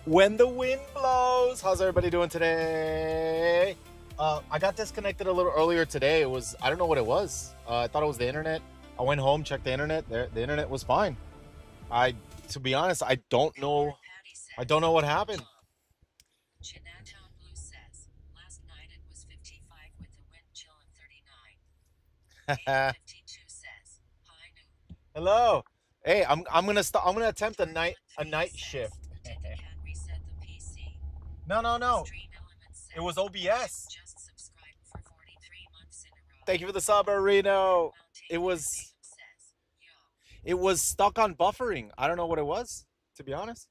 When the wind blows. How's everybody doing today? I got disconnected a little earlier today. It was, I don't know what it was. I thought it was the internet. I went home, checked the internet. The internet was fine. I, to be honest, I don't know. I don't know what happened. Chinatown Blue says, last night it was 55 with a wind chill of 39. 52 says, high noon. Hello. Hey, I'm gonna attempt a night shift. Did the cat reset the PC? No. Stream Element says, It was OBS. just subscribed for 43 months in a row. Thank you for the sub, Reno. It was Says, yo. it was stuck on buffering. I don't know what it was, to be honest.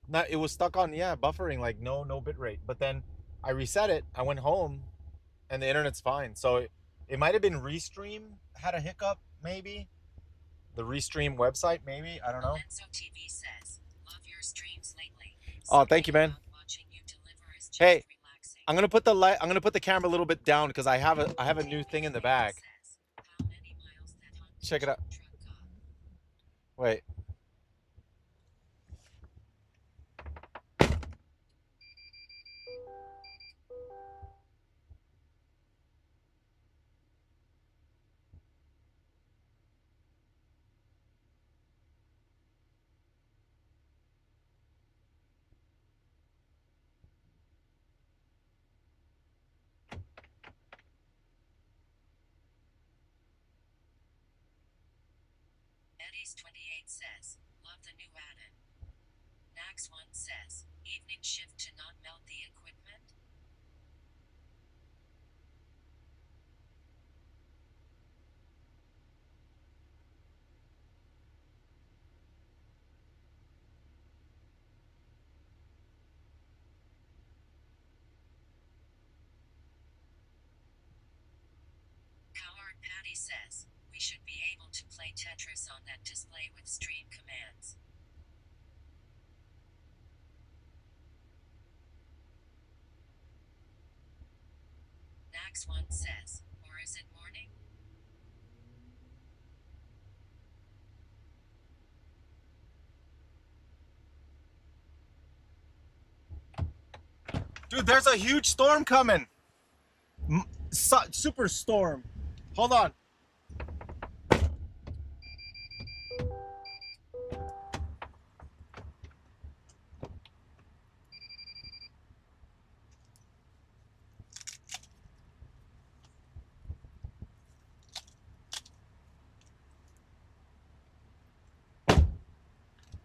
Not it was stuck on, yeah, buffering, like no bit rate. But then I reset it. I went home, and the internet's fine. So it might have been Restream had a hiccup, maybe. The Restream website, maybe. I don't know. Lorenzo TV says, love your streams lately. Oh, thank you, man. Watching you deliver is just Hey, relaxing. I'm gonna put the camera a little bit down because I have a new thing in the bag. How many miles that Check it out. truck got? Wait. Eddie's 28 says, love the new add-in. Nax1 says, evening shift to not melt the equipment? Coward Patty says, we should be able to play Tetris on that display with stream commands. Nax1 says, or is it morning? Dude, there's a huge storm coming. Super storm. Hold on.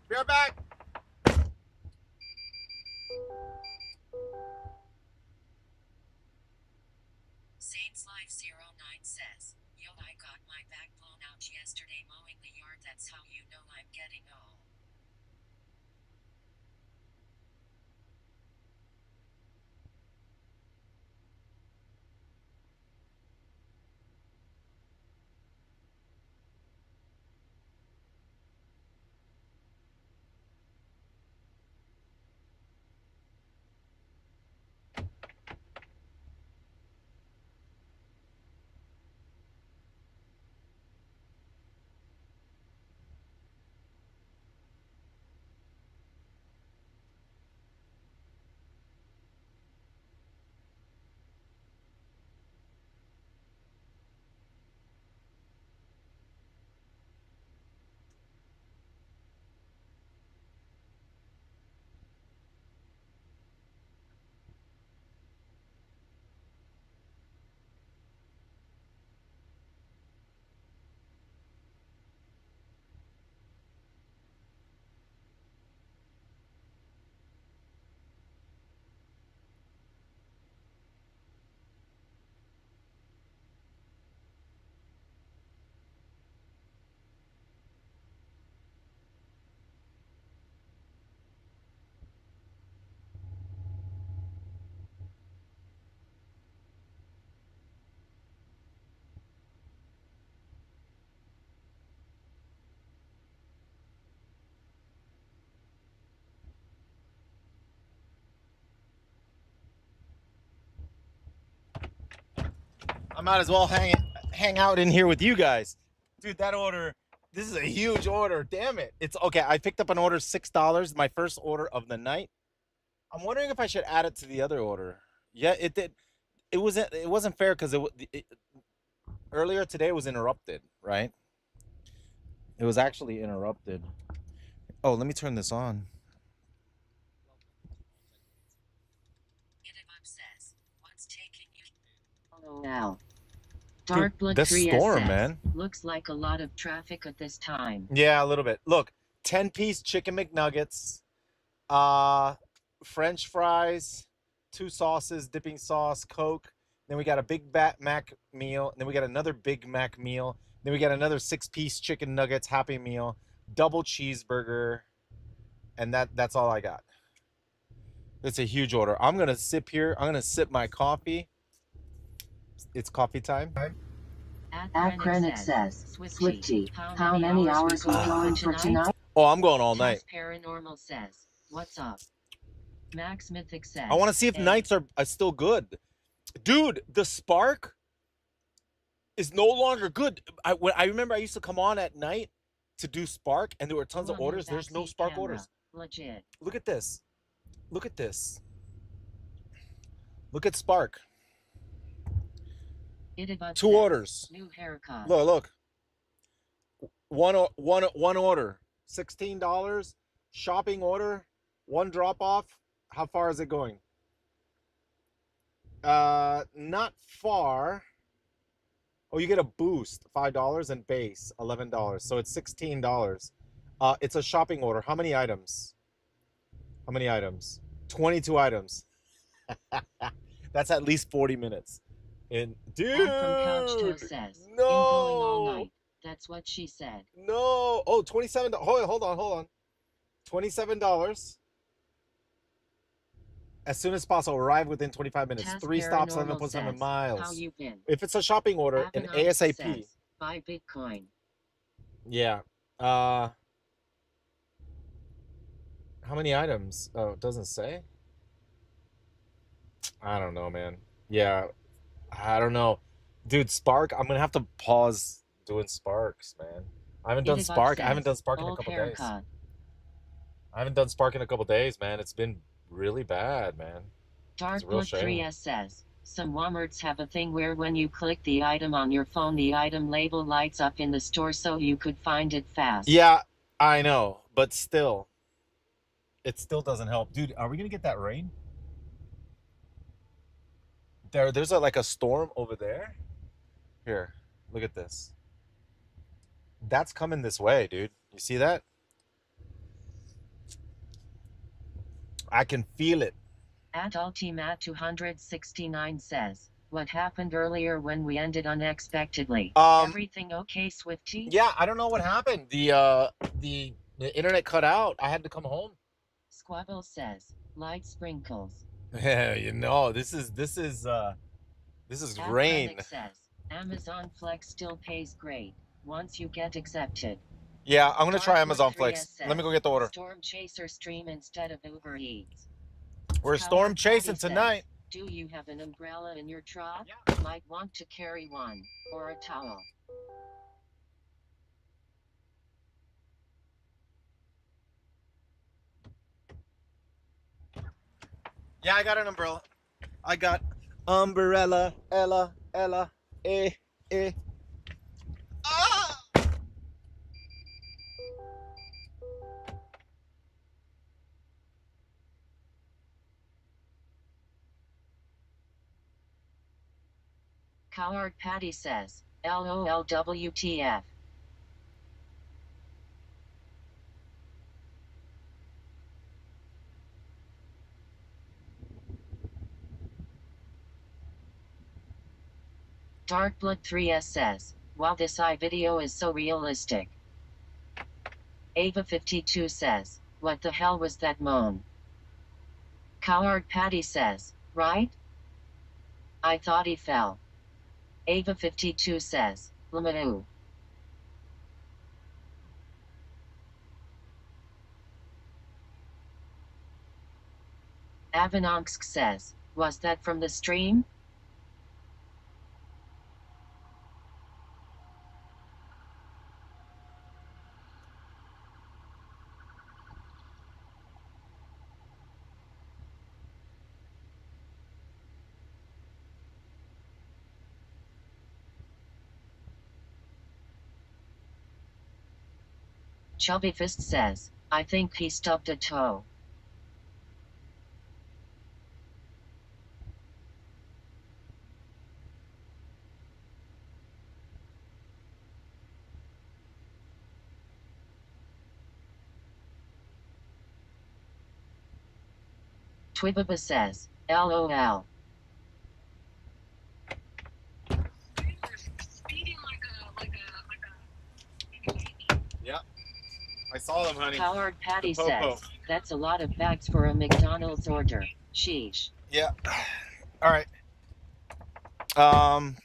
Be right back. Saints Life 09 says, yo, I got my back blown out yesterday mowing the yard. That's how you know I'm getting old. I might as well hang out in here with you guys. Dude, that order, this is a huge order. Damn it. It's okay. I picked up an order $6, my first order of the night. I'm wondering if I should add it to the other order. Yeah, it did. It wasn't fair because earlier today was interrupted, right? It was actually interrupted. Oh, let me turn this on. Itibub says, what's taking you? LOL. Dude, Darkblood the 3S storm, says, man. looks like a lot of traffic at this time. Yeah, a little bit. Look, 10-piece chicken McNuggets, uh, French fries, two sauces, dipping sauce, Coke. Then we got a Big Mac meal. Then we got another Big Mac meal. Then we got another 6-piece chicken nuggets Happy Meal, double cheeseburger, and that's all I got. It's a huge order. I'm gonna sip here. I'm gonna sip my coffee. It's coffee time. At Krennic says, Swifty, how many hours we going for tonight? Oh, I'm going all night. Tess Paranormal says, what's up? Max Mythic I want to says, see if hey. nights are still good. Dude, the Spark is no longer good. I remember I used to come on at night to do Spark, and there were tons of orders. There's no Spark orders. Legit. Look at this. Look at this. Look at Spark. Itibub Two says, orders. new haircut. Look. One order. $16. Shopping order. One drop off. How far is it going? Not far. Oh, you get a boost, $5, and base, $11. So it's $16. It's a shopping order. How many items? How many items? 22 items. That's at least 40 minutes. And dude, From Couch to says, no, going all night. That's what she said. No. Oh, $27. Hold on. $27. As soon as possible, arrive within 25 minutes. Tess 3 stops, Paranormal 11.7 says, miles. how you been? If it's a shopping order, an ASAP. Says, buy Bitcoin. Yeah. How many items? Oh, it doesn't say. I don't know, man. Yeah, I don't know, dude. Spark. I'm gonna have to pause doing Sparks, man. I haven't done Spark. I haven't done Spark in a couple days. I haven't done Spark in a couple days, man. It's been really bad, man. Darkblood 3S says, some Walmarts have a thing where when you click the item on your phone, the item label lights up in the store so you could find it fast. Yeah, I know, but still, it still doesn't help, dude. Are we gonna get that rain? There's like a storm over there. Here, look at this. That's coming this way, dude. You see that? I can feel it. At Ultimat 269 says, what happened earlier when we ended unexpectedly? Everything okay, Swifty? Yeah, I don't know what happened. The internet cut out. I had to come home. Squabble says, light sprinkles. Yeah, this is rain. Says, Amazon Flex still pays great once you get accepted. Yeah, I'm gonna try Amazon Flex. Says, let me go get the order. Storm Chaser stream instead of Uber Eats. We're storm chasing tonight. Do you have an umbrella in your truck? Yeah. Might want to carry one or a towel. Yeah, I got an umbrella. I got umbrella, Ella, eh. Ah! Coward Patty says, LOLWTF. Darkblood 3S says, wow, this video is so realistic. Ava52 says, what the hell was that moan? Coward Patty says, right? I thought he fell. Ava52 says, Lamadoo. Avanonsk says, was that from the stream? Chubby Fist says, I think he stubbed a toe. Twibaba says, LOL. Yeah, I saw them, honey. Coward The Patty popo. says, that's a lot of bags for a McDonald's order. Sheesh. Yeah. All right. Um.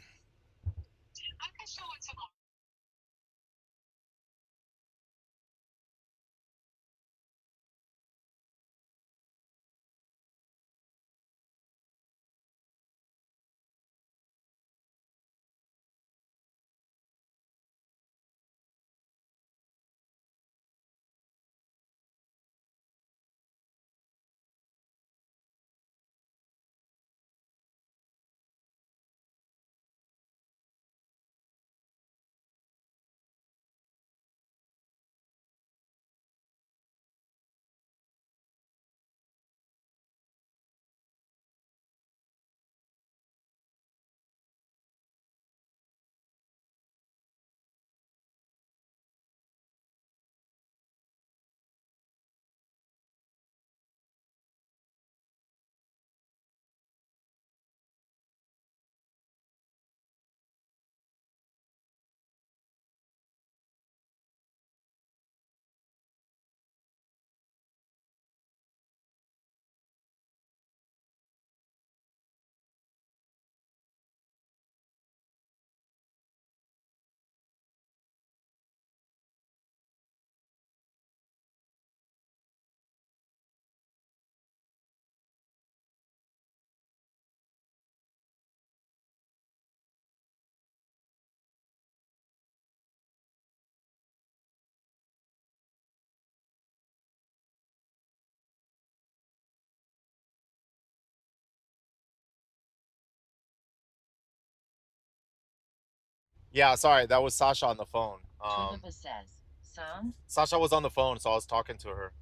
Yeah. Sorry, that was Sasha on the phone. Twibaba says, sound? Sasha was on the phone, so I was talking to her.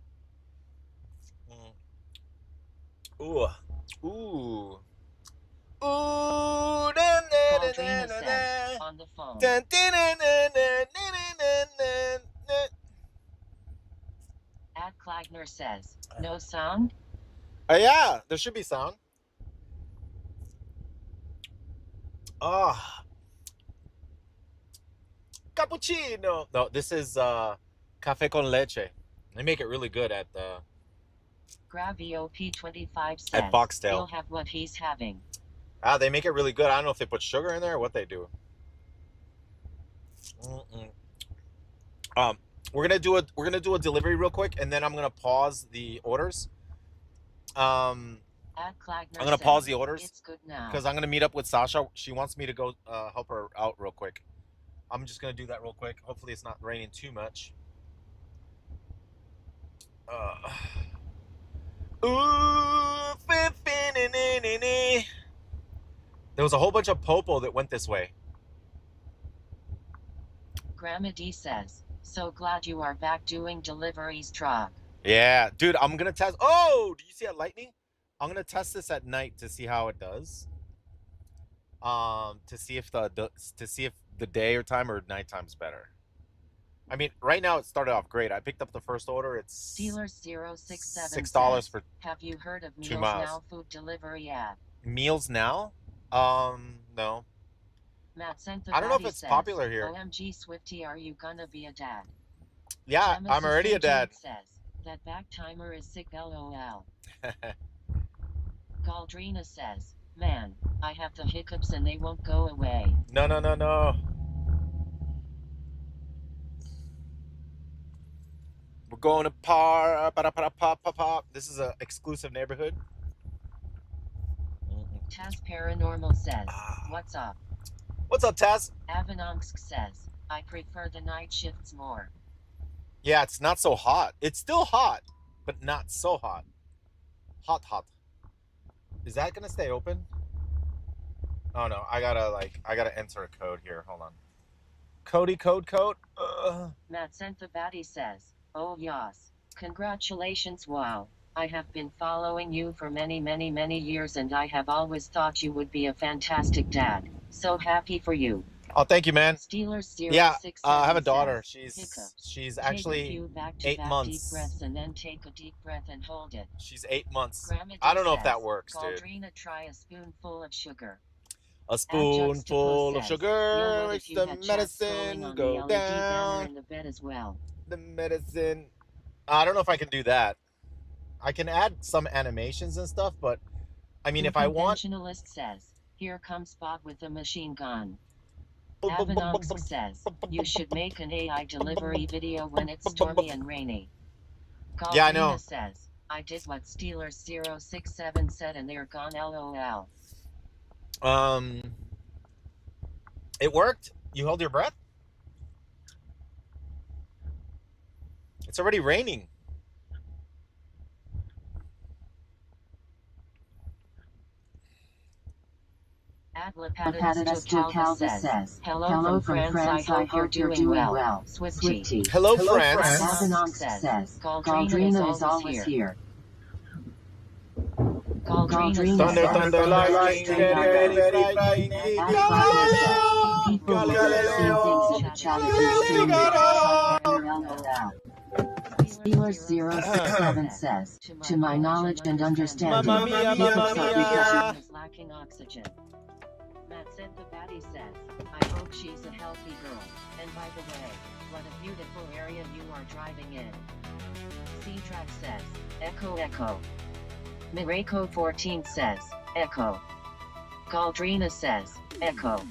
Mm. Ooh. Ooh. Ooh. Na, na, na, na, Galdrina na, says, na. on the phone. Dun, dun, na, na, na, na, na, na, na. Ad Klagner says, no sound? Yeah, there should be sound. Ah, cappuccino. No, this is cafe con leche. They make it really good GravioP25 at says, Foxtail. he'll have what he's having. Ah, they make it really good. I don't know if they put sugar in there or what they do. Mm-mm. Um, we're gonna do a delivery real quick, and then I'm gonna pause the orders. Um, Ad I'm Klagner gonna pause says, the orders it's good now. because I'm gonna meet up with Sasha. She wants me to go help her out real quick. I'm just gonna do that real quick. Hopefully, it's not raining too much. Uh, ooh, there was a whole bunch of popo that went this way. Grandma D says, so glad you are back doing deliveries truck. Yeah, dude, I'm gonna test. Oh, do you see that lightning? I'm gonna test this at night to see how it does. To see if the day or time or nighttime's better. I mean, right now it started off great. I picked up the first order. It's Dealer067 $6 says, for have you heard of two Meals miles. Now food delivery app? Meals now? No. Matt I don't know if Sentapati it's says, popular here. OMG Swifty, are you gonna be a dad? Yeah, I'm Genesis already a dad. Agent says, that back timer is sick lol. Galdrina says, man, I have the hiccups and they won't go away. No, no, no, no. We're going to pop. This is a exclusive neighborhood. Taz Paranormal says, Ah. what's up? What's up, Taz? Avanonsk says, I prefer the night shifts more. Yeah, it's not so hot. It's still hot, but not so hot. Hot. Is that gonna stay open? Oh no, I gotta enter a code here. Hold on. Cody, code. Matt sent the baddie says, oh yas. Congratulations, wow. I have been following you for many years and I have always thought you would be a fantastic dad. So happy for you. Oh, thank you, man. Steelers Yeah, 067 I have a daughter. says, hiccups. She's Take a actually few back-to-back 8 deep months. breaths and then take a deep breath and hold it. She's 8 months. Grandma I D don't know if that says, works, dude. Galdrina, try a spoonful of sugar. A spoonful of says, sugar what makes if you the had chat scrolling medicine on the go LED banner down. in the bed as well? The medicine. I don't know if I can do that. I can add some animations and stuff, but I mean, if I want. Conventionalist says, here comes Bob with a machine gun. Avanonsk says, you should make an AI delivery video when it's stormy and rainy. Yeah, I know. says, I did what Steelers 067 said and they're gone LOL. It worked? You held your breath? It's already raining. Adlapatus to Calva says, hello from France, I hope you're doing well. Swifty. Hello, France. Avanonsk says, Galdrina is always here. Galdrina Thunder, lightning, very frightening. People will see things in the chat if you're streaming. Steelers 067 says, to my knowledge and understanding, hiccups are because is lacking oxygen. Matt said the baddie says, I hope she's a healthy girl. And by the way, what a beautiful area you are driving in. C-Track says, echo. Mirako 14 says, echo. Galdrina says, echo.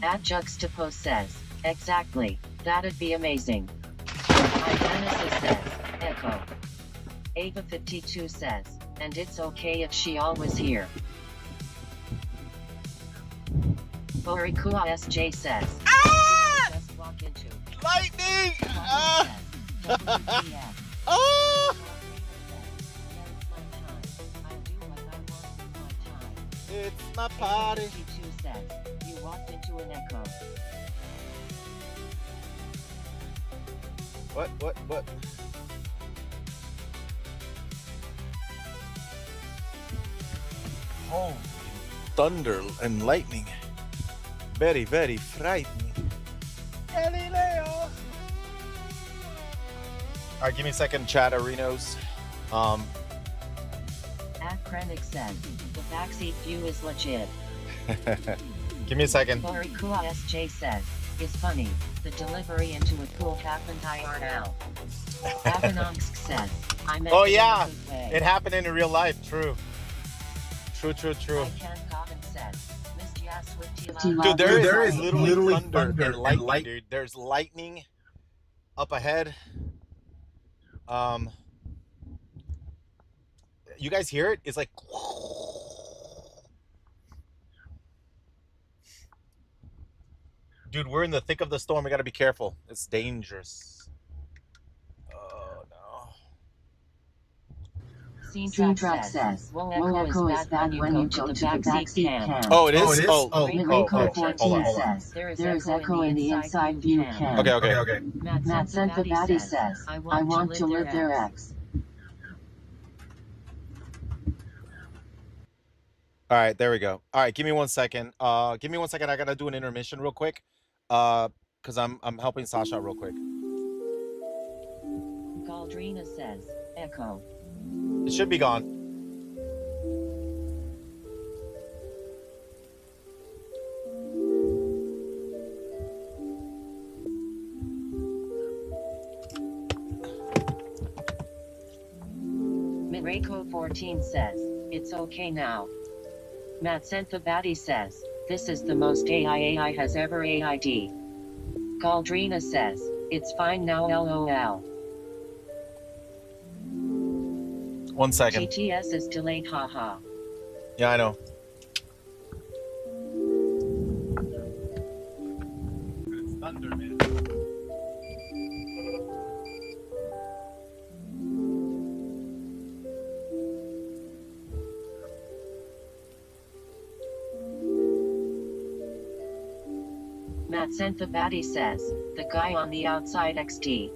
At Juxtapose says, exactly, that'd be amazing. Igenesis says, echo. Ava 52 says, and it's okay if she always here. Borikua SJ says, just walk into Lightning! It's my party. 52 says, you walked into an echo. What? Oh, thunder and lightning. Very frightening. Galileo. Alright, give me a second, chat arenos. At Krennic says, the backseat view is legit. Give me a second. Borikua SJ says, it's funny, the delivery into a pool happened IRL. Avanonsk says, I meant Oh it in a yeah, good way. it happened in real life. True. I can't comment says, Missed ya, Swifty Dude, there is literally thunder and lightning, dude. There's lightning up ahead. You guys hear it? It's like. Dude, we're in the thick of the storm. We gotta be careful. It's dangerous. Oh no. Scene Track says, Echo is bad when you go to the backseat cam. Oh, it is? Mirako 14 says, there is echo in the inside view cam. Okay. Matt sent the baddie says, I want to live their ex. All right, there we go. All right, give me 1 second. I gotta do an intermission real quick. Cause I'm helping Sasha real quick. Galdrina says, echo. It should be gone. Mirako 14 says, it's okay now. Matt sent the baddie says, this is the most AI has ever AID. Galdrina says, it's fine now LOL. 1 second. TTS is delayed haha. Yeah, I know. It's thunder, man. Matt sent the baddie says, the guy on the outside XD.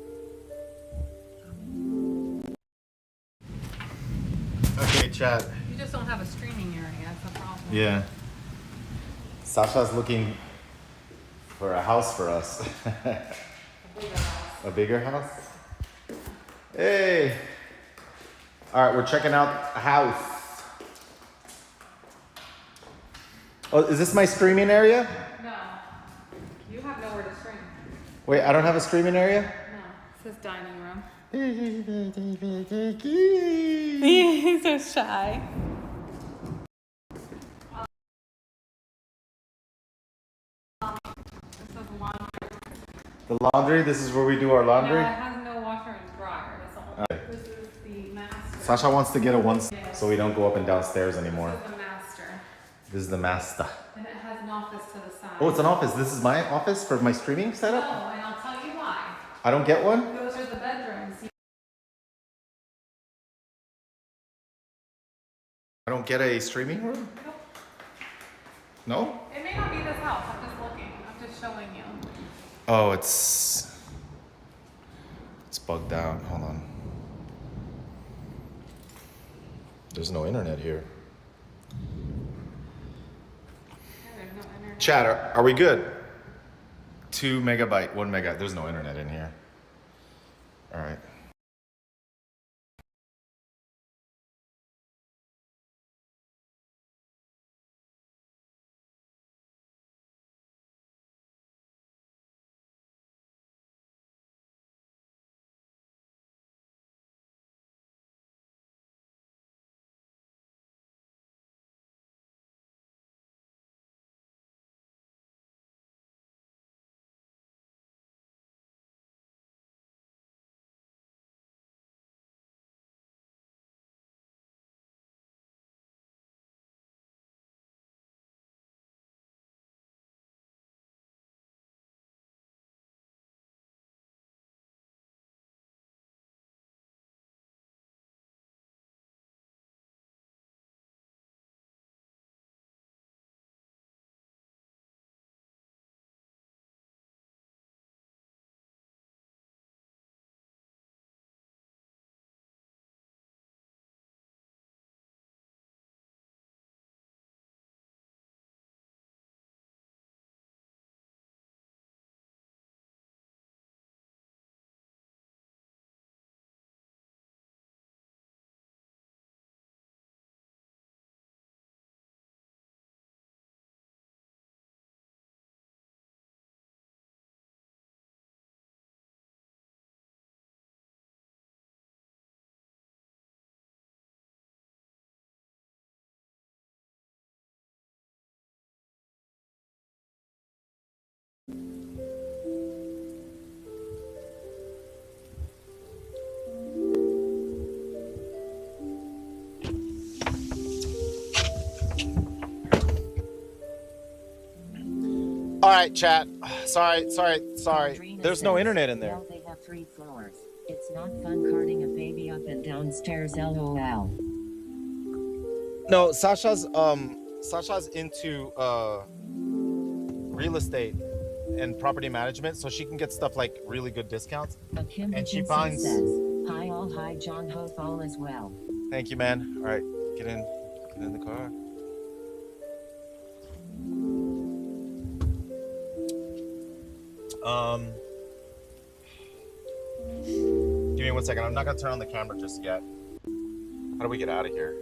Okay, chat. You just don't have a streaming area, that's the problem. Yeah. Sasha's looking for a house for us. A bigger house? Hey! Alright, we're checking out a house. Oh, is this my streaming area? No. You have nowhere to stream. Wait, I don't have a streaming area? No. It says dining room. He's He's so shy. It says laundry. The laundry, this is where we do our No, laundry? it has no washer and dryer. That's the whole Okay. This is the master. Sasha wants to get a one so we don't go up and downstairs anymore. This is the master. This is the master. And it has an office to the side. Oh, it's an office. This is my office for my streaming No, setup? and I'll tell you why. I don't get one? Those are the bedrooms. I don't get a streaming room? Nope. No? It may not be this house. I'm just looking. I'm just showing you. Oh, it's bugged out. Hold on. There's no internet here. Yeah, there's no internet. Chat, are we good? 2 megabyte, 1 mega. There's no internet in here. All right. All right, chat. Sorry. There's no internet in there. Well, they have 3 floors. It's not fun carting a baby up and downstairs, lol. No, Sasha's into real estate and property management, so she can get stuff like really good discounts. And she finds. Says, hi all, hi John, hope all is well. Thank you, man. All right, get in the car. Give me 1 second. I'm not gonna turn on the camera just yet. How do we get out of here?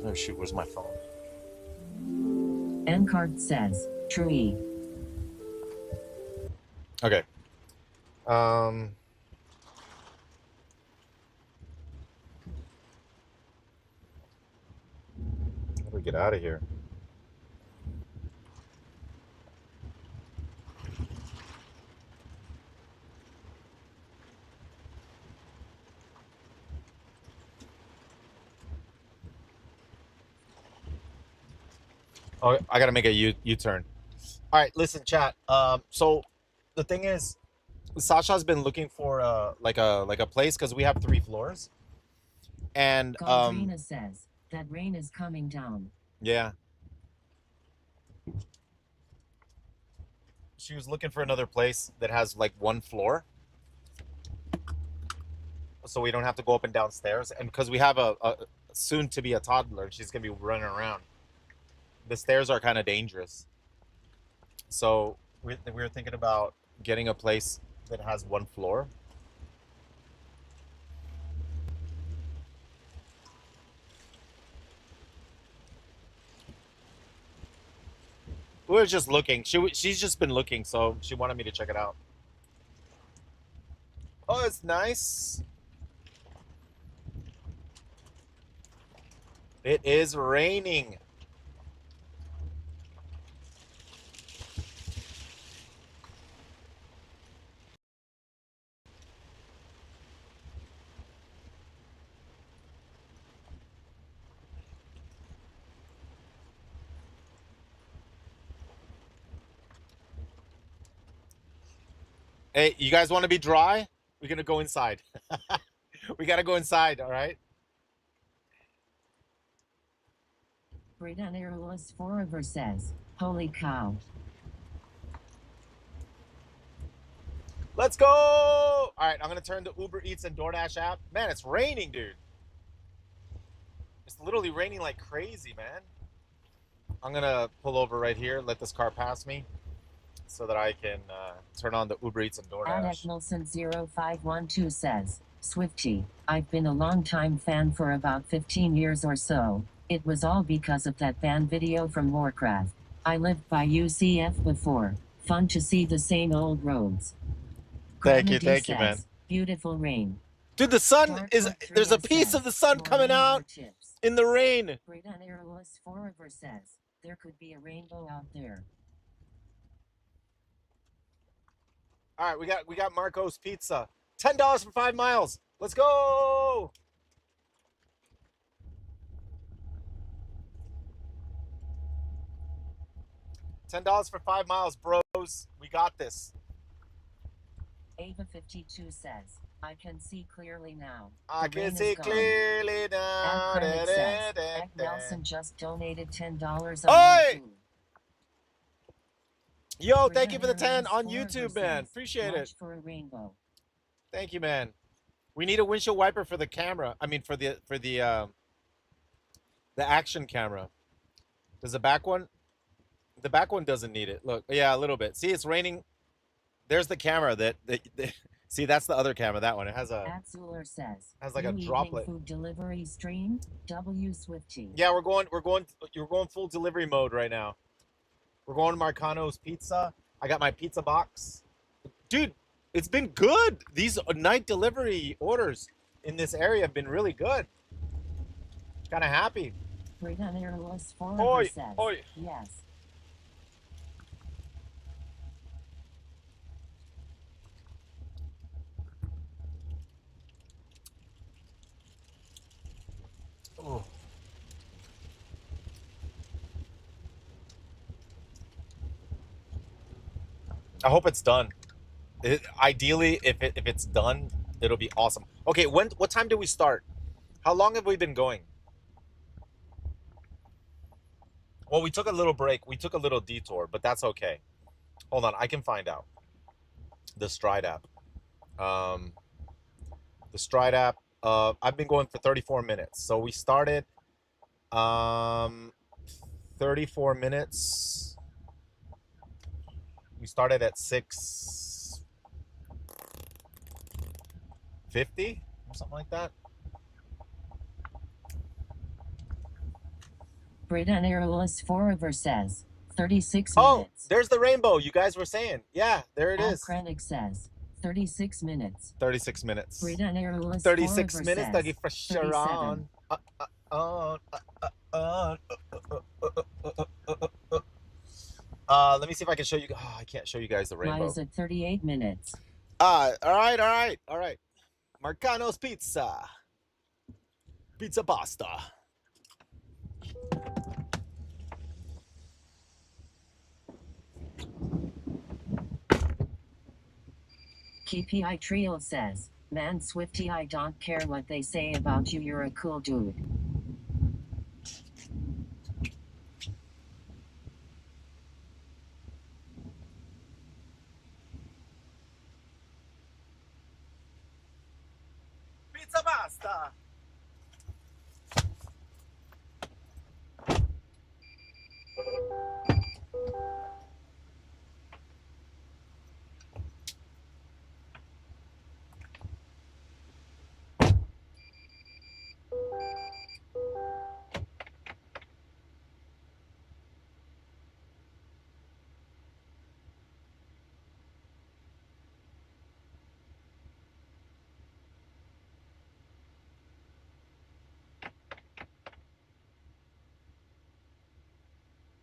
Oh shoot, where's my phone? N-Card says, true. Okay. How do we get out of here? Oh, I gotta make a U-turn. All right, listen, chat. So the thing is, Sasha's been looking for like a place because we have 3 floors, and Galdrina says that rain is coming down. yeah. she was looking for another place that has like one floor, so we don't have to go up and down stairs. And because we have a soon to be a toddler, and she's gonna be running around. The stairs are kind of dangerous, so we were thinking about getting a place that has one floor. We were just looking. She's just been looking, so she wanted me to check it out. Oh, it's nice. It is raining. Hey, you guys want to be dry? We're gonna go inside. We gotta go inside, all right? Britain Airless Forever says, holy cow. Let's go! All right, I'm gonna turn the Uber Eats and DoorDash app. Man, it's raining, dude. It's literally raining like crazy, man. I'm gonna pull over right here, let this car pass me, so that I can turn on the Uber Eats and DoorDash. Adeknelson0512 says, Swifty, I've been a long-time fan for about 15 years or so. It was all because of that band video from Warcraft. I lived by UCF before. Fun to see the same old roads. Thank you, Granady man. says, beautiful rain. Dude, the sun Dark is, Foot there's a Trio piece says, of the sun more coming rain, more out chips. in the rain. Britain Airless Forever says, there could be a rainbow out there. All right, we got Marco's Pizza. $10 for 5 miles. Let's go! $10 for 5 miles, bros. We got this. Ava52 says, I can see clearly now. I The can rain see is gone. clearly now. Krennic says, Egg Nelson just donated $10 on Oi! YouTube. Yo, thank you for the Britain 10 on Airlines YouTube, Forever man. says, Appreciate watch it. for a rainbow. Thank you, man. We need a windshield wiper for the camera. I mean, for the action camera. Does the back one? The back one doesn't need it. Look, yeah, a little bit. See, it's raining. There's the camera that see, that's the other camera. That one. It has a Atzuler says, has like a new droplet. evening food delivery stream. W Swifty. Yeah, you're going full delivery mode right now. We're going to Marcano's Pizza. I got my pizza box. Dude, it's been good. These night delivery orders in this area have been really good. Kind of happy. Britain Airless Forever Oi, says, oi. yes. Oh. I hope it's done. Ideally, if it's done, it'll be awesome. Okay, what time did we start? How long have we been going? Well, we took a little break. We took a little detour, but that's okay. Hold on, I can find out. The Stride app. Um, the Stride app. I've been going for 34 minutes. So we started 34 minutes. We started at 6:50 or something like that. Britain Airless Forever says, 36 Oh, minutes. there's the rainbow you guys were saying. Yeah, there it is. Krennic says, 36 minutes. 36 minutes. Britain Airless 36 Forever minutes. says, Thank you for Sharon. 37. Let me see if I can show you. Oh, I can't show you guys the rainbow. Maya's at 38 minutes. All right. Marcano's Pizza. Pizza pasta. KPI Trio says, man Swifty, I don't care what they say about you, you're a cool dude.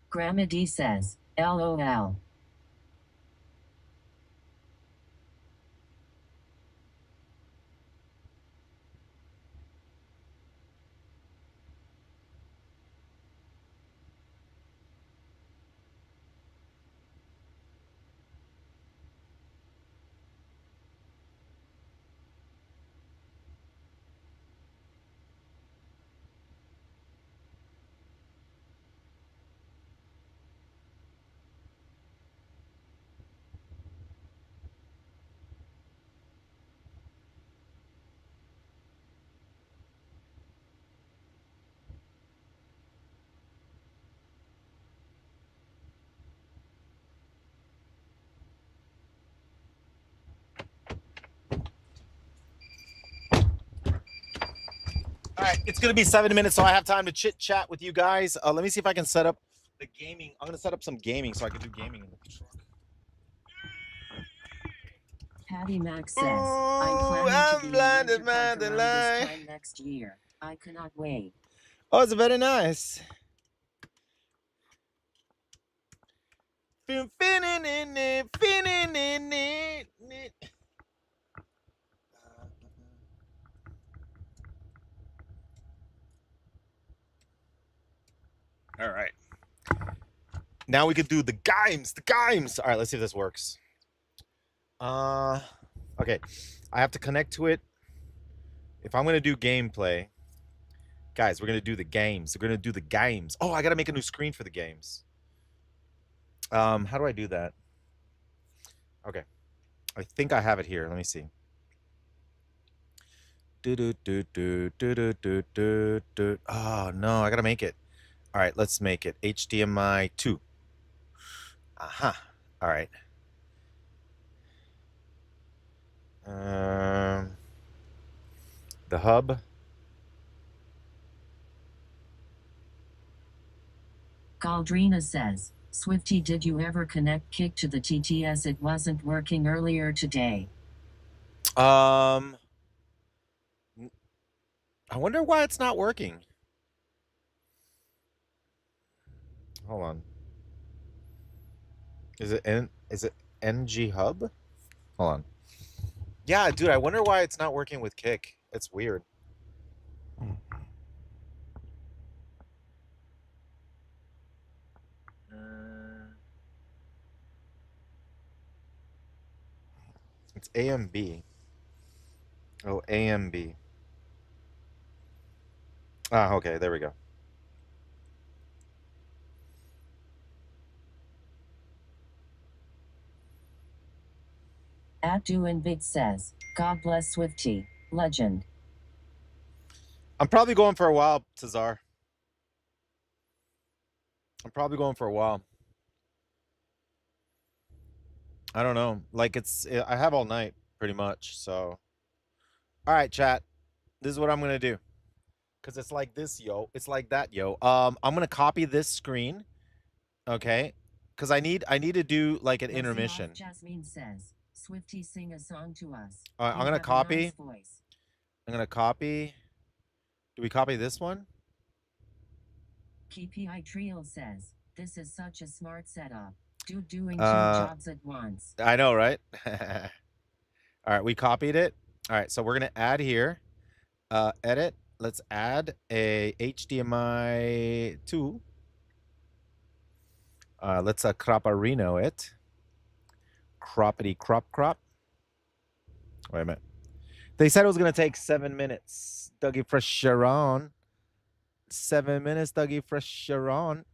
Grandma D says, LOL. All right, it's gonna be 7 minutes, so I have time to chit chat with you guys. Let me see if I can set up the gaming. I'm gonna set up some gaming so I can do gaming in the truck. Patty Mac says, I'm planning to be in Winter Park around this time next year. I cannot wait. Oh, it's very nice. All right. Now we can do the games. The games. All right, let's see if this works. Okay. I have to connect to it. If I'm gonna do gameplay, guys, we're gonna do the games. We're gonna do the games. Oh, I gotta make a new screen for the games. How do I do that? Okay. I think I have it here. Let me see. Oh no, I gotta make it. All right, let's make it HDMI 2. Aha. All right. The hub. Galdrina says, Swifty, did you ever connect Kick to the TTS? It wasn't working earlier today. I wonder why it's not working. Hold on. Is it NG Hub? Hold on. Yeah, dude, I wonder why it's not working with Kick. It's weird. It's AMB. Oh, AMB. Ah, okay, there we go. At Doin' Big says, God bless Swifty, legend. I'm probably going for a while, Cesar. I'm probably going for a while. I don't know. Like I have all night pretty much. So, all right, chat. This is what I'm gonna do. Cause it's like this, yo. It's like that, yo. I'm gonna copy this screen. Okay. Cause I need to do like an intermission. Jasmine says, Swifty, sing a song to us. All right, I'm gonna copy. Nice voice. I'm gonna copy. Do we copy this one? KPI Trio says, this is such a smart setup. Doing two jobs at once. I know, right? All right, we copied it. All right, so we're gonna add here. Edit. Let's add a HDMI 2. Let's croparino it. Croppity crop. Wait a minute. They said it was gonna take 7 minutes. Dougie Fresh Sharon. 7 minutes, Dougie Fresh Sharon.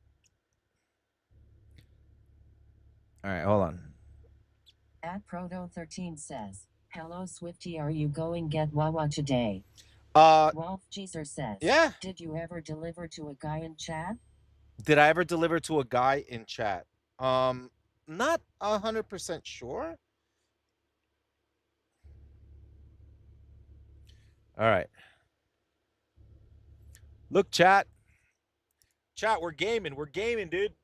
All right, hold on. At Proto13 says, hello Swifty, are you going get Wawa today? Wolf Jeezer says, yeah. Did you ever deliver to a guy in chat? Did I ever deliver to a guy in chat? Not 100% sure. All right. Look, chat. Chat, we're gaming. We're gaming, dude.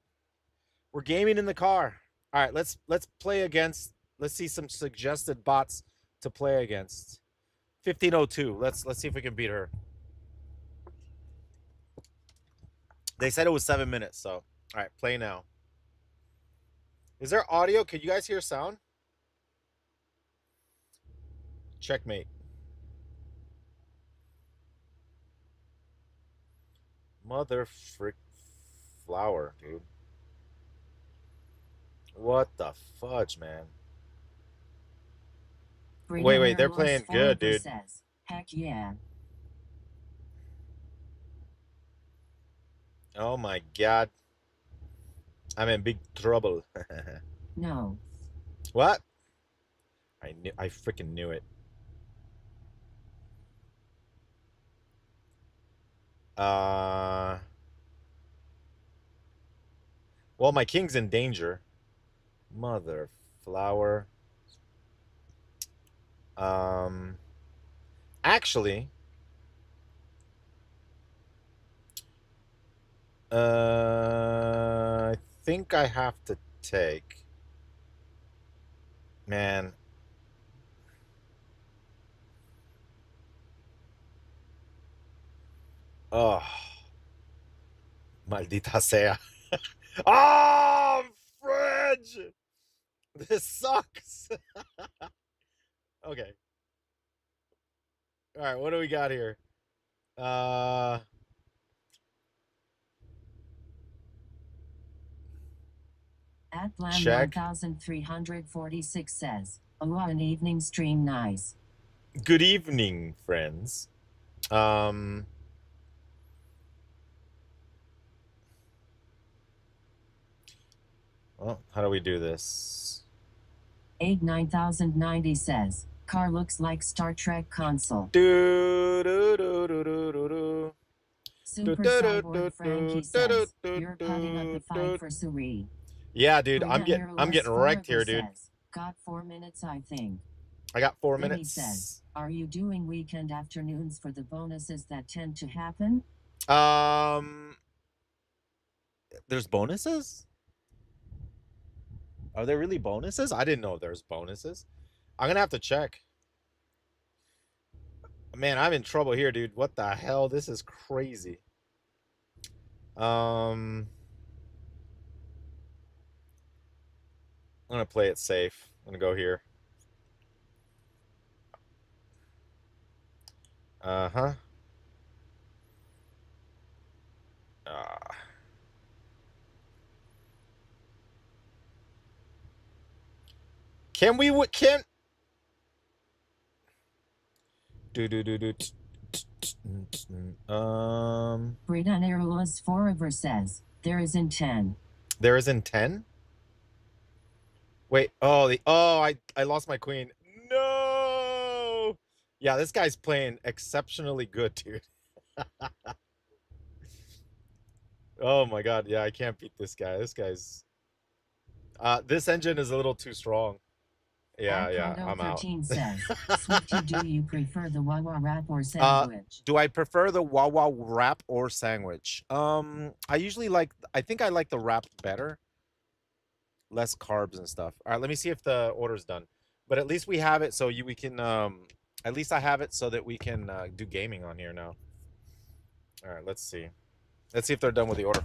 We're gaming in the car. All right, let's play against. Let's see some suggested bots to play against. 1502. Let's see if we can beat her. They said it was 7 minutes, so All right, play now. Is there audio? Can you guys hear sound? Checkmate. Mother frick flower, dude. What the fudge, man? Wait, wait, they're Britannia playing good, forever dude. says, heck yeah. Oh my god. I'm in big trouble. No. What? I freaking knew it. Uh well, my king's in danger. Mother flower. Um actually, I think I have to take. Man. Oh, maldita sea. Oh, fridge. This sucks. Okay. All right, what do we got here? Uh Atlan check. 1346 says, oh, an evening stream nice. Good evening, friends. Um well, how do we do this? Egg 9090 says, car looks like Star Trek console. Do do do do do do do. Do, Super do, do, Cyborg do, Frankie do, says, do, you're putting up do, a fight do. for Suri. Yeah, dude, I'm Britannia getting wrecked forever here, dude. says, got 4 minutes I think. I got 4 Then he says, minutes. are you doing weekend afternoons for the bonuses that tend to happen? Um, there's bonuses? Are there really bonuses? I didn't know there's bonuses. I'm gonna have to check. Man, I'm in trouble here, dude. What the hell? This is crazy. Um, I'm gonna play it safe. I'm gonna go here. Uh-huh. Uh, can we can do do do do Britannia forever says, there is in 10. there is in 10? Wait, I lost my queen. No. Yeah, this guy's playing exceptionally good, dude. Oh my god, yeah, I can't beat this guy. This guy's this engine is a little too strong. Yeah, yeah, Proto I'm out. 13 says, Swifty, do you prefer the Wawa wrap or uh sandwich? do I prefer the Wawa wrap or sandwich? I think I like the wrap better. Less carbs and stuff. All right, let me see if the order's done. But at least we have it so we can at least I have it so that we can do gaming on here now. All right, let's see. Let's see if they're done with the order.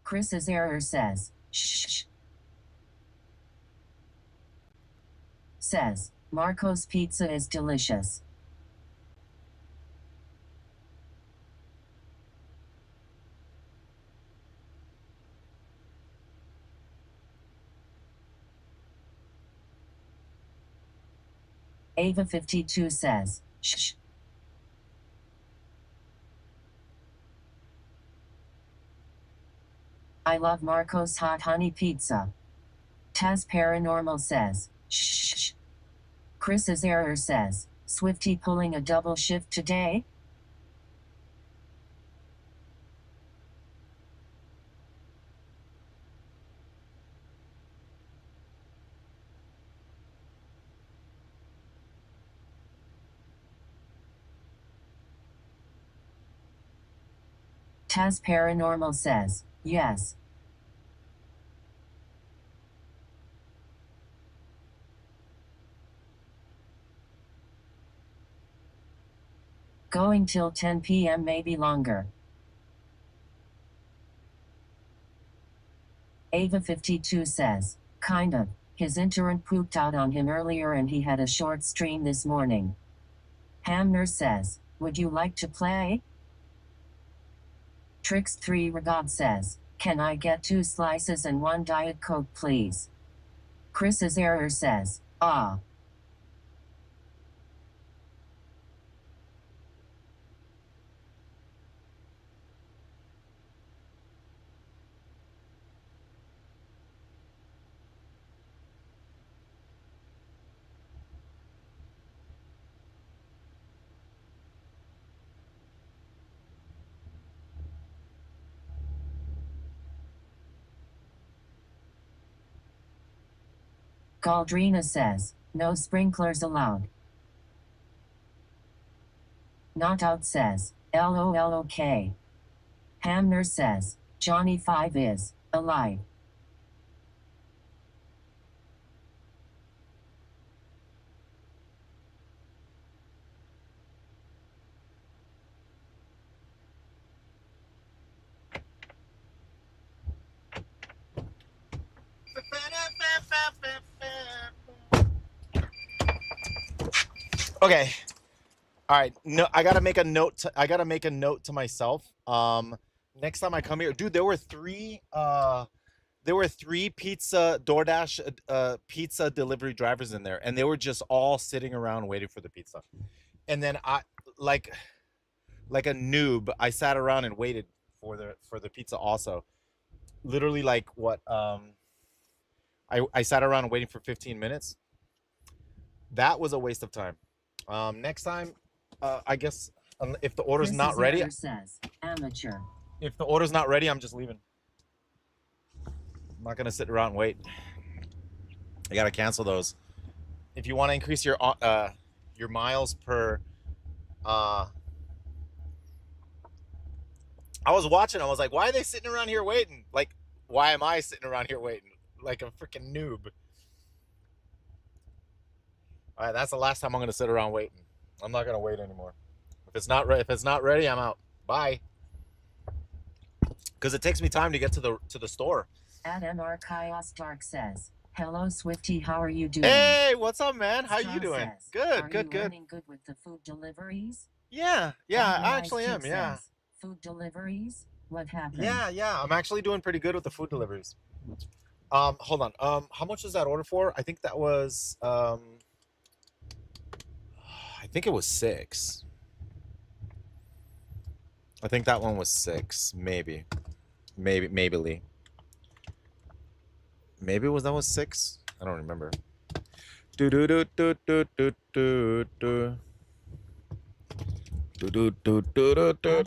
Chris's error says, shh. Says, Marco's pizza is delicious. Ava52 says, shh. I love Marco's hot honey pizza. Taz Paranormal says, shh. Chris's error says, Swifty pulling a double shift today? Taz Paranormal says, yes. Going till 10 p.m. maybe longer. Ava52 says, kind of. His intern pooped out on him earlier and he had a short stream this morning. Hamner says, would you like to play? Trix3 Regod says, can I get 2 slices and 1 Diet Coke please? Chris's error says, ah. Galdrina says, no sprinklers allowed. Not out says, LOLOK. Hamner says, Johnny 5 is alive. Okay. All right. No, I gotta make a note. I gotta make a note to myself. Next time I come here, dude, there were three pizza DoorDash pizza delivery drivers in there, and they were just all sitting around waiting for the pizza. And then I like like a noob, I sat around and waited for the pizza also. Literally like what I sat around waiting for 15 minutes. That was a waste of time. Next time, I guess if the order's not ready, says, amateur. if the order's not ready, I'm just leaving. I'm not gonna sit around and wait. I gotta cancel those. If you want to increase your miles per, I was watching. I was like, why are they sitting around here waiting? Like, why am I sitting around here waiting like a freaking noob? All right, that's the last time I'm gonna sit around waiting. I'm not gonna wait anymore. If it's not ready, I'm out. Bye. Because it takes me time to get to the store. Adam Archios Dark says, hello Swifty, how are you doing? Hey, what's up, man? How you doing? Says, Good, are good, you good. running good with the food deliveries? Yeah, I actually am. Yeah. Says, food deliveries? What happened? Yeah. I'm actually doing pretty good with the food deliveries. Hold on. How much was that order for? I think that was I think it was 6. I think that one was 6, maybe. Maybe Lee. Maybe that was 6. I don't remember. Do do do do do do do do. Bob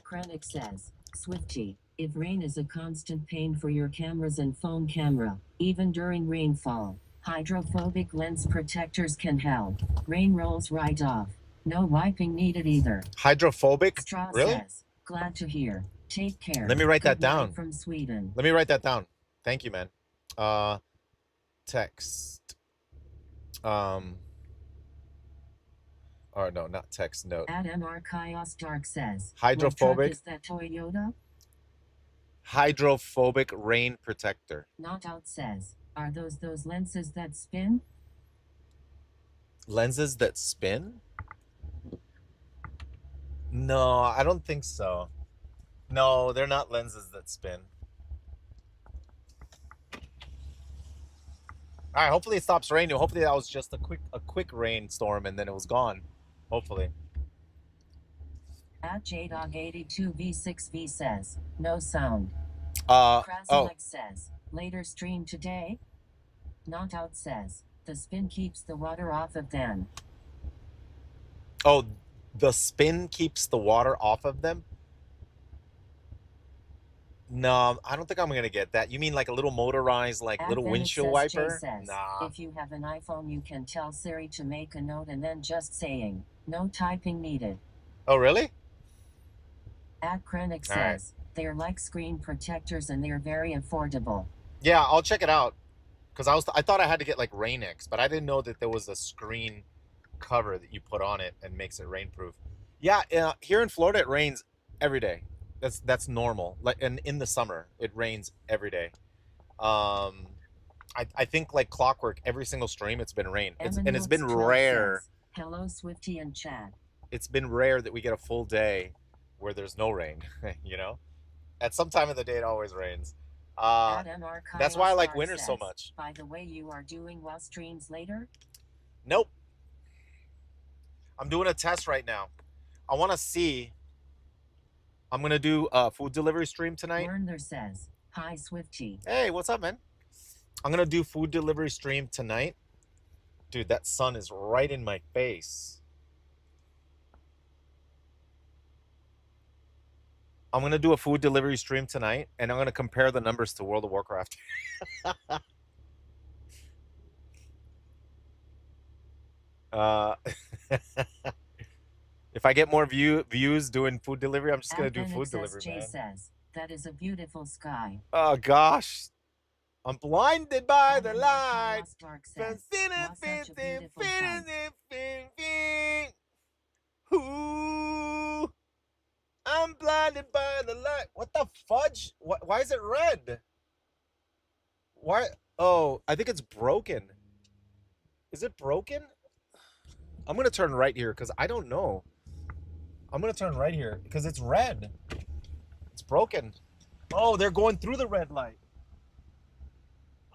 Krennic says, Swifty, if rain is a constant pain for your cameras and phone camera, even during rainfall, hydrophobic lens protectors can help. Rain rolls right off. No wiping needed either. Hydrophobic? Straw Really? says, glad to hear. Take care. Let me write that Good night down. from Sweden. Let me write that down. Thank you, man. Text. Or no, not text. Note. Adam Archios Dark says, Hydrophobic. What truck is that Toyota? Hydrophobic rain protector. Not out says, are those lenses that spin? Lenses that spin? No, I don't think so. No, they're not lenses that spin. All right, hopefully it stops raining. Hopefully that was just a quick rainstorm and then it was gone. Hopefully. At JDog82V6V says, no sound. Oh, Krasalik says, later stream today? Not out says, the spin keeps the water off of them. oh, the spin keeps the water off of them? No, I don't think I'm gonna get that. You mean like a little motorized, like At little then it windshield says, Jay wiper? says, Nah. if you have an iPhone you can tell Siri to make a note and then just saying, no typing needed. Oh, really? At Krennic All right. says, they're like screen protectors and they're very affordable. Yeah, I'll check it out. Because I thought I had to get like Rain-X, but I didn't know that there was a screen cover that you put on it and makes it rainproof. Yeah, here in Florida it rains every day. That's normal. Like, and in the summer it rains every day. I think like clockwork, every single stream it's been rain. It's been rare. Says, hello Swifty and Chad. It's been rare that we get a full day where there's no rain. You know, at some time of the day it always rains. That's why I like winter so much. By the way, you are doing well streams later? Nope. I'm doing a test right now. I want to see. I'm gonna do a food delivery stream tonight. Werner says, hi Swifty. Hey, what's up, man? I'm gonna do food delivery stream tonight. Dude, that sun is right in my face. I'm gonna do a food delivery stream tonight, and I'm gonna compare the numbers to World of Warcraft. If I get more views doing food delivery, I'm just gonna do food delivery, Jay man. says, that is a beautiful sky. Oh gosh, I'm blinded by the Adam light. Chaos Dark says, "Was such a beautiful sight." Ooh, I'm blinded by the light. What the fudge? Why is it red? Why? Oh, I think it's broken. Is it broken? I'm gonna turn right here because I don't know. I'm gonna turn right here because it's red. It's broken. Oh, they're going through the red light.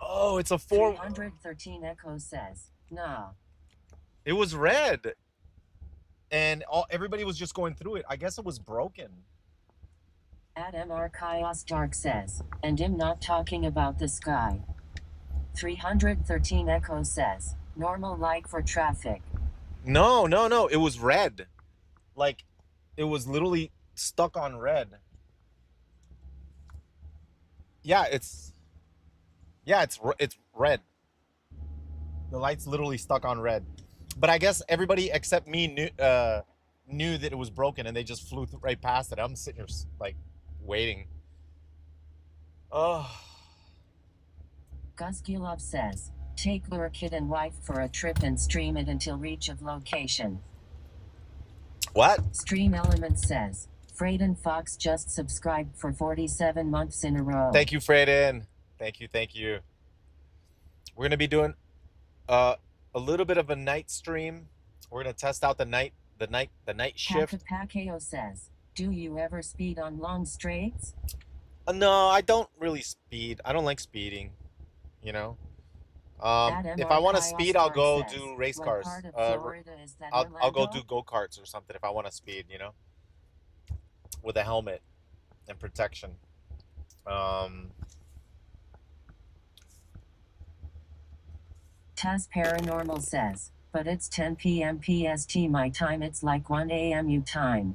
Oh, it's a 413 Echo says, nah. It was red. And everybody was just going through it. I guess it was broken. At MR Chaos Dark says, and I'm not talking about the sky. 313 Echo says, normal light for traffic. No. It was red. Like, it was literally stuck on red. Yeah, it's red. The light's literally stuck on red. But I guess everybody except me knew that it was broken, and they just flew right past it. I'm sitting here like waiting. Oh. Gus Gilov says, take lure kid and wife for a trip and stream it until reach of location. What? Stream Element says, Frayden Fox just subscribed for 47 months in a row. Thank you, Frayden. Thank you. We're gonna be doing a little bit of a night stream. We're gonna test out the night shift. Pakeo says, do you ever speed on long straights? No, I don't really speed. I don't like speeding. You know. If I want to speed, I'll go do race cars. I'll go do go-karts or something if I want to speed, you know, with a helmet and protection. Taz Paranormal says, but it's 10 p.m. PST my time, it's like 1 a.m. U time.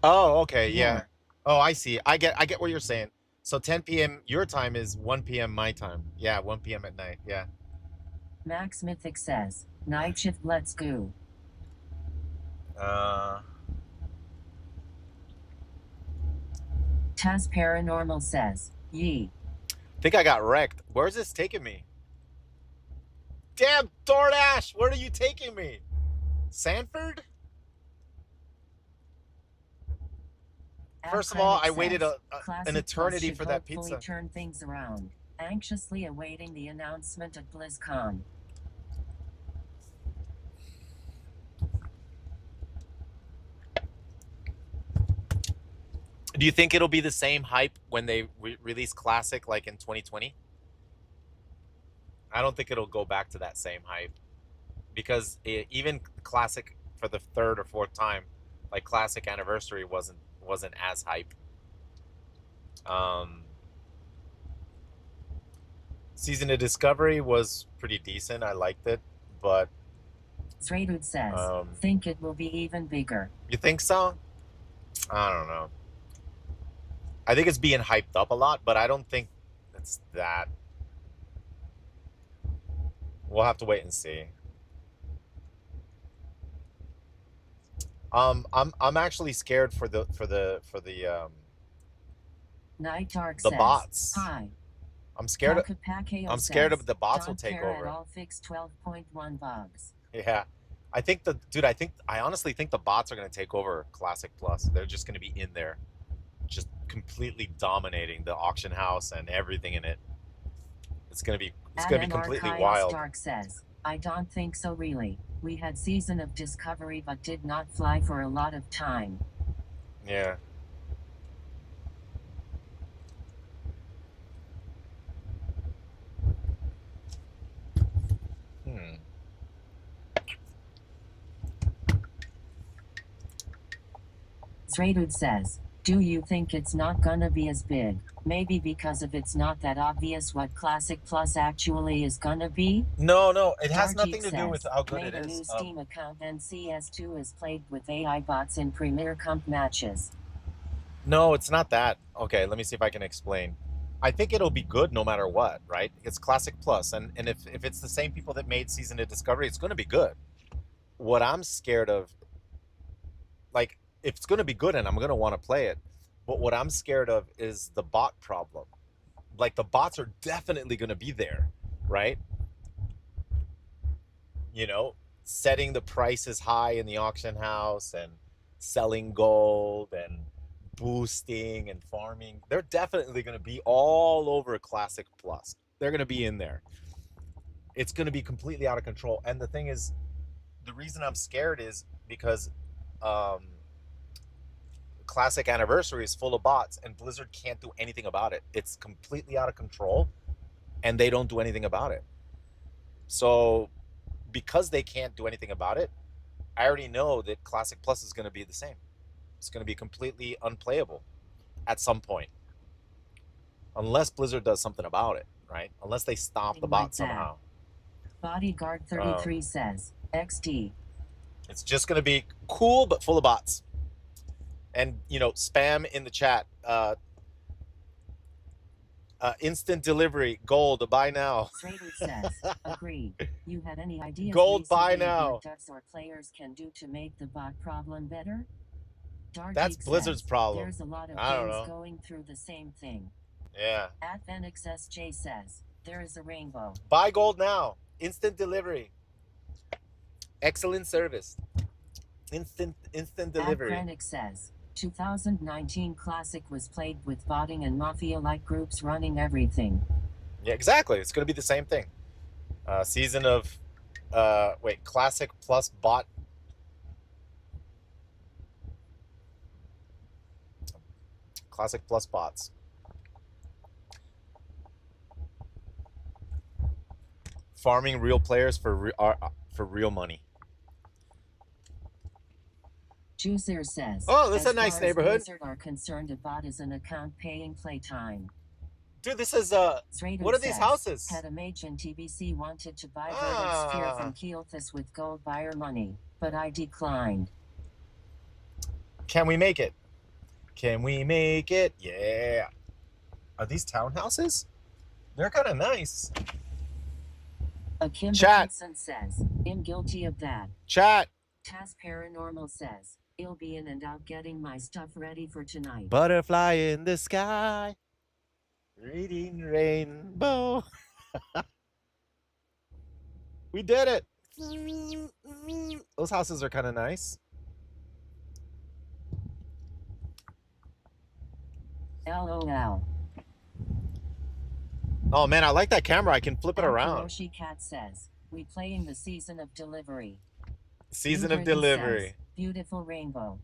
Oh, okay, yeah. Oh, I see. I get what you're saying. So 10 p.m. your time is 1 p.m. my time. Yeah, 1 p.m. at night. Yeah. Max Mythic says, night shift, let's go. Taz Paranormal says, yee. Think I got wrecked. Where's this taking me? Damn, DoorDash, where are you taking me? Sanford? First of all, I waited an Classic eternity Plus for should that hopefully pizza. turn things around. Anxiously awaiting the announcement at BlizzCon. Do you think it'll be the same hype when they release Classic like in 2020? I don't think it'll go back to that same hype because even Classic for the third or fourth time, like Classic Anniversary wasn't as hype. Um, Season of Discovery was pretty decent. I liked it, but Zradud says, think it will be even bigger. You think so? I don't know. I think it's being hyped up a lot, but I don't think it's that. We'll have to wait and see. I'm actually scared for the Night Dark the says, bots. hi. I'm scared. I'm scared says, of the bots will don't take care over. At all, fix 12.1 bugs. Yeah, I think I honestly think the bots are going to take over Classic Plus. They're just going to be in there, just completely dominating the auction house and everything in it. It's going to be completely wild. Dark says, I don't think so really. We had Season of Discovery but did not fly for a lot of time. Yeah. Zradud says, do you think it's not gonna be as big? Maybe because of it's not that obvious what Classic Plus actually is gonna be? No, it has Darjeet nothing to do says, with how good made it a new is. Steam account and CS2 is played with AI bots in Premier Comp matches. No, it's not that. Okay, let me see if I can explain. I think it'll be good no matter what, right? It's Classic Plus, and if it's the same people that made Season of Discovery, it's going to be good. What I'm scared of, like, it's going to be good and I'm going to want to play it, but what I'm scared of is the bot problem. Like, the bots are definitely going to be there, right? You know, setting the prices high in the auction house and selling gold and boosting and farming. They're definitely going to be all over Classic Plus. They're going to be in there. It's going to be completely out of control. And the thing is, the reason I'm scared is because Classic Anniversary is full of bots and Blizzard can't do anything about it. It's completely out of control and they don't do anything about it. So because they can't do anything about it, I already know that Classic Plus is going to be the same. It's going to be completely unplayable at some point. Unless Blizzard does something about it, right? Unless they stop the bot somehow. Bodyguard 33 says, XD. It's just going to be cool, but full of bots. And, you know, spam in the chat. Instant delivery, gold, buy now. Trader says, agreed. You had any ideas gold, buy now. Or players can do to make the bot problem better? That's Blizzard's problem. There's a lot of games going through the same thing. Yeah. @VenixSJ says, there is a rainbow. Buy gold now. Instant delivery. Excellent service. Instant delivery. Krennic says, 2019 Classic was played with botting and mafia-like groups running everything. Yeah, exactly. It's going to be the same thing. Season of, Classic plus bot. Classic plus bots. Farming real players for real money. Juicer says, oh, this is a nice neighborhood. Blizzard are concerned a bot is an account paying playtime. Dude, this is what are these houses? Had a mage in TBC wanted to buy Verdict Sphere from Keylethus with gold buyer money, but I declined. Can we make it? Can we make it? Yeah. Are these townhouses? They're kind of nice. Kim Chat says, I'm guilty of that. Chat. Taz Paranormal says, I'll be in and out getting my stuff ready for tonight. Butterfly in the sky, reading rainbow. We did it. Those houses are kind of nice. LOL. Oh man, I like that camera. I can flip it Al around. Kuroshi Cat says, we playing the season of delivery. Season Blue of Birdie delivery. says, beautiful rainbow.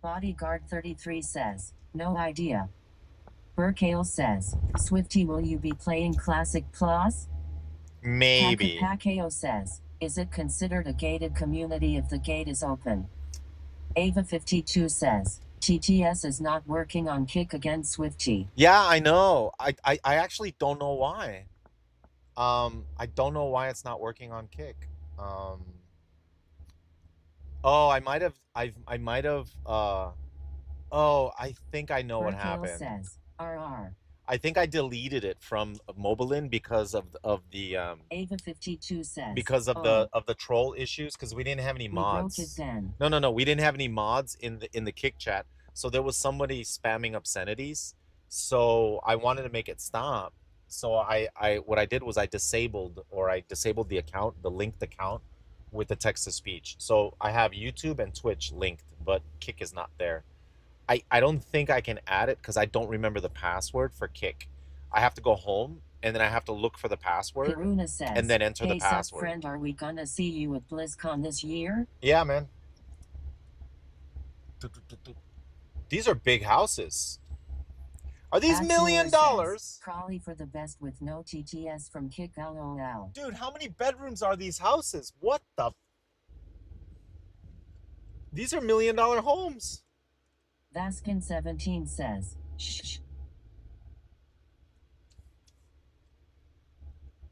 Bodyguard 33 says, no idea. Burkale says, Swifty, will you be playing Classic Plus? Maybe. Kakapakeo says, is it considered a gated community if the gate is open? Ava52 says, TTS is not working on Kick against Swifty. Yeah, I know. I actually don't know why. I don't know why it's not working on Kick. Oh, I might have oh, I think I know what Burkale happened. says, RR. I think I deleted it from Mobilin because of the Ava52 says, because of the troll issues, because we didn't have any we broke it mods. then. No, we didn't have any mods in the Kick chat. So there was somebody spamming obscenities. So I wanted to make it stop. So what I did was I disabled the account, the linked account with the text to speech. So I have YouTube and Twitch linked, but Kick is not there. I don't think I can add it because I don't remember the password for Kick. I have to go home and then I have to look for the password Karuna says, and then enter the hey, password. friend, are we gonna see you at BlizzCon this year? Yeah, man. These are big houses. Are these $1 million? Says, probably for the best with no TTS from Kick LOL. Dude, how many bedrooms are these houses? What the? These are $1 million homes. Vaskin17 says, shh.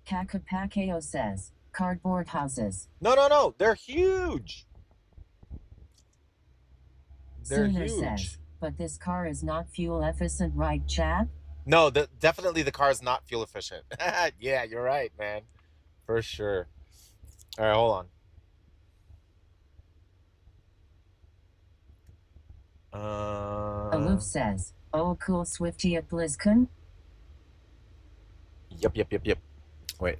Kakapakeo says, cardboard houses. No. They're huge. They're Sooner huge. Says, but this car is not fuel efficient, right, Chad? No, definitely the car is not fuel efficient. Yeah, you're right, man. For sure. All right, hold on. Aloof says, oh, cool Swifty at BlizzCon? Yep. Wait.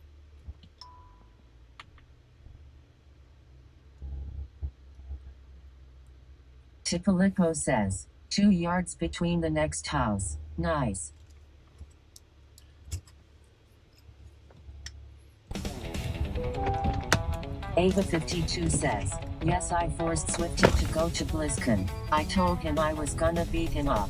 Tipalipo says, 2 yards between the next house. Nice. Ava52 says, yes, I forced Swifty to go to BlizzCon. I told him I was gonna beat him up.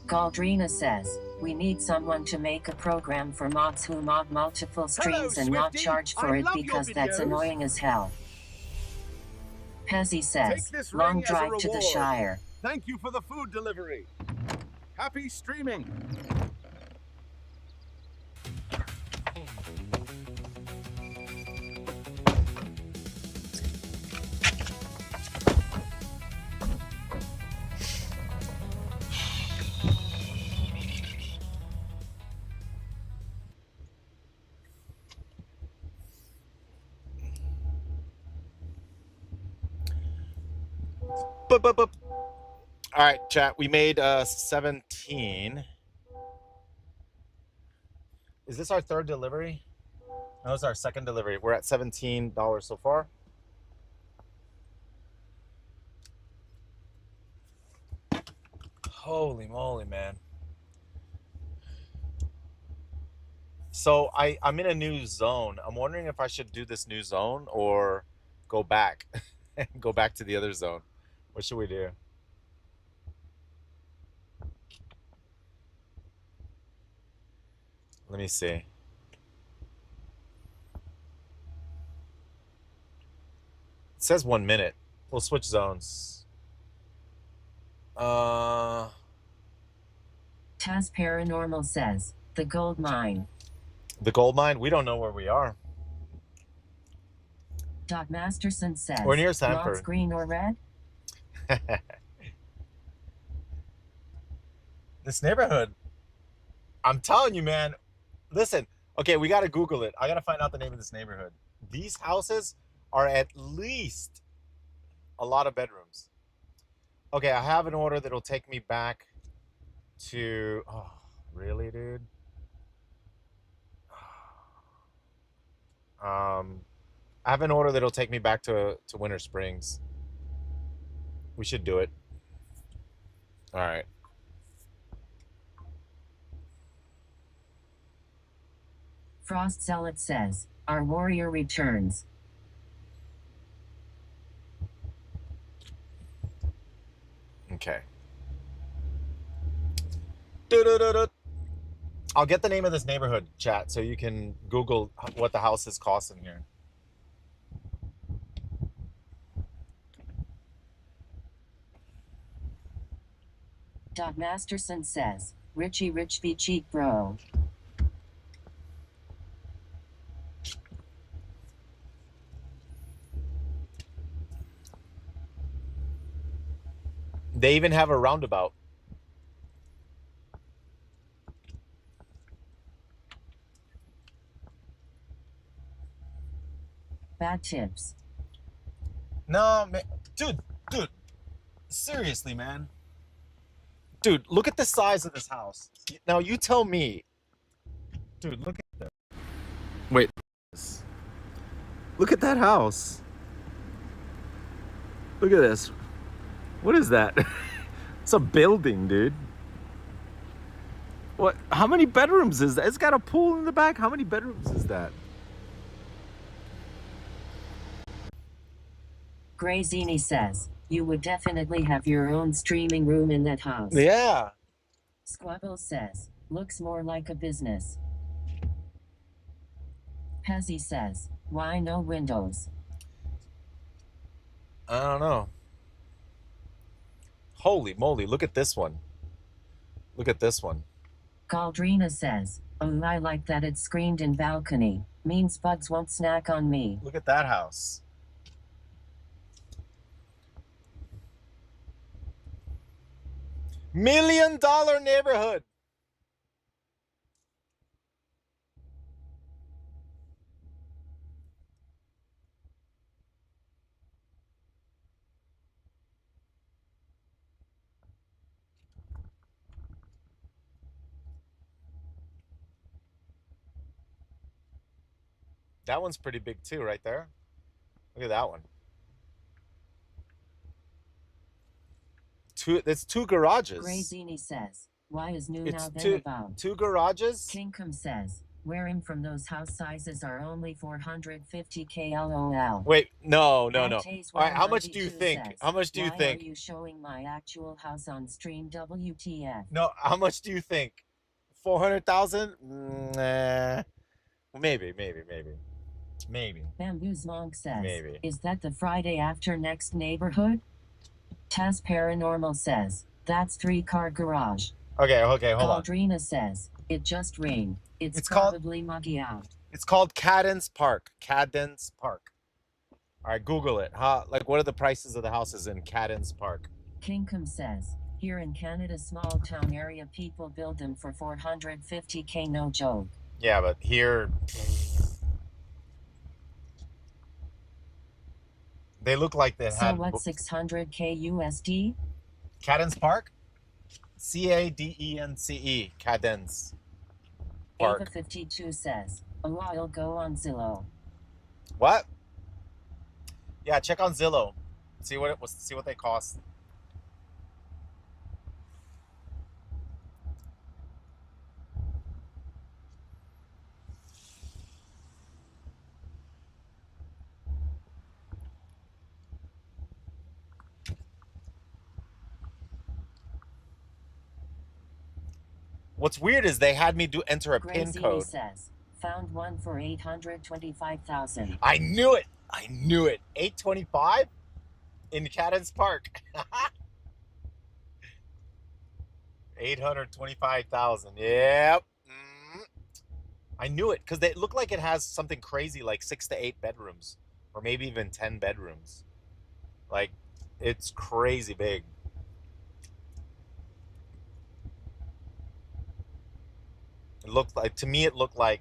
Galdrina says, we need someone to make a program for mods who mod multiple streams and not charge for it because that's annoying as hell. Pezzy says, long drive to the Shire. Thank you for the food delivery. Happy streaming. All right, chat. We made 17. Is this our third delivery? No, it's our second delivery. We're at $17 so far. Holy moly, man. So I'm in a new zone. I'm wondering if I should do this new zone or go back and go back to the other zone. What should we do? Let me see. It says 1 minute. We'll switch zones. Taz Paranormal says, the gold mine. The gold mine? We don't know where we are. Doc Masterson says, We're near mods Sanford. green or red? This neighborhood, I'm telling you, man. Listen, okay, we got to Google it. I got to find out the name of this neighborhood. These houses are at least a lot of bedrooms. Okay, I have an order that'll take me back to. Oh, really, dude? I have an order that'll take me back to Winter Springs. We should do it. All right. Frost Zealot says, our warrior returns. Okay. Du-du-du-du. I'll get the name of this neighborhood, chat, so you can Google what the house is costing here. Doug Masterson says, Richie Rich be cheap, bro. They even have a roundabout. Bad tips. No, man. Dude. Seriously, man. Dude, look at the size of this house. Now, you tell me. Dude, look at that. Wait. Look at that house. Look at this. What is that? It's a building, dude. What? How many bedrooms is that? It's got a pool in the back. How many bedrooms is that? Gray Zini says, you would definitely have your own streaming room in that house. Yeah. Squabble says, looks more like a business. Pezzy says, why no windows? I don't know. Holy moly, look at this one. Look at this one. Galdrina says, oh, I like that it screened in balcony. Means bugs won't snack on me. Look at that house. $1 million neighborhood. That one's pretty big too, right there. Look at that one. It's two garages. Gray Zini says, why is new It's now then about? two garages. Kinkum says, wearing from those house sizes are only 450k LOL. Wait, no. All right, how much do you 192 think? says, How much do you why think? are you showing my actual house on stream WTF? No, how much do you think? 400,000? Nah. Maybe. Bamboo's Monk says, Maybe. is that the Friday after next neighborhood? Taz Paranormal says, that's 3-car garage. Okay, hold on. Aldrina says, it just rained. It's called- probably muggy out. It's called Cadence Park. Cadence Park. All right, Google it. Huh? Like, what are the prices of the houses in Cadence Park? Kinkum says, here in Canada, small town area, people build them for 450k, no joke. Yeah, but here, they look like they So had. what, 600k USD? Cadence Park? Cadence. Cadence Park. Ava 52 says, oh, I'll go on Zillow. What? Yeah, check on Zillow. See what they cost. What's weird is they had me enter a pin Grazini code. says, found one for 825,000. I knew it. 825 in Cadence Park. 825,000. Yep. I knew it because they look like it has something crazy like 6 to 8 bedrooms or maybe even 10 bedrooms. Like, it's crazy big. It looked like, to me, it looked like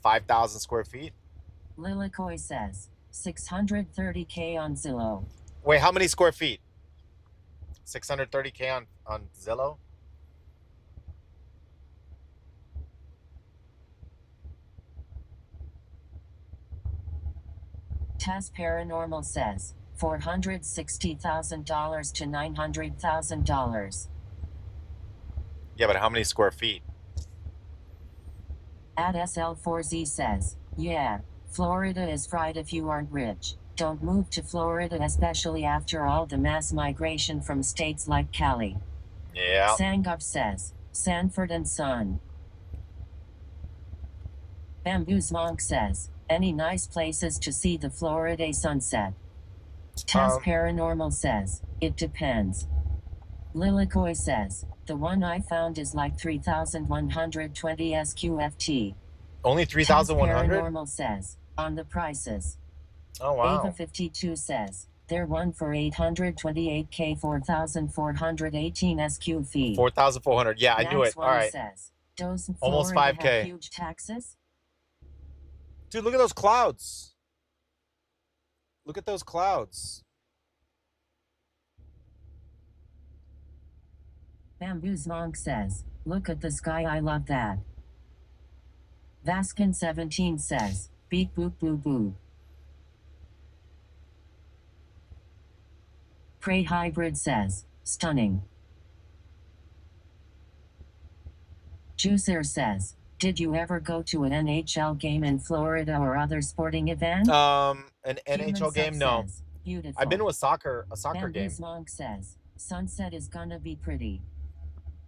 5,000 square feet. Lilikoi says 630K on Zillow. Wait, how many square feet? 630K on Zillow? Taz Paranormal says $460,000 to $900,000. Yeah, but how many square feet? At SL4Z says, yeah, Florida is fried if you aren't rich. Don't move to Florida, especially after all the mass migration from states like Cali. Yeah. Sangov says, Sanford and Son. Bamboo's Monk says, any nice places to see the Florida sunset? Taz Paranormal says, it depends. Lilikoi says, the one I found is like 3,120 SQFT. Only 3,100? Paranormal says, on the prices. Oh, wow. Ava 52 says, they're one for 828K 4,418 SQ fee. 4,400. Yeah, I knew it. All right. Says, does almost Florida 5K. have huge taxes? Dude, look at those clouds. Look at those clouds. Bamboo's Monk says, look at the sky, I love that. Vaskin 17 says, beep boop boo boo. Prey Hybrid says, stunning. Juicer says, did you ever go to an NHL game in Florida or other sporting event? An NHL game? No. Says, beautiful. I've been to a soccer game. Bamboo's Monk says, sunset is gonna be pretty.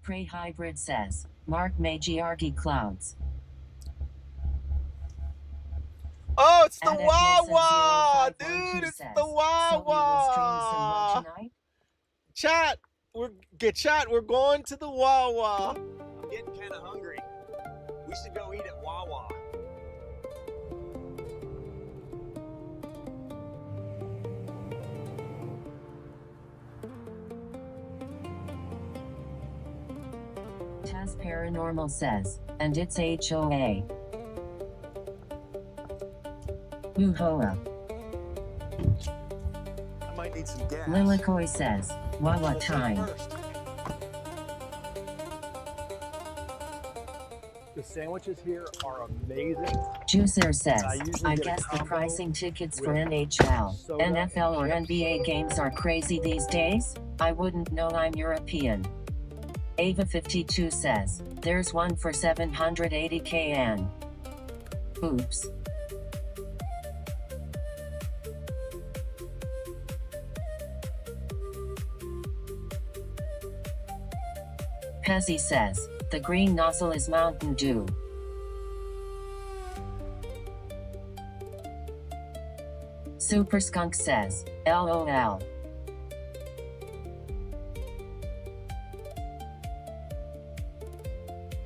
Prey Hybrid says, Mark Magiargi clouds. Oh, it's the Wawa! Dude, it's the Wawa! Chat, we're going to the Wawa. I'm getting kind of hungry. We should go eat at Wawa. Taz Paranormal says, and it's HOA. Woo-hoa. I might need some gas. Lilikoi says, Wawa time. The sandwiches here are amazing. Juicer says, I guess the pricing tickets for NHL, NFL or NBA games are crazy these days? I wouldn't know, I'm European. Ava 52 says, there's one for 780K and... Oops. Pezzy says, the green nozzle is Mountain Dew. Super Skunk says, LOL.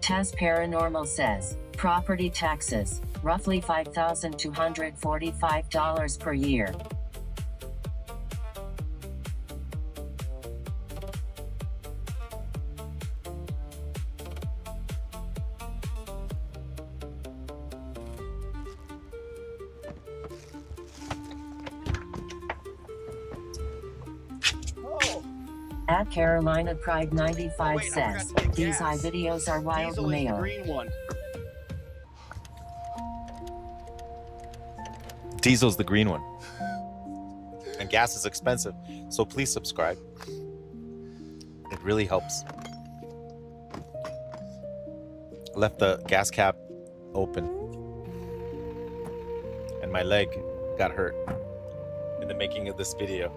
Taz Paranormal says, property taxes, roughly $5,245 per year. At Carolina Pride 95 says, these videos are wild mail. Diesel's the green one. And gas is expensive, so please subscribe. It really helps. I left the gas cap open. And my leg got hurt in the making of this video.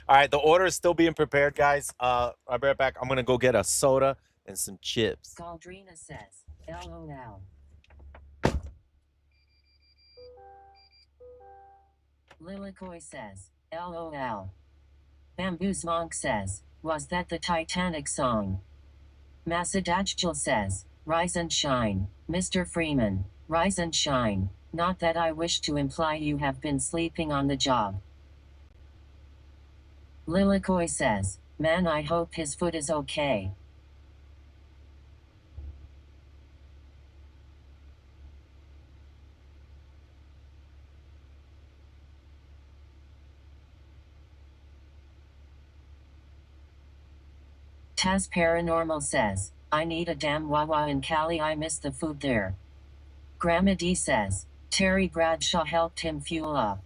All right, the order is still being prepared, guys. I'll be right back. I'm gonna go get a soda and some chips. Galdrina says, LOL. Lilikoi says, LOL. Bamboo's Monk says, was that the Titanic song? Masadachjil says, rise and shine. Mr. Freeman, rise and shine. Not that I wish to imply you have been sleeping on the job. Lilikoi says, man, I hope his foot is okay. Taz Paranormal says, I need a damn Wawa in Cali, I miss the food there. Grandma D says, Terry Bradshaw helped him fuel up.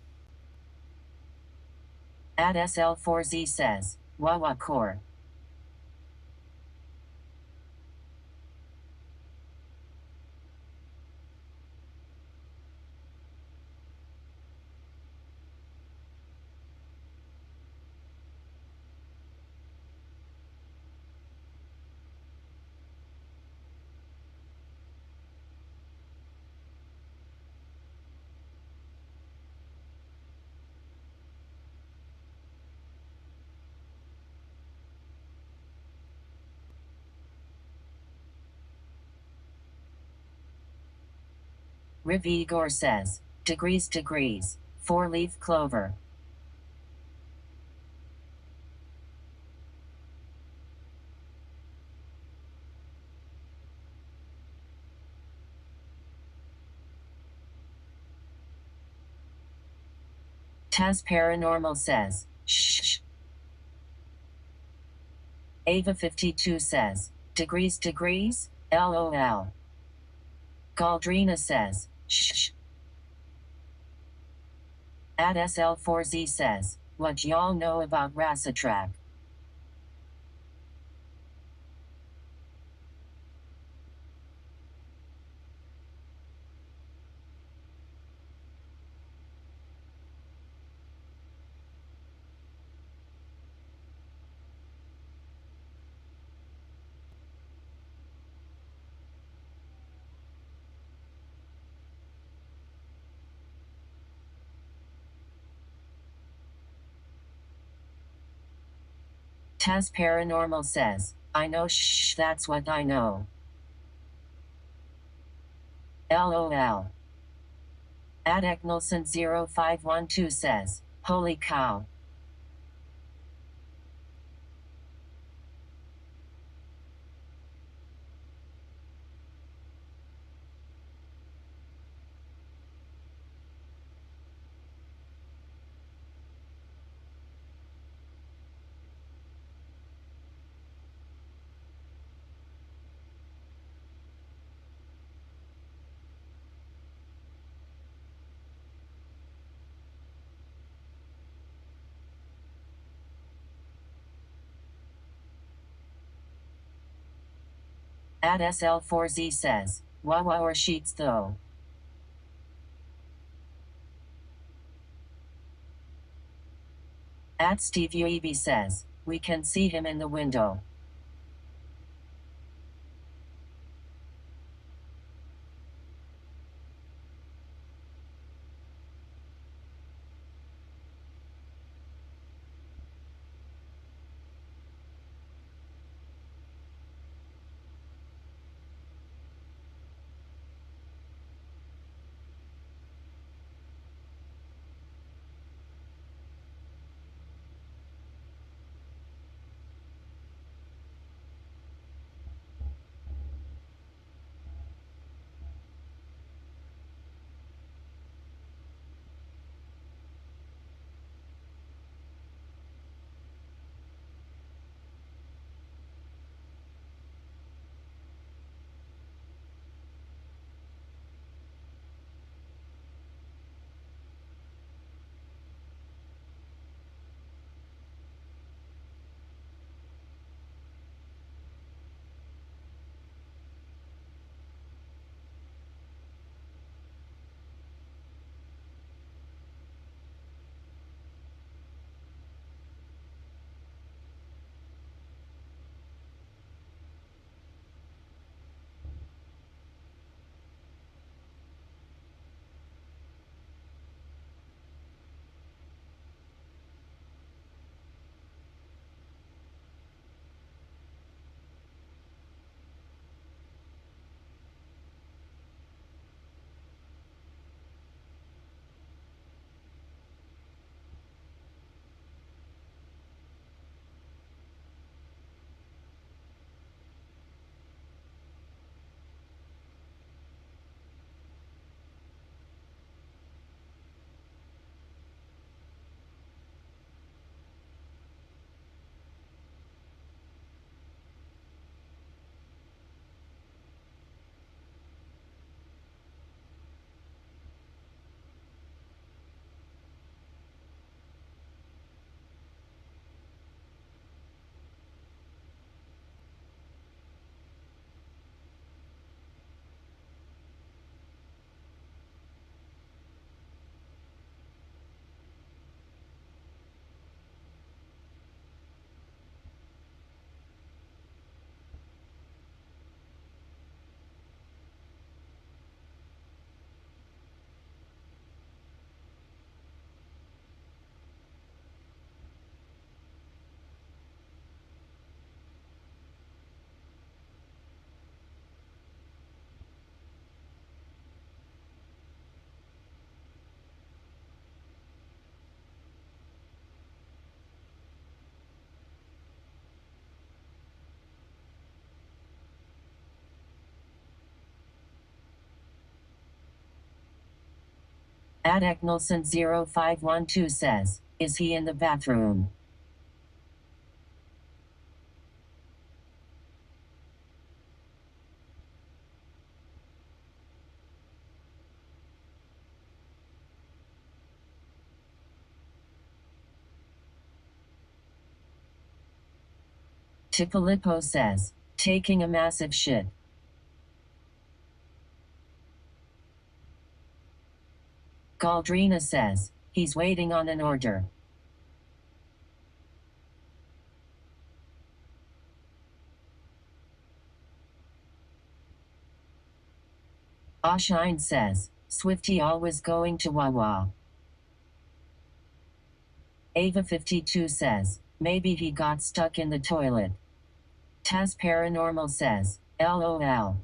At SL4Z says, Wawa core. Riv Igor says, degrees, 4-leaf clover. Taz Paranormal says, shh. Ava 52 says, degrees, lol. Galdrina says, shh. At SL4Z says, what y'all know about Racetrack? Taz Paranormal says, I know, shh, that's what I know. LOL. At Eknelson0512 says, holy cow. At SL4Z says, Wawa or sheets though. At Steve Uebi says, we can see him in the window. Adek Nilsson 0512 says, is he in the bathroom? Tipalippo says, taking a massive shit. Galdrina says, he's waiting on an order. Ashine says, Swifty always going to Wawa. Ava52 says, maybe he got stuck in the toilet. Taz Paranormal says, LOL.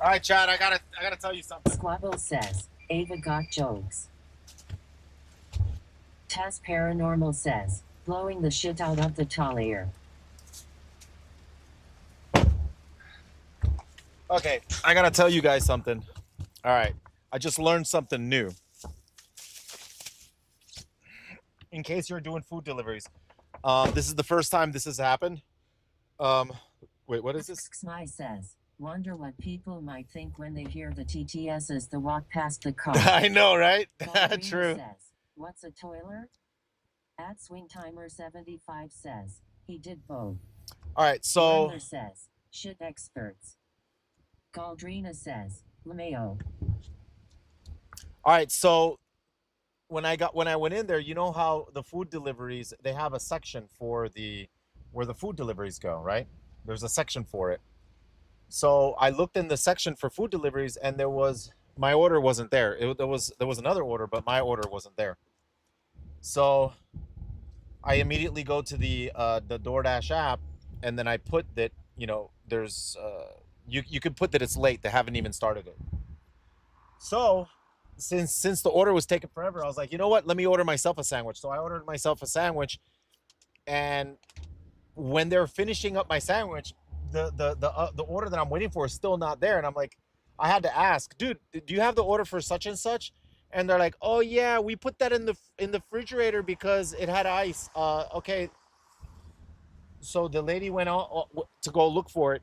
All right, Chad, I gotta tell you something. Squabble says, Ava got jokes. Taz Paranormal says, blowing the shit out of the Talia. Okay, I gotta tell you guys something. All right, I just learned something new. In case you're doing food deliveries, this is the first time this has happened. Wait, what is this? Xmy says, wonder what people might think when they hear the TTS as the walk past the car. I know, right? Ballerina True. Says, what's a toiler? At Swingtimer75 says, he did both. All right, so Werner says, shit experts. Galdrina says, LeMayo. all right, so when I went in there, you know how the food deliveries, they have a section for where the food deliveries go, right? There's a section for it. So I looked in the section for food deliveries, and my order wasn't there. There was another order, but my order wasn't there. So I immediately go to the DoorDash app, and then I put that, there's you could put that it's late. They haven't even started it. So since the order was taking forever, I was like, you know what? Let me order myself a sandwich. So I ordered myself a sandwich, and when they're finishing up my sandwich, the order that I'm waiting for is still not there, and I'm like, I had to ask, dude, do you have the order for such and such? And they're like, oh yeah, we put that in the refrigerator because it had ice. Okay. So the lady went on to go look for it,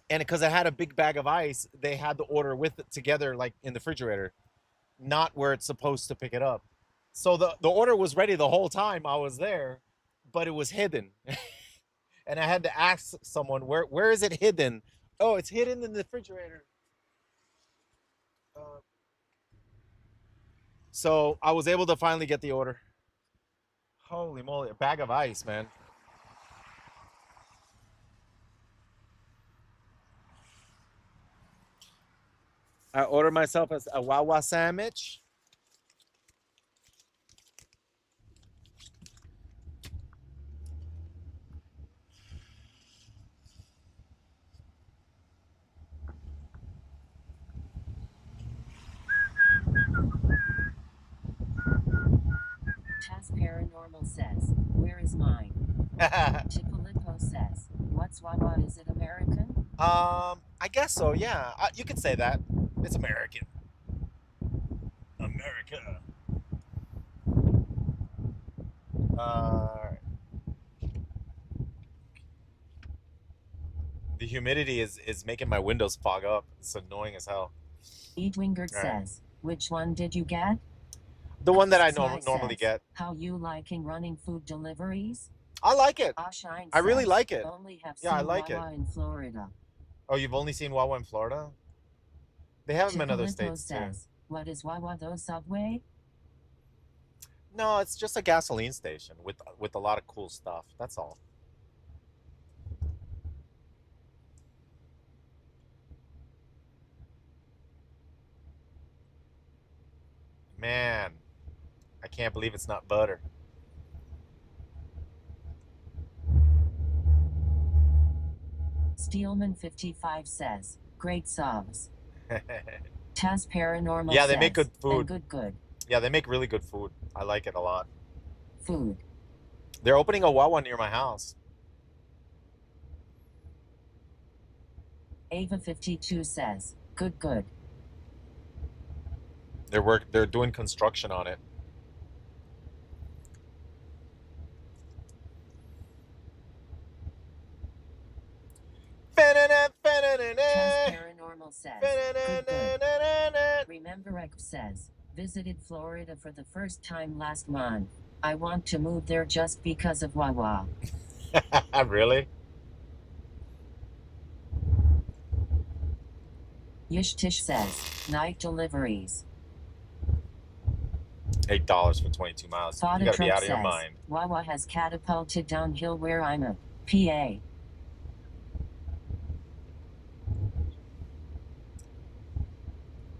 and because I had a big bag of ice, they had the order with it together, like in the refrigerator, not where it's supposed to pick it up. So the order was ready the whole time I was there, but it was hidden. And I had to ask someone, where is it hidden? Oh, it's hidden in the refrigerator. So I was able to finally get the order. Holy moly, a bag of ice, man. I ordered myself a Wawa sandwich. Taz Paranormal says, where is mine? Chippolipo says, what's Wawa? Is it American? I guess so, yeah. You could say that. It's American. America. The humidity is making my windows fog up. It's annoying as hell. Eatwingert says, which one did you get? The one that I Sly normally says, get. How you liking running food deliveries? I like it. Ashine I really says, like it. Only have Yeah, I seen like it. Wawa in Florida. Oh, you've only seen Wawa in Florida? They have them in other Chippolipo states too. says, what is Wawa though, Subway? No, it's just a gasoline station with a lot of cool stuff. That's all. Man, I can't believe it's not butter. Steelman55 says, great subs. Taz Paranormal Yeah, they says, make good food. and good. Yeah, they make really good food. I like it a lot. Food. They're opening a Wawa near my house. Ava 52 says, good, good. They're doing construction on it. Taz Paranormal says, good, good. Remember Ek says, visited Florida for the first time last month. I want to move there just because of Wawa. Really? Yishtish says, night deliveries. $8 for 22 miles. You Fada gotta be Truck out of your says, mind. Wawa has catapulted downhill where I'm a PA.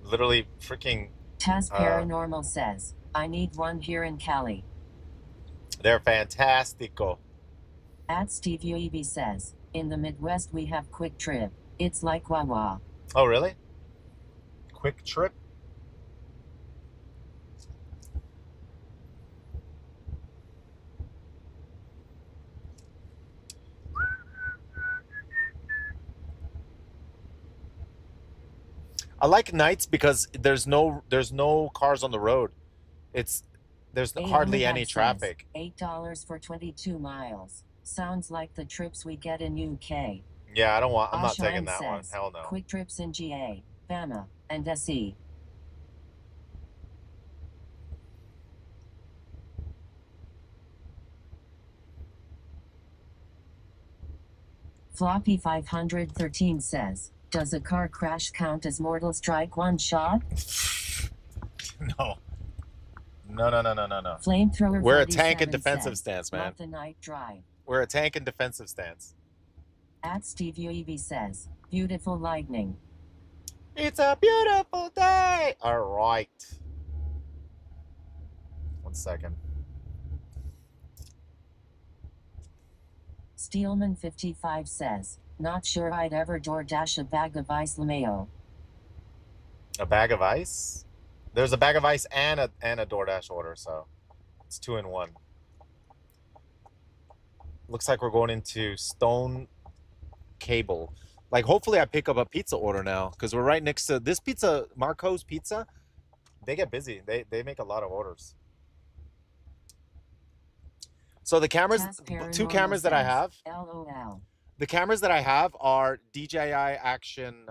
Literally freaking. Taz Paranormal says, I need one here in Cali. They're fantastico. At Steve UEB says, in the Midwest we have Quick Trip. It's like Wawa. Oh, really? Quick Trip? I like nights because there's no cars on the road. There's hardly any traffic. $8 for 22 miles. Sounds like the trips we get in UK. Yeah, I'm not taking that one. Says, Hell no. Quick trips in GA, Bama, and SE. Floppy 513 says, does a car crash count as mortal strike one shot? No. No. Flamethrower. We're a tank in defensive stance, man. Love the night drive. We're a tank in defensive stance. At Steve UEB says, beautiful lightning. It's a beautiful day. All right. 1 second. Steelman 55 says, not sure I'd ever DoorDash a bag of ice Lameo. A bag of ice? There's a bag of ice and a DoorDash order, so it's 2 in 1. Looks like we're going into Stone Cable. Like, hopefully I pick up a pizza order now because we're right next to this pizza, Marco's Pizza. They get busy. They make a lot of orders. So the cameras, 2 cameras that I have, LOL. the cameras that I have are DJI Action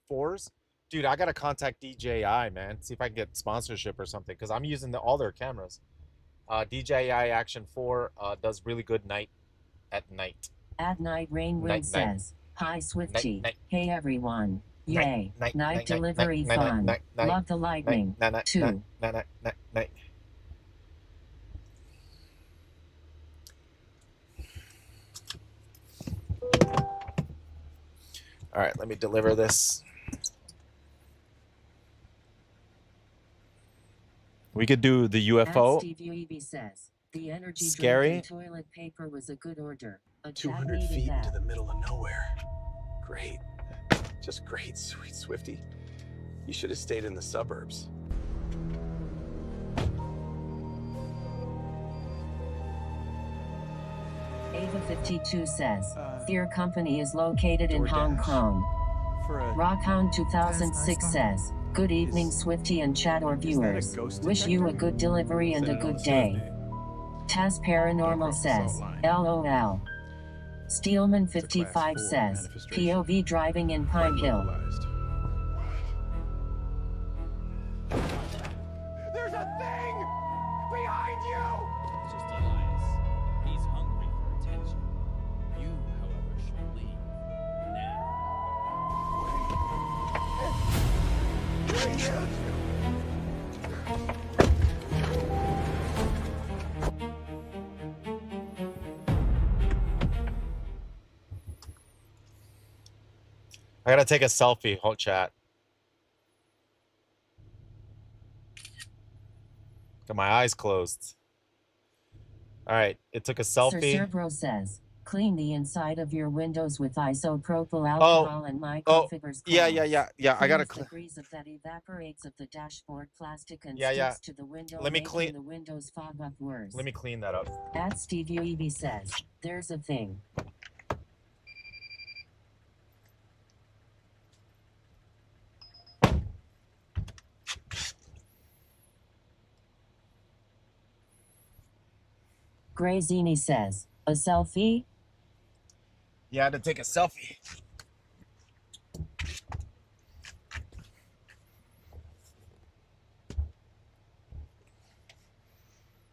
4s. Dude, I gotta contact DJI, man. See if I can get sponsorship or something because I'm using all their cameras. DJI Action 4 does really good at night. At Night Rainwind says, hi Swifty. Hey everyone. Yay. Night delivery fun. Love the lightning. 2. Night. All right, let me deliver this. We could do the UFO. Steve UEB says, the energy Scary. Toilet paper was a good order. 200 feet into the middle of nowhere. Great. Just great, sweet Swifty. You should have stayed in the suburbs. Ava 52 says, Fear Company is located in Hong Kong. Rockhound 2006 says, good evening Swifty and chat or viewers. Wish you a good delivery and a good day. Taz Paranormal says, LOL. Steelman 55 says, POV driving in Pine Hill. There's a thing behind you! It's just Elias. He's hungry for attention. You, however, should leave. I gotta take a selfie. Whole chat. Got my eyes closed. All right, it took a selfie. Sir Cerbro says, Clean the inside of your windows with isopropyl alcohol and microfibers cloths. I gotta Cleans the grease that evaporates of the dashboard plastic and Yeah, yeah. sticks to the window, Let me making clean. the windows fog up worse. Let me clean that up. At Steve UEV says, there's a thing. Grazini says, a selfie? Yeah, I had to take a selfie.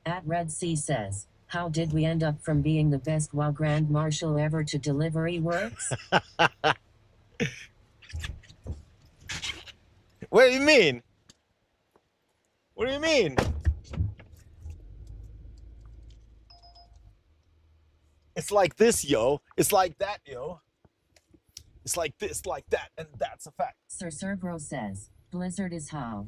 At Red Sea says, how did we end up from being the best WoW Grand Marshal ever to delivery works? What do you mean? What do you mean? It's like this, yo. It's like that, yo. It's like this, like that, and that's a fact. Sir Cerbro says, Blizzard is how.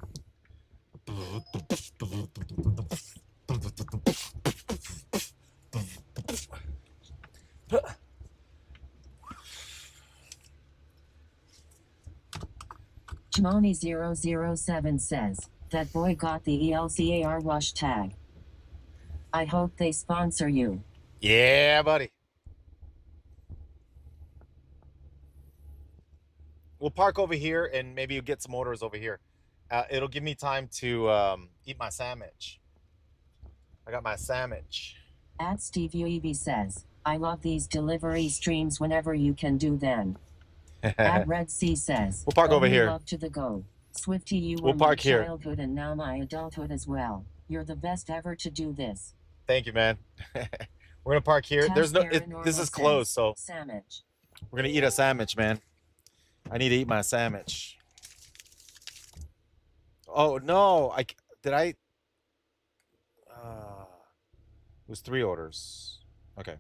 Chimoni007 says, that boy got the ELCAR wash tag. I hope they sponsor you. Yeah, buddy. We'll park over here and maybe you'll get some orders over here. It'll give me time to eat my sandwich. I got my sandwich. At Steve UEV says, I love these delivery streams whenever you can do them. At Red Sea says, We'll park over only here. love to the go. Swifty, you We'll were park my here. childhood and now my adulthood as well. You're the best ever to do this. Thank you, man. We're gonna park here. There's no. This is closed, so sandwich. we're gonna eat a sandwich, man. I need to eat my sandwich. Oh no! Did I? It was 3 orders. Okay.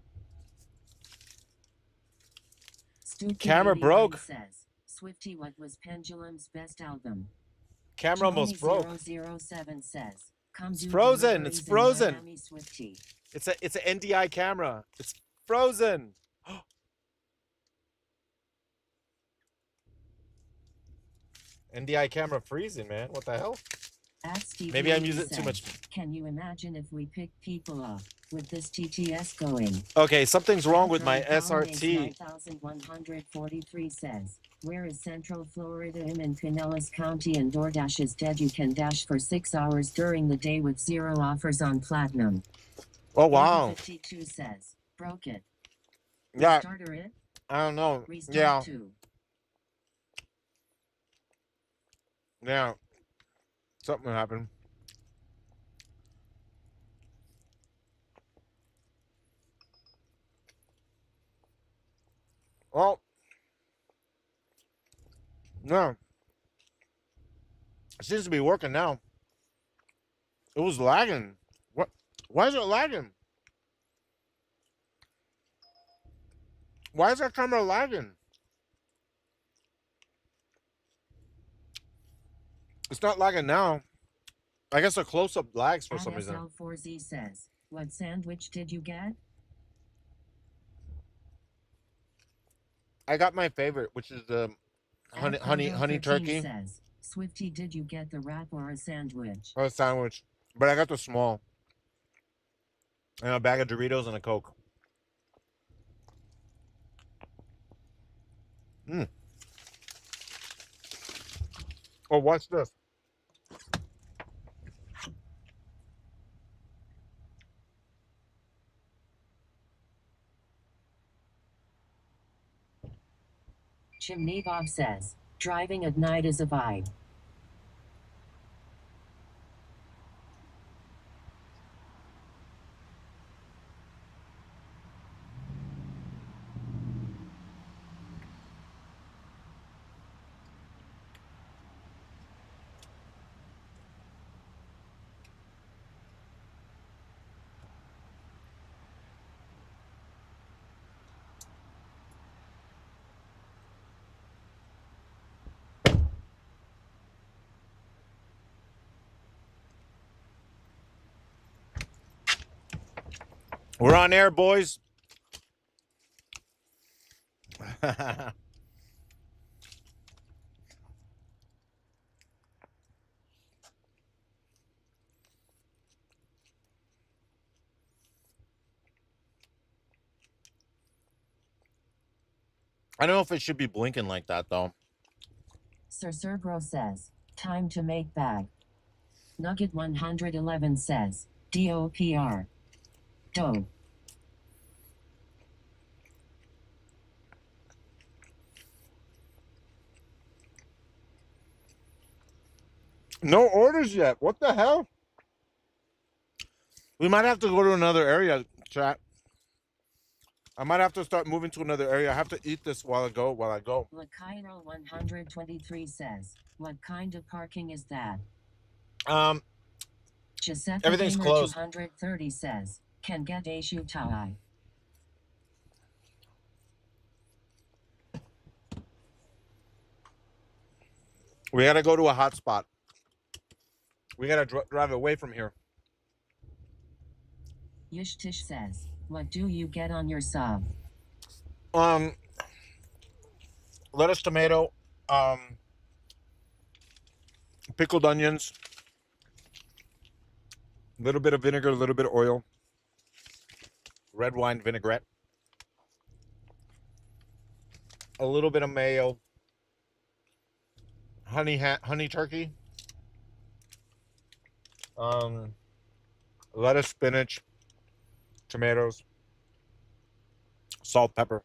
Stupid Camera 81 broke. Says, Swifty, what was Pendulum's best album? Camera almost broke. 007 says, come It's do frozen. It's deliveries in frozen. Miami, Swifty. It's an NDI camera. It's frozen. NDI camera freezing, man. What the hell? Maybe I'm using it too much. Can you imagine if we picked people up with this TTS going? Okay, something's wrong with my SRT. 9143 says, where is Central Florida? I'm in Pinellas County and DoorDash is dead. You can dash for 6 hours during the day with 0 offers on Platinum. Oh, wow. 52 says, broke it. Yeah. Restarter it? I don't know. Restart Yeah. Two. Yeah. Something happened. Well, no. It seems to be working now. It was lagging. What? Why is it lagging? Why is that camera lagging? It's not lagging now. I guess a close-up lags for some reason. SL4Z says, what sandwich did you get? I got my favorite, which is the honey turkey. Says, Swifty, did you get the wrap or a sandwich? Or a sandwich. But I got the small. And a bag of Doritos and a Coke. Oh, what's this? Chimney Bob says, driving at night is a vibe. We're on air, boys. I don't know if it should be blinking like that though. Sir Cerbro says, time to make bag. Nugget 111 says, DOPR. Doe. No orders yet. What the hell? We might have to go to another area, chat. I might have to start moving to another area. I have to eat this while I go. Lakairo 123 says, what kind of parking is that? Giuseppe Everything's Gamer closed. 230 says, can get a shoe tie. We gotta go to a hot spot. We gotta drive away from here. Yishtish says, what do you get on your sub? Lettuce, tomato, pickled onions, a little bit of vinegar, a little bit of oil, red wine vinaigrette, a little bit of mayo, honey turkey, lettuce, spinach, tomatoes, salt, pepper.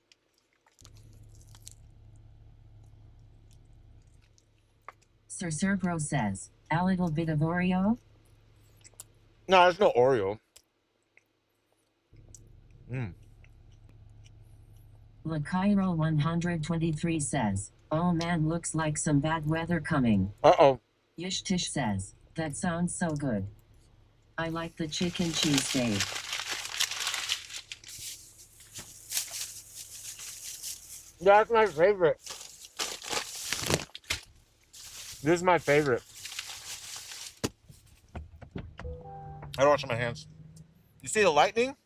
Sir Cerbro says, a little bit of Oreo? No, there's no Oreo. Lakairo 123 says, oh man, looks like some bad weather coming. Uh-oh. Yishtish says, that sounds so good. I like the chicken cheesesteak. That's my favorite. This is my favorite. I don't wash my hands. You see the lightning?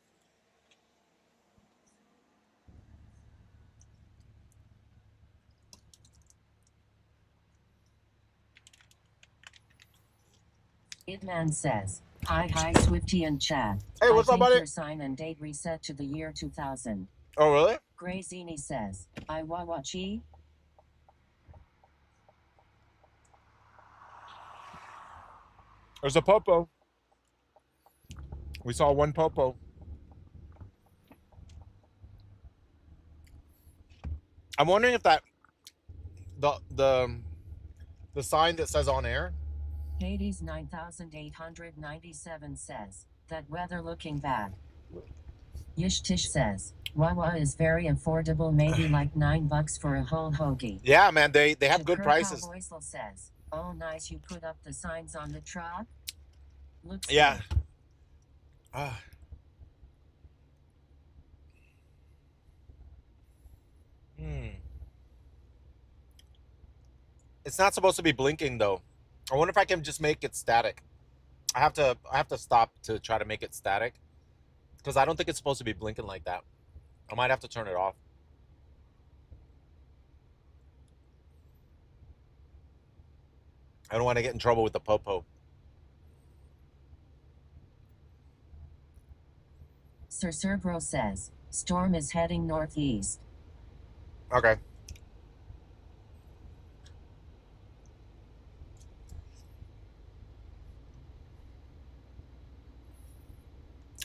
Itman says, hi Swifty and Chad. Hey, what's I up, think buddy? your sign and date reset to the year 2000. Oh, really? Grazini says, I wawachi. There's a popo. We saw one popo. I'm wondering if that the sign that says on air. Hades 9897 says, that weather looking bad. Yishtish says, Wawa is very affordable, maybe like $9 for a whole hoagie. Yeah, man, they have good Jakarta prices. Voisel says, oh nice, you put up the signs on the truck? Looks Yeah. good. It's not supposed to be blinking though. I wonder if I can just make it static. I have to stop to try to make it static because I don't think it's supposed to be blinking like that. I might have to turn it off. I don't want to get in trouble with the popo. Sir Cerbro says, storm is heading northeast. Okay.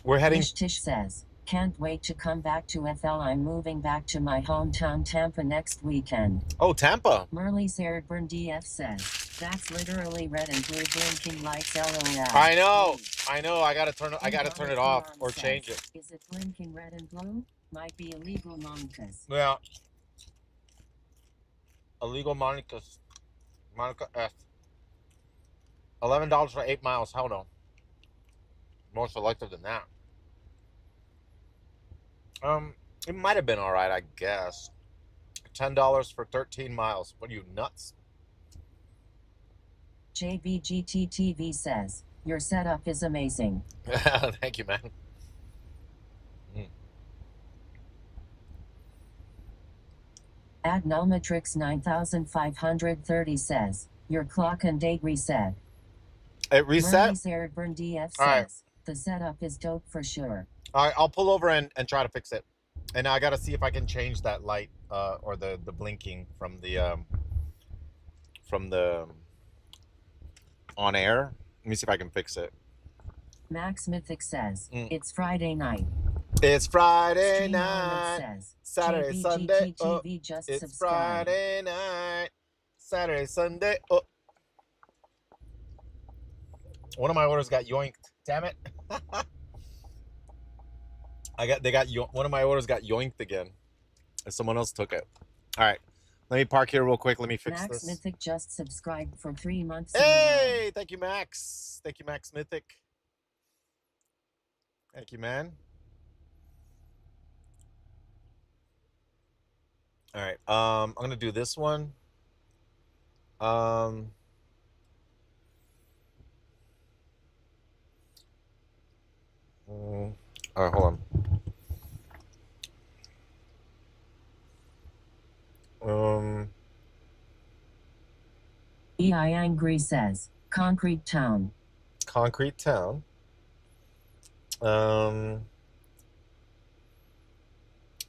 We're heading. Tish says, can't wait to come back to FL. I'm moving back to my hometown Tampa next weekend. Oh, Tampa. Merle's Airburn DF says, that's literally red and blue blinking lights, LOL. I know. I gotta turn it off or change it. Is it blinking red and blue? Might be illegal, Monicas. Yeah. Illegal Monicas. Monica F. $11 for 8 miles. Hell no. More selective than that. It might have been all right, I guess. $10 for 13 miles. What are you, nuts? JVGTTV says, your setup is amazing. Thank you, man. Bad Nullmatrix 9530 says, your clock and date reset. It reset? Merley's Airdburn DF All right. says, the setup is dope for sure. All right, I'll pull over and try to fix it. And I got to see if I can change that light or the blinking from the on air. Let me see if I can fix it. Max Mythic says, it's Friday night. It's Friday Stream night. says, Saturday, Sunday. Oh, just it's subscribe. Friday night. Saturday, Sunday. Oh. One of my orders got yoinked. Damn it. One of my orders got yoinked again. And someone else took it. All right. Let me park here real quick. Let me fix Max this. Mythic just subscribed for 3 months. Hey, thank you, Max. Thank you, Max Mythic. Thank you, man. All right. I'm gonna do this one. All right, hold on. EI Angry says, Concrete Town. Concrete Town.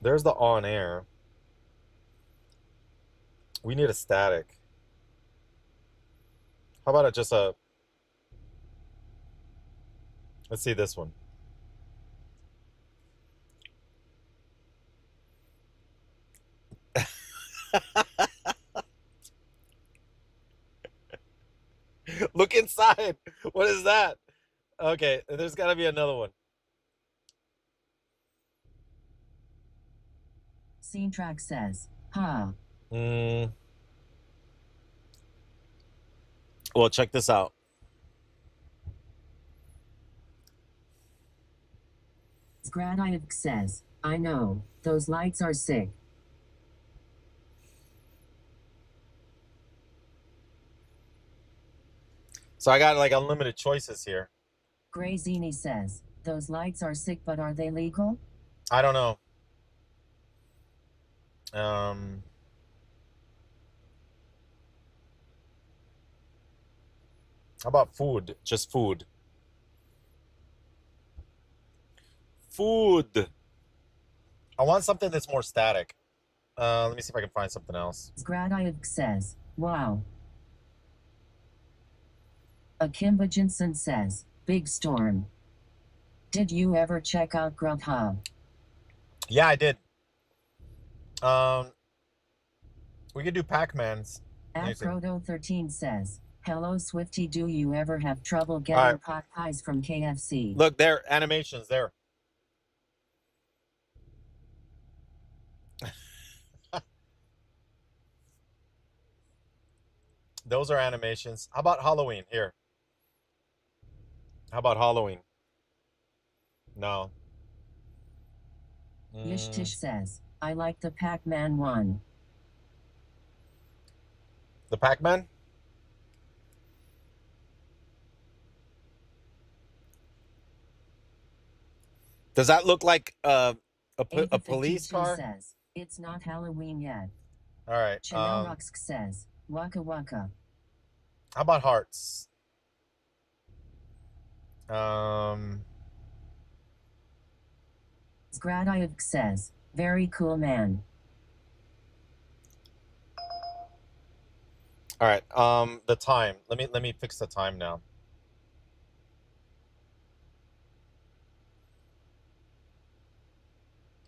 There's the on air. We need a static. How about it just a... Let's see this one. Look inside. What is that? Okay, there's got to be another one. Scene Track says, huh. Well, check this out. Gradiv says, I know, those lights are sick. So I got like unlimited choices here. Gray Zini says, those lights are sick, but are they legal? I don't know. How about food? Just food. Food. I want something that's more static. Let me see if I can find something else. Gradiv says, wow. Akimba Jensen says, big storm. Did you ever check out Grubhub? Yeah, I did. We could do Pac-Mans. Afrodo13 says, hello Swifty, do you ever have trouble getting pot pies from KFC? Look, there, animations there. Those are animations. How about Halloween? Here. How about Halloween? No. Yishtish says, I like the Pac-Man one. The Pac-Man? Does that look like a police car? Says, it's not Halloween yet. All right. Chanelrox says, waka waka. How about hearts? Gradiv says, very cool man. All right. The time. Let me fix the time now.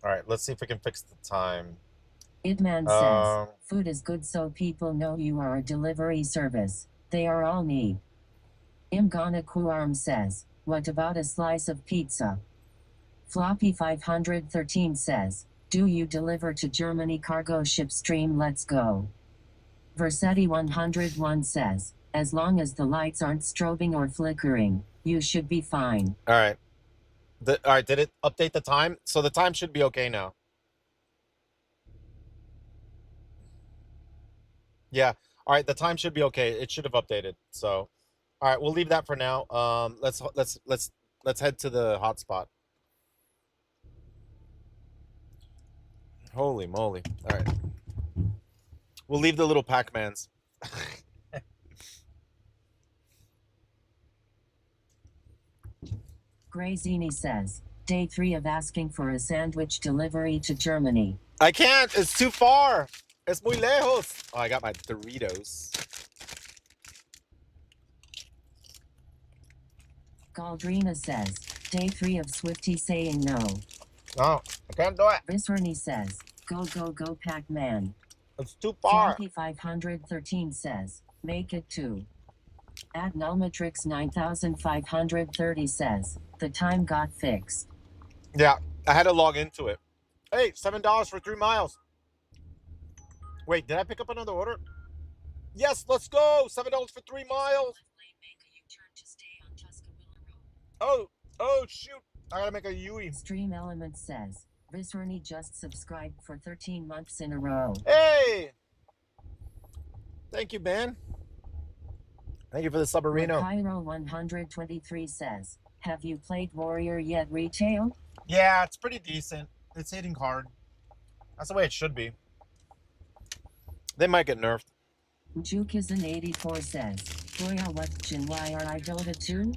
All right. Let's see if we can fix the time. Idman says, food is good so people know you are a delivery service. They are all need. Imgana Kuarm says, what about a slice of pizza? Floppy 513 says, do you deliver to Germany cargo ship stream? Let's go. Versetti 101 says, as long as the lights aren't strobing or flickering, you should be fine. All right. All right. Did it update the time? So the time should be okay now. Yeah. All right. The time should be okay. It should have updated. So, all right. We'll leave that for now. Let's head to the hotspot. Holy moly! All right. We'll leave the little Pac-Mans. Grazini says, day 3 of asking for a sandwich delivery to Germany. I can't. It's too far. Es muy lejos. Oh, I got my Doritos. Galdrina says, day 3 of Swifty saying no. No, I can't do it. Viscerny says, go go go Pac-Man. It's too far. Floppy 513 says, make it 2. At Nullmatrix 9530 says, the time got fixed. Yeah, I had to log into it. Hey, $7 for 3 miles. Wait, did I pick up another order? Yes, let's go. $7 for 3 miles. Oh, shoot. I gotta make a Yui. Stream Element says, Viscerny just subscribed for 13 months in a row. Hey! Thank you, man. Thank you for the Submarino. Cairo 123 says, have you played Warrior yet retail? Yeah, it's pretty decent. It's hitting hard. That's the way it should be. They might get nerfed. Jukizan 84 says, Boya what why are I Dota 2?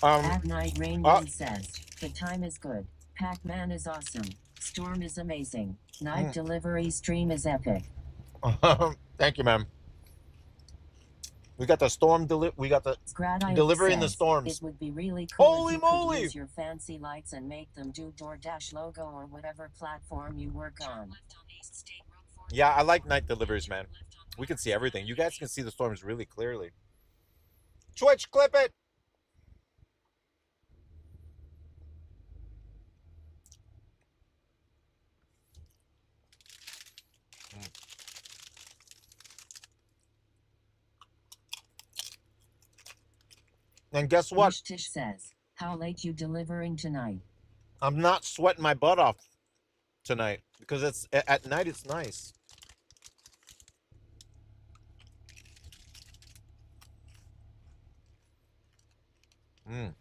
At Night Rainbow says, the time is good. Pac-Man is awesome. Storm is amazing. Night Delivery stream is epic. Thank you, ma'am. We got the storm we got the delivery in the storms. It would be really cool Holy if you moly! could use your fancy lights and make them do DoorDash logo or whatever platform you work on. Yeah, I like night deliveries, man. We can see everything. You guys can see the storms really clearly. Twitch, clip it! And guess what? Tish says, how late you delivering tonight? I'm not sweating my butt off tonight because it's at night. It's nice. I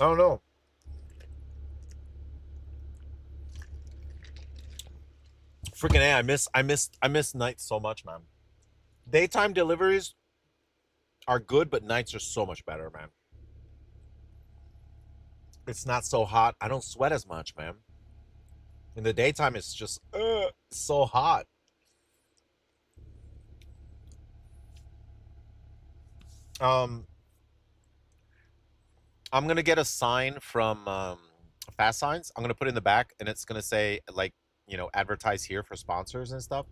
don't know. Freaking A, I miss nights so much, man. Daytime deliveries are good, but nights are so much better, man. It's not so hot. I don't sweat as much, man. In the daytime, it's just so hot. I'm gonna get a sign from Fast Signs. I'm gonna put it in the back, and it's gonna say like, you know, advertise here for sponsors and stuff.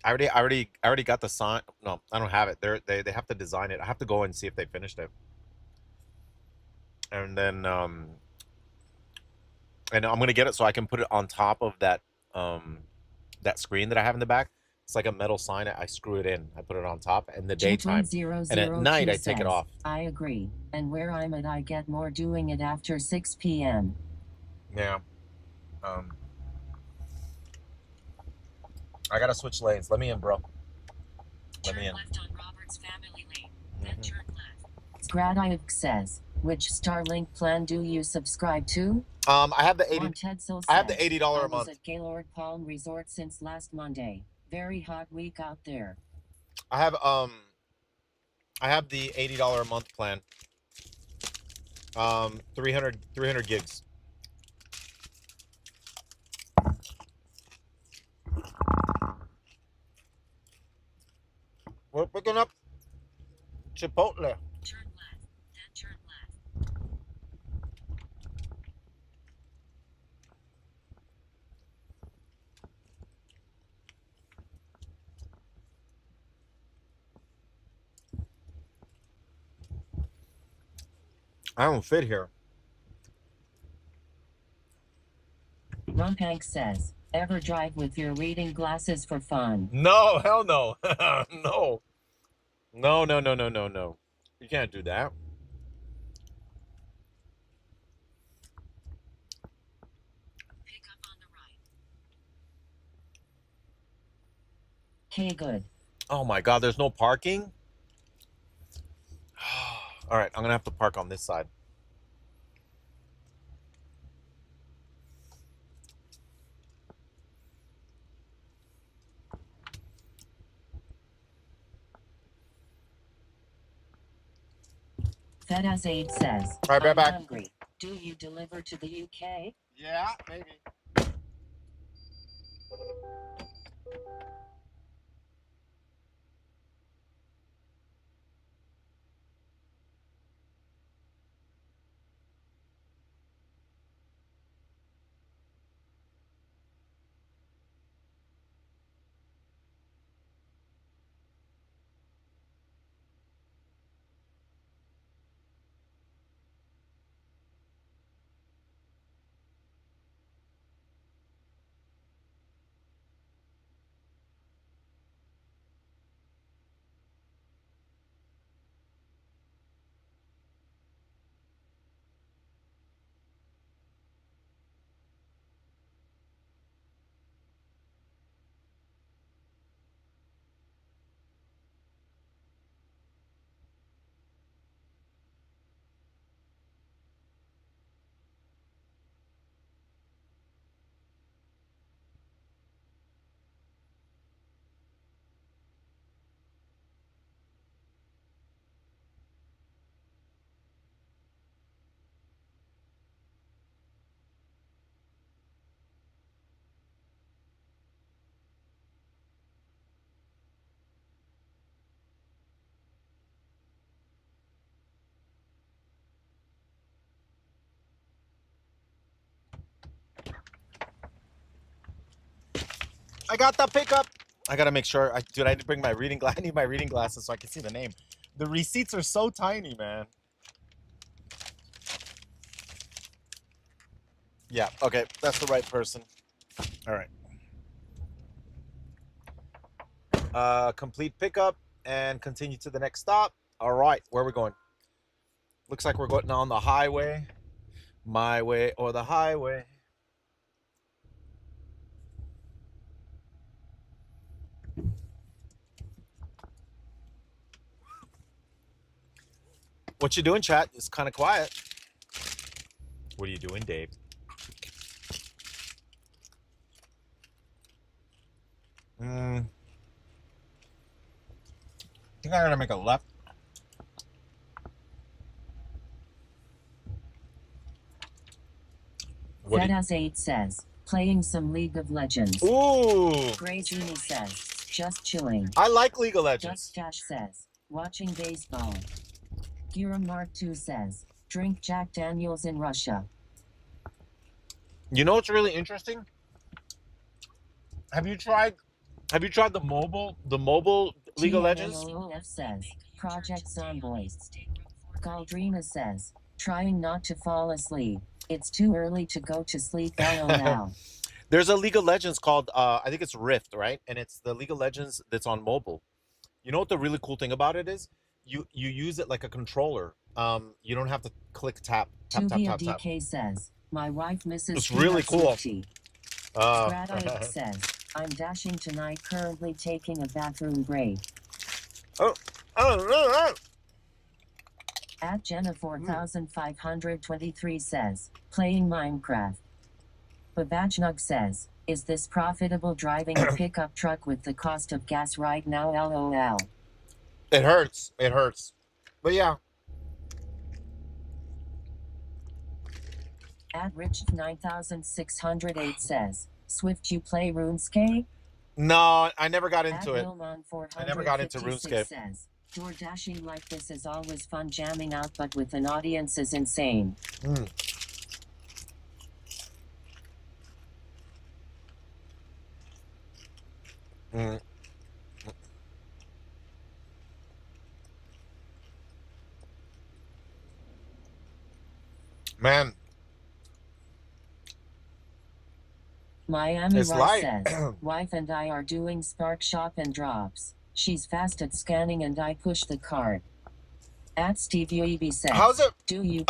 I already got the sign. No, I don't have it. They have to design it. I have to go and see if they finished it. And then and I'm gonna get it so I can put it on top of that that screen that I have in the back. It's like a metal sign. I screw it in. I put it on top in the daytime, and at night I take it off. I agree. And where I'm at, I get more doing it after 6 p.m. Yeah. I gotta switch lanes. Let me in, bro. Let me in. Left on Robert's family lane, then turn left. Gradiak says, which Starlink plan do you subscribe to? I have the 80. I have the $80 a month. At Gaylord Palm Resort since last Monday. Very hot week out there. I have the $80 a month plan. 300 gigs. We're picking up Chipotle. Turn left, then turn left. I don't fit here. Rumpank says, ever drive with your reading glasses for fun? No, hell no. No. No. You can't do that. Pick up on the right. Okay, good. Oh my God, there's no parking? All right, I'm gonna have to park on this side. Fed as Aid says, All right, I'm back. hungry. Do you deliver to the UK? Yeah, maybe. I got the pickup. I gotta make sure. Dude, I need to bring my reading glass. I need my reading glasses so I can see the name. The receipts are so tiny, man. Yeah. Okay, that's the right person. All right. Complete pickup and continue to the next stop. All right, where are we going? Looks like we're going on the highway. My way or the highway. What you doing, chat? It's kind of quiet. What are you doing, Dave? I think I gotta make a left. What Fed as Aid says, playing some League of Legends. Ooh. Gray Genie says, just chilling. I like League of Legends. Dash says, watching baseball. Gira Mark 2 says, drink Jack Daniels in Russia. You know what's really interesting? Have you tried the mobile League of Legends? GNLOF says, Project Zomboid. Galdrina says, trying not to fall asleep. It's too early to go to sleep. LOL. There's a League of Legends called I think it's Rift, right? And it's the League of Legends that's on mobile. You know what the really cool thing about it is? You use it like a controller. You don't have to click tap. DK says, my wife misses It's really cool. Strata says, I'm dashing tonight, currently taking a bathroom break. Oh, At Jenna 4523 says, playing Minecraft. Babajnug says, is this profitable driving a pickup truck with the cost of gas right now? LOL. It hurts. It hurts. But yeah. At Rich 9608 says, Swift, you play RuneScape? No, I never got into At it. I never got into RuneScape. Says, door dashing like this is always fun, jamming out but with an audience is insane. Man, Miami it's Rice light. says, wife and I are doing Spark Shop and drops. She's fast at scanning and I push the cart. At Steve UEB says, How's it? do you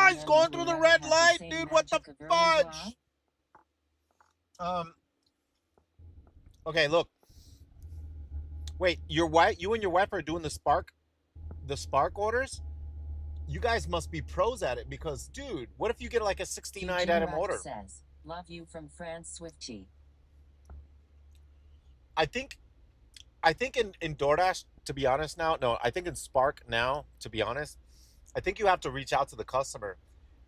He's going through the red light, dude. What the fudge? Okay, look. Wait, you and your wife are doing the Spark orders? You guys must be pros at it because, dude, what if you get like a 69 item order? Says, love you from France, Swifty. I think in DoorDash, to be honest now, no, I think in Spark now, to be honest, I think you have to reach out to the customer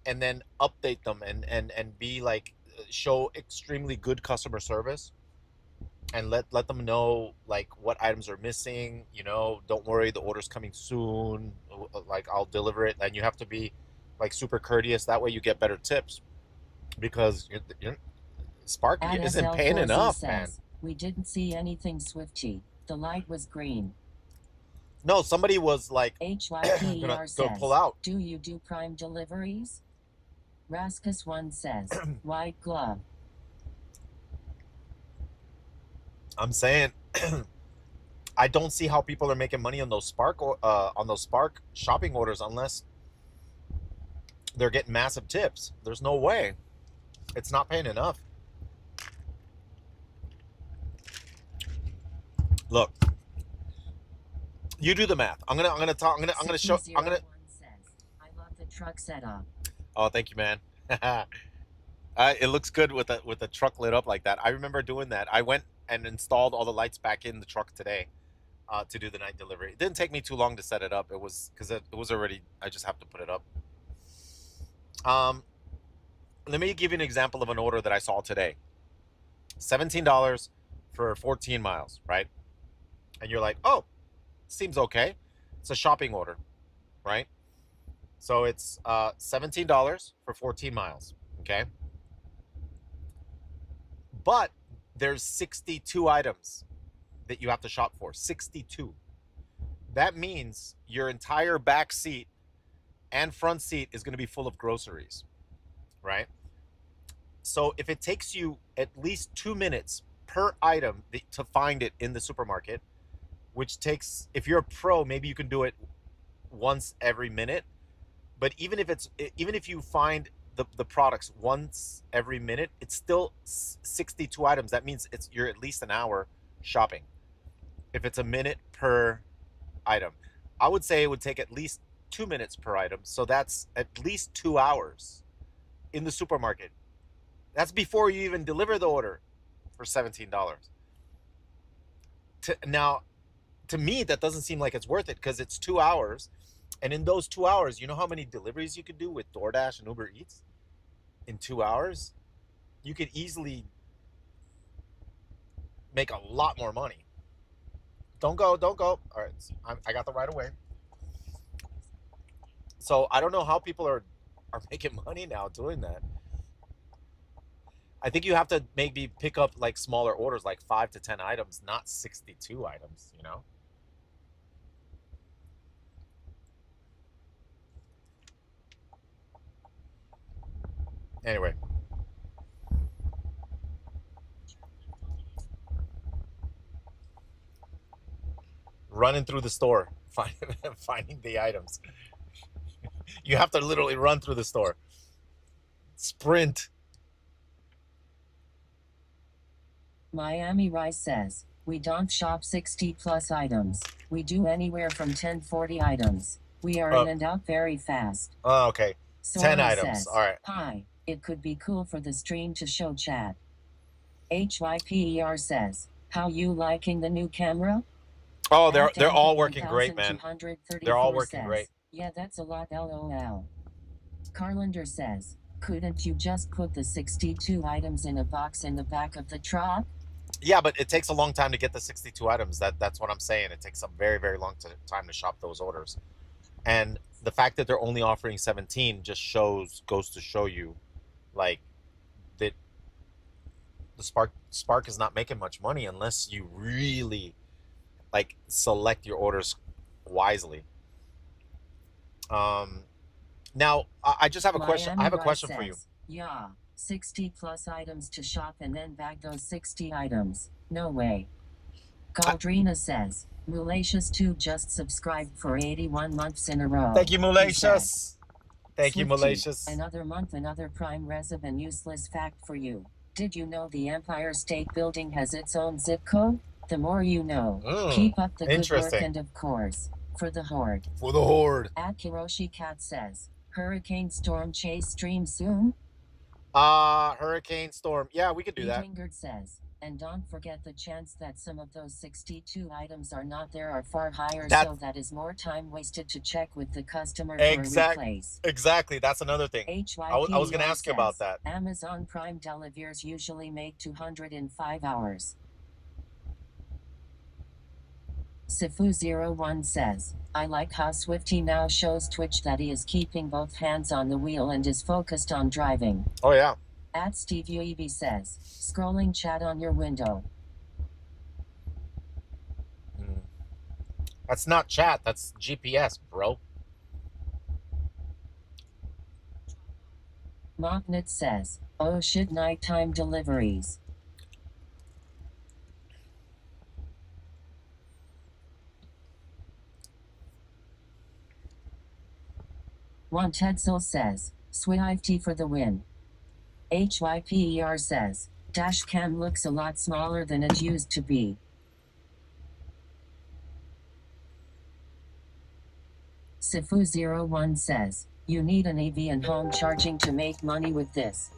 and then update them and be like show extremely good customer service and let them know like what items are missing. You know, don't worry, the order's coming soon. Like I'll deliver it, and you have to be like super courteous. That way, you get better tips because Spark At isn't paying SL4Z enough, man. says, we didn't see anything Swifty. The light was green. No, somebody was like HYPER gonna pull says, out. do you do prime deliveries? Raskus1 says, white glove. I'm saying I don't see how people are making money on those Spark shopping orders unless they're getting massive tips. There's no way. It's not paying enough. Look, you do the math. I'm gonna show. I'm gonna. 601 says, I love the truck setup. Oh, thank you, man. It looks good with the truck lit up like that. I remember doing that. I went and installed all the lights back in the truck today to do the night delivery. It didn't take me too long to set it up. It was because it was already. I just have to put it up. Let me give you an example of an order that I saw today. $17 for 14 miles, right? And you're like, oh, seems okay. It's a shopping order, right? So it's $17 for 14 miles, okay? But there's 62 items that you have to shop for. 62. That means your entire back seat and front seat is going to be full of groceries, right? So if it takes you at least 2 minutes per item to find it in the supermarket, which takes, if you're a pro, maybe you can do it once every minute. But even if you find the products once every minute, it's still 62 items. That means you're at least an hour shopping. If it's a minute per item, I would say it would take at least 2 minutes per item. So that's at least 2 hours in the supermarket. That's before you even deliver the order for $17. Now, to me, that doesn't seem like it's worth it because it's 2 hours. And in those 2 hours, you know how many deliveries you could do with DoorDash and Uber Eats? In 2 hours, you could easily make a lot more money. Don't go. All right, I got the right away. So I don't know how people are making money now doing that. I think you have to maybe pick up like smaller orders, like 5 to 10 items, not 62 items, you know? Anyway. Running through the store, finding the items. You have to literally run through the store. Sprint. Miami Rice says, we don't shop 60 plus items. We do anywhere from 10-40 items. We are in and out very fast. Oh, okay. Sora 10 items. says, all right. hi, it could be cool for the stream to show chat. HYPER says, how you liking the new camera? Oh, they're all working great, man. They're all working great. Yeah, that's a lot, lol. Carlander says, couldn't you just put the 62 items in a box in the back of the truck? Yeah, but it takes a long time to get the 62 items. That's what I'm saying. It takes a very, very long time to shop those orders. And the fact that they're only offering 17 just goes to show you, like, that the Spark is not making much money unless you really, like, select your orders wisely. Now, I just have a question. I have a question for you. Yeah, 60 plus items to shop and then bag those 60 items. No way. Galdrina says, Mulacious2 just subscribed for 81 months in a row. Thank you, Mulacious. Thank you, Mulacious. Another month, another prime reserve and useless fact for you. Did you know the Empire State Building has its own zip code? The more you know. Keep up the good work and of course, for the Horde. For the Horde. At Kiroshi Cat says, Hurricane Storm Chase stream soon? Hurricane Storm. Yeah, we could do that. Lingard says, And don't forget the chance that some of those 62 items are not there are far higher, That so that is more time wasted to check with the customer for a replace. exactly. That's another thing. I was going to HYPER ask you about says, that. Amazon Prime Deliveries usually make 200 in 5 hours. Sifu01 says, I like how Swifty now shows Twitch that he is keeping both hands on the wheel and is focused on driving. Oh yeah. At Steve UEB says, scrolling chat on your window. That's not chat. That's GPS, bro. Mocknit says, oh shit, nighttime deliveries. Wantedsel says, Swifty for the win. HYPER says, Dashcam looks a lot smaller than it used to be. Sifu01 says, you need an EV and home charging to make money with this.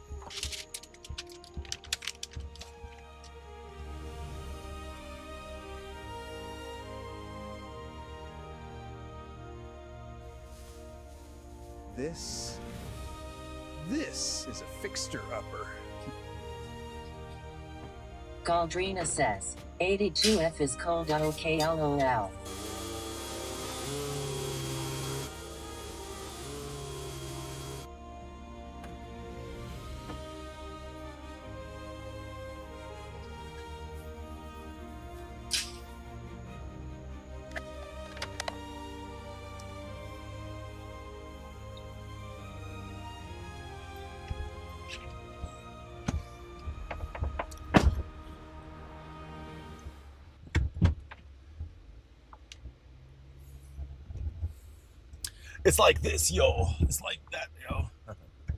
This is a fixture-upper. Galdrina says, 82F is cold okay lol. It's like this, yo. It's like that, yo.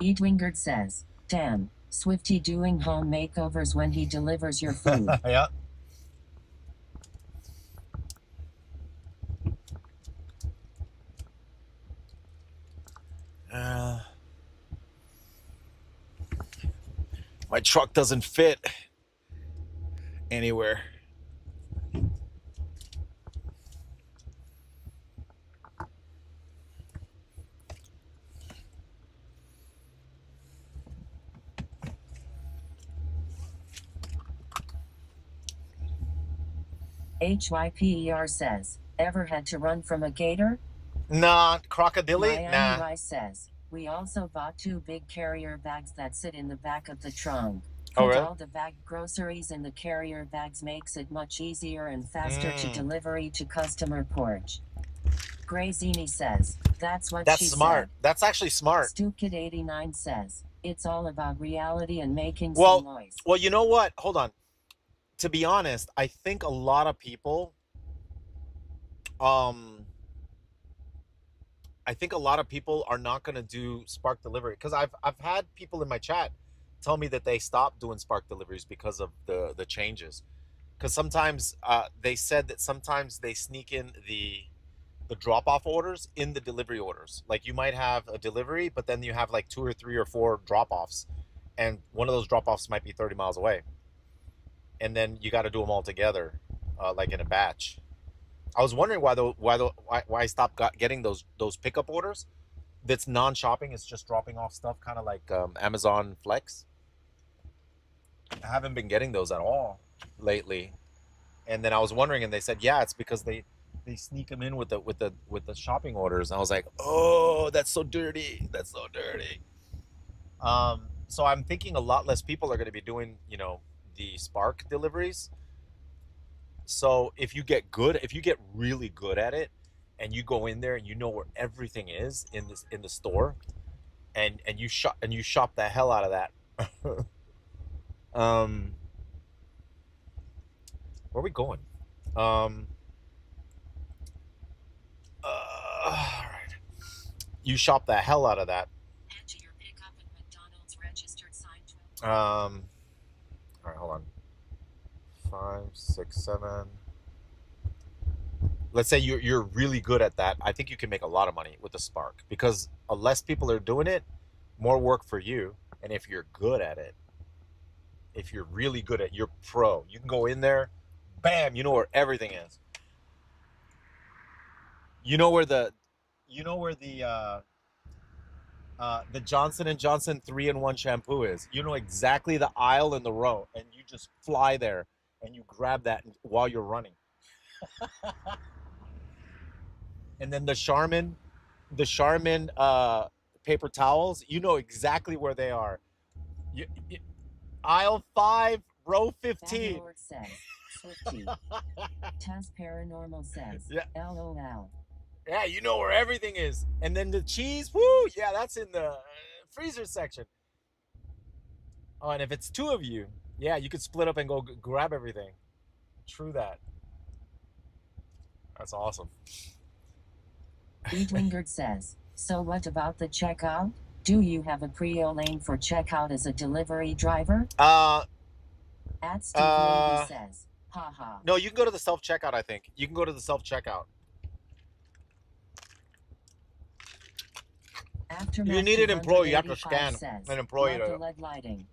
Eatwingard says, damn, Swifty doing home makeovers when he delivers your food. Yeah. My truck doesn't fit anywhere. HYPER says, ever had to run from a gator? Nah, crocodile? Miami Nah. Rice says, we also bought 2 big carrier bags that sit in the back of the trunk. Oh, Put really? all the bagged groceries in the carrier bags makes it much easier and faster to delivery to customer porch. Grazini says, that's what That's she smart. said. That's actually smart. StuKid89 says, it's all about reality and making Well, some noise. well, you know what? Hold on. To be honest, I think a lot of people, I think a lot of people are not going to do Spark delivery because I've had people in my chat tell me that they stopped doing Spark deliveries because of the changes. Because sometimes they said that sometimes they sneak in the drop off orders in the delivery orders. Like you might have a delivery, but then you have like 2 or 3 or 4 drop offs, and one of those drop offs might be 30 miles away, and then you got to do them all together, like in a batch. I was wondering why I stopped getting those pickup orders. That's non-shopping. It's just dropping off stuff, kind of like Amazon Flex. I haven't been getting those at all lately. And then I was wondering, and they said, yeah, it's because they sneak them in with the shopping orders. And I was like, oh, that's so dirty. That's so dirty. So I'm thinking a lot less people are going to be doing, the Spark deliveries. So if you get really good at it, and you go in there and you know where everything is in the store, and you shop the hell out of that. Where are we going? All right. You shop the hell out of that. Enter your pickup at McDonald's registered sign 12. All right, hold on. 5, 6, 7. Let's say you're really good at that. I think you can make a lot of money with the Spark because less people are doing it, more work for you. And if you're good at it, if you're really good at, you're pro. You can go in there, bam, you know where everything is. You know where the the Johnson and Johnson 3-in-1 shampoo is. You know exactly the aisle and the row, and you just fly there and you grab that while you're running. And then the Charmin paper towels, you know exactly where they are. Aisle 5, row 15. Lord says, Swifty. Taz Paranormal says, Yeah. LOL. Yeah, you know where everything is. And then the cheese, woo, yeah, that's in the freezer section. Oh, and if it's 2 of you, yeah, you could split up and go grab everything. True that. That's awesome. Eatwingard says, so what about the checkout? Do you have a Prio lane for checkout as a delivery driver? At Steve Lady says, haha. No, you can go to the self-checkout, I think. You can go to the self-checkout. You need an employee. You have to scan an employee. LED lighting.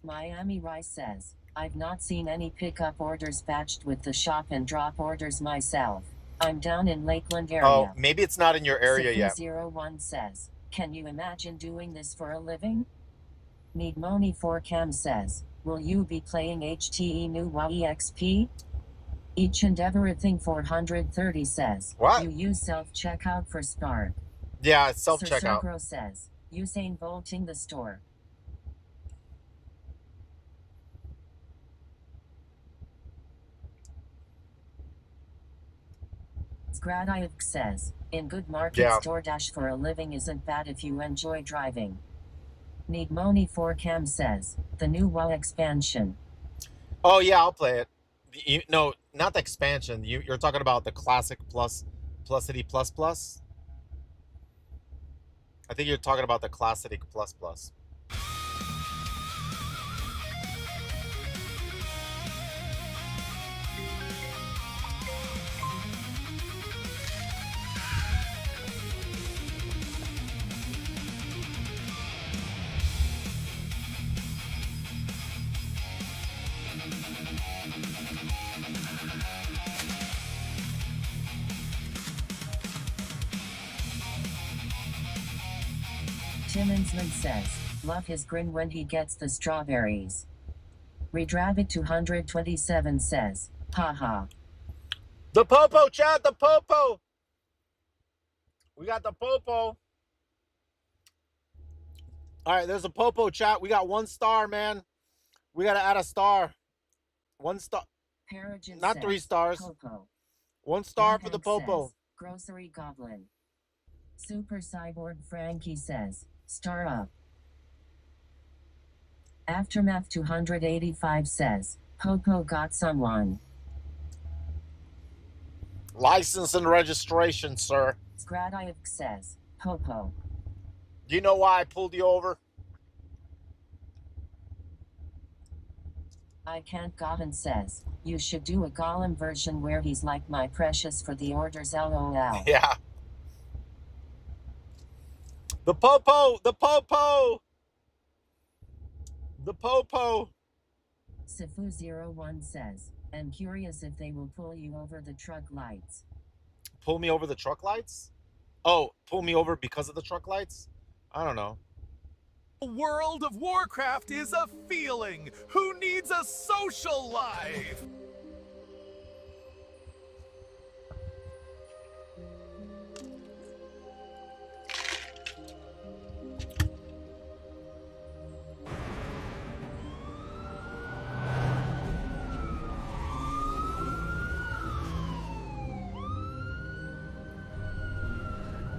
Miami Rice says, I've not seen any pickup orders batched with the shop and drop orders myself. I'm down in Lakeland area. Oh, maybe it's not in your area yet. 01 says, can you imagine doing this for a living? Need Money 4Cam says, will you be playing HTE New WoW EXP? Each and everything 430 says, what? You use self-checkout for Spark. Yeah, it's self-checkout. Sir says, Usain bolting the store. Skradayev says, in good markets, DoorDash for a living isn't bad if you enjoy driving. Need Money 4Cam says, the new WoW expansion. Oh yeah, I'll play it. No, not the expansion. You're talking about the classic Plusity plus plus. I think you're talking about the classic plus plus. Timmonsman says, love his grin when he gets the strawberries. Redrabbit 227 says, haha. The Popo, chat, the Popo. We got the Popo. All right, there's a Popo, chat. We got 1 star, man. We got to add a star. 1 star. Paragon not says, 3 stars. Popo. 1 star for the Popo. Says, Grocery Goblin. Super Cyborg Frankie says, star up. Aftermath 285 says, Popo got someone. License and registration, sir. Skradayev says, Popo. Do you know why I pulled you over? I can't Gohan says, you should do a Gollum version where he's like my precious for the orders LOL. Yeah. The Popo! The Popo! The Popo! Sifu01 says, I'm curious if they will pull you over the truck lights. Pull me over the truck lights? Oh, pull me over because of the truck lights? I don't know. World of Warcraft is a feeling. Who needs a social life?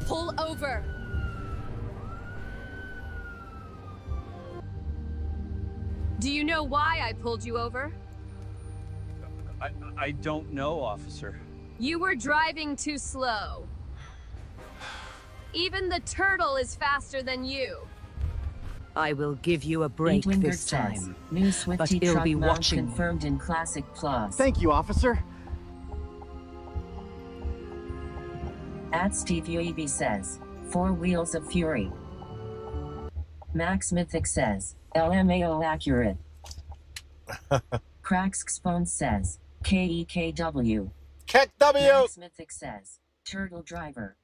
Pull over. Do you know why I pulled you over? I don't know, officer. You were driving too slow. Even the turtle is faster than you. I will give you a break this time, new Swifty but he'll truck be mount watching. confirmed in Classic Plus. Thank you, officer. At Steve Uebi says, 4 Wheels of Fury. Max Mythic says, LMAO accurate. Crackspone says, KEKW. Keck W. Max Mythic says, Turtle Driver.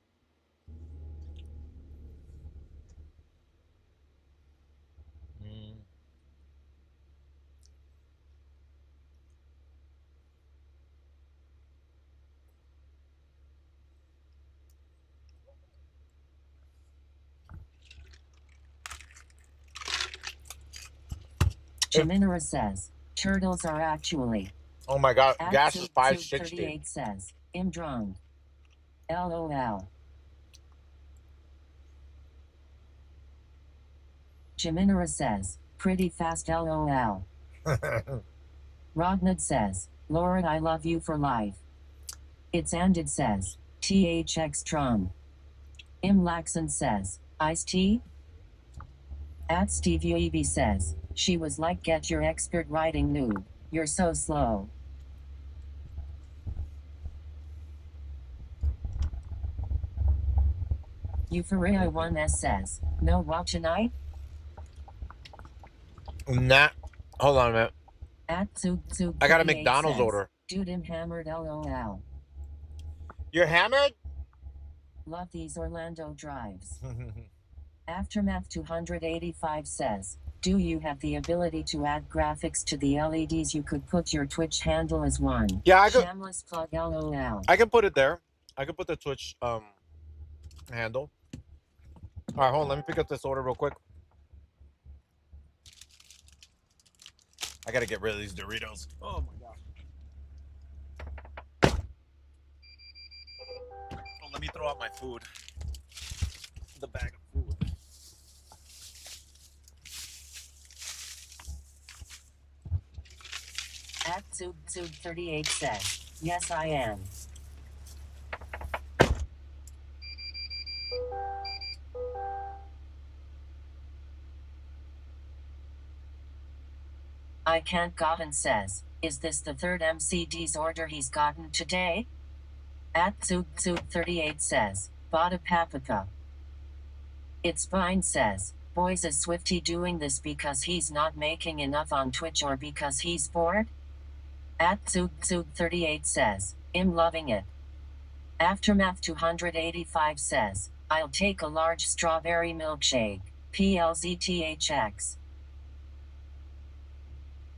Jaminara says, turtles are actually. Oh my god, At gas is Soup 560. 38 says, I'm drunk. LOL. Jaminara says, pretty fast LOL. Rognad says, Lord I love you for life. It's Andid says, THX Tron. Laxon says, Ice tea? At Steve Uebi says, she was like get your expert writing noob. You're so slow. Euphoria 1S says, no watch tonight? Nah. Hold on a minute. At Tsug I got a McDonald's says, order. dude I'm hammered LOL. You're hammered? Love these Orlando drives. Aftermath 285 says, do you have the ability to add graphics to the LEDs? You could put your Twitch handle as one. Yeah, I could. Shameless plug LOL. I can put it there. I can put the Twitch handle. All right, hold on. Let me pick up this order real quick. I gotta get rid of these Doritos. Oh my gosh. Oh, let me throw out my food. The bag of food. At Tsug 38 says, yes I am. I can't gotten says, is this the third MCD's order he's gotten today? At Tsug 38 says, Bada Paprika. It's fine says, boys is Swifty doing this because he's not making enough on Twitch or because he's bored? At Tsug 38 says, I'm loving it. Aftermath 285 says, I'll take a large strawberry milkshake. PLZTHX.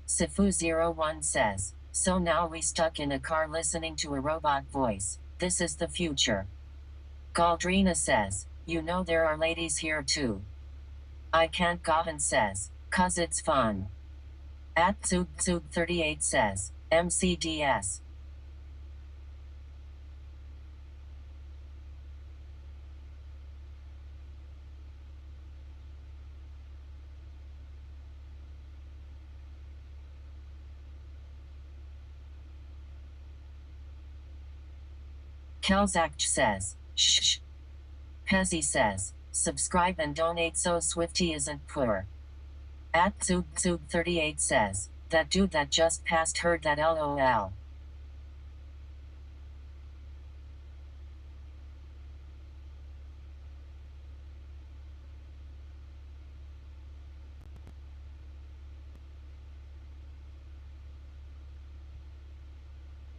Sifu01 says, so now we stuck in a car listening to a robot voice. This is the future. Galdrina says, you know there are ladies here too. I can't gotten says, cause it's fun. At Tsug 38 says, MCDS. Kelzak says, shh. Pezzy says, subscribe and donate so Swifty isn't poor. At Tsug 38 says, that dude that just passed heard that LOL.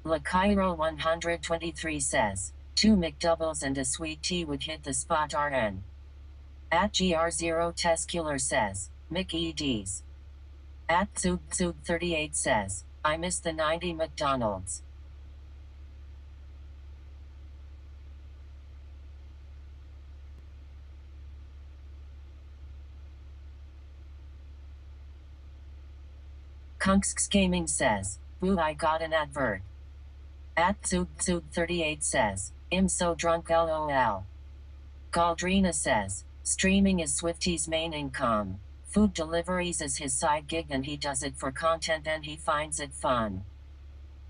La Cairo 123 says, 2 McDoubles and a sweet tea would hit the spot RN. At GR0 Tescular says, McEDs. At Tsug 38 says, I miss the 90 McDonald's. Kunks Gaming says, boo I got an advert. At Tsug 38 says, I'm so drunk LOL. Galdrina says, streaming is Swifty's main income. Food deliveries is his side gig and he does it for content and he finds it fun.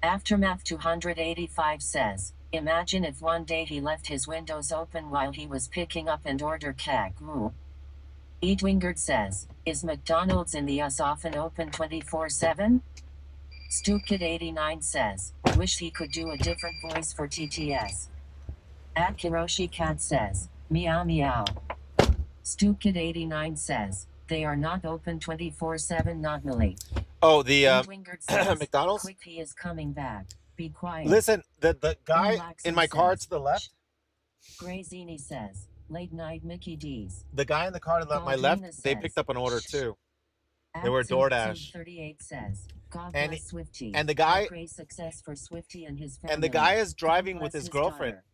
Aftermath 285 says, imagine if one day he left his windows open while he was picking up and order keg. Edwingard says, is McDonald's in the US often open 24/7? StupKid89 says, wish he could do a different voice for TTS. At Hiroshi Cat says, meow meow. StupKid89 says, they are not open 24/7 normally. Oh, the Wingard says, McDonald's. quick, he is coming back. Be quiet. Listen, the guy Relaxo in my car says, to the left, Grazini says, late night Mickey D's. the guy in the car to my left, Baldrina they says, picked up an order too. They At were Zoop DoorDash. 38 says, God And bless Swifty. and the I guy pray success for Swifty and his family. and the guy is driving God with bless his girlfriend, daughter.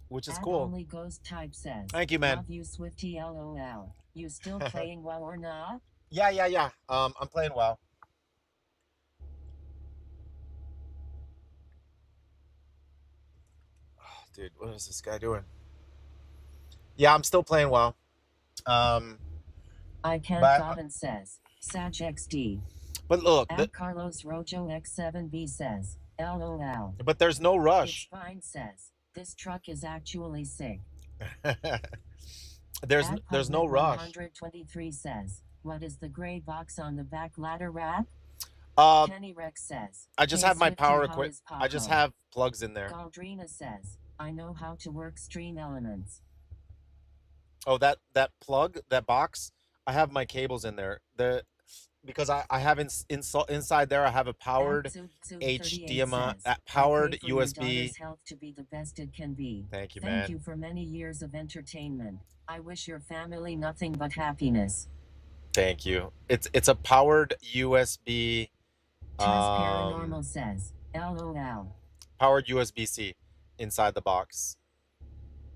which is At cool. Only Ghost Type says, Thank you, man. love you Swifty LOL. You still playing well or not? Yeah. I'm playing well. Oh, dude, what is this guy doing? Yeah, I'm still playing well. I can't But- Godin says, Sag XD. But look, At Carlos Rojo X7B says, LOL. but there's no It's rush. fine says, this truck is actually sick. there's At no Public rush. 123 says, what is the gray box on the back ladder rack? Um, Kenny Rex says, I just "Hey, have my Swifty, power how equip. is I just Paco?" have plugs in there. Galdrina says, I know how to work Stream Elements. Oh, that plug, that box, I have my cables in there. Because I have inside there, I have a powered HDMI, powered USB. Health to be the best it can be. Thank you, Thank man. you for many years of entertainment. I wish your family nothing but happiness. Thank you. It's a powered USB. Chess Paranormal says, LOL. Powered USB-C inside the box,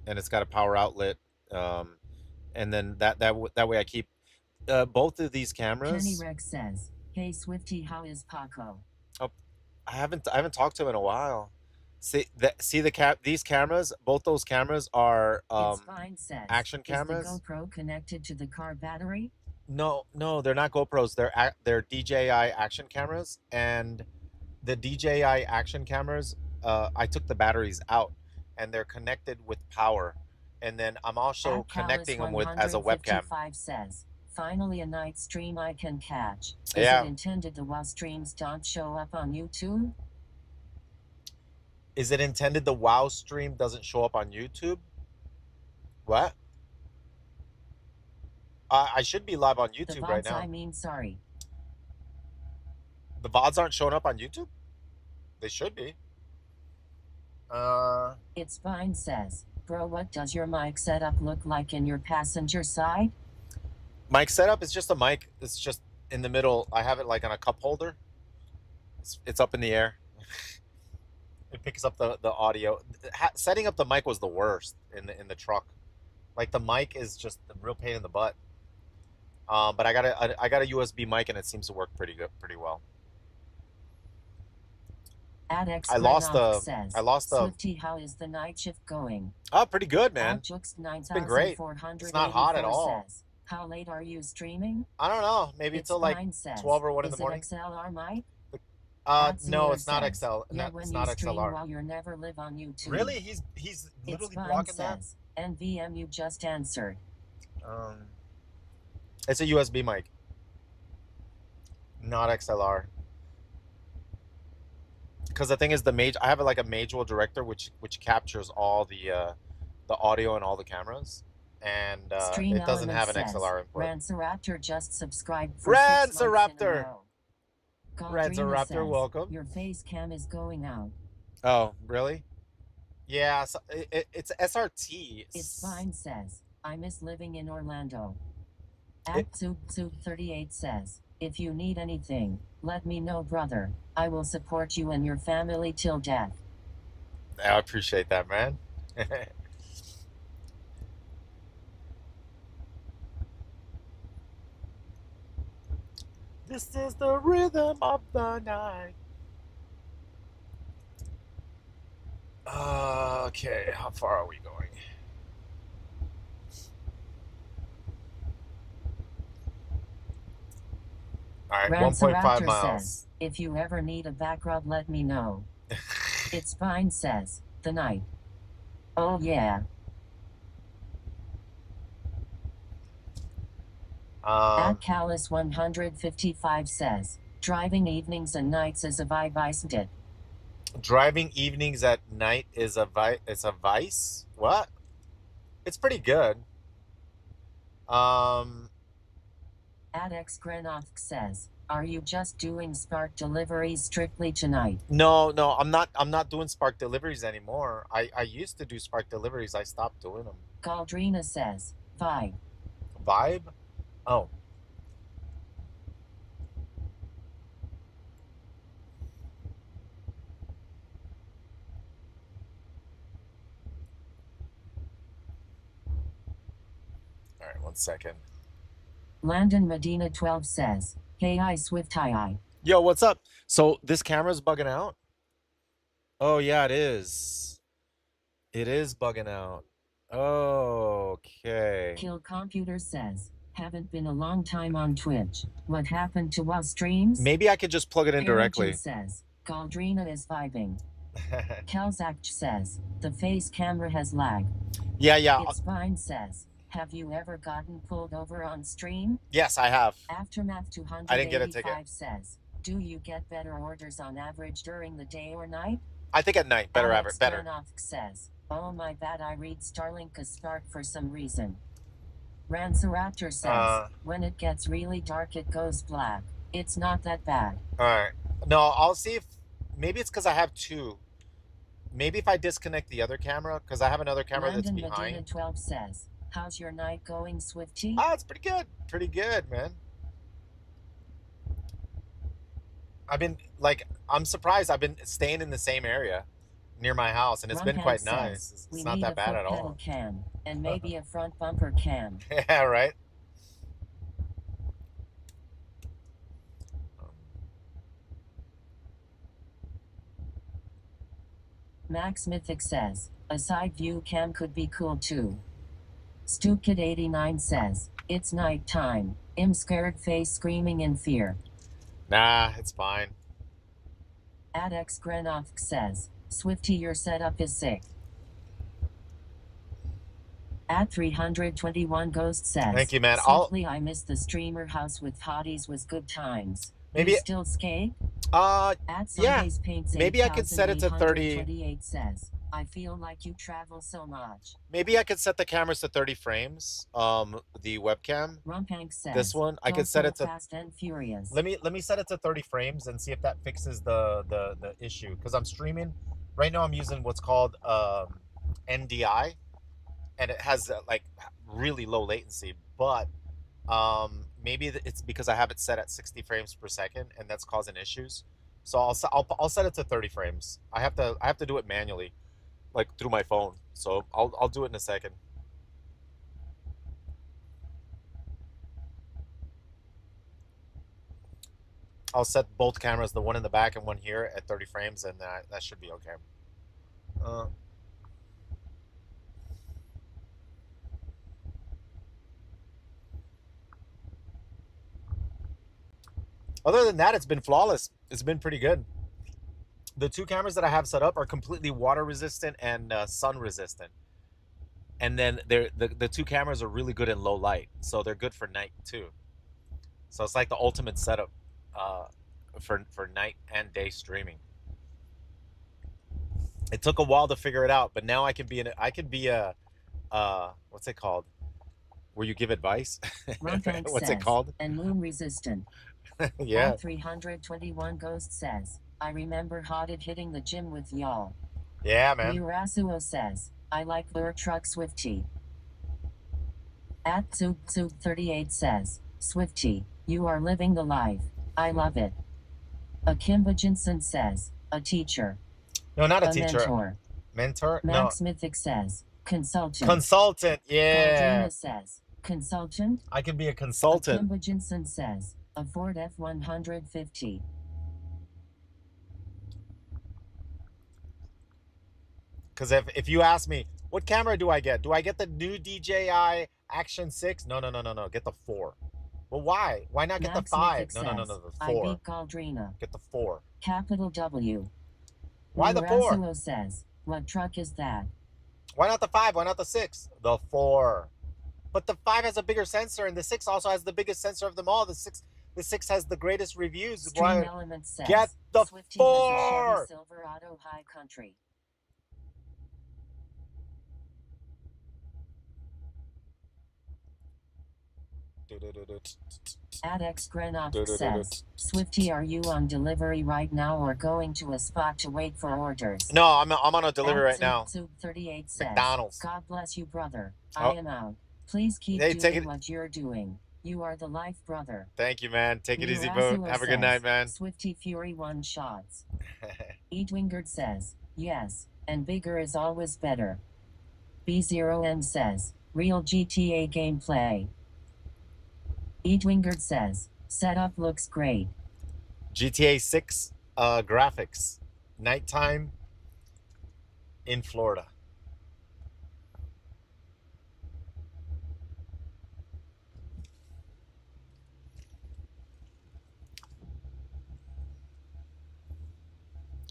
and it's got a power outlet. And then that way I keep both of these cameras. Kenny Rex says, hey Swifty, how is Paco? Oh, I haven't talked to him in a while. These cameras, both those cameras are It's fine says, action cameras. Is the GoPro connected to the car battery? No, they're not GoPros. They're DJI action cameras, and the DJI action cameras, I took the batteries out, and they're connected with power, and then I'm also connecting them with as a webcam. Says, finally a night stream I can catch. Is Yeah. it intended the WoW streams don't show up on YouTube? Is it intended the WoW stream doesn't show up on YouTube? What? I should be live on The YouTube VODs, right now. I mean, sorry. The VODs aren't showing up on YouTube? They should be. It's fine says, bro, what does your mic setup look like in your passenger side? Mic setup is just a mic. It's just in the middle. I have it like on a cup holder. It's up in the air. It picks up the audio. Setting up the mic was the worst in the truck. Like the mic is just a real pain in the butt. But I got a USB mic and it seems to work pretty well. I lost the Swifty, how is the night shift going? Oh, pretty good, man. It's been great. It's not hot at all. Says, how late are you streaming? I don't know. Maybe It's until like fine says, 12 or 1 in the is it morning. XLR mic? No, it's not says, XL. Yeah, It's when not you stream XLR. while you never live on YouTube. Really? He's It's literally fine blocking that. says, NVM you just answered. It's a USB mic, not XLR. Because the thing is, I have like a Major Director which captures all the audio and all the cameras, and it doesn't have an XLR input. Ranceraptor just subscribed for 6 months in a Ranceraptor! row. Ranceraptor, says, welcome. Your face cam is going out. Oh, really? Yeah, so it's SRT. It's fine says, I miss living in Orlando. At Zoop38 says, if you need anything, let me know, brother. I will support you and your family till death. I appreciate that, man. This is the rhythm of the night. Okay, how far are we going? All right, 1.5 Ranceraptor miles. says, if you ever need a back rub, let me know. It's fine says, the night. Oh yeah. At Callus 155 says, driving evenings and nights is a vibe, isn't it? Driving evenings at night is a vice? What? It's pretty good. At Adex Grenoff says, are you just doing Spark deliveries strictly tonight? No, no, I'm not. I'm not doing Spark deliveries anymore. I used to do Spark deliveries. I stopped doing them. Galdrina says, vibe. Vibe? Oh. All right, 1 second. Landon Medina 12 says, hey I Swift hi. Yo, what's up? So this camera's bugging out? Oh yeah, it is. It is bugging out. Okay. Kill Computer says, haven't been a long time on Twitch. What happened to our streams? Maybe I could just plug it in directly. says, Galdrina is vibing. Kelzak says, the face camera has lag. Yeah. It's fine says, have you ever gotten pulled over on stream? Yes, I have. Aftermath I didn't get a ticket. 285 says, do you get better orders on average during the day or night? I think at night. Better Alex better. Granoff says, oh my bad I read Starlink as Spark for some reason. Ranceraptor says, when it gets really dark it goes black. It's not that bad. Alright. No, I'll see if maybe it's because I have two. Maybe if I disconnect the other camera, because I have another camera Landon that's behind. Medina 12 says, how's your night going, Swifty? Oh, it's pretty good. Pretty good, man. I've been I'm surprised I've been staying in the same area near my house, and it's been quite nice. It's not that bad at all. Cam and maybe a front bumper cam. Yeah, right. Max Mythic says, a side view cam could be cool too. StupKid89 says, it's night time. I'm scared face screaming in fear. Nah, it's fine. Adex Grenoff says, Swifty your setup is sick. At 321 Ghost says, thank you, man. I miss the streamer house with hotties was good times. Maybe you still skate? Yeah. Maybe I could set it to 30. Says, I feel like you travel so much. Maybe I could set the cameras to 30 frames. The webcam. Rumphank says, this one, I could set it to Fast and Furious. Let me set it to 30 frames and see if that fixes the issue. Because I'm streaming right now. I'm using what's called NDI, and it has like really low latency. But maybe it's because I have it set at 60 frames per second, and that's causing issues. So I'll set it to 30 frames. I have to do it manually, like through my phone. So I'll do it in a second. I'll set both cameras, the one in the back and one here, at 30 frames, and that should be okay. Other than that, it's been flawless. It's been pretty good. The two cameras that I have set up are completely water resistant and sun resistant. And then the two cameras are really good in low light, so they're good for night too. So it's like the ultimate setup for night and day streaming. It took a while to figure it out, but now I can be a what's it called? Where you give advice? What's it called? And moon resistant. Yeah. 321 Ghost says, I remember Hotted hitting the gym with y'all. Yeah, man. Urasuo says, I like lure truck Swifty. At Tsug38 says, Swifty, you are living the life. I love it. Akimba Jensen says, a teacher. No, not a teacher. Mentor. Mentor? Max No. Mythic says, consultant. Consultant, yeah. Aldrina says, consultant. I can be a consultant. Akimba Jensen says, a Ford F-150. Because if you ask me, what camera do I get? Do I get the new DJI Action 6? No. Get the 4. Well, why? Why not get the 5? No, the 4. I beat Galdrina. Get the 4. Capital W. Why the 4? Urasuo says, what truck is that? Why not the 5? Why not the 6? The 4. But the 5 has a bigger sensor, and the 6 also has the biggest sensor of them all. The 6 has the greatest reviews. Stream Element says, get the Swifty 4. Has a Chevy Silverado High Country. Adex Grenoff says, Swifty, are you on delivery right now or going to a spot to wait for orders? No, I'm on a delivery right now. Sub 38 says, McDonald's. God bless you, brother. Oh. I am out. Please keep Hey, take doing it. what you're doing. You are the life, brother. Thank you, man. Take it easy, boat. Have a good night, man. Swifty Fury 1 shots. Eatwingard says, yes, and bigger is always better. B0N says, real GTA gameplay. Eatwingard says, setup looks great. GTA 6 graphics. Nighttime in Florida.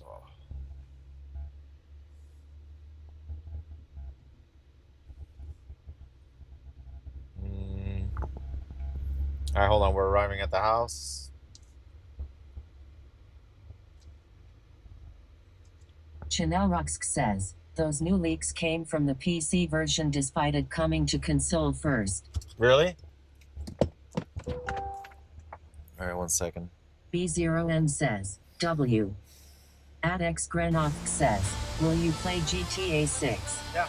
Oh. All right, hold on. We're arriving at the house. Chanel Ruxk says, those new leaks came from the PC version despite it coming to console first. Really? All right, 1 second. B0N says, W. Adex Grenoff says, will you play GTA 6? Yeah.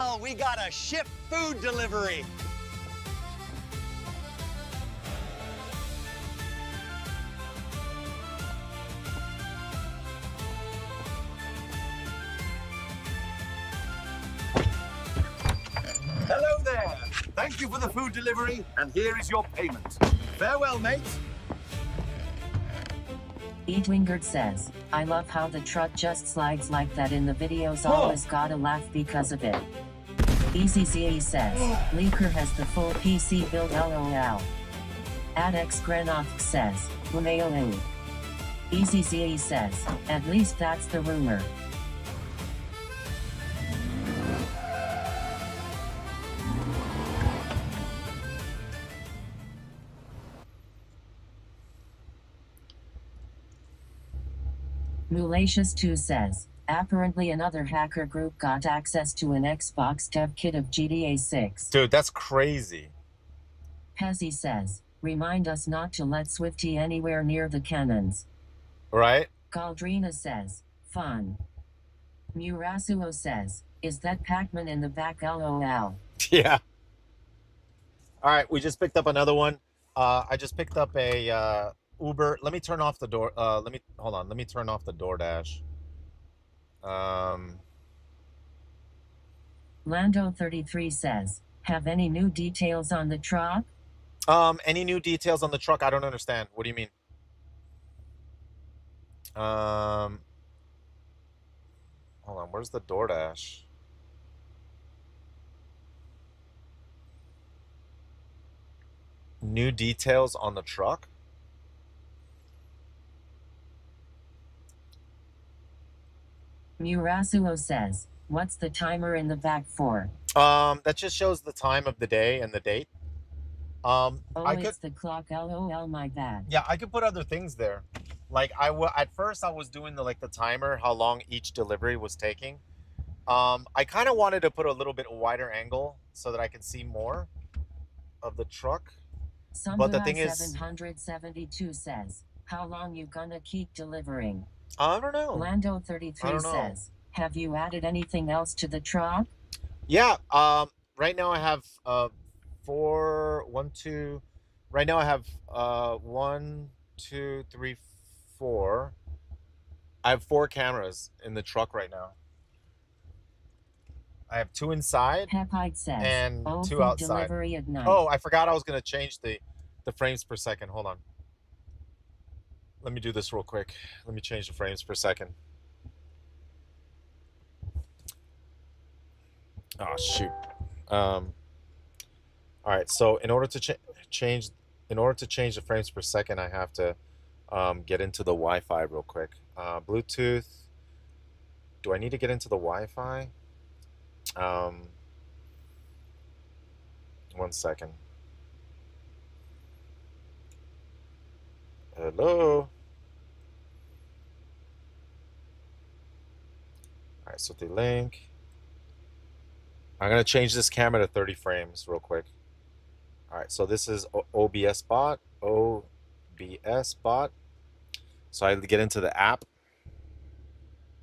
Oh, we got a ship food delivery. Hello there. Thank you for the food delivery, and here is your payment. Farewell, mate. Eatwingard says, I love how the truck just slides like that in the videos. Always gotta laugh because of it. ECCE says, Leaker has the full PC build LOL. Adex Grenoff says, Lumeo. ECCE says, at least that's the rumor. Mulacious2 says, apparently another hacker group got access to an Xbox dev kit of GTA 6. Dude, that's crazy. Pezzy says, remind us not to let Swifty anywhere near the cannons. Right? Galdrina says, fun. Murasuo says, is that Pac-Man in the back LOL? Yeah. All right, we just picked up another one. I just picked up a Uber. Let me turn off the door. Hold on. Let me turn off the DoorDash. Lando33 says, have any new details on the truck? Any new details on the truck? I don't understand. What do you mean? Hold on. Where's the DoorDash? New details on the truck? Murasuo says, what's the timer in the back for? That just shows the time of the day and the date. It's the clock. LOL, my bad. Yeah, I could put other things there. Like at first I was doing the timer, how long each delivery was taking. I kind of wanted to put a little bit wider angle so that I can see more of the truck. But the thing is, 772 says, how long you gonna keep delivering? I don't know. Lando33 says, have you added anything else to the truck? Yeah. Right now I have right now I have 1, 2, 3, 4. I have 4 cameras in the truck right now. I have 2 inside and 2 outside. Oh, I forgot I was gonna change the frames per second. Hold on. Let me do this real quick. Let me change the frames per second. Oh shoot. Um, all right. So change, in order to change the frames per second, I have to get into the Wi-Fi real quick. Bluetooth. Do I need to get into the Wi-Fi? Um, 1 second. Hello. All right. So the link. I'm gonna change this camera to 30 frames real quick. All right. So this is OBS bot. OBS bot. So I get into the app.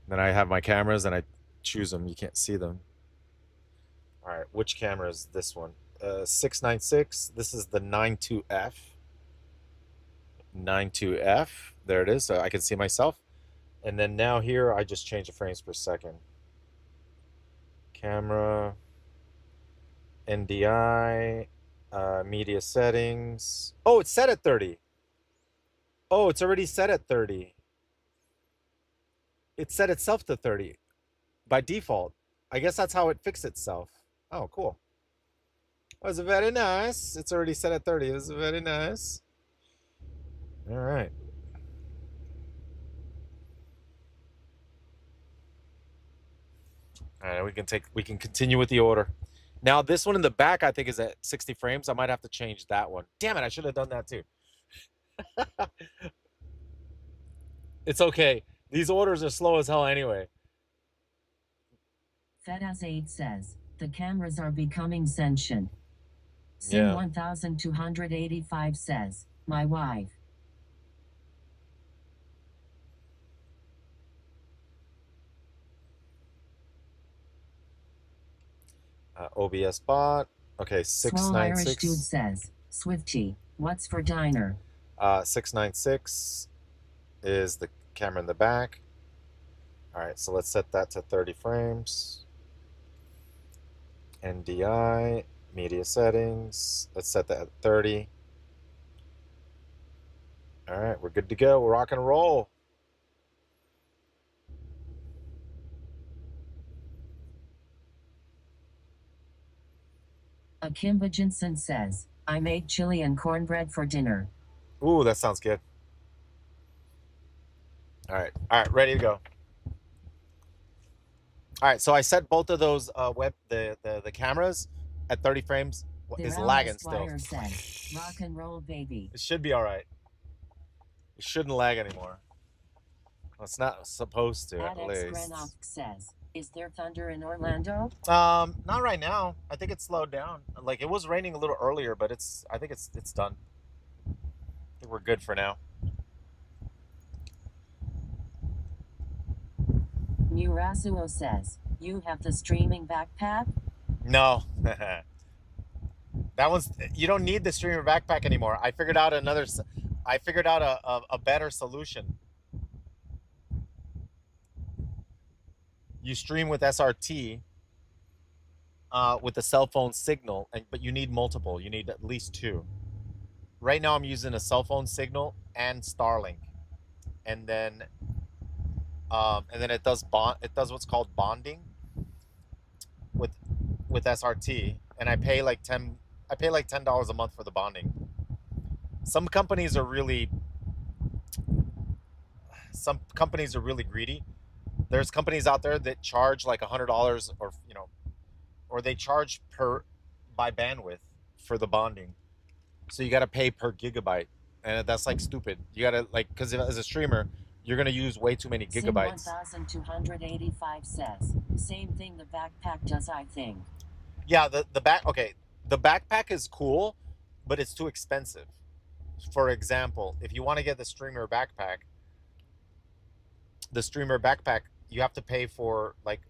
Then I have my cameras and I choose them. You can't see them. All right, which camera is this one? 696. This is the 92F. 92F. There it is. So I can see myself. And then now here, I just change the frames per second. Camera, NDI, media settings. Oh, it's set at 30. Oh, it's already set at 30. It set itself to 30 by default. I guess that's how it fixed itself. Oh, cool. That's very nice. It's already set at 30. This is very nice. All right. All right, we can continue with the order. Now this one in the back I think is at 60 frames. I might have to change that one. Damn it, I should have done that too. It's okay. These orders are slow as hell anyway. FedAS8 says, the cameras are becoming sentient. Sim Yeah. 1285 says, my wife. OBS bot. Okay, Swole Irish dude 696. says, Swifty, what's for diner? 696 is the camera in the back. All right, so let's set that to 30 frames. NDI, media settings. Let's set that at 30. All right, we're good to go. We're rock and roll. Akimba Jensen says, I made chili and cornbread for dinner. Ooh, that sounds good. All right, ready to go. All right, so I set both of those the cameras at 30 frames. It's lagging still. Says, rock and roll, baby. It should be all right. It shouldn't lag anymore. Well, it's not supposed to, at least. Says, is there thunder in Orlando? Not right now. I think it's slowed down. Like it was raining a little earlier, but I think it's done. I think we're good for now. Murasuo says, you have the streaming backpack? No. That one's, you don't need the streamer backpack anymore. I figured out a better solution. You stream with SRT with the cell phone signal, but you need multiple. You need at least two. Right now I'm using a cell phone signal and Starlink. And then it does what's called bonding with SRT, and I pay like $10 a month for the bonding. Some companies are really greedy. There's companies out there that charge like $100 or they charge by bandwidth for the bonding. So you got to pay per gigabyte, and that's like stupid. You got to because as a streamer, you're gonna use way too many gigabytes. Sim 1285 says, same thing the backpack does, I think. Yeah, the backpack is cool, but it's too expensive. For example, if you want to get the streamer backpack, you have to pay for, like,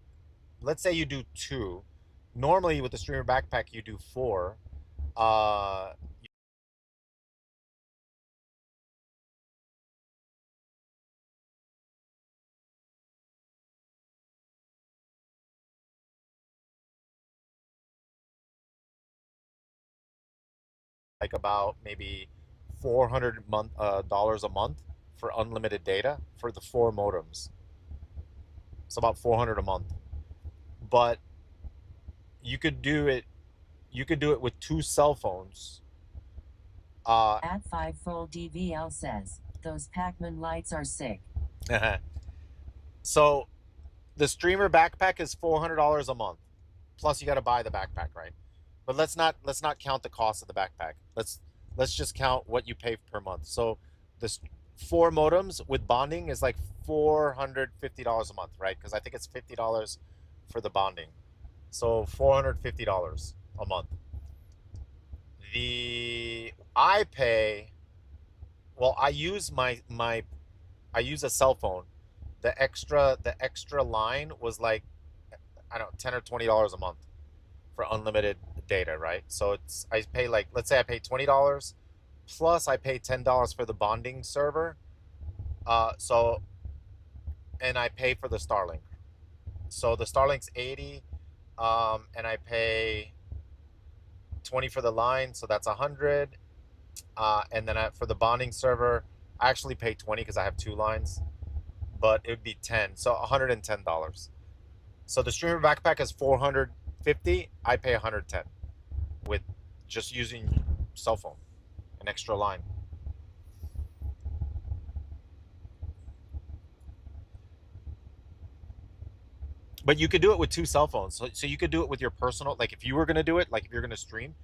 let's say you do 2. Normally with the streamer backpack you do 4. Like about maybe $400 a month for unlimited data for the 4 modems. It's about $400 a month. But you could do it. You could do it with 2 cell phones. At 5-fold DVL says, those Pac-Man lights are sick. So the streamer backpack is $400 a month. Plus you got to buy the backpack, right? But let's not count the cost of the backpack. Let's just count what you pay per month. So this 4 modems with bonding is like $450 a month, right? Because I think it's $50 for the bonding. So $450 a month. I pay, well, I use I use a cell phone. The extra line was like, I don't know, $10 or $20 a month for unlimited data, right? So I pay, like, let's say I pay $20 plus I pay $10 for the bonding server. So and I pay for the Starlink. So the Starlink's 80, and I pay 20 for the line, so that's 100. And then for the bonding server, I actually pay 20 because I have 2 lines, but it would be 10, so $110. So the streamer backpack is 450. I pay 110 with just using cell phone, an extra line. But you could do it with 2 cell phones. So you could do it with your personal, like if you were going to do it, like if you're going to stream,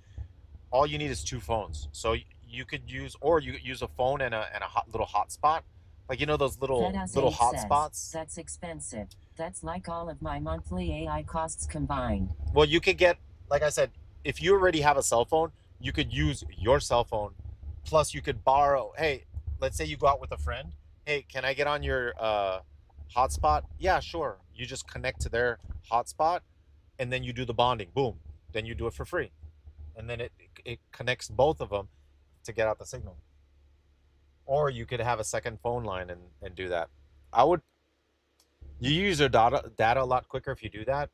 all you need is 2 phones. So you could use, or you could use a phone and a little hotspot, like, you know, those little hotspots. That's expensive. That's like all of my monthly AI costs combined. Well, you could get, like I said, if you already have a cell phone, you could use your cell phone. Plus, you could borrow. Hey, let's say you go out with a friend. Hey, can I get on your hotspot? Yeah, sure. You just connect to their hotspot, and then you do the bonding. Boom. Then you do it for free, and then it connects both of them to get out the signal. Or you could have a second phone line and do that. You use your data a lot quicker if you do that.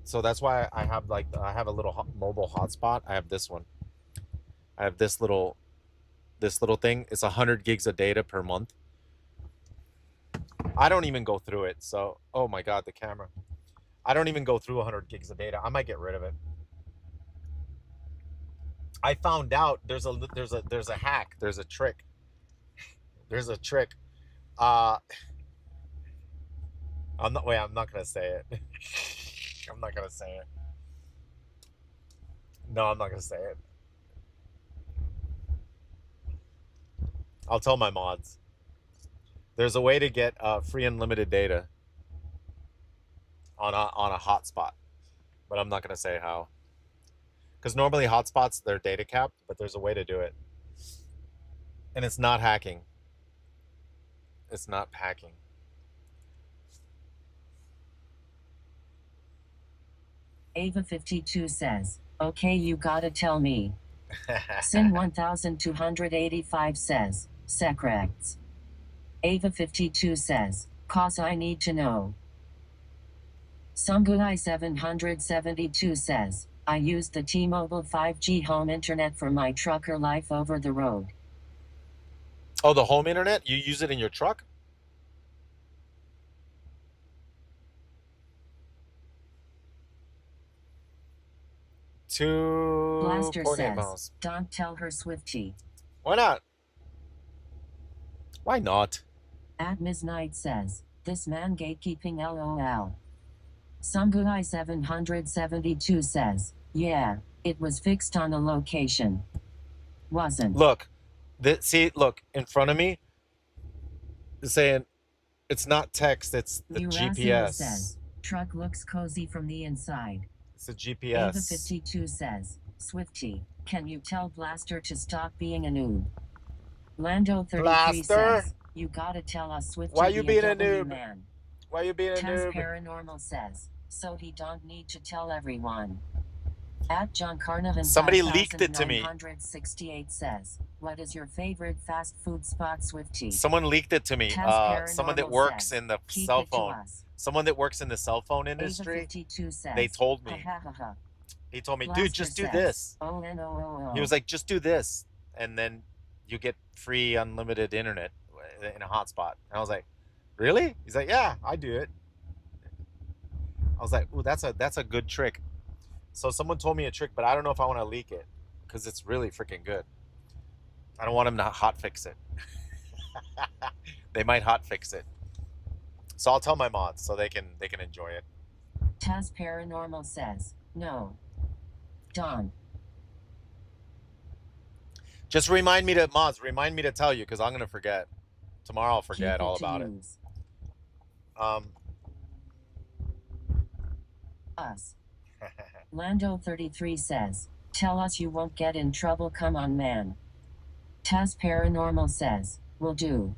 So that's why I have a little mobile hotspot. I have this one. I have this little thing. It's 100 gigs of data per month. I don't even go through it. So, oh my God, the camera. I don't even go through 100 gigs of data. I might get rid of it. I found out there's a hack. There's a trick. There's a trick. I'm not gonna say it. I'm not gonna say it. No, I'm not gonna say it. I'll tell my mods. There's a way to get free unlimited data on a hotspot, but I'm not gonna say how. Because normally hotspots, they're data capped, but there's a way to do it, and it's not hacking. It's not hacking. Ava52 says, okay, you gotta tell me. Sin 1285 says, Secrets. Ava52 says, cause I need to know. Sungui 772 says, I used the T-Mobile 5G home internet for my trucker life over the road. Oh, the home internet? You use it in your truck? Blaster 2.8 says, miles. don't tell her Swifty. Why not? Why not? At Midnight says, this man gatekeeping LOL. Sungui 772 says, yeah, it was fixed on a location. Wasn't. Look, look in front of me. It's saying it's not text. It's the GPS. Says, truck looks cozy from the inside. It's the GPS. Ava52 says, Swifty, can you tell Blaster to stop being a noob? Lando33 says, you gotta tell us Swifty. Why you being a noob? Man. Why you being a noob? Paranormal says, so he don't need to tell everyone. At John Carnavan, somebody leaked it to me. 968 says, what is your favorite fast food spot, Swifty? Someone leaked it to me. Someone that works in the cell phone. Someone that works in the cell phone industry. Says, they told me. He told me, dude, just do this. He was like, just do this, and then you get free unlimited internet in a hotspot. And I was like, really? He's like, yeah, I do it. I was like, ooh, that's a good trick. So someone told me a trick, but I don't know if I want to leak it because it's really freaking good. I don't want them to hot fix it. They might hot fix it. So I'll tell my mods so they can enjoy it. Taz Paranormal says, no. Don. Just remind me to tell you because I'm gonna forget. Tomorrow I'll forget all about it. Us. Lando 33 says, tell us you won't get in trouble, come on man. Taz Paranormal says, will do.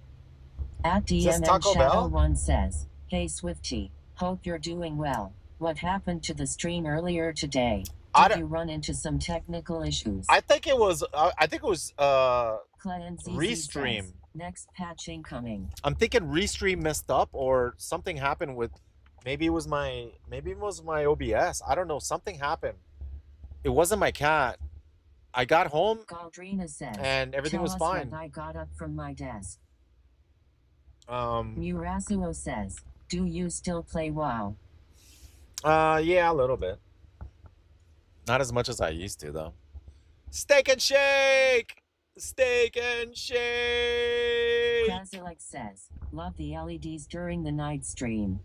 At DMM Shadow 1 says, hey Swifty, hope you're doing well. What happened to the stream earlier today? Did you run into some technical issues? I think it was Restream. Says, next patch incoming. I'm thinking Restream messed up or something happened with maybe it was my OBS. I don't know, something happened. It wasn't my cat. I got home Galdrina says, and everything was fine. When I got up from my desk. Um Murasuo says, do you still play WoW? Yeah, a little bit. Not as much as I used to though. Steak and Shake! Steak and Shake! Krasilik says, love the LEDs during the night stream.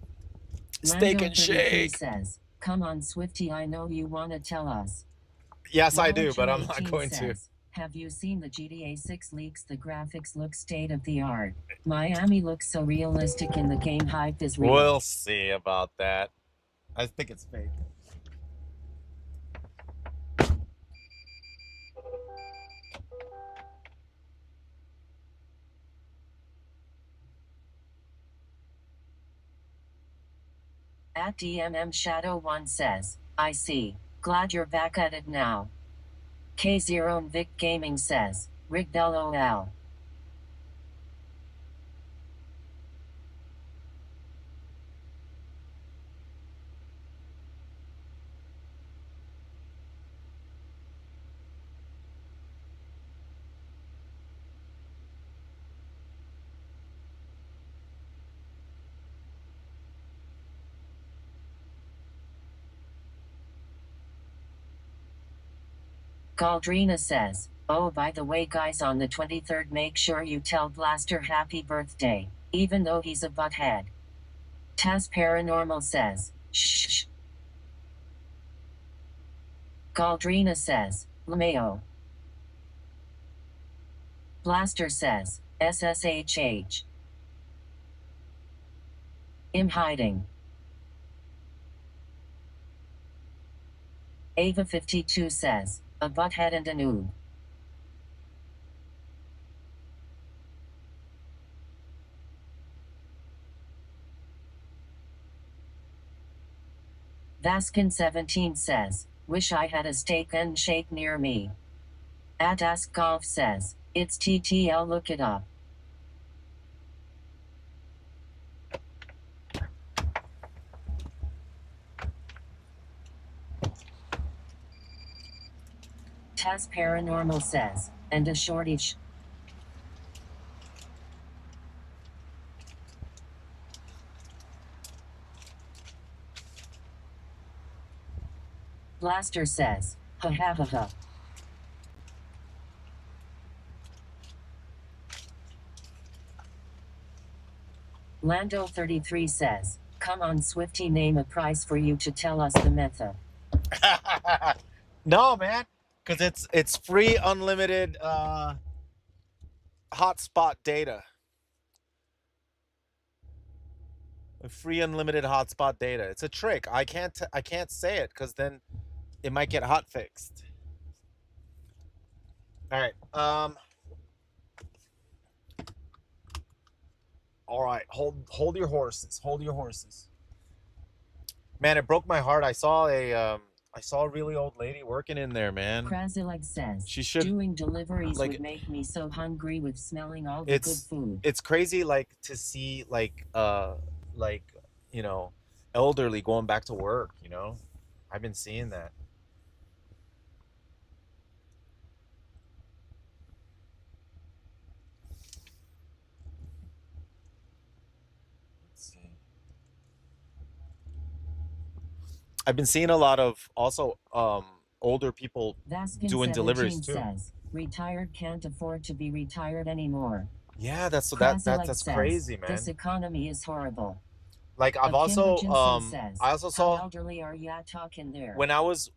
Steak and Shake says, come on Swifty, I know you want to tell us. Yes, I do, but I'm not going to. Have you seen the GTA 6 leaks? The graphics look state of the art. Miami looks so realistic in the game, hype is real. We'll see about that. I think it's fake. At DMM Shadow 1 says, I see. Glad you're back at it now. K0 Vic Gaming says, rigged LOL. Galdrina says, oh by the way guys, on the 23rd make sure you tell Blaster happy birthday, even though he's a butthead. Taz Paranormal says, shh. Galdrina says, LMAO. Blaster says, SSHH. I'm hiding. Ava 52 says, a butthead and a noob. Vaskin 17 says, wish I had a steak and shake near me. At Ask Golf says, it's TTL, look it up. Taz Paranormal says, and a shortage. Blaster says, ha ha ha ha. Lando 33 says, come on Swifty, name a price for you to tell us the method. No, man, because it's free unlimited hotspot data. Free unlimited hotspot data. It's a trick. I can't say it because then it might get hot fixed. All right. All right. Hold your horses. Hold your horses. Man, it broke my heart. I saw a really old lady working in there, man. Krasilik says, she should doing deliveries would make me so hungry with smelling all the good food. It's crazy, like to see elderly going back to work. I've been seeing that. I've been seeing a lot of also older people doing deliveries Vaskin17 too. says, retired can't afford to be retired anymore. Yeah, that's Krasilek that's says, crazy, this man. economy is horrible. Like I've also Kimbergensen says, I also how saw elderly are ya talking there? when I was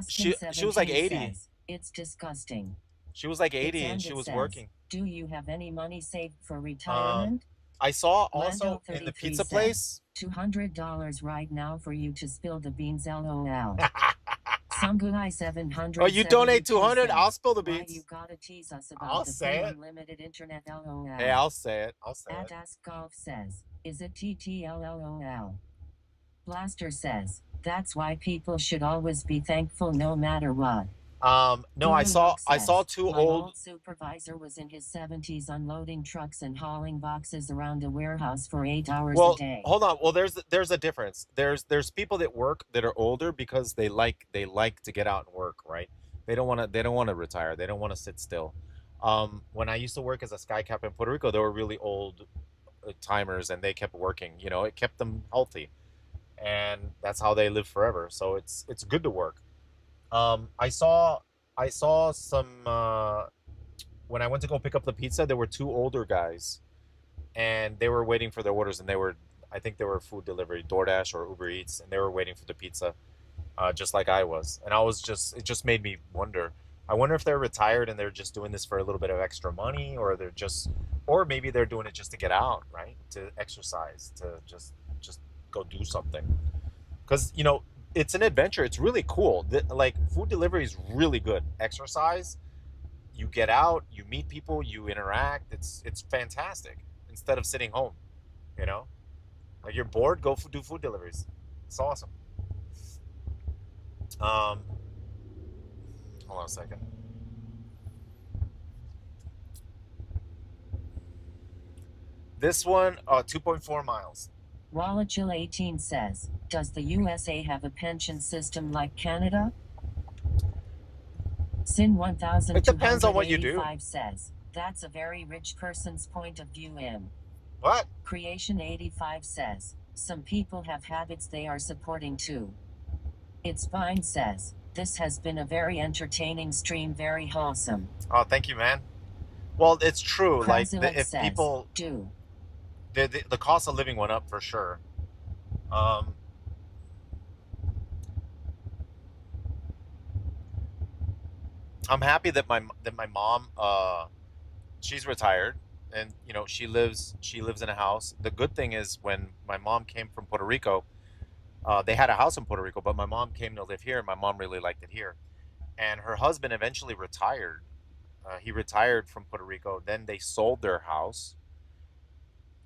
she was like Vaskin17 80. says, it's disgusting. She was like It's 80 and she Ambit was says, working. do you have any money saved for Um retirement? I saw also in the Lando33 pizza says, place. $200 right now for you to spill the beans LOL. Samguai Oh, you donate 772 200, I'll says, spill the why you beans. gotta tease us about I'll the say free it. unlimited internet LOL. Hey, I'll say it. I'll say At it. Ask Golf says, is it TTLLOL? Blaster says, that's why people should always be thankful no matter what. No, I saw two my old. old supervisor was in his 70s unloading trucks and hauling boxes around a warehouse for 8 hours a Well, day. hold on. Well, there's a difference. There's people that work that are older because they like to get out and work, right? They don't want to retire. They don't want to sit still. When I used to work as a sky cap in Puerto Rico, they were really old timers and they kept working. You know, it kept them healthy, and that's how they live forever. So it's good to work. I saw some when I went to go pick up the pizza. There were two older guys and they were waiting for their orders, and I think they were food delivery, DoorDash or Uber Eats, and they were waiting for the pizza, just like I was. And it just made me wonder. I wonder if they're retired and they're just doing this for a little bit of extra money, or maybe they're doing it just to get out, right? To exercise, to just go do something. Because it's an adventure. It's really cool. Like food delivery is really good. Exercise, you get out, you meet people, you interact. It's fantastic. Instead of sitting home, you know, like you're bored, go do food deliveries. It's awesome. Um, hold on a second. This one, 2.4 miles. Wallachil18 says, does the USA have a pension system like Canada? Sin It depends on what you do. 1285 says, that's a very rich person's point of view. What? Creation 85 says, some people have habits they are supporting too. It's fine says, this has been a very entertaining stream, very wholesome. Oh, thank you, man. Well, it's true. Like if says, people do. The cost of living went up for sure. Um, I'm happy that my mom she's retired and she lives in a house. The good thing is when my mom came from Puerto Rico, they had a house in Puerto Rico, but my mom came to live here and my mom really liked it here. And her husband eventually retired. He retired from Puerto Rico. Then they sold their house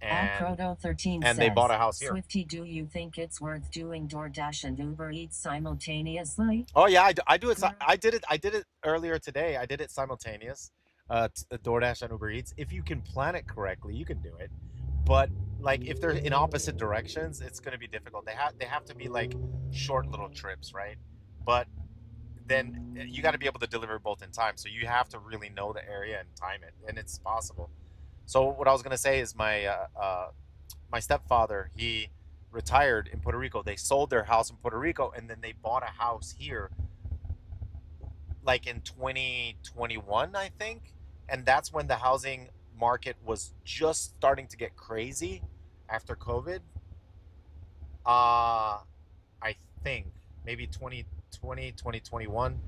and 13 and says, they bought a house here. Swifty, do you think it's worth doing DoorDash and Uber Eats simultaneously? Oh yeah, I do it. I did it earlier today. I did it simultaneous. DoorDash and Uber Eats. If you can plan it correctly, you can do it. But like if they're in opposite directions, it's going to be difficult. They have to be like short little trips, right? But then you got to be able to deliver both in time. So you have to really know the area and time it, and it's possible. So what I was going to say is my stepfather, he retired in Puerto Rico. They sold their house in Puerto Rico and then they bought a house here like in 2021, I think. And that's when the housing market was just starting to get crazy after COVID. I think maybe 2020, 2021.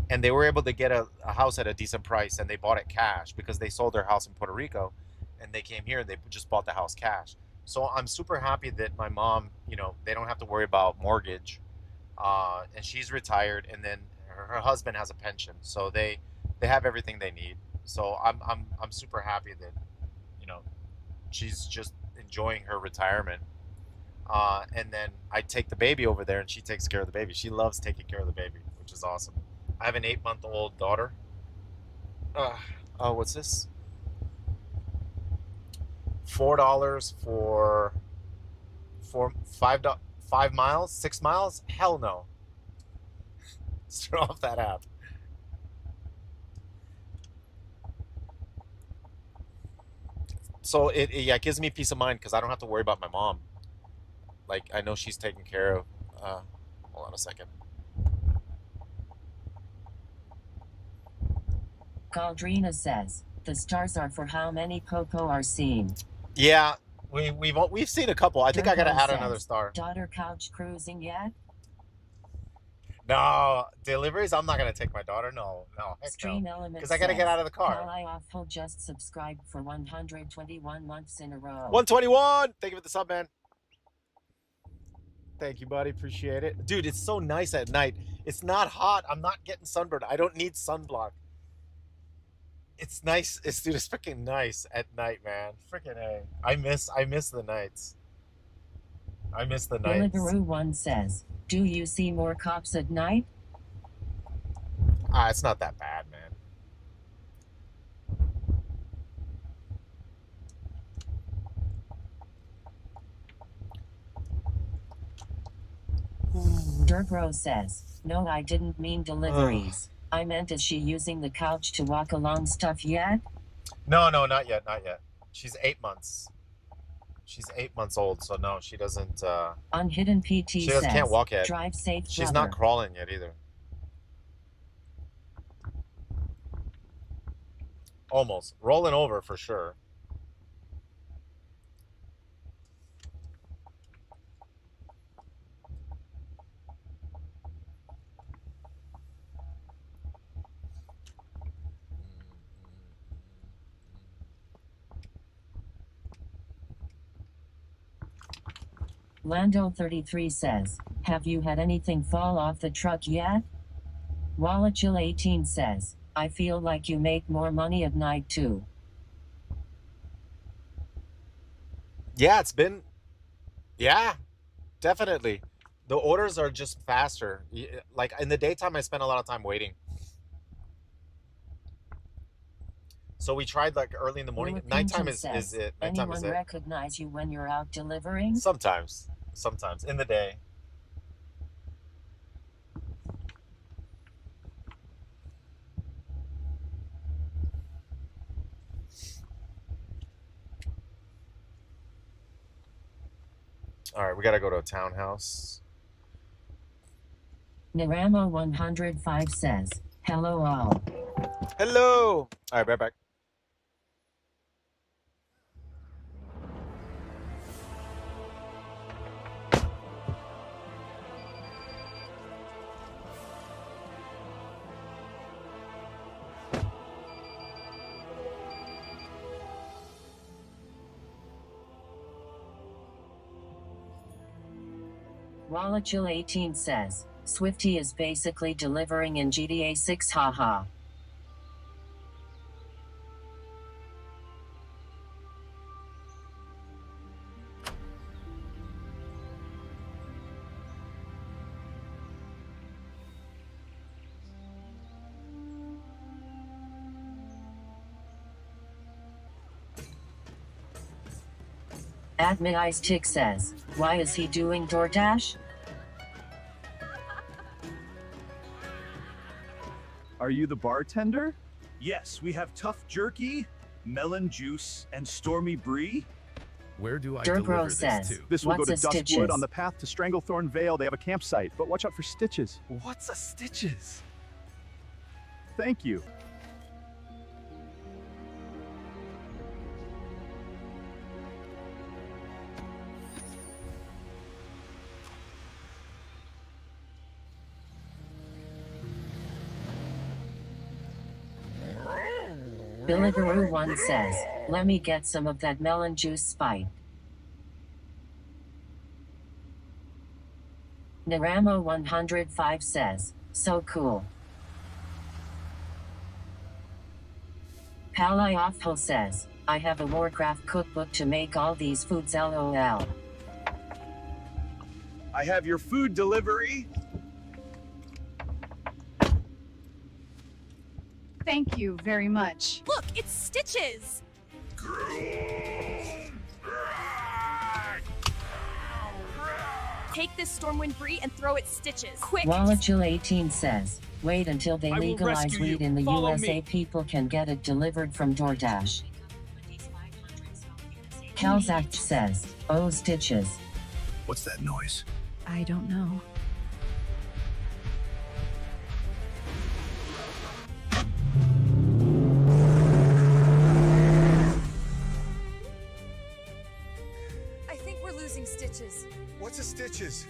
And they were able to get a house at a decent price and they bought it cash because they sold their house in Puerto Rico and they came here and they just bought the house cash. So I'm super happy that my mom, they don't have to worry about mortgage, and she's retired, and then her husband has a pension, so they have everything they need. So I'm super happy that she's just enjoying her retirement. And then I take the baby over there, and she takes care of the baby. She loves taking care of the baby, which is awesome. I have an 8-month-old daughter. Oh, what's this? $4 for 5 miles, 6 miles? Hell no. Let's turn off that app. So it gives me peace of mind because I don't have to worry about my mom. Like I know she's taken care of. Hold on a second. Galdrina says, the stars are for how many Popo are seen. Yeah, we've seen a couple. I think I gotta Durbo add another says, star. daughter couch cruising yet? No, deliveries. I'm not gonna take my daughter. No, heck Stream no. Element Because I gotta get out of the car. Pal just subscribed for 121 months in a row. 121. Thank you for the sub, man. Thank you, buddy. Appreciate it, dude. It's so nice at night. It's not hot. I'm not getting sunburned. I don't need sunblock. It's nice. It's freaking nice at night, man. Freaking A. I miss the nights. I miss the nights. Deliveroo one says, do you see more cops at night? It's not that bad, man. Durbro says, no, I didn't mean deliveries. I meant, is she using the couch to walk along stuff yet? No, not yet. She's 8 months. She's 8 months old, so no, she doesn't. Unhidden PT she says, can't walk yet. Drive safe, She's brother. not crawling yet either. Almost. Rolling over for sure. Lando33 says, have you had anything fall off the truck yet? Wallachil18 says, I feel like you make more money at night too. Yeah, it's been. Yeah, definitely. The orders are just faster. Like in the daytime, I spend a lot of time waiting. So we tried like early in the morning. Nighttime is it. Nighttime is it. Anyone recognize you when you're out delivering? Sometimes in the day. All right, we got to go to a townhouse. Naramo 105 says, hello all. Hello. All right, right back. Wallachil18 says, Swifty is basically delivering in GTA 6, haha. Admin Ice Tick says, why is he doing DoorDash? Are you the bartender? Yes, we have tough jerky, melon juice, and stormy brie. Where do I Durbro deliver says, this to? This will go to Duskwood Stitches? on the path to Stranglethorn Vale. They have a campsite, but watch out for Stitches. What's a Stitches? Thank you. Billigaroo1 says, let me get some of that melon juice spite. Naramo 105 says, so cool. Palayoffho says, I have a Warcraft cookbook to make all these foods, lol. I have your food delivery. Thank you very much. Look, it's Stitches! Take this Stormwind Brie and throw it Stitches. Quick! Wallachil18 says, wait until they I will legalize rescue you. weed in the Follow USA. me. People can get it delivered from DoorDash. Calzact says, oh Stitches. What's that noise? I don't know. bitches.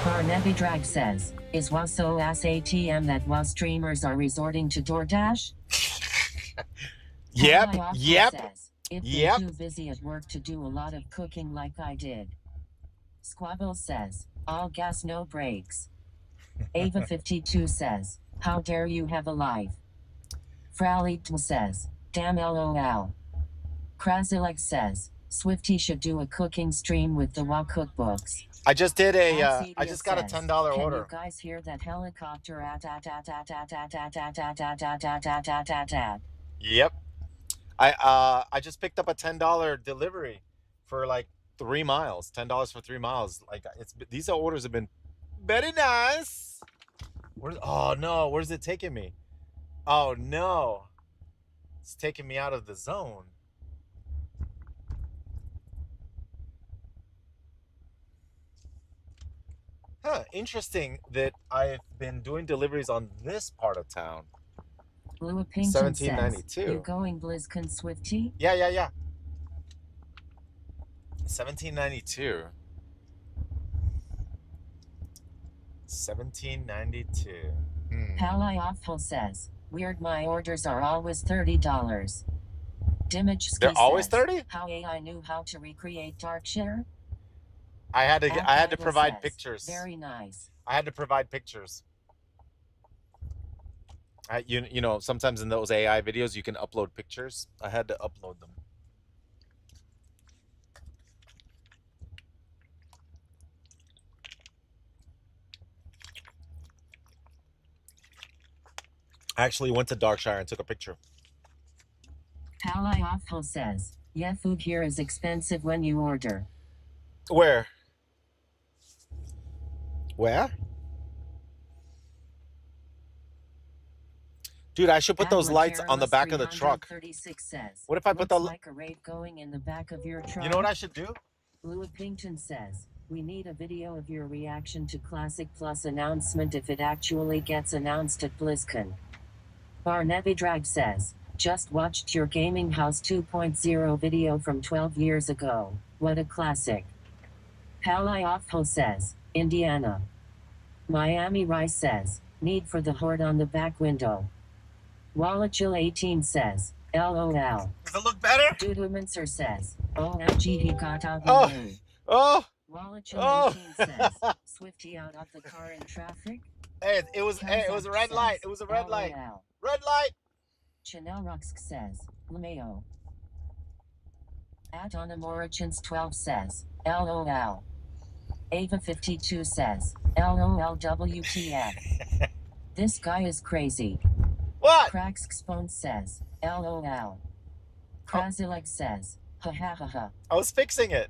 Barnaby Drag says, is WA so ass ATM that WA streamers are resorting to DoorDash? Yep, Ally yep, says, if yep. been too busy at work to do a lot of cooking like I did. Squabble says, all gas no brakes. Ava52 says, how dare you have a life? Fralitm says, damn LOL. Krasilek says, Swifty should do a cooking stream with the WA cookbooks. I just did a. I Alcedia just got a says, $10 Can order. you guys hear that helicopter at? Yep. I just picked up a $10 delivery for like 3 miles. $10 for 3 miles. Like these orders have been very nice. Oh no, where's it taking me? Oh no. It's taking me out of the zone. Huh, interesting that I've been doing deliveries on this part of town. Blue Pinkton says, 1792. you going BlizzCon Swifty? Yeah. 1792. 1792. Pally Awful says, weird my orders are always $30. Dimage They're always 30? How AI knew how to recreate Darkshare? I had to provide says, pictures. Very nice. I had to provide pictures. You know, sometimes in those AI videos you can upload pictures. I had to upload them. I actually went to Darkshire and took a picture. Pally Awful says, yeah, food here is expensive when you order. Where? Where? Dude, I should put those lights on the back of the truck. Says, What if I put the like a raid going in the back of your truck? You know what I should do? Blue Pinkton says, we need a video of your reaction to Classic Plus announcement if it actually gets announced at BlizzCon. Barnaby Drag says, just watched your Gaming House 2.0 video from 12 years ago. What a classic. Pally Awful says, Indiana. Miami Rice says, need for the horde on the back window. Wallachil 18 says, LOL. Does it look better? Dudumancer says, OMG he got out the moon. Oh! Wallachil 18 says, Swifty out of the car in traffic? Hey, it was a red light. It was a red light. Red light! Chanel Ruxk says, LMAO. Atonamorachins 12 says, LOL. Ava52 says, LOL WTF. This guy is crazy. What? Crackskspone says, LOL. Krasilek says, ha ha ha ha. I was fixing it.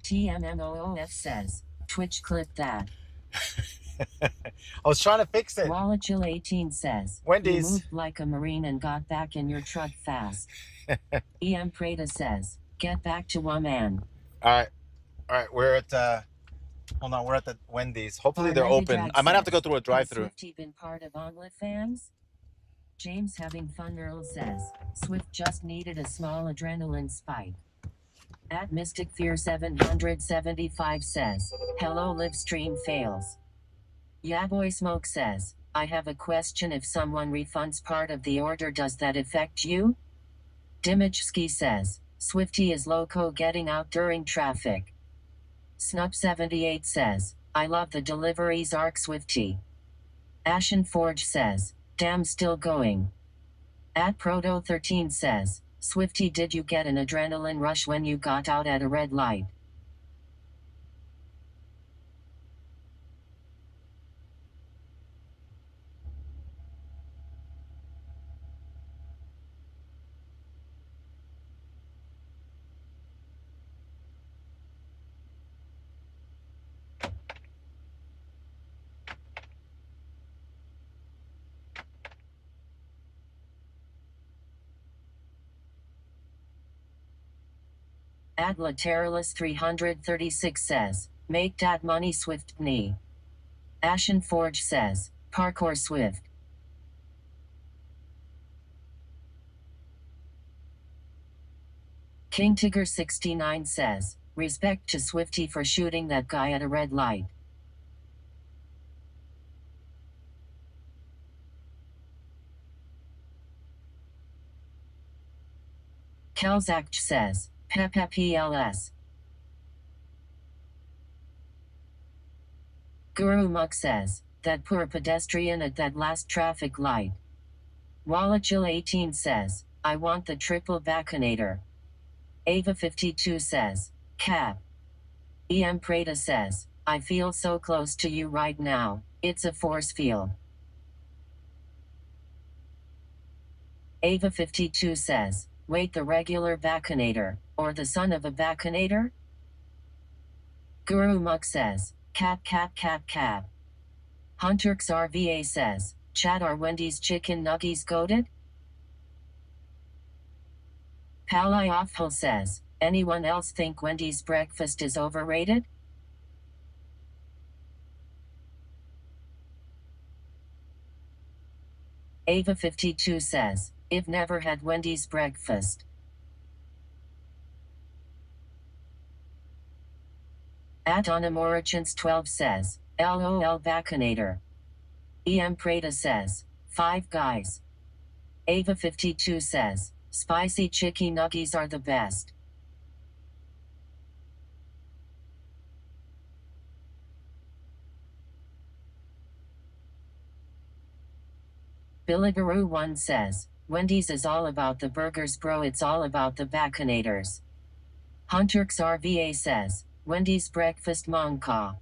TMMOOF says, Twitch clip that. I was trying to fix it. Wallachil 18 says, Wendy's. You moved like a Marine and got back in your truck fast. EM Prada says, get back to one man. All right, we're at hold on, we're at the Wendy's. Hopefully they're open. I might have to go through a drive-through. Swifty been part of OnlyFans? James Having Fun Earl says, Swift just needed a small adrenaline spike. At Mystic Fear 775 says, hello live stream fails. Yaboy Smoke says, I have a question, if someone refunds part of the order does that affect you? Dimajski says, Swifty is loco getting out during traffic. Snup78 says, I love the deliveries arc Swifty. Ashen Forge says, damn still going. At Proto13 says, Swifty did you get an adrenaline rush when you got out at a red light? Ad Lateralus 336 says, make that money Swift knee. Ashen Forge says, parkour Swift. King Tigger 69 says, respect to Swifty for shooting that guy at a red light. Kelzak says, Pepe PLS. Guru Muk says, that poor pedestrian at that last traffic light. Wallachil 18 says, I want the triple baconator. Ava 52 says, Cap. EM Prada says, I feel so close to you right now, it's a force field. Ava 52 says, wait, the regular baconator, or the son of a baconator? Guru Muk says, Cap cap cap cap. Hunterx RVA says, Chat, are Wendy's chicken nuggies goated? Palai Offal says, anyone else think Wendy's breakfast is overrated? Ava 52 says, I've never had Wendy's breakfast. At Onamorachance 12 says, LOL baconator. EM Prada says, 5 guys. Ava 52 says, spicy chicky nuggies are the best. Billigaroo 1 says, Wendy's is all about the burgers bro, it's all about the baconators. Hunterx RVA says, Wendy's breakfast monka.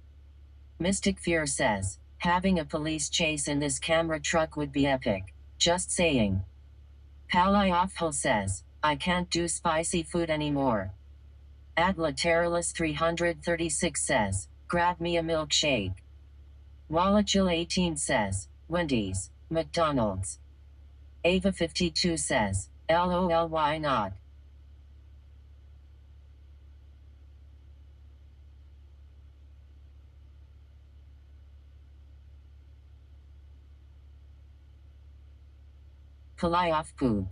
Mystic Fear says, having a police chase in this camera truck would be epic. Just saying. Palai Offal says, I can't do spicy food anymore. Ad Lateralus 336 says, grab me a milkshake. Wallachil 18 says, Wendy's, McDonald's. Ava 52 says, LOL why not? Palayoff Poo.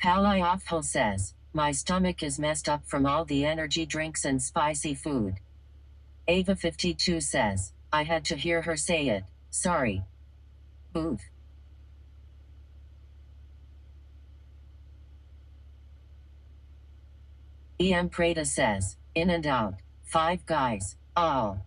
Palayoff says, my stomach is messed up from all the energy drinks and spicy food. Ava 52 says, I had to hear her say it, sorry. Oof. EM Prada says, in and out, 5 guys, all.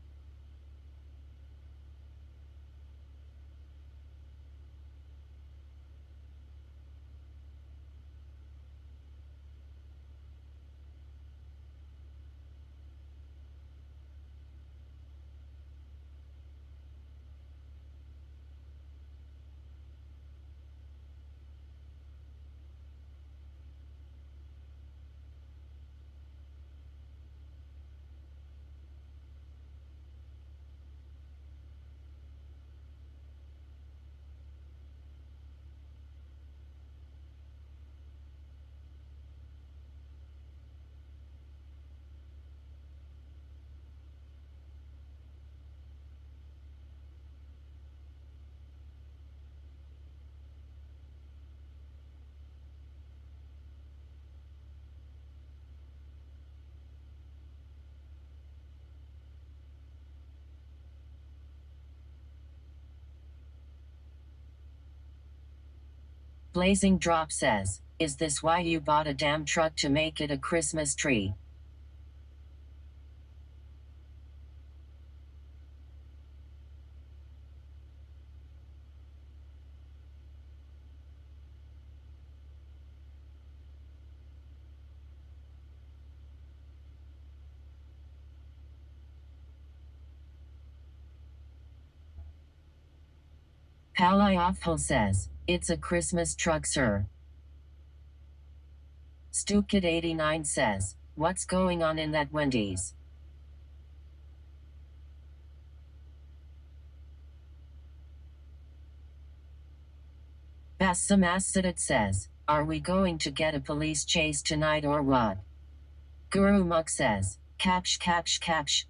Blazing Drop says, is this why you bought a damn truck to make it a Christmas tree? Palayoff says, it's a Christmas truck, sir. Stupid 89 says, what's going on in that Wendy's? Bassamasidit says, are we going to get a police chase tonight or what? Guru Muk says, capsh capsh capsh.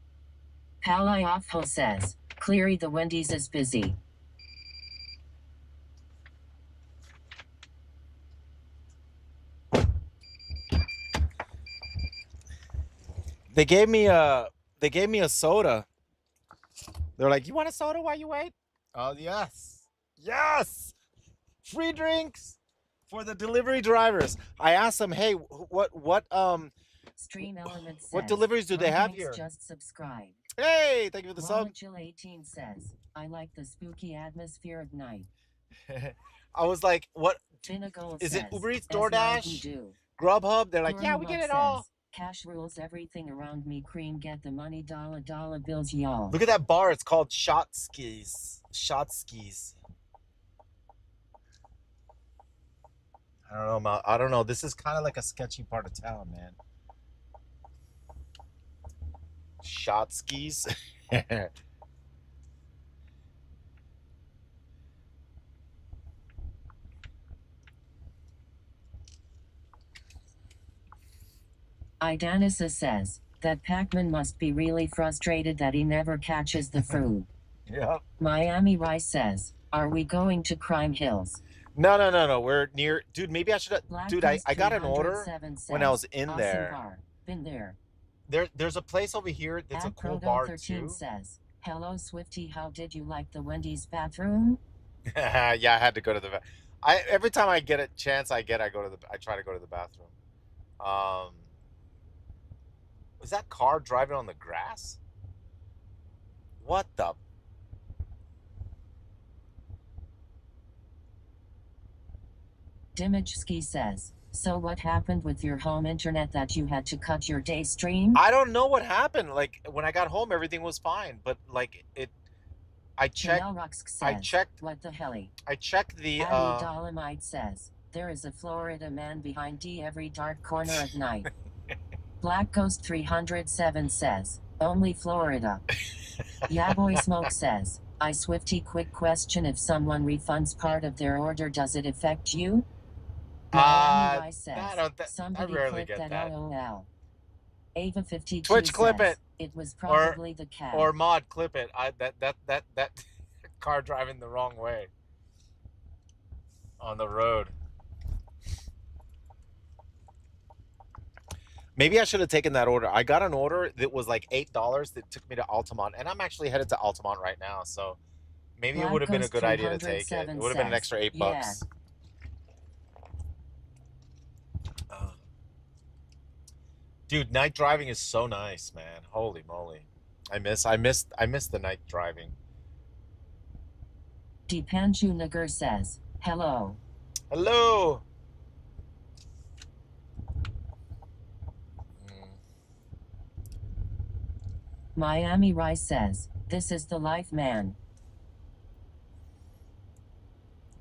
Palayoff says, clearly the Wendy's is busy. They gave me a soda. They're like, "You want a soda while you wait?" Oh yes, yes, free drinks for the delivery drivers. I asked them, "Hey, Stream Element what says, deliveries do they have Thanks, here?" just subscribed. Hey, thank you for the sub. Jill 18 says, I like the spooky atmosphere of night. I was like, "What Finagol is it? says, Uber Eats, as long DoorDash, you do. Grubhub?" They're like, "Yeah, Guru we Mug get it all." says, cash rules everything around me. Cream, get the money. Dollar bills, y'all. Look at that bar. It's called Shot Skis. Shot Skis. I don't know, Mal. I don't know. This is kind of like a sketchy part of town, man. Shot Skis. Idanisa says, that Pac-Man must be really frustrated that he never catches the fruit. Yeah. Miami Rice says, are we going to Crime Hills? No. We're near, dude. Maybe I should have, dude. I got an order when I was in awesome there. Bar. Been there. There's a place over here that's a cool Proto bar 13 too. says, hello Swifty, how did you like the Wendy's bathroom? Yeah, I had to go to the. Every time I get a chance, I try to go to the bathroom. Was that car driving on the grass? What the? Dimajski says, so what happened with your home internet that you had to cut your day stream? I don't know what happened. Like when I got home, everything was fine, but like I checked. What the hell? I checked the. Abby Dolomite says, there is a Florida man behind D every dark corner of night. Black Ghost 307 says, only Florida. Yeah Boy Smoke says, I Swifty, quick question, if someone refunds part of their order, does it affect you? Miami Rice says, somebody click that LOL. Ava 52 Twitch says, clip it. It was probably the cat. Or mod clip it. That car driving the wrong way on the road. Maybe I should have taken that order. I got an order that was like $8 that took me to Altamont, and I'm actually headed to Altamont right now, so maybe it would have been a good idea to take it. It would have been an extra $8. Dude, night driving is so nice, man. Holy moly. I miss the night driving. Deepanshu Nagar says, hello. Hello. Miami Rice says, this is the life, man.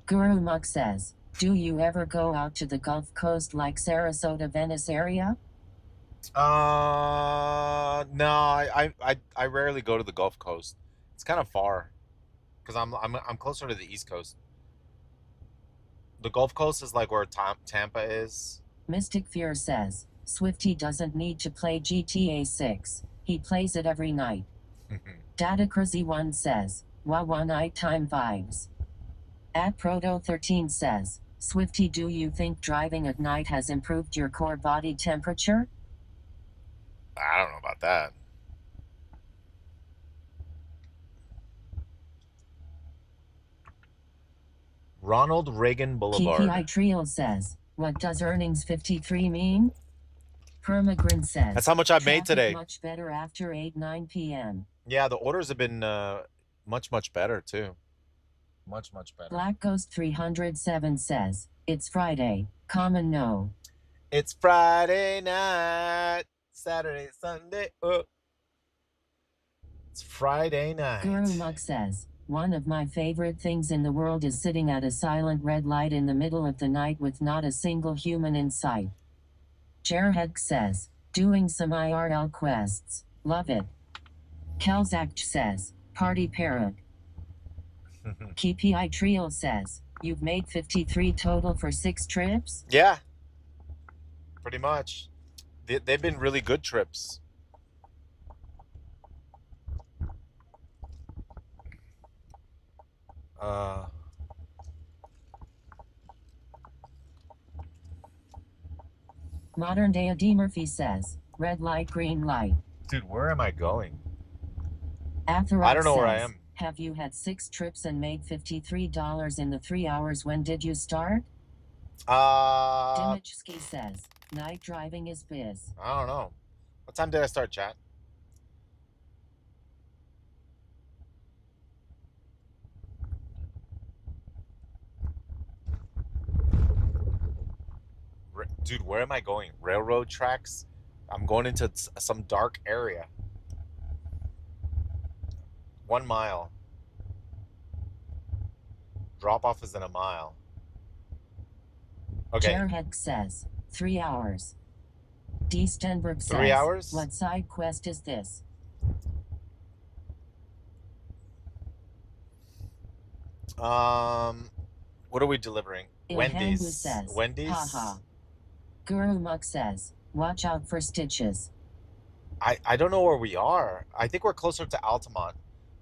Guru Mug says, do you ever go out to the Gulf Coast like Sarasota, Venice area? No, I rarely go to the Gulf Coast. It's kind of far, because I'm closer to the East Coast. The Gulf Coast is like where Tampa is. Mystic Fear says, Swifty doesn't need to play GTA 6. He plays it every night. Data Crazy 1 says, Wawa nighttime vibes. At Proto 13 says, Swifty, do you think driving at night has improved your core body temperature? I don't know about that. Ronald Reagan Boulevard. KPI Trio says, what does earnings 53 mean? Permagrin says, that's how much I've made today. Much better after 8-9 p.m. Yeah, the orders have been much better too. Much better. Black Ghost 307 says, it's Friday. Common no. It's Friday night. Saturday, Sunday. It's Friday night. Guru Mug says, one of my favorite things in the world is sitting at a silent red light in the middle of the night with not a single human in sight. Jerheg says, doing some IRL quests. Love it. Kelzak says, party parrot. KPI Trio says, you've made 53 total for 6 trips? Yeah. Pretty much. They've been really good trips. Modern Day D. Murphy says, Red light, green light. Dude, where am I going? Atherox I don't know where I says, am. have you had 6 trips and made $53 in the 3 hours? When did you start? Dimichski says, night driving is biz. I don't know. What time did I start, chat? Dude, where am I going? Railroad tracks? I'm going into some dark area. 1 mile. Drop off is in a mile. Okay. Chairhead says, 3 hours. D. Stenberg says, 3 hours? what side quest is this? What are we delivering? Wendy's. Says, Wendy's? haha. Guru Muck says, watch out for stitches. I don't know where we are. I think we're closer to Altamont.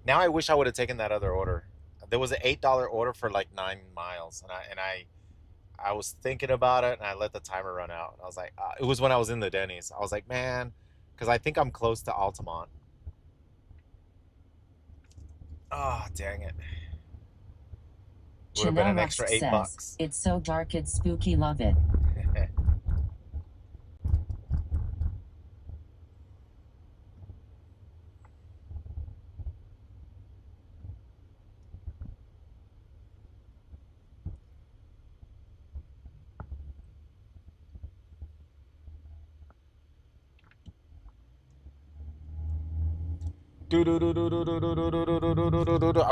Now I wish I would have taken that other order. There was an $8 order for like 9 miles, and I was thinking about it, and I let the timer run out. I was like, it was when I was in the Denny's. I was like, man, because I think I'm close to Altamont. Oh, dang it. Would have been an extra $8. It's so dark, it's spooky, love it. I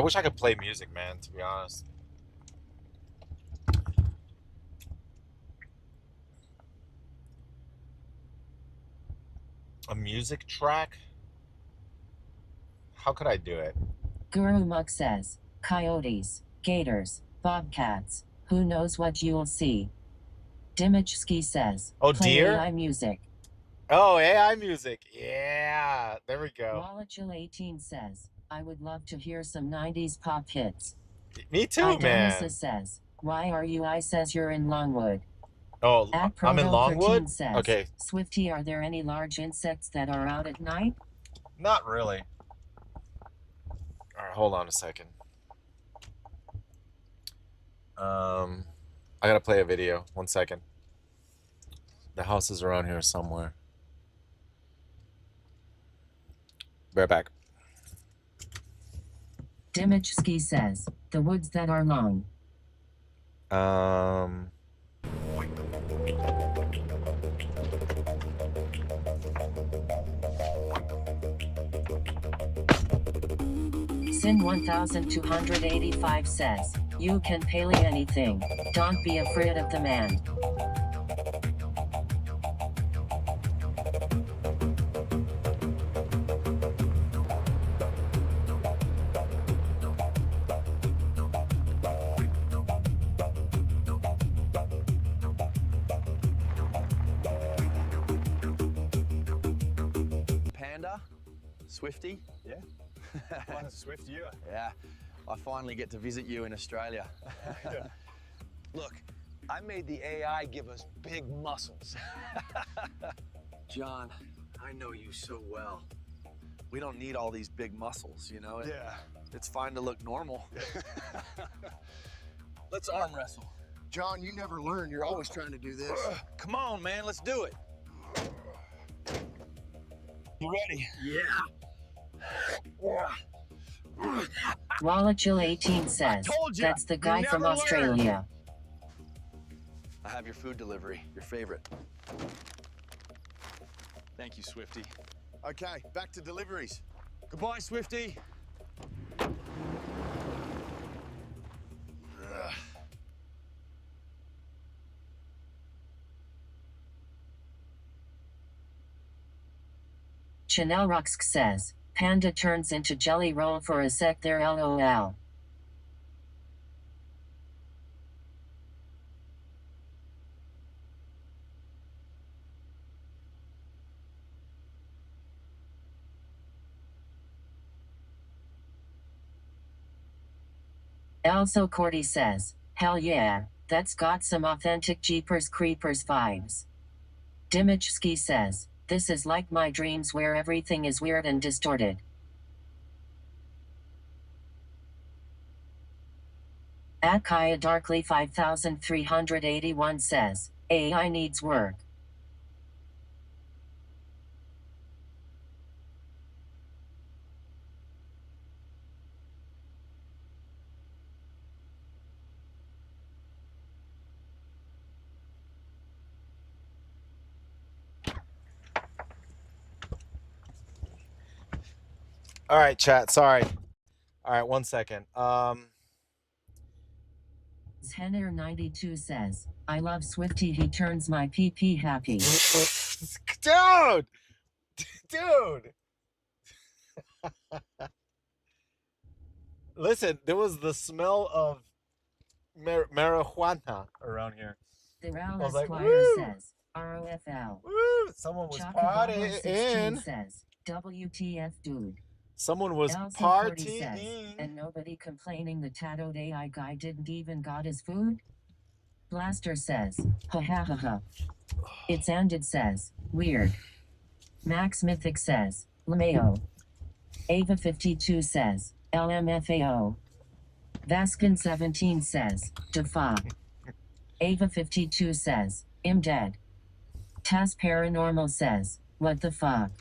wish I could play music, man, to be honest. A music track? How could I do it? Guru Muck says, coyotes, gators, bobcats, who knows what you'll see. Dimichski says, oh, play deer? AI music. Oh, AI music. Yeah, there we go. Wallachil18 says, I would love to hear some 90s pop hits. Me too, man. Says, why are you? I says you're in Longwood. Oh, I'm in Longwood? Says, okay. Swifty, are there any large insects that are out at night? Not really. All right, hold on a second. I gotta play a video. 1 second. The house is around here somewhere. Be right back. Dimichski says, the woods that are long. Sin 1285 says, you can pay anything. Don't be afraid of the man. Panda? Swifty? Yeah. Mine's Swift you. Yeah. I finally get to visit you in Australia. Look, I made the AI give us big muscles. John, I know you so well. We don't need all these big muscles, you know? Yeah. It's fine to look normal. Let's arm wrestle. John, you never learn. You're always trying to do this. Come on, man, let's do it. You ready? Yeah. Wallachil18 says, that's the guy from Australia. I have your food delivery, your favorite. Thank you, Swifty. Okay, back to deliveries. Goodbye, Swifty. Chanel Ruxk says, Panda turns into jelly roll for a sec there, lol. Also Cordy says, hell yeah, that's got some authentic Jeepers Creepers vibes. Dimichski says, This is like my dreams where everything is weird and distorted. At Kaya Darkly 5381 says, AI needs work. All right, chat. Sorry. All right, 1 second. Henner92 says, I love Swifty. He turns my PP happy. Dude! Dude! Listen, there was the smell of marijuana around here. The Ral I was like, Esquire woo! says, ROFL. Woo! Someone was partying. says, WTF dude. Someone was LC40 says, partying. and nobody complaining the tattooed AI guy didn't even got his food? Blaster says, ha ha ha ha. It's ended says, weird. Max Mythic says, LMAO. Ava52 says, LMFAO. Vaskin17 says, Defa. Ava52 says, I'm dead. Taz Paranormal says, what the fuck?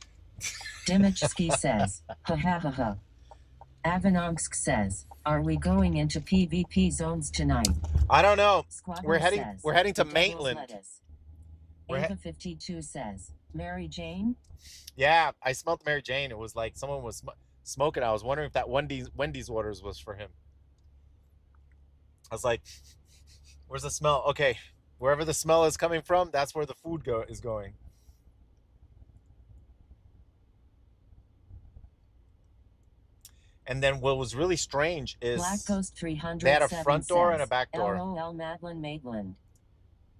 Dimichski says, ha ha ha ha. Avanonsk says, are we going into PvP zones tonight? I don't know. Squadron We're heading to the devil's Maitland. lettuce. Ava52 says, Mary Jane? Yeah, I smelled Mary Jane. It was like someone was smoking. I was wondering if that Wendy's orders was for him. I was like, where's the smell? Okay, wherever the smell is coming from, that's where the food is going. And then what was really strange is Black Ghost 300 they had a front door and a back door. LOL Maitland.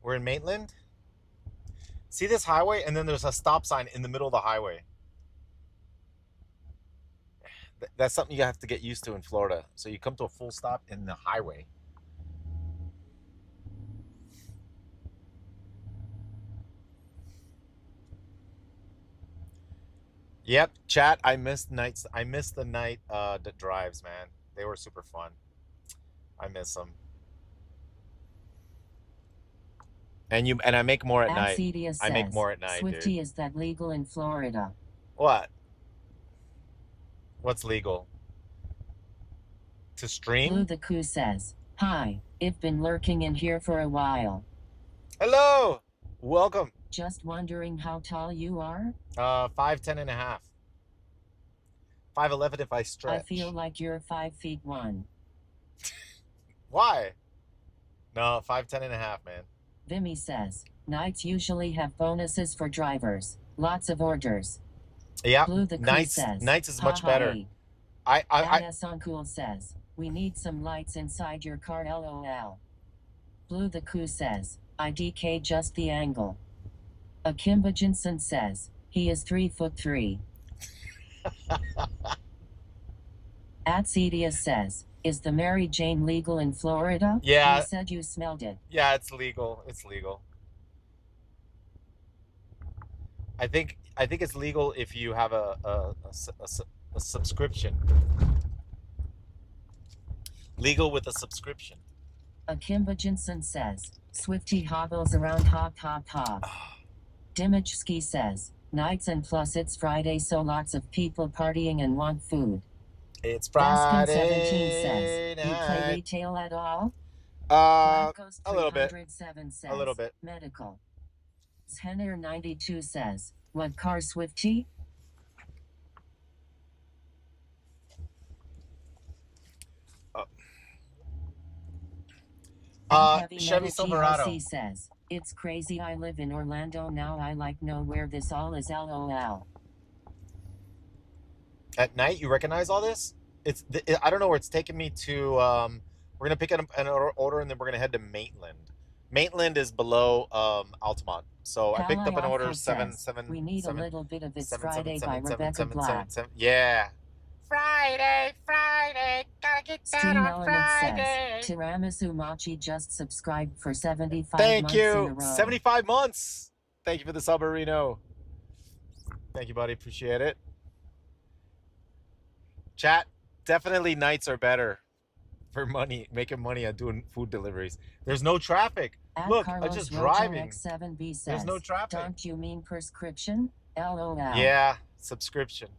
We're in Maitland. See this highway? And then there's a stop sign in the middle of the highway. That's something you have to get used to in Florida. So you come to a full stop in the highway. Yep, chat. I missed nights. I missed the night drives, man. They were super fun. I miss them. And I make more at night. Says, I make more at night, Swifty, dude. is that legal in Florida? What? What's legal? To stream? Blue the Coup says, hi, I've been lurking in here for a while. Hello! Welcome. Just wondering how tall you are? 5'10" and a half. 5'11" if I stretch. I feel like you're 5'1". Why? No, 5'10" and a half, man. Vimy says, nights usually have bonuses for drivers. Lots of orders. Yeah, Blue the Coup says, nights is much better. Cool says, we need some lights inside your car, LOL. Blue the Coup says, IDK just the angle. Akimba Jensen says, he is 3'3". Atsidius says, is the Mary Jane legal in Florida? Yeah. You said you smelled it. Yeah, it's legal. It's legal. I think it's legal if you have a subscription. Legal with a subscription. Akimba Jensen says, Swifty hobbles around hop hop hop. Dimichski says, nights and plus it's Friday so lots of people partying and want food. It's Friday 17 says, night. you play retail at all? A little bit. Says, a little bit. Medical. Henner92 says, what car Swifty? Chevy Silverado. Says, it's crazy I live in Orlando now I know where this all is LOL. At night, you recognize all this? I don't know where it's taking me to. We're gonna pick up an order and then we're gonna head to Maitland. Maitland is below Altamont. So I picked up an order seven. We need a little bit of It's seven, Friday seven, by seven, Rebecca seven, Black. seven, seven. Yeah. Friday, gotta get down Stream on Element Friday. says, Tiramisu Machi just subscribed for 75 Thank months in a you. row. 75 months. Thank you for the sub, Arino. Thank you, buddy. Appreciate it. Chat, definitely nights are better for money, making money on doing food deliveries. There's no traffic. At Look, I'm Carlos just Rojo driving. X7B says, There's no traffic. Don't you mean prescription? LOL. Yeah, subscription.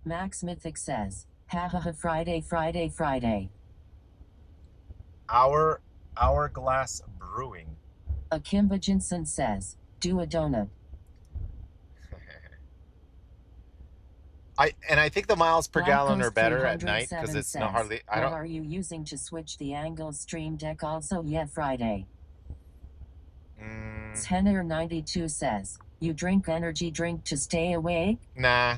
Max Mythic says, ha ha ha, Friday, Friday, Friday. Hourglass Brewing. Akimba Jensen says, do a donut. I think the miles per Black gallon Ghost are better at night 307 because it's says, not hardly. I what don't. are you using to switch the angles stream deck also? Yeah, Friday. Tenor 92 says, you drink energy drink to stay awake? Nah.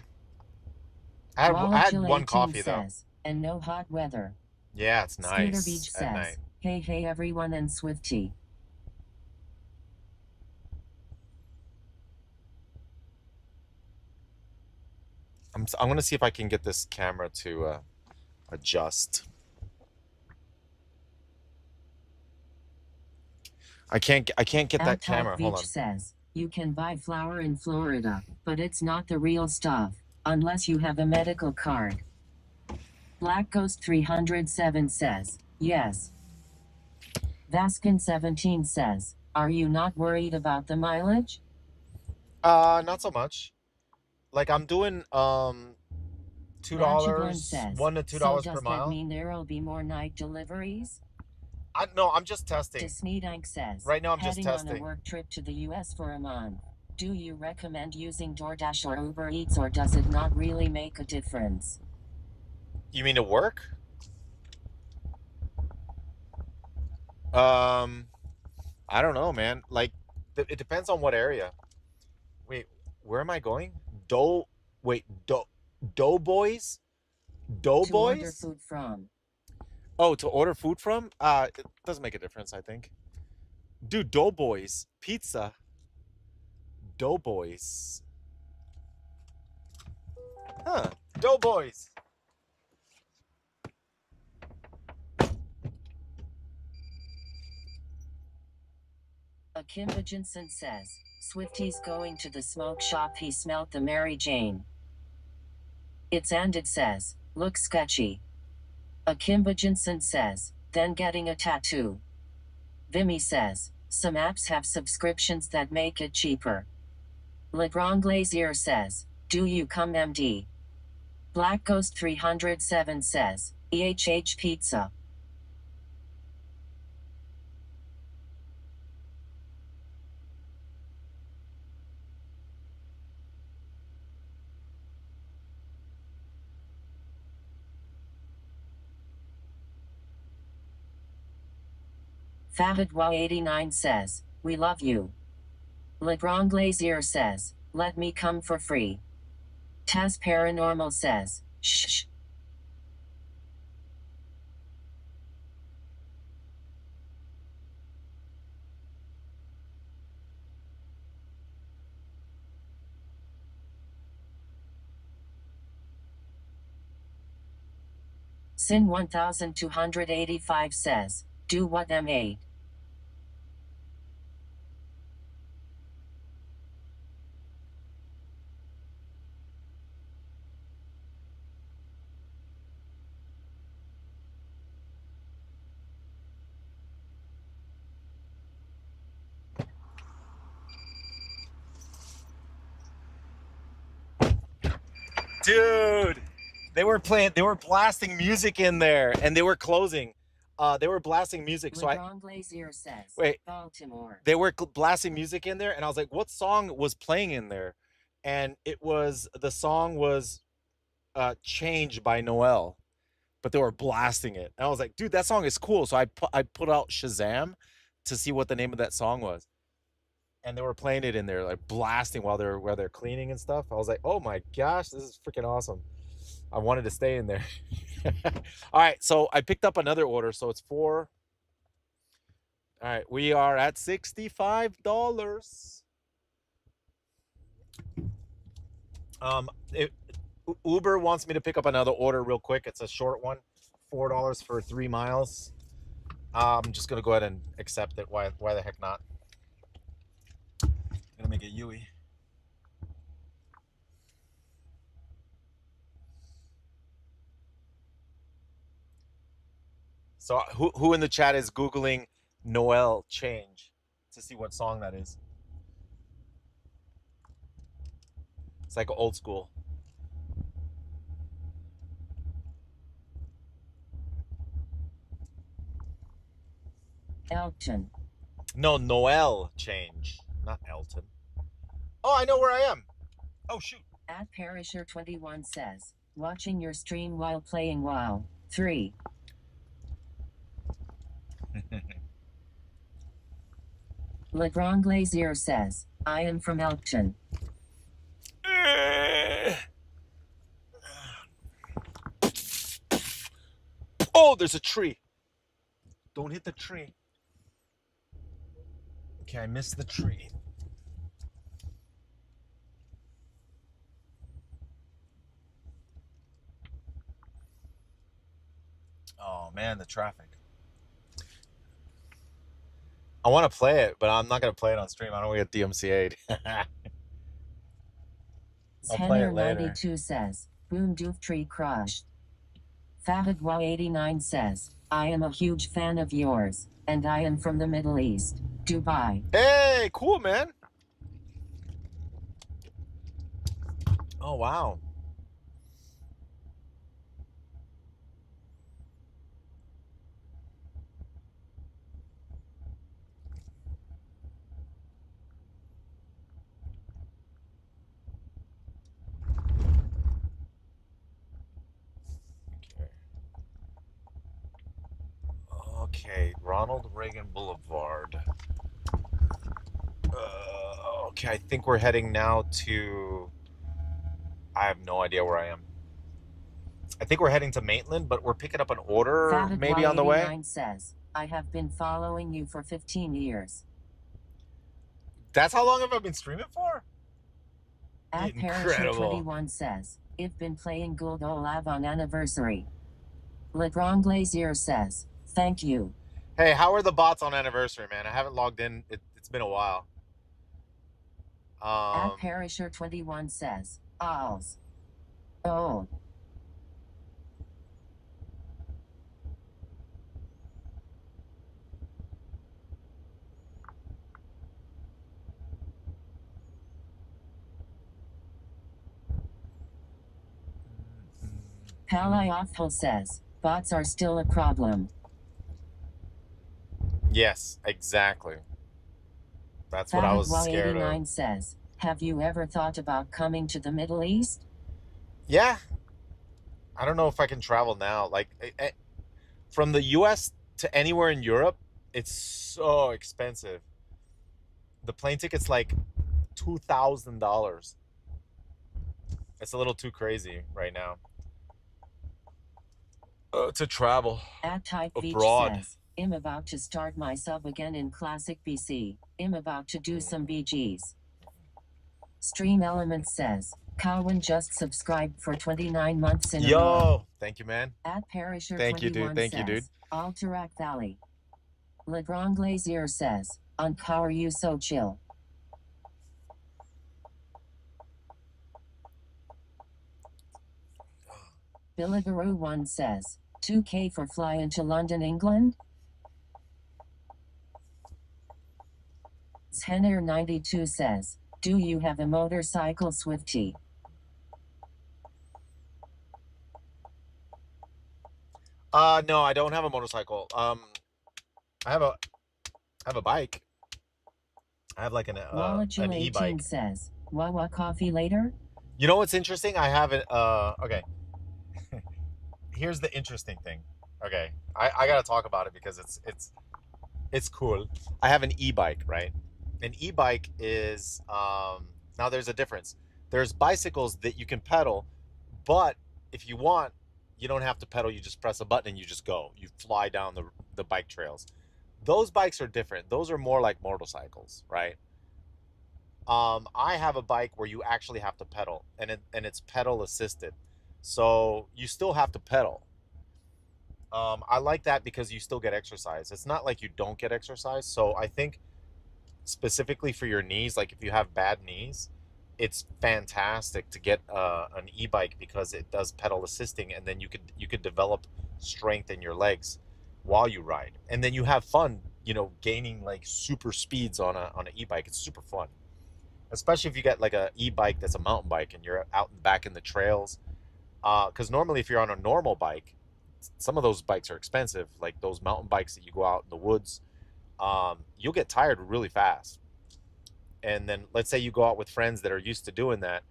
I had one coffee though. And no hot weather. Yeah, it's Scooter nice Beach at says, night. hey everyone and Swifty. I'm gonna see if I can get this camera to adjust. I can't get that camera. Hold on. Says, you can buy flour in Florida, but it's not the real stuff, unless you have a medical card. Black Ghost 307 says, yes. Vaskin 17 says, are you not worried about the mileage? Not so much. Like I'm doing $2, $1 to $2 per mile. Does that mean there'll be more night deliveries? No, I'm just testing. Sneedank says, right now I'm just heading testing. on a work trip to the US for a month. Do you recommend using DoorDash or Uber Eats, or does it not really make a difference? You mean to work? I don't know, man. Like, it depends on what area. Wait, where am I going? Doughboys? Doughboys? To order food from. Oh, to order food from? It doesn't make a difference, I think. Dude, Doughboys. Pizza. Doughboys. Huh. Doughboys. Akimba Jensen says, Swifty's going to the smoke shop, he smelt the Mary Jane. It's and it says, looks sketchy. Akimba Jensen says, then getting a tattoo. Vimy says, some apps have subscriptions that make it cheaper. Le Grand Glazier says, do you come MD? Black Ghost 307 says, EHH Pizza. Fahadwa89 says, we love you. Le Grand Glazier says, let me come for free. Taz Paranormal says, shh. Sin 1285 says, do what M8. Dude, they were blasting music in there, and they were closing. They were blasting music. So wait, Baltimore. They were blasting music in there, and I was like, what song was playing in there? And the song was Change by Noel, but they were blasting it. And I was like, dude, that song is cool. So I put out Shazam to see what the name of that song was. And they were playing it in there, like blasting while they're cleaning and stuff. I was like, oh my gosh, this is freaking awesome. I wanted to stay in there. All right, so I picked up another order, so it's 4. All right, we are at $65. Uber wants me to pick up another order real quick. It's a short one, $4 for 3 miles. I'm just gonna go ahead and accept it. Why the heck not? Gonna make it Yui. So who in the chat is Googling Noel change to see what song that is? It's like old school. Elton. No, Noel change, not Elton. Oh, I know where I am. Oh, shoot. At Perisher21 says, watching your stream while playing WoW. 3. Le Grand Glazier says, I am from Elkton. Oh, there's a tree. Don't hit the tree. Okay, I missed the tree. Oh, man, the traffic. I want to play it, but I'm not going to play it on stream. I don't want to get DMCA'd. I'll play it later. 92 says, boom doof tree crushed. Fahad89 says, I am a huge fan of yours, and I am from the Middle East, Dubai. Hey, cool, man. Oh, wow. Okay, Ronald Reagan Boulevard. Okay, I think we're heading now to... I have no idea where I am. I think we're heading to Maitland, but we're picking up an order maybe on the way. Says, I have been following you for 15 years. That's how long have I been streaming for? At Perisher21 says, I've been playing Gold Olav on anniversary. Le Grand Glazier says, thank you. Hey, how are the bots on anniversary, man? I haven't logged in. It's been a while. At Perisher21 says, Alls. Oh. Palayoffel says, bots are still a problem. Yes, exactly. That's what I was scared of. says, have you ever thought about coming to the Middle East? Yeah. I don't know if I can travel now. Like, from the U.S. to anywhere in Europe, it's so expensive. The plane ticket's like $2,000. It's a little too crazy right now to travel At Type abroad. Says, I'm about to start my sub again in Classic BC. I'm about to do some BGs. Stream Element says, Cowan just subscribed for 29 months in a row. Yo, thank you, man. At Perisher thank you, dude. Thank you, dude. Alterac Valley. Le Grand Glazier says, on how are you so chill? Billigaroo1 says, 2K for flying to London, England? Henner92 says, do you have a motorcycle, Swifty? No, I don't have a motorcycle. I have a bike. I have like an e-bike. Says, Wawa coffee later? You know what's interesting? I have it. Okay. Here's the interesting thing. Okay, I gotta talk about it because it's cool. I have an e-bike, right? An e-bike is now there's a difference. There's bicycles that you can pedal, but if you want, you don't have to pedal. You just press a button and you just go. You fly down the bike trails. Those bikes are different. Those are more like motorcycles, right? I have a bike where you actually have to pedal, and it's pedal assisted, so you still have to pedal. I like that because you still get exercise. It's not like you don't get exercise. So I think specifically for your knees, like if you have bad knees, it's fantastic to get an e-bike because it does pedal assisting, and then you could develop strength in your legs. while you ride, and then you have fun, you know, gaining like super speeds on an e-bike. It's super fun, especially if you get like a e-bike that's a mountain bike and you're out and back in the trails. Because normally if you're on a normal bike, some of those bikes are expensive, like those mountain bikes that you go out in the woods. You'll get tired really fast. And then let's say you go out with friends that are used to doing that,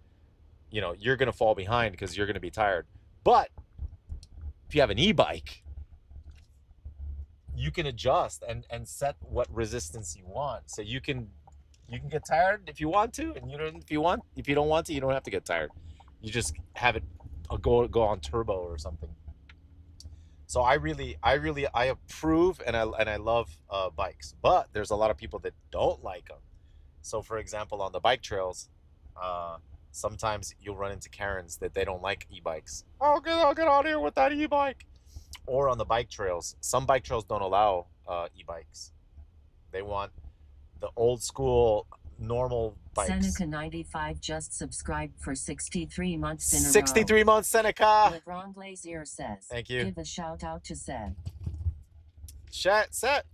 you know, you're going to fall behind because you're going to be tired. But if you have an e-bike, you can adjust and set what resistance you want. So you can get tired if you want to, and if you don't want to, you don't have to get tired. You just have it go on turbo or something. So I approve and I love bikes, but there's a lot of people that don't like them. So for example, on the bike trails, uh, sometimes you'll run into Karens that they don't like e-bikes. I'll get out of here with that e-bike. Or on the bike trails, some bike trails don't allow e-bikes. They want the old school normal bikes. Seneca 95 just subscribed for 63 months in a row. 63 months, Seneca. LeBron Glazier says, thank you. Give a shout out to Seb. Set.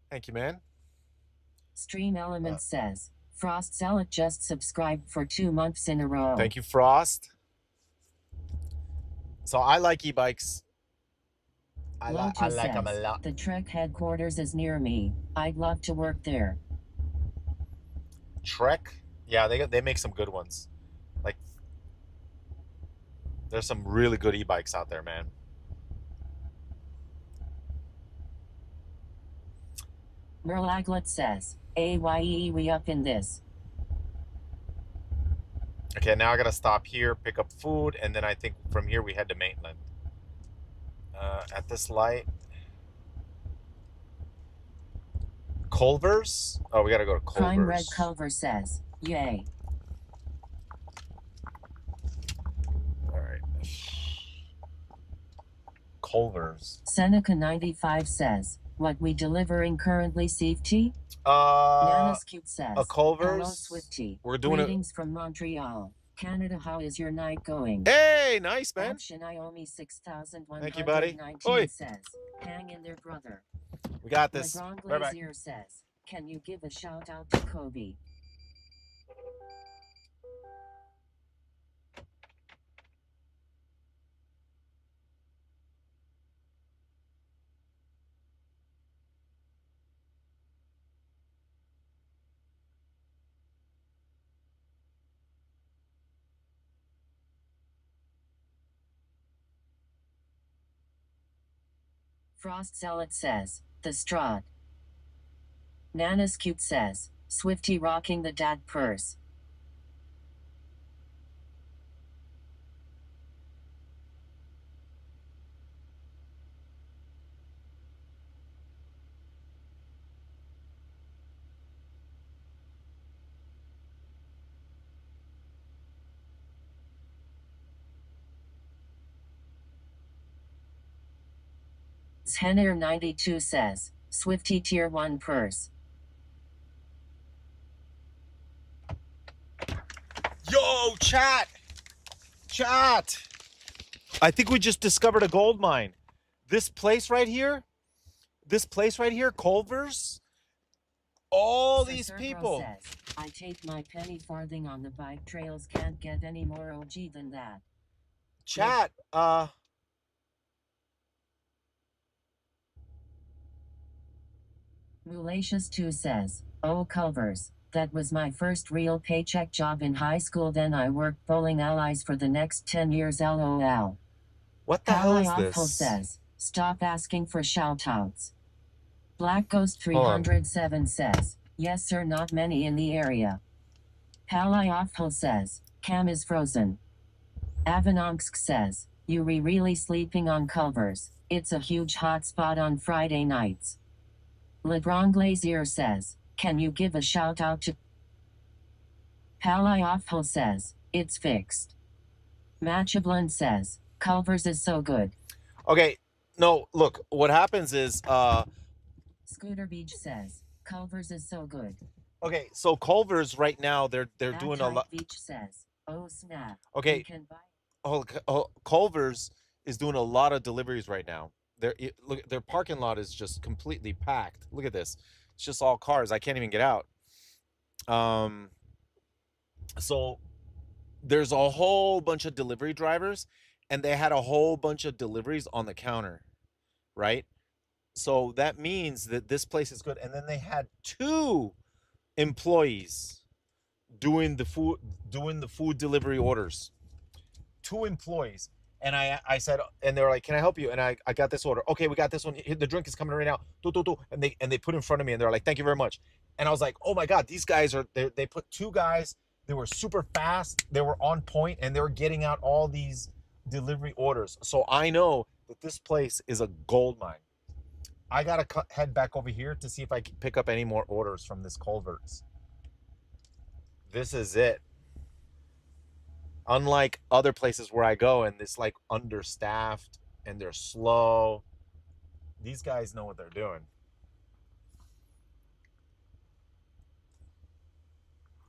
Thank you, man. Stream Element says, Frost Zealot just subscribed for 2 months in a row. Thank you, Frost. So I like e-bikes. I like them a lot. The Trek headquarters is near me. I'd love to work there. Trek? Yeah, they make some good ones. Like, there's some really good e-bikes out there, man. Merlaglet says, AYE, we up in this. Okay, now I gotta stop here, pick up food, and then I think from here we head to Maitland. At this light. Culver's? Oh, we gotta go to Culver's. Prime Red Culver says, yay. Alright. Culver's. Seneca 95 says, what we delivering currently, Safety? Nana's Cute says, a Culver's. Hello, Swifty. We're doing Greetings from Montreal, Canada. How is your night going? Hey, nice, man. Option Iomi 6119 Thank you, buddy. Oi. says, hang in there, brother. We got this. LeBron Bye-bye. Glazier says, can you give a shout out to Kobe? Frost Zealot says, the Strahd. Nana's Cute says, Swifty rocking the dad purse. Henner 92 says, Swifty tier 1 purse. Yo, chat. I think we just discovered a gold mine. This place right here, Culver's. All these people. Says, I take my penny farthing on the bike trails. Can't get any more OG than that. Chat, Moulacious 2 says, oh Culver's, that was my first real paycheck job in high school. Then I worked bowling allies for the next 10 years. LOL. What the hell is Awful this? says, stop asking for shoutouts. Black Ghost 307 says, yes sir, not many in the area. Awful says, Cam is frozen. Avanonsk says, you really sleeping on Culver's, it's a huge hot spot on Friday nights. LeBron Glazier says, can you give a shout out to Awful says, it's fixed. Matchablin says, Culver's is so good. Okay, no, look, what happens is, Scooter Beach says, Culver's is so good. okay, so Culver's right now, they're doing a lot. Beach says, oh snap. Okay, Culver's is doing a lot of deliveries right now. Look, their parking lot is just completely packed. Look at this. It's just all cars. I can't even get out. Um, so there's a whole bunch of delivery drivers, and they had a whole bunch of deliveries on the counter, right? So that means that this place is good. And then they had two employees doing the food delivery orders. Two employees. And I said, and they were like, can I help you? And I got this order. Okay, we got this one. The drink is coming right now. And they put it in front of me, and they're like, thank you very much. And I was like, oh my God, these guys they put two guys. They were super fast. They were on point, and they were getting out all these delivery orders. So I know that this place is a gold mine. I got to head back over here to see if I can pick up any more orders from this Culver's. This is it. Unlike other places where I go and it's like understaffed and they're slow, these guys know what they're doing.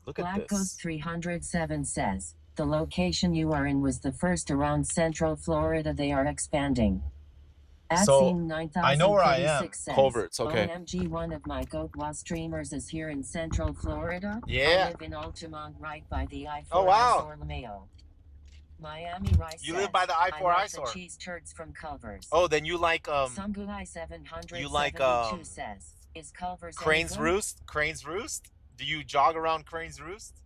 Look at Black this. Ghost 307 says, the location you are in was the first around Central Florida. They are expanding. At So, scene I know where I am. 9036 says, Culver's, okay. OMG, one of my GoatWa streamers is here in Central Florida. Yeah. I live in Altamont right by the I-4 Oh, wow. eyesore Lameo. Miami Rice You says, live by the I-4 I like eyesore. the cheese turds from Culver's. Oh, then you like Sungulai 772 you like says, is Culver's Crane's Roost? Crane's Roost? Do you jog around Crane's Roost?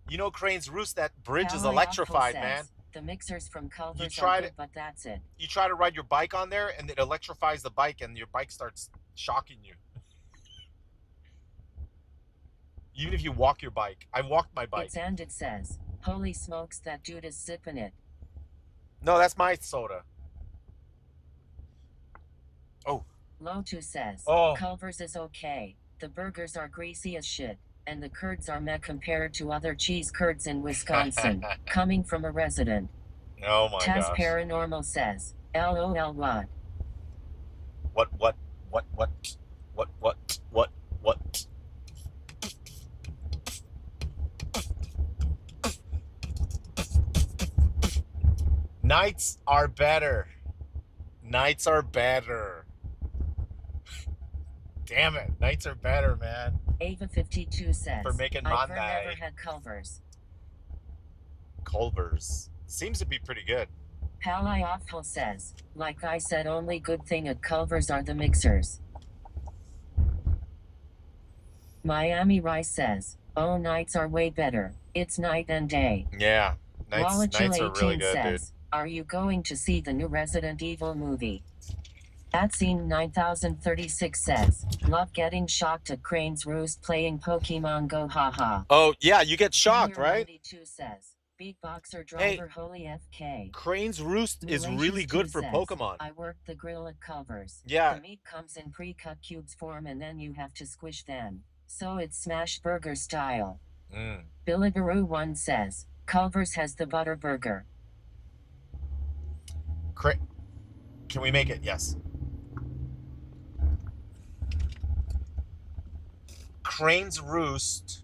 You know Crane's Roost, that bridge is electrified, man. The mixers from Culver's are good, but that's it. You try to ride your bike on there, and it electrifies the bike, and your bike starts shocking you. Even if you walk your bike. I walked my bike. It says, holy smokes, that dude is sipping it. No, that's my soda. Oh. Lotu says, oh. Culver's is okay. The burgers are greasy as shit, and the curds are meh compared to other cheese curds in Wisconsin. Coming from a resident. Oh my Taz gosh. Paranormal says, LOL what? What? Nights are better. Nights are better. Damn it. Nights are better, man. Ava 52 says, For making I've Monday. never had Culver's. Culver's. Seems to be pretty good. Pali Awful says, like I said, only good thing at Culver's are the mixers. Miami Rice says, oh, nights are way better. It's night and day. Yeah. Nights are really good, says, dude. Are you going to see the new Resident Evil movie? At scene 9036 says, love getting shocked at Crane's Roost playing Pokemon Go, haha. Oh, yeah, you get shocked, right? 92 says, Big Boxer Driver Holy FK. Crane's Roost is really good for Pokemon. I worked the grill at Culver's. Yeah. The meat comes in pre-cut cubes form and then you have to squish them. So it's smash burger style. Billy Baru 1 says, Culver's has the butter burger. Can we make it? Yes. Crane's Roost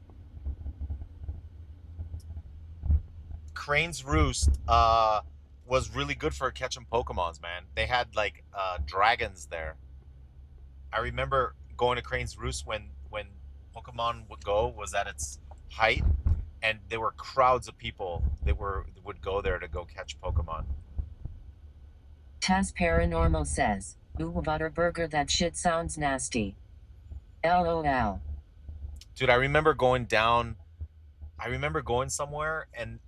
was really good for catching Pokemons, man. They had like dragons there. I remember going to Crane's Roost when Pokemon was at its height, and there were crowds of people that would go there to go catch Pokemon. Taz Paranormal says, ooh, butterburger, that shit sounds nasty. LOL. Dude, I remember going somewhere and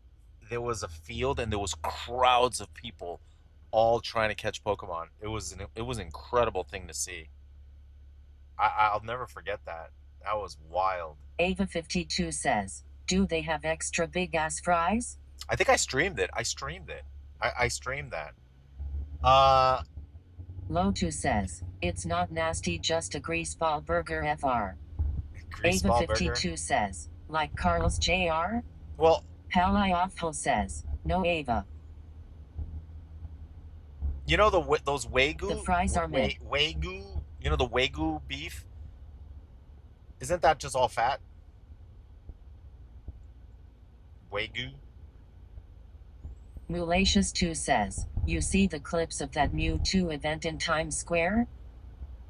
there was a field and there was crowds of people all trying to catch Pokemon. It was an incredible thing to see. I'll never forget that. That was wild. Ava 52 says, do they have extra big ass fries? I think I streamed it. I streamed that. Lotu says, it's not nasty, just a greaseball burger FR. Greaseball Ava 52 burger? says, like Carl's JR? Well, Pali Awful says, no Ava. You know those Wagyu? The fries are mid. Wagyu? You know the Wagyu beef? Isn't that just all fat? Wagyu? Mulacious 2 says, You see the clips of that Mewtwo event in Times Square?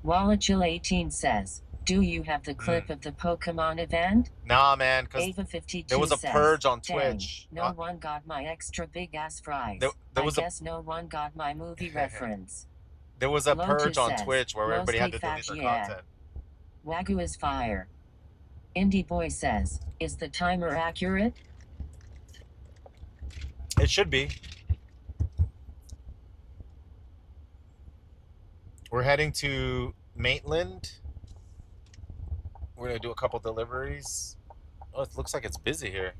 Wallachil18 says, do you have the clip of the Pokemon event? Nah, man, because Ava52 there was a says, purge on dang, Twitch. no one got my extra big ass fries. There I was guess no one got my movie reference. there was a purge Lotus on says, Twitch where everybody had mostly to delete fat, their yeah. content. Wagyu is fire. Indie Boy says, is the timer accurate? It should be. We're heading to Maitland. We're gonna do a couple deliveries. Oh, it looks like it's busy here.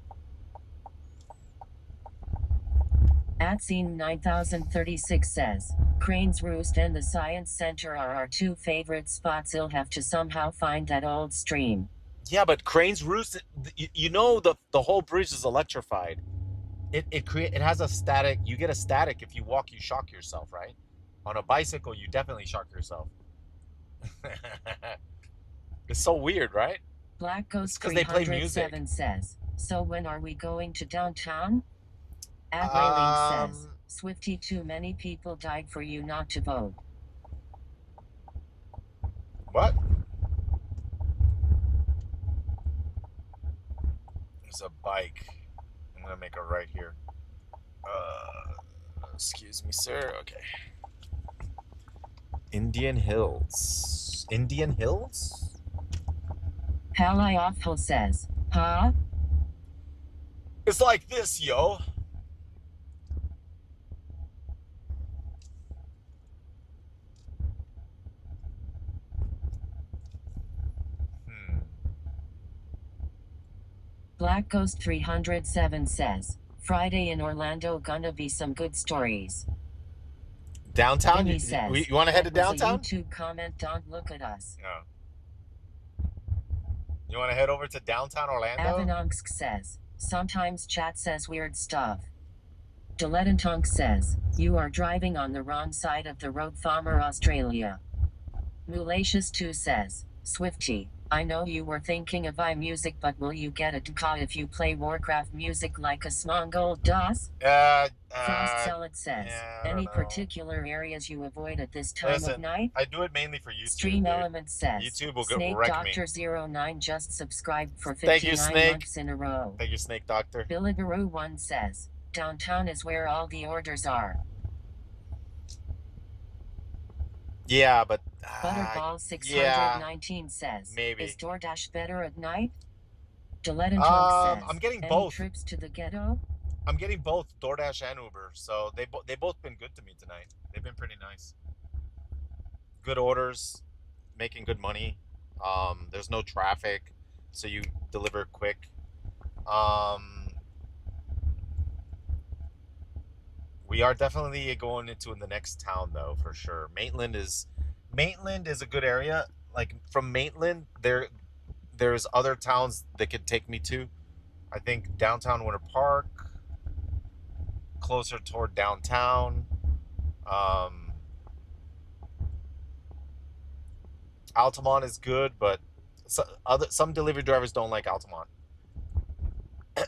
At Scene 9036 says, Crane's Roost and the Science Center are our two favorite spots. You'll have to somehow find that old stream. Yeah, but Crane's Roost, you know the whole bridge is electrified. It has a static. You get a static if you walk. You shock yourself, right? On a bicycle, you definitely shock yourself. It's so weird, right? Black Ghost because they play music. 307 says, so when are we going to downtown? At Railing says, Swifty, too many people died for you not to vote. What? There's a bike. I'm gonna make a right here. Excuse me, sir. Okay. Indian Hills. Indian Hills? Pally Awful says, huh? It's like this, yo. Black Ghost 307 says, Friday in Orlando gonna be some good stories. Downtown? You want to head to downtown? Was a YouTube comment, don't look at us. No. You want to head over to downtown Orlando? Avanonsk says, sometimes chat says weird stuff. Dilettantonk says, you are driving on the wrong side of the road, Farmer, Australia. Mulacious2 says, Swifty, I know you were thinking of iMusic, but will you get a DK if you play Warcraft music like a Smongol does? Frost Salad says, any particular areas you avoid at this time of night? I do it mainly for YouTube. Stream Element says, YouTube will Snake wreck Doctor 09 just subscribed for Thank you, 59 Snake. months in a row. Thank you, Snake Doctor. Billigaroo 1 says, downtown is where all the orders are. Yeah, but Butterball 619 says, maybe. is DoorDash better at night? Dilettantonk says, I'm getting any both. trips to the ghetto? I'm getting both DoorDash and Uber, so they both been good to me tonight. They've been pretty nice. Good orders, making good money. There's no traffic, so you deliver quick. We are definitely going into the next town though, for sure. Maitland is a good area. Like from Maitland, there's other towns that could take me to. I think downtown Winter Park, closer toward downtown. Altamont is good, but some delivery drivers don't like Altamont.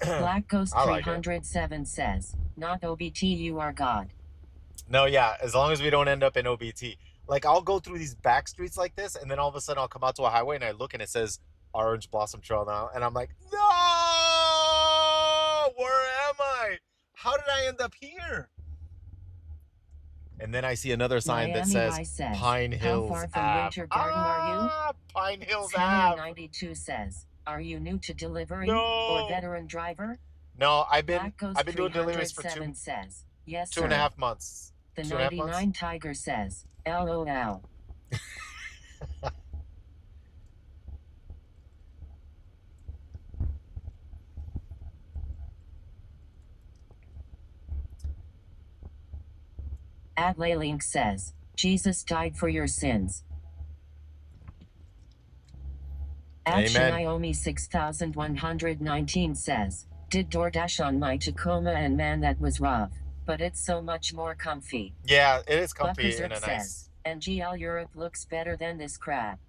Black Ghost 307 says, not OBT, you are God. No, yeah, as long as we don't end up in OBT. Like, I'll go through these back streets like this, and then all of a sudden I'll come out to a highway, and I look, and it says Orange Blossom Trail now, and I'm like, no! Where am I? How did I end up here? And then I see another sign that says Pine Hills How far from Ave. Winter Garden are you? Pine Hills Ave. 92 says, are you new to delivery No. or veteran driver? No, I've been Black Ghost doing deliveries for 307 says, yes, two and a half months. The 2.5 months? 99 Tiger says, LOL. Adlaylink says, Jesus died for your sins. At Naomi 6119 says, did DoorDash on my Tacoma, and man, that was rough. But it's so much more comfy. Yeah, it is comfy Buckazerp and a nice. Says, NGL Europe looks better than this crap.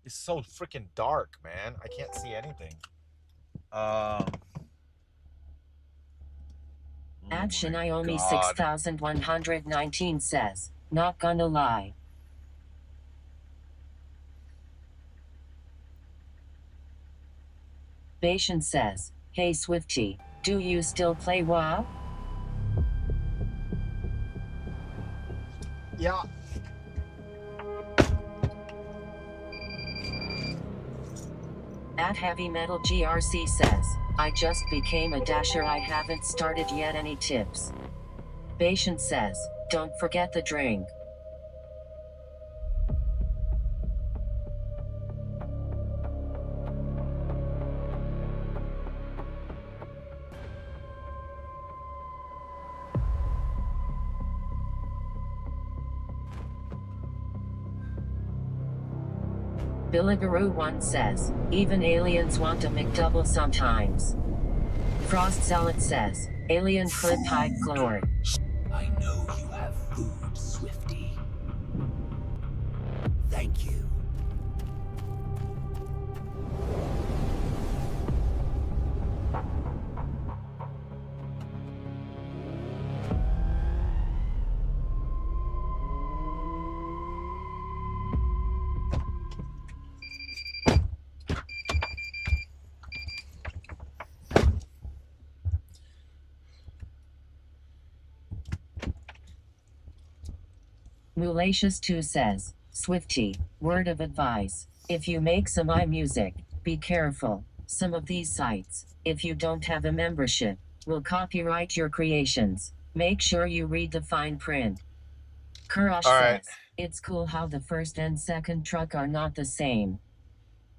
is so freaking dark, man. I can't see anything. Oh At my Shinaomi God. 6119 says, not gonna lie. Bashan says, hey Swifty, do you still play WoW? Yeah. At Heavy Metal GRC says, I just became a dasher, I haven't started yet, any tips? Bashan says, don't forget the drink. Billigaroo 1 says, even aliens want a McDouble sometimes. Frost Zealot says, alien clip hype glory. I know you have food, Swifty. Thank you. Mulacious 2 says, Swifty, word of advice. If you make some iMusic, be careful. Some of these sites, if you don't have a membership, will copyright your creations. Make sure you read the fine print. Kurash says, it's cool how the first and second truck are not the same.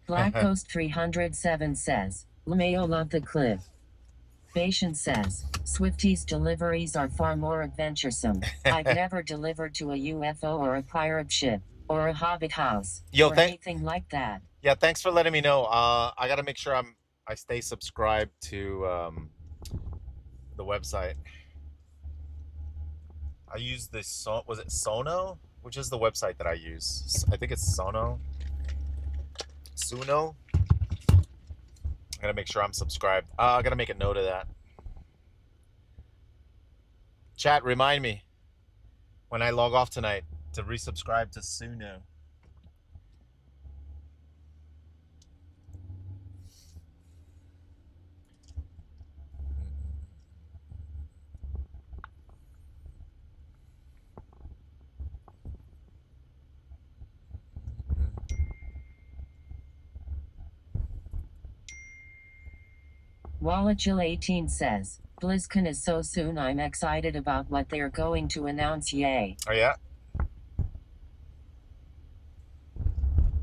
Black Coast 307 says, LeMayo love the clip. Bashan says, Swifty's deliveries are far more adventuresome. I've never delivered to a UFO or a pirate ship, or a hobbit house, or anything like that. Yeah, thanks for letting me know. I gotta make sure I stay subscribed to the website. I use this, was it Sono? Which is the website that I use? I think it's Suno. I gotta make sure I'm subscribed. I gotta make a note of that. Chat, remind me when I log off tonight to resubscribe to Suno. Wallachil 18 says, BlizzCon is so soon, I'm excited about what they're going to announce, yay. Oh yeah?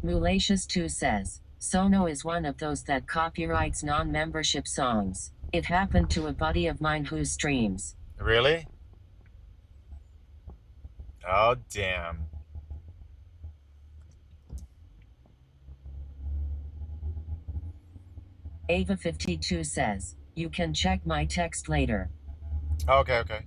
Mulacious 2 says, Sono is one of those that copyrights non-membership songs. It happened to a buddy of mine who streams. Really? Oh, damn. Ava52 says, you can check my text later. Okay, okay.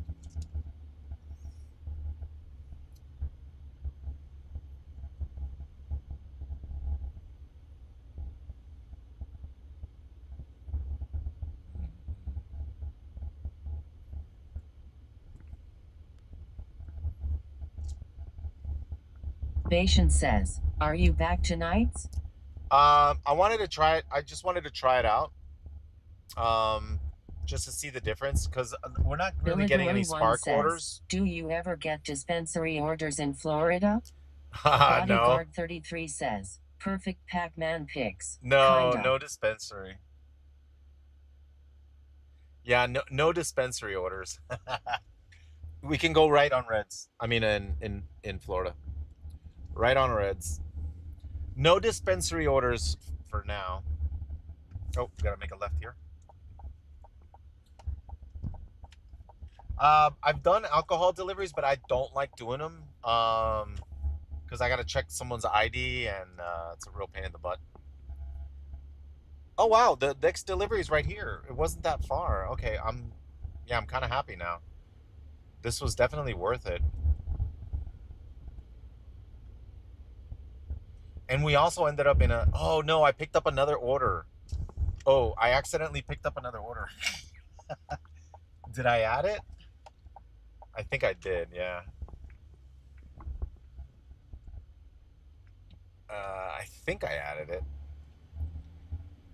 Bashan says, are you back tonight? I wanted to try it. I just wanted to try it out. Just to see the difference, because we're not really getting any spark orders. Do you ever get dispensary orders in Florida? No. Bodyguard 33 says, perfect Pac-Man picks. No, Kinda. no dispensary. Yeah, no dispensary orders. We can go right on Reds. I mean, in Florida, right on Reds. No dispensary orders for now. Oh, we gotta make a left here. I've done alcohol deliveries, but I don't like doing them because I gotta check someone's ID, and it's a real pain in the butt. Oh wow, the next delivery is right here. It wasn't that far. Okay, I'm kind of happy now. This was definitely worth it. And we also ended up in a, oh no, I picked up another order. Oh, I accidentally picked up another order. Did I add it? I think I did, yeah. I think I added it.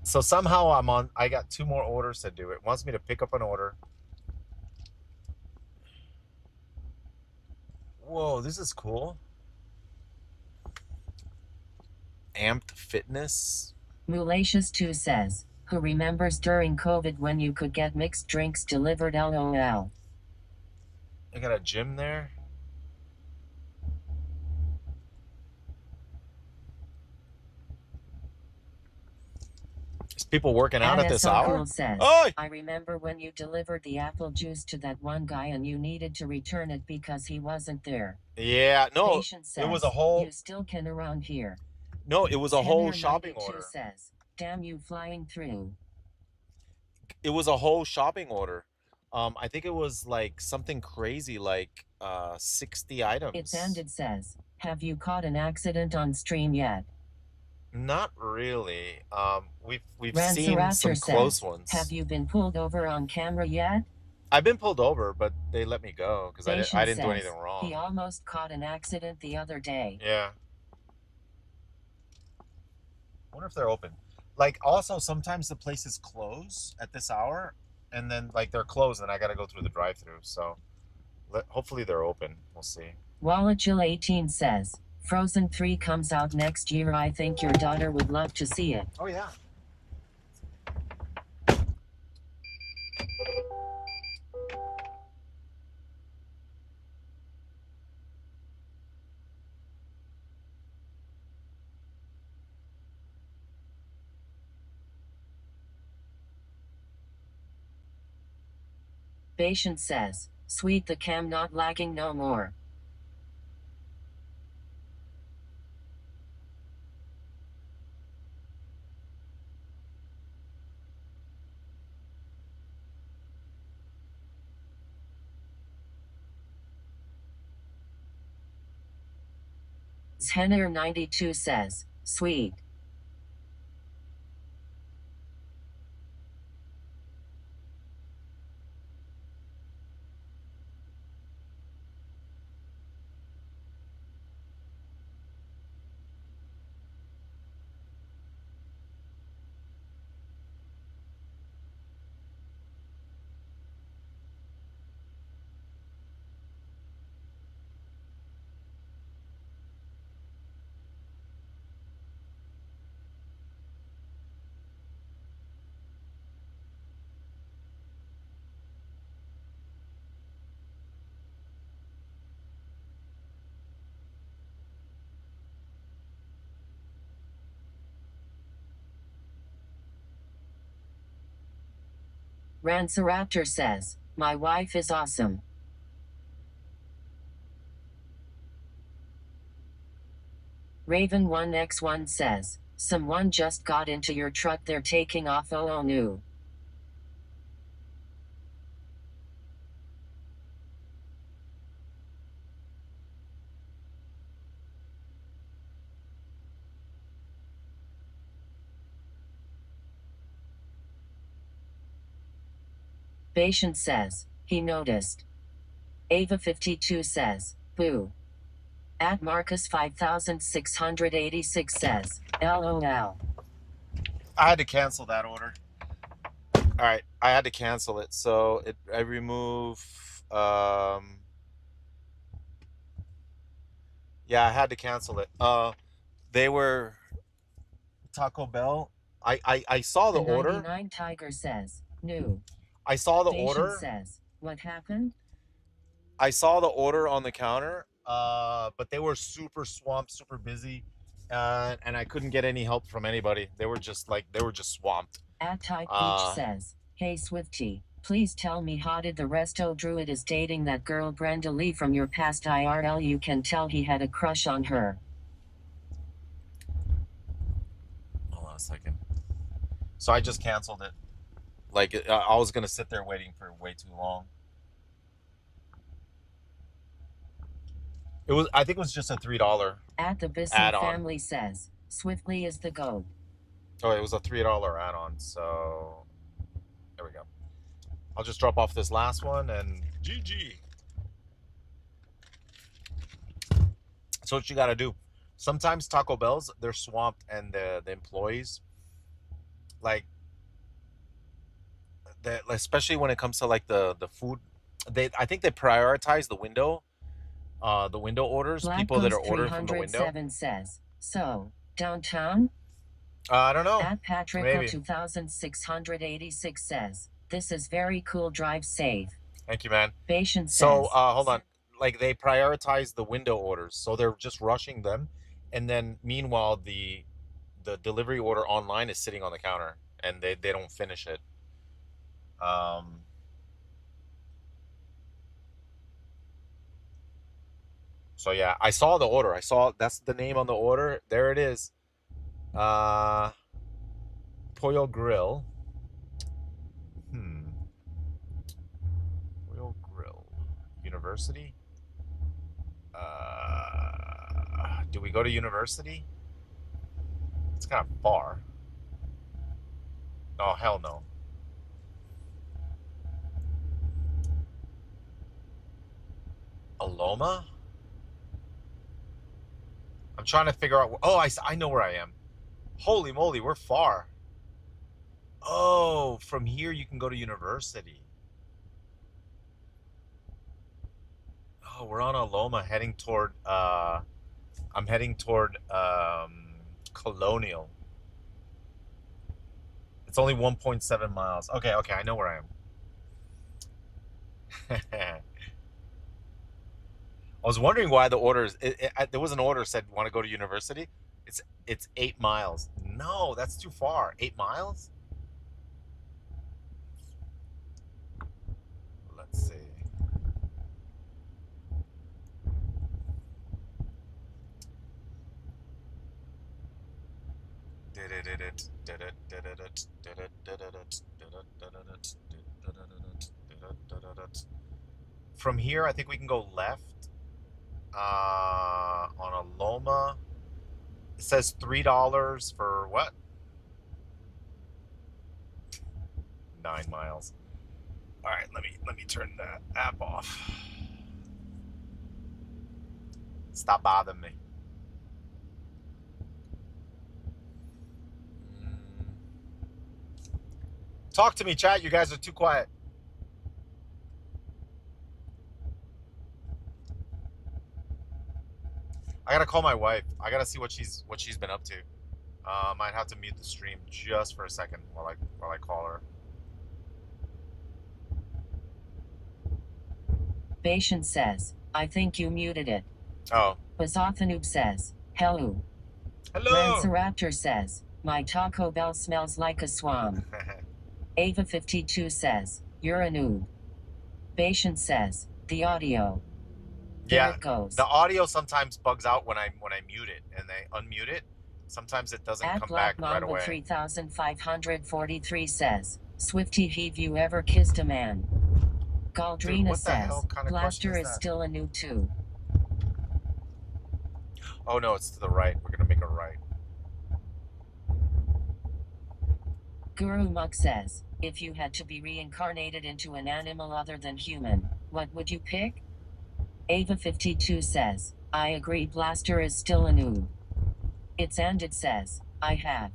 So somehow I got 2 more orders to do. It wants me to pick up an order. Whoa, this is cool. Amped Fitness. Mulacious2 says, who remembers during COVID when you could get mixed drinks delivered LOL. I got a gym there. Is people working out at this hour? Says, oh! I remember when you delivered the apple juice to that one guy and you needed to return it because he wasn't there. Yeah, no, Says, it was a whole... You still can around here. No, it was a whole shopping order. Says, damn you flying through. It was a whole shopping order. I think it was like something crazy, like 60 items. It's ended says, have you caught an accident on stream yet? Not really. We've seen some close ones. Have you been pulled over on camera yet? I've been pulled over, but they let me go because I didn't do anything wrong. He almost caught an accident the other day. Yeah. I wonder if they're open. Like, also, sometimes the places close at this hour, and then, like, they're closed, and I got to go through the drive-thru. So, hopefully they're open. We'll see. Wallachill18 says, Frozen 3 comes out next year. I think your daughter would love to see it. Oh, yeah. Patient says, sweet, the cam not lagging no more. Henner92 says, sweet. Ranceraptor says, my wife is awesome. Raven1x1 says, someone just got into your truck, they're taking off. Oh no. Patient says, he noticed. Ava52 says, boo. At Marcus 5686 says, LOL. I had to cancel that order. All right, I had to cancel it. So I remove. Yeah, I had to cancel it. They were Taco Bell. I saw the order. 99 Tiger says, new. I saw the Patient order. Says, what happened? I saw the order on the counter, but they were super swamped, super busy, and I couldn't get any help from anybody. They were just swamped. At Type Beach says, hey Swifty, please tell me how did the Resto Druid is dating that girl Brenda Lee from your past IRL? You can tell he had a crush on her. Hold on a second. So I just canceled it. Like, I was gonna sit there waiting for way too long. I think it was just a $3 At the Bissell add-on. family says, Swiftly is the GOAT. Oh, it was a $3 add-on, so there we go. I'll just drop off this last one and GG. So what you got to do. Sometimes Taco Bell's, they're swamped, and the employees, like, especially when it comes to like the food, I think they prioritize the window orders, Black people that are Ghost ordering from the window. 307 says, so, downtown? I don't know. At Patrick Maybe. 2686 says, this is very cool, drive safe. Thank you, man. Patience So, says, hold on. Like, they prioritize the window orders, so they're just rushing them, and then meanwhile the delivery order online is sitting on the counter, and they don't finish it. So yeah, I saw the order. I saw that's the name on the order. There it is. Pollo Grill. Pollo Grill. University. Do we go to university? It's kind of far. Oh, hell no. Aloma? I'm trying to figure out. Oh, I know where I am. Holy moly, we're far. Oh, from here you can go to university. Oh, we're on Aloma heading toward, I'm heading toward Colonial. It's only 1.7 miles. Okay, I know where I am. I was wondering why the orders. There was an order that said want to go to university. It's 8 miles. No, that's too far. 8 miles. Let's see. From here, I think we can go left. On a Loma, it says $3 for what? 9 miles. All right, let me turn that app off. Stop bothering me. Talk to me, chat. You guys are too quiet. I gotta call my wife. I gotta see what she's been up to. Might have to mute the stream just for a second while I call her. Patience says, I think you muted it. Oh. Bazathanoob says, hello. Hello. Lanceraptor says, my Taco Bell smells like a swamp. Ava52 says, you're a noob. Patience says, the audio. Yeah, there it goes. The audio sometimes bugs out when I mute it and they unmute it. Sometimes it doesn't come back right away. 3543 says, Swifty, have you ever kissed a man? Galdrina says, Blaster is still a noob too. Oh no, it's to the right. We're gonna make a right. Guru Muk says, if you had to be reincarnated into an animal other than human, what would you pick? Ava52 says, I agree, Blaster is still a noob. It's and it says, I have.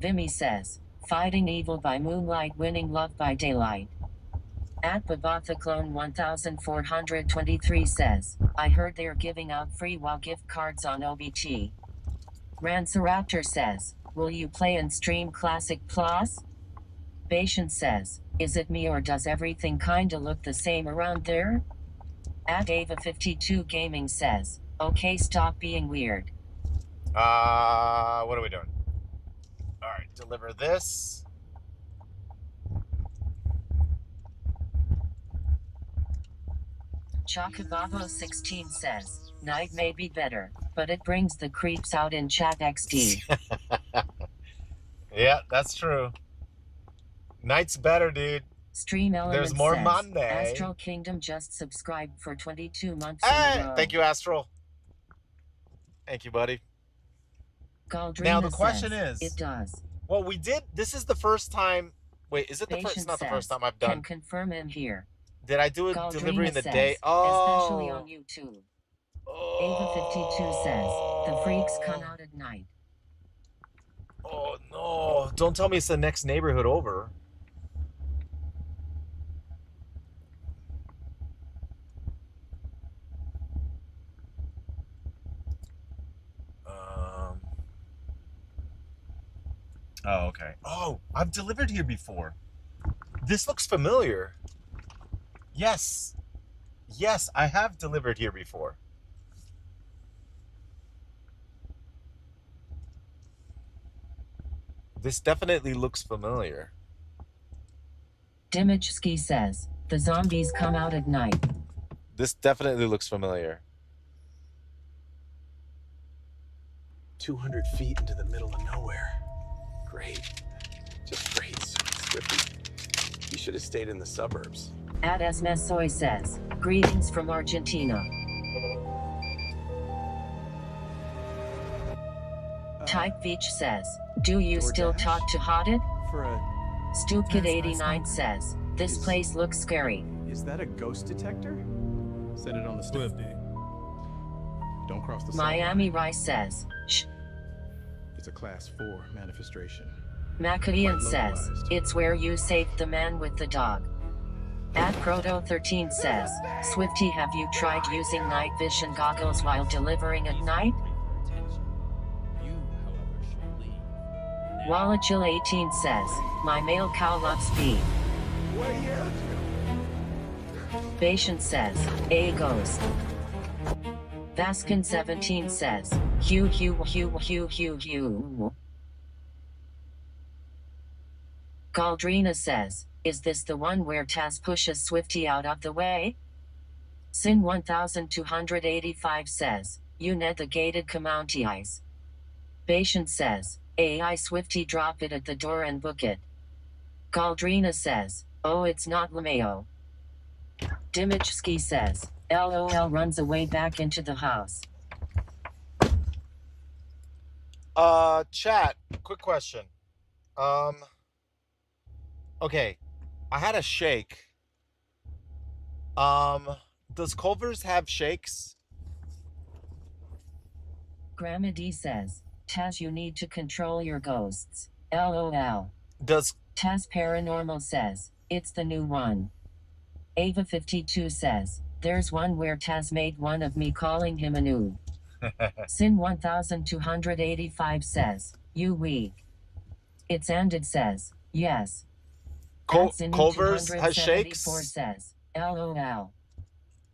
Vimy says, fighting evil by moonlight, winning love by daylight. At Babathaclone 1423 says, I heard they're giving out free WoW gift cards on OBT. Ranceraptor says, will you play and stream Classic Plus? Patience says, is it me or does everything kinda look the same around there? At Ava52 Gaming says, okay, stop being weird. What are we doing? Alright, deliver this. Chocobabo16 says, night may be better, but it brings the creeps out in chat XD. Yeah, that's true. Night's better, dude. Stream Elements There's more says, Monday. Astral Kingdom just subscribed for 22 months Hey, in a row. thank you, Astral. Thank you, buddy. Now the Galdrina question says, is, it does. well, we did. This is the first time. Wait, is it the first? It's Patient not the first says, time I've can done. confirm in here. Did I do a delivery Galdrina in the says, day? especially on Oh. YouTube. Ava 52 says, the freaks come out at night. Oh no! Don't tell me it's the next neighborhood over. Oh, okay. Oh, I've delivered here before. This looks familiar. Yes. Yes, I have delivered here before. This definitely looks familiar. Dimachski says, the zombies come out at night. This definitely looks familiar. 200 feet into the middle of nowhere. Great. Just great, Swifty. You should have stayed in the suburbs. Adas Mesoy says, greetings from Argentina. Type Beach says, do you still talk to Hodded? For a Stupid89 says, this place looks scary. Is that a ghost detector? Set it on the Swifty. Don't cross the Miami Rice says, shh. It's a class 4 manifestation. Macadean says, it's where you saved the man with the dog. At Proto13 says, Swifty, have you tried using night vision goggles while delivering at night? Wallachil18 says, my male cow loves speed. Bashan says, a ghost. Vaskin17 says, Hugh. Galdrina says, is this the one where Taz pushes Swifty out of the way? Sin 1285 says, you need the gated commountys. Bashan says, AI Swifty, drop it at the door and book it. Galdrina says, oh, it's not Lameo. Dimichski says, LOL, runs away back into the house. Chat, quick question. Okay, I had a shake. Does Culver's have shakes? Grandma D says, Taz, you need to control your ghosts. LOL. Does Taz Paranormal says, it's the new one. Ava 52 says, there's one where Taz made one of me calling him a noob. Sin 1285 says, you weak. It's ended says, yes. Culver's has shakes? Says, LOL.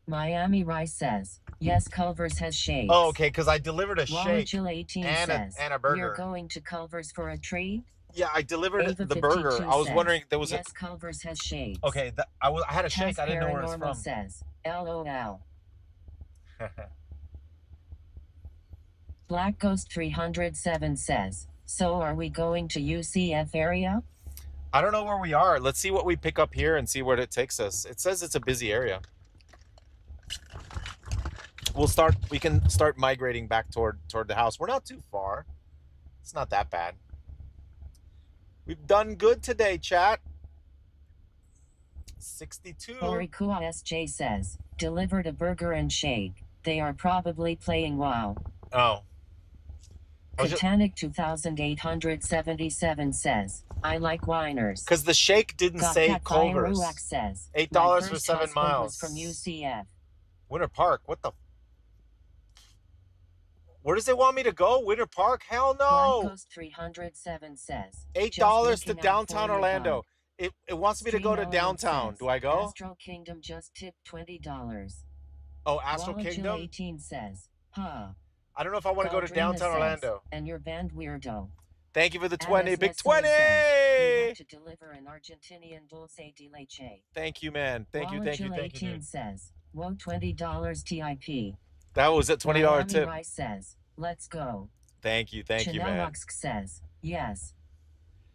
Miami Rice says, yes, Culver's has shakes. Oh, okay, because I delivered a shake and a burger. You're going to Culver's for a treat? Yeah, I delivered Ava the burger. I was wondering there was yes, Culver's has shakes. Okay, I had a shake. I didn't know where it's from. Says, LOL. Black Ghost 307 says, so are we going to UCF area? I don't know where we are. Let's see what we pick up here and see where it takes us. It says it's a busy area. We can start migrating back toward the house. We're not too far. It's not that bad. We've done good today, chat. 62. Orikua SJ says, delivered a burger and shake. They are probably playing WoW. Oh. Titanic 2877 says, I like whiners. Because the shake didn't say Culver's. Says, $8 for 7 miles. From UCF. Winter Park, what the? Where does it want me to go? Winter Park? Hell no. Black Coast 307 says, $8 to downtown Orlando. It wants me to go to downtown. Do I go? Astral Kingdom just tipped $20. Oh, Astral Kingdom? 18 says, huh. I don't know if I want to go to downtown Orlando. And your band weirdo. Thank you for the 20. Big 20! To deliver an Argentinian dulce de leche. Thank you, man. Thank you. 18 says, whoa, $20 TIP. That was a $20 tip. Rice says, let's go. Thank you, man. Says, yes.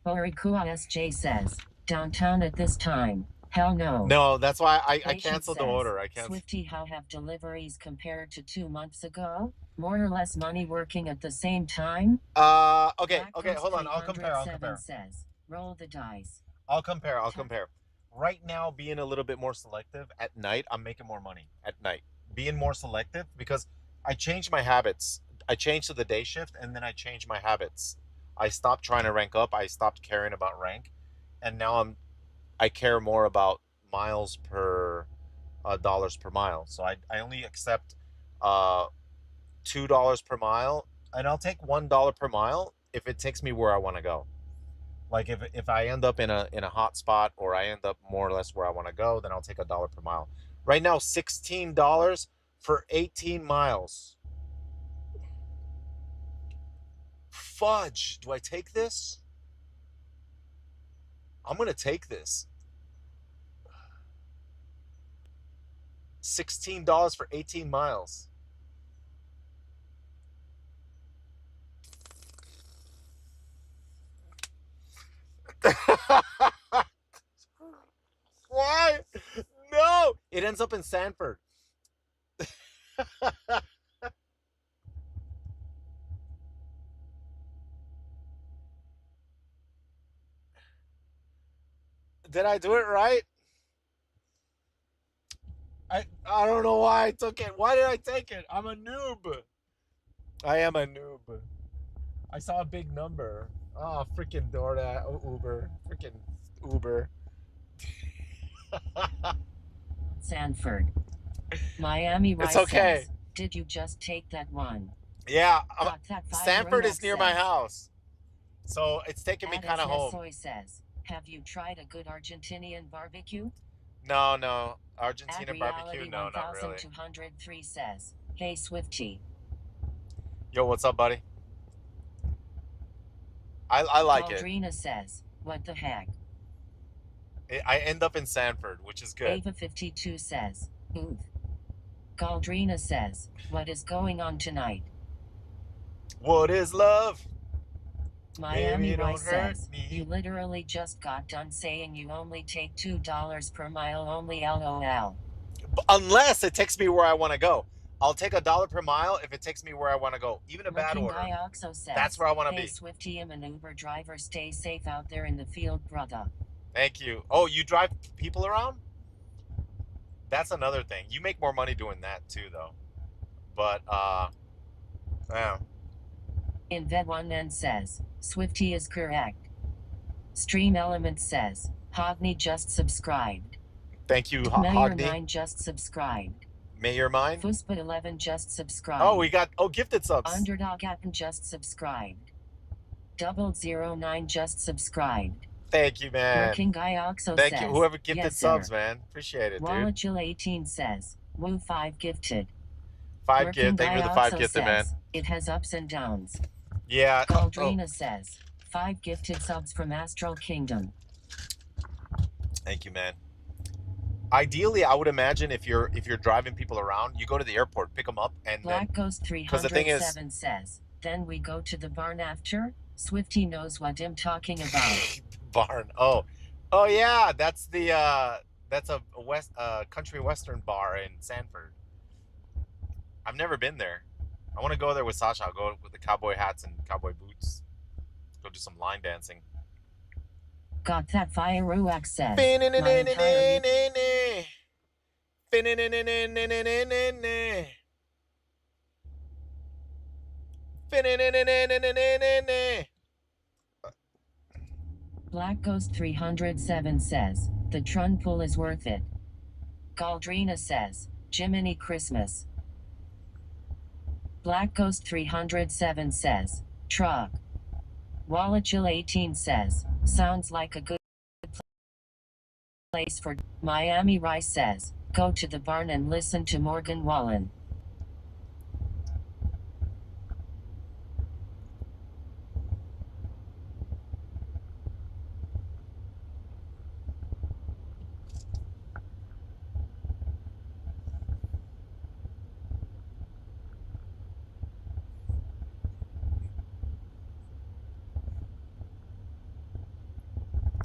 Orikua SJ says, downtown at this time. Hell no. No, that's why I Patient canceled the says, order. I canceled. Swifty, how have deliveries compared to 2 months ago? More or less money working at the same time? Okay, Black okay, Ghost hold on. I'll compare. 307 says, roll the dice. I'll compare. Right now, being a little bit more selective at night, I'm making more money at night. Being more selective because I changed my habits. I changed to the day shift and then I changed my habits. I stopped trying to rank up. I stopped caring about rank, and now I care more about miles per dollars per mile. So I only accept uh $2 per mile, and I'll take $1 per mile if it takes me where I want to go. Like if I end up in a hot spot or I end up more or less where I want to go, then I'll take $1 per mile. Right now, $16 for 18 miles. Fudge! Do I take this? I'm gonna take this. $16 for 18 miles. Why? No! It ends up in Sanford. Did I do it right? I don't know why I took it. Why did I take it? I'm a noob. I am a noob. I saw a big number. Oh, freaking DoorDash. Oh, Uber. Freaking Uber. Sanford. Miami It's Rice okay. says, did you just take that one? Yeah, Got that Sanford is near my says, house. So it's taking me kind of home. Soy says, have you tried a good Argentinian barbecue? No. Argentina barbecue? Reality No, not really. 1203 says, hey Swifty. Yo, what's up, buddy? I like it. Aldrina says, what the heck? I end up in Sanford, which is good. Ava 52 says, oof. Galdrina says, what is going on tonight? What is love? Miami Rice says, you literally just got done saying you only take $2 per mile only LOL. Unless it takes me where I want to go. I'll take $1 per mile if it takes me where I want to go. Even a bad order. Says, that's where I want to hey, be. Swifty, I'm an Uber driver. Stay safe out there in the field, brother. Thank you. Oh, you drive people around? That's another thing. You make more money doing that too, though. But yeah. Invet1N says, Swifty is correct. Stream Element says, Hogni just subscribed. Thank you, Mayor Hogni. 9 just subscribed. Mayor Mine? Fuspa 11 just subscribed. Oh, we got gifted subs. Underdog Appen just subscribed. 009 just subscribed. Thank you, man. Working Guy Oxo Thank says, you. Whoever gifted yes, subs, sir. man. Appreciate it, dude. Wallachill 18 says, Woo 5 gifted. 5 gift. Thank you for the 5 gifted, man. It has ups and downs. Yeah. Galdrina says, 5 gifted subs from Astral Kingdom. Thank you, man. Ideally, I would imagine if you're driving people around, you go to the airport, pick them up, and Black Ghost 307 the thing is, says, then we go to the barn after. Swifty knows what I'm talking about. barn. Oh yeah, that's the that's a west country western bar in Sanford. I've never been there. I want to go there with Sasha. I'll go with the cowboy hats and cowboy boots. Go do some line dancing. Got that fire Ruax says. Black Ghost 307 says, the Trun pool is worth it. Galdrina says, Jiminy Christmas. Black Ghost 307 says, truck. Wallachill 18 says, sounds like a good place for. Miami Rice says, go to the barn and listen to Morgan Wallen.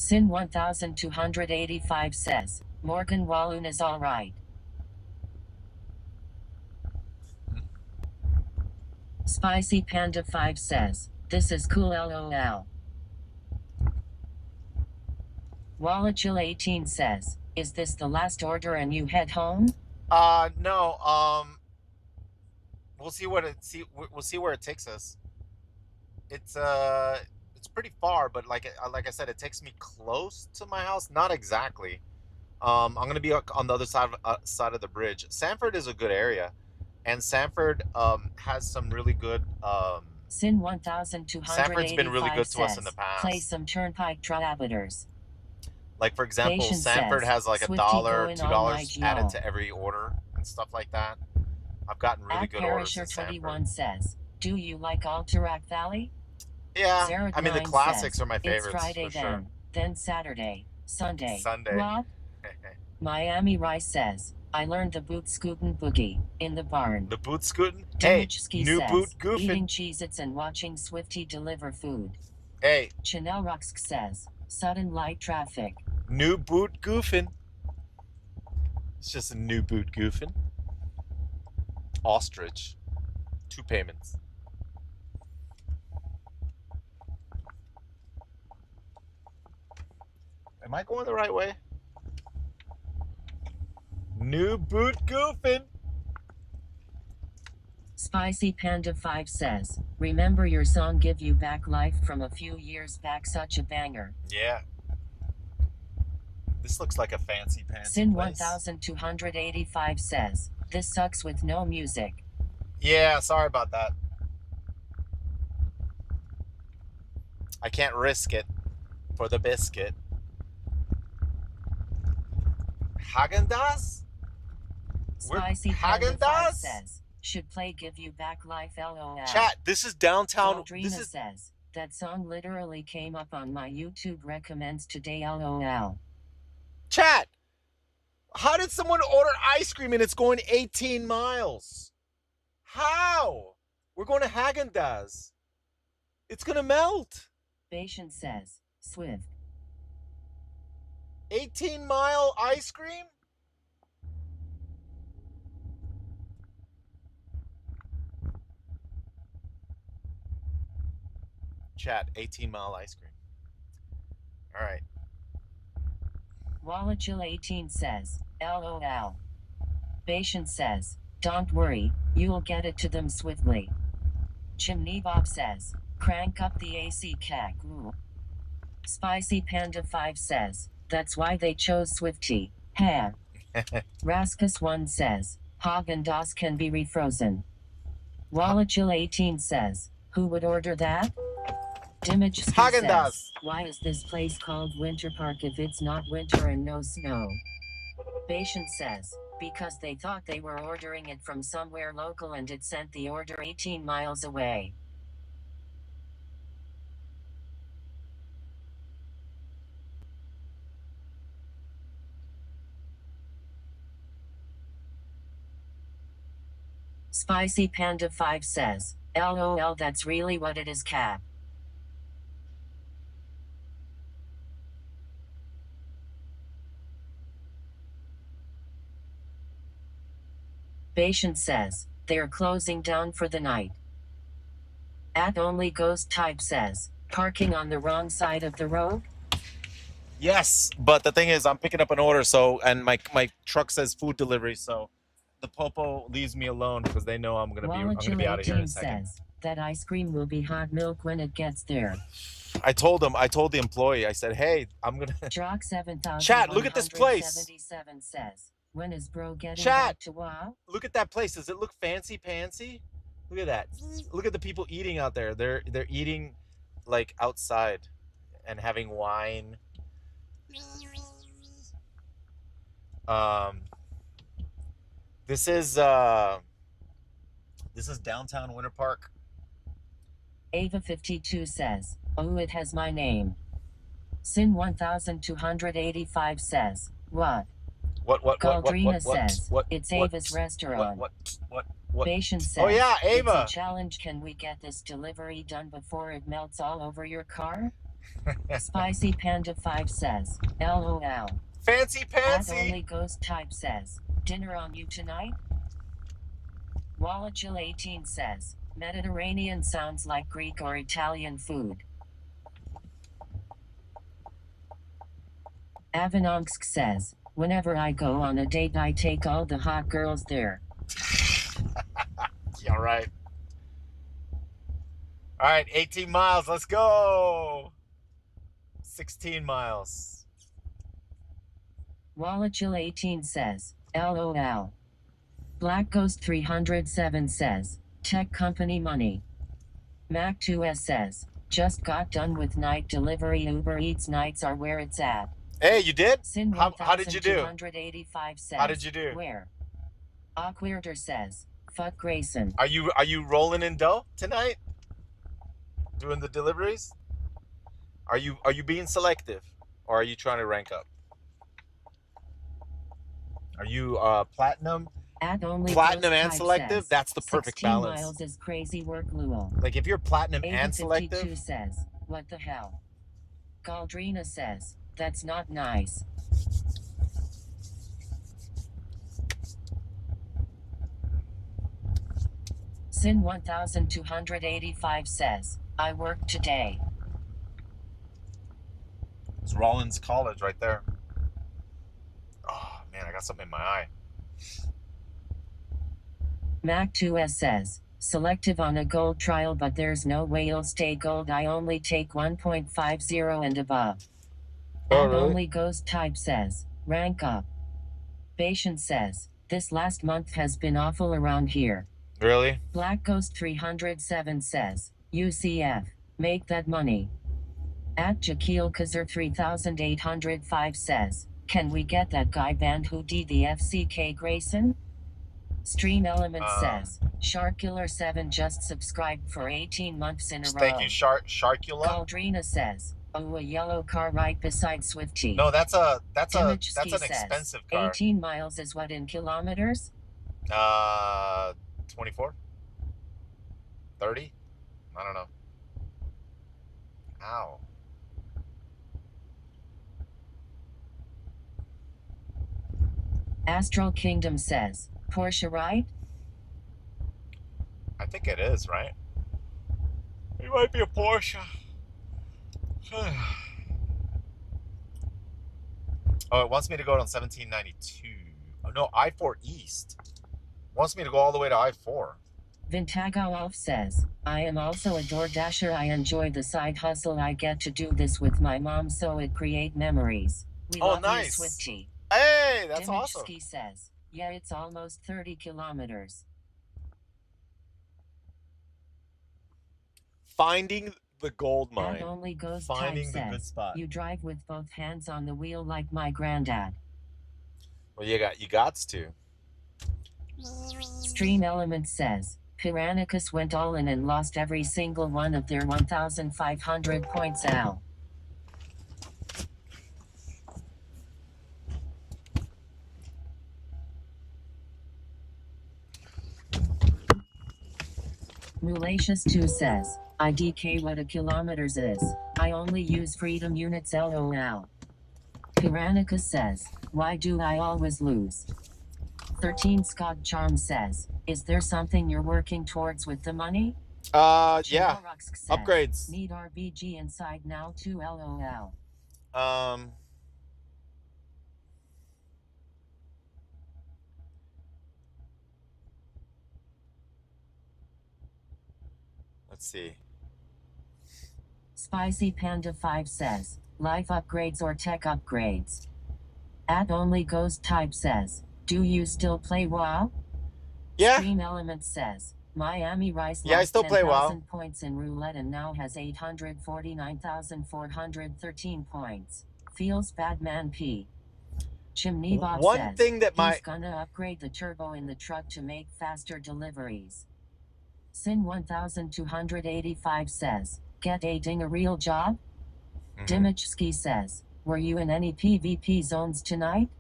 Sin 1285 says, Morgan Walloon is alright. Spicy Panda 5 says, this is cool LOL. Wallachil 18 says, is this the last order and you head home? No. We'll see we'll see where it takes us. It's pretty far, but like I said, it takes me close to my house. Not exactly. I'm gonna be on the other side of the bridge. Sanford is a good area, and Sanford has some really good. Sin 1285 Sanford's been really good to us in the past. Play some Turnpike Travelers. Like for example, Patience Sanford says, has like Swifty $1, going all $2 night, added y'all. to every order and stuff like that. I've gotten really good orders in Sanford. 21 says, do you like Alterac Valley? Yeah, Zared I mean the 9 classics says, are my favorites. it's Friday for sure. then Saturday, Sunday. Sunday. What? Miami Rice says, I learned the boot scootin' boogie in the barn. The boot scootin'? Hey, new says, boot goofing. Eating Cheez-Its and watching Swifty deliver food. Hey. Chanel Ruxk says, sudden light traffic. New boot goofing. It's just a new boot goofing. Ostrich. 2 payments. Am I going the right way? New boot goofing. Spicy Panda 5 says, remember your song Give You Back Life from a few years back, such a banger. Yeah. This looks like a fancy Sin place. 1285 says, this sucks with no music. Yeah, sorry about that. I can't risk it for the biscuit. Häagen-Dazs? Spicy Panda 5 says, should play Give You Back Life LOL. Chat, this is downtown. This says, that song literally came up on my YouTube recommends today LOL. Chat, how did someone order ice cream and it's going 18 miles? How? We're going to Häagen-Dazs. It's going to melt. Bashan says, Swift. 18-mile ice cream? Chat, 18-mile ice cream. All right. Wallachil 18 says, LOL. Bashan says, don't worry, you'll get it to them swiftly. Chimney Bob says, crank up the AC cack. Ooh. Spicy Panda 5 says, that's why they chose Swifty. Ha. Raskus 1 says, Häagen-Dazs can be refrozen. Wallachil 18 says, who would order that? Dimage says, why is this place called Winter Park if it's not winter and no snow? Bashan says, because they thought they were ordering it from somewhere local and it sent the order 18 miles away. Spicy Panda 5 says, LOL, that's really what it is, cat. Bashan says, they're closing down for the night. At Only Ghost Type says, parking on the wrong side of the road? Yes, but the thing is, I'm picking up an order, and my truck says food delivery, so the popo leaves me alone because they know I'm gonna be out of here in a second. Says, that ice cream will be hot milk when it gets there. I told the employee, I said, hey, I'm gonna. Chat, look at this place. Says, when is bro getting Chat, back to WoW? Look at that place. Does it look fancy pantsy? Look at that. Look at the people eating out there. They're eating like outside and having wine. This is downtown Winter Park. Ava 52 says, oh, it has my name. Sin 1285 says, what? Galdrina says, it's Ava's restaurant. What? Bashan says, oh yeah, Ava. It's a challenge. Can we get this delivery done before it melts all over your car? Spicy Panda 5 says, LOL. Fancy At Pansy. only ghost type says, dinner on you tonight? Wallachil 18 says, Mediterranean sounds like Greek or Italian food. Avanonsk says, whenever I go on a date I take all the hot girls there. Yeah, right. All right, 18 miles. Let's go. 16 miles. Wallachil 18 says, LOL. Black Ghost 307 says, tech company money. Mac 2S says, just got done with night delivery. Uber Eats nights are where it's at. Hey, you did? Sin How did you do? 1285 says, How did you do? Where? Awkweirder says, fuck Grayson. Are you rolling in dough tonight? Doing the deliveries? Are you being selective, or are you trying to rank up? Are you platinum? Platinum and selective? Says, that's the perfect 16 balance. miles is crazy work, Luo. Like if you're platinum and selective. says, what the hell? Galdrina says, that's not nice. Sin 1285 says, I worked today. It's Rollins College right there. Oh man, I got something in my eye. Mac 2S says, selective on a gold trial, but there's no way you'll stay gold. I only take 1.50 and above. Oh, and really? only ghost type says, rank up. Bashan says, this last month has been awful around here. Really? Black Ghost 307 says, UCF, make that money. At Jaquil Kazar 3805 says, can we get that guy banned who did the FCK Grayson? Stream Element says, Sharkula7 just subscribed for 18 months in a row. Thank you, Sharkula. Galdrina says, oh, a yellow car right beside Swifty. No, that's an Dimichski says, expensive car. 18 miles is what in kilometers? 24? 30? I don't know. Ow. Astral Kingdom says, Porsche right? I think it is, right? It might be a Porsche. Oh, it wants me to go on 1792. Oh, no, I-4 East. It wants me to go all the way to I-4. Vintago Wolf says, I am also a DoorDasher. I enjoy the side hustle. I get to do this with my mom, so it create memories. We love nice. You, Swifty. Hey, that's Dimichski awesome. says, yeah, it's almost 30 kilometers. Finding the gold mine. And only goes Finding type the says, good spot. you drive with both hands on the wheel like my granddad. Well, you gots to. Stream Element says, Piranhacus went all in and lost every single one of their 1,500 points. Al. Mulacious2 says, IDK what a kilometers is. I only use freedom units LOL. Piranhacus says, why do I always lose? 13 Scott Charm says, is there something you're working towards with the money? Yeah. Says, Upgrades. Need RBG inside now too LOL. Let's see. Spicy Panda 5 says, life upgrades or tech upgrades. At only ghost type says, do you still play WoW? Yeah. Stream Element says, Miami Rice Yeah, I lost still play 10,000 WoW. points in roulette and now has 849,413 points. Feels bad, man. P. Chimney Bob One says, thing that he's gonna upgrade the turbo in the truck to make faster deliveries. Sin 1285 says, get a ding a real job? Dimichski says, were you in any PvP zones tonight?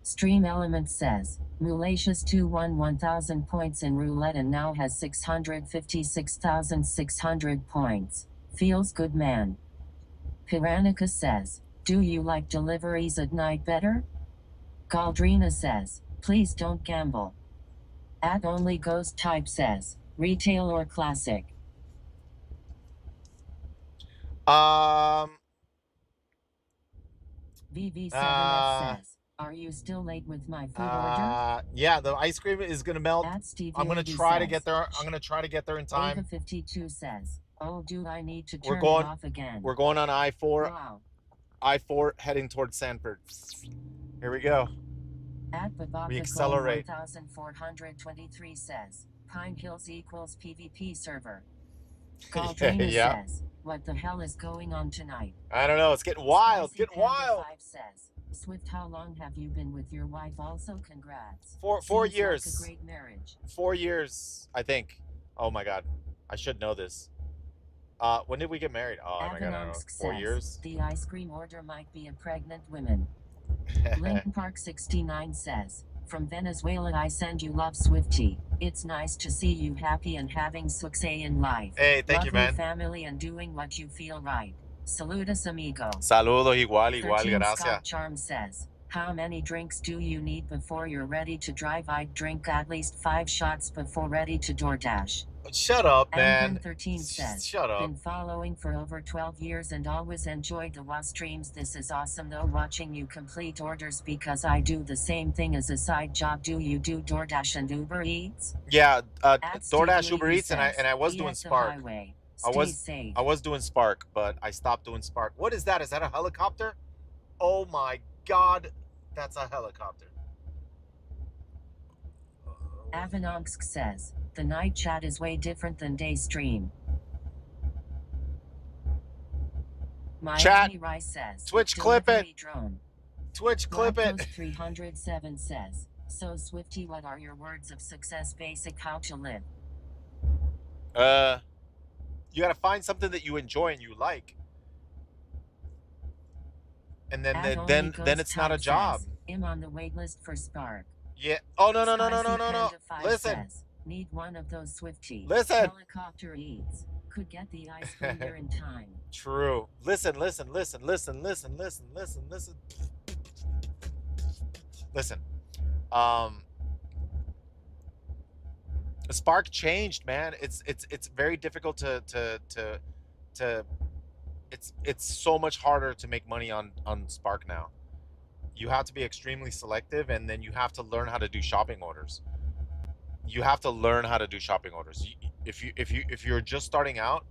Stream Element says, Mulacious2 won 1,000 points in roulette and now has 656,600 points. Feels good, man. Piranica says, do you like deliveries at night better? Galdrina says, please don't gamble. At only ghost type says, retail or classic. VV7F says, are you still late with my food order? Yeah, the ice cream is gonna melt. At Stevie I'm gonna 80 try to says, get there. I'm gonna try to get there in time. Ava 52 says, oh, do I need to We're turn going. it off again? We're going on I-4. Wow. I-4 heading towards Sanford. Here we go. At We Babaka accelerate. 1423 says, Pine Hills equals PvP server. Galdrina Yeah. says, what the hell is going on tonight? I don't know. It's getting wild. Spicy Getting Panda wild. 5 says, Swift, how long have you been with your wife? Also, congrats. 4 Seems years. like a great marriage. 4 years, I think. Oh my God, I should know this. When did we get married? Oh my God, I don't know. 4 says, years. the ice cream order might be a pregnant woman. Lincoln Park 69 says, from Venezuela I send you love, Swifty. It's nice to see you happy and having success in life. Hey, thank you, Love your man. family and doing what you feel right. Saludos, amigo. Saludos, igual, 13 gracias. Scott Charm says, how many drinks do you need before you're ready to drive? I'd drink at least 5 shots before ready to DoorDash. Shut up, man. 13 says, Shut up. been following for over 12 years and always enjoyed the WA streams. This is awesome though, watching you complete orders because I do the same thing as a side job. Do you do DoorDash and Uber Eats? Yeah, At DoorDash, Steve Uber Levy Eats, and I says, was be doing at the Spark. highway. I Stay safe. was doing Spark, but I stopped doing Spark. What is that? Is that a helicopter? Oh my God, that's a helicopter. Avanonsk says, the night chat is way different than day stream. Chat. Miami Rice says, Twitch clip it. Drone. Twitch clip it. 307 says, so Swifty, what are your words of success? Basic how to live. You gotta find something that you enjoy and you like, and then it's not a job. I'm on the wait list for Spark. Yeah. Oh no. Listen. Says, need one of those Swifty. Listen. Helicopter Eats. Could get the ice cream there in time. True. Listen. Spark changed, man. It's very difficult to it's so much harder to make money on Spark now. You have to be extremely selective, and then you have to learn how to do shopping orders. If you're just starting out,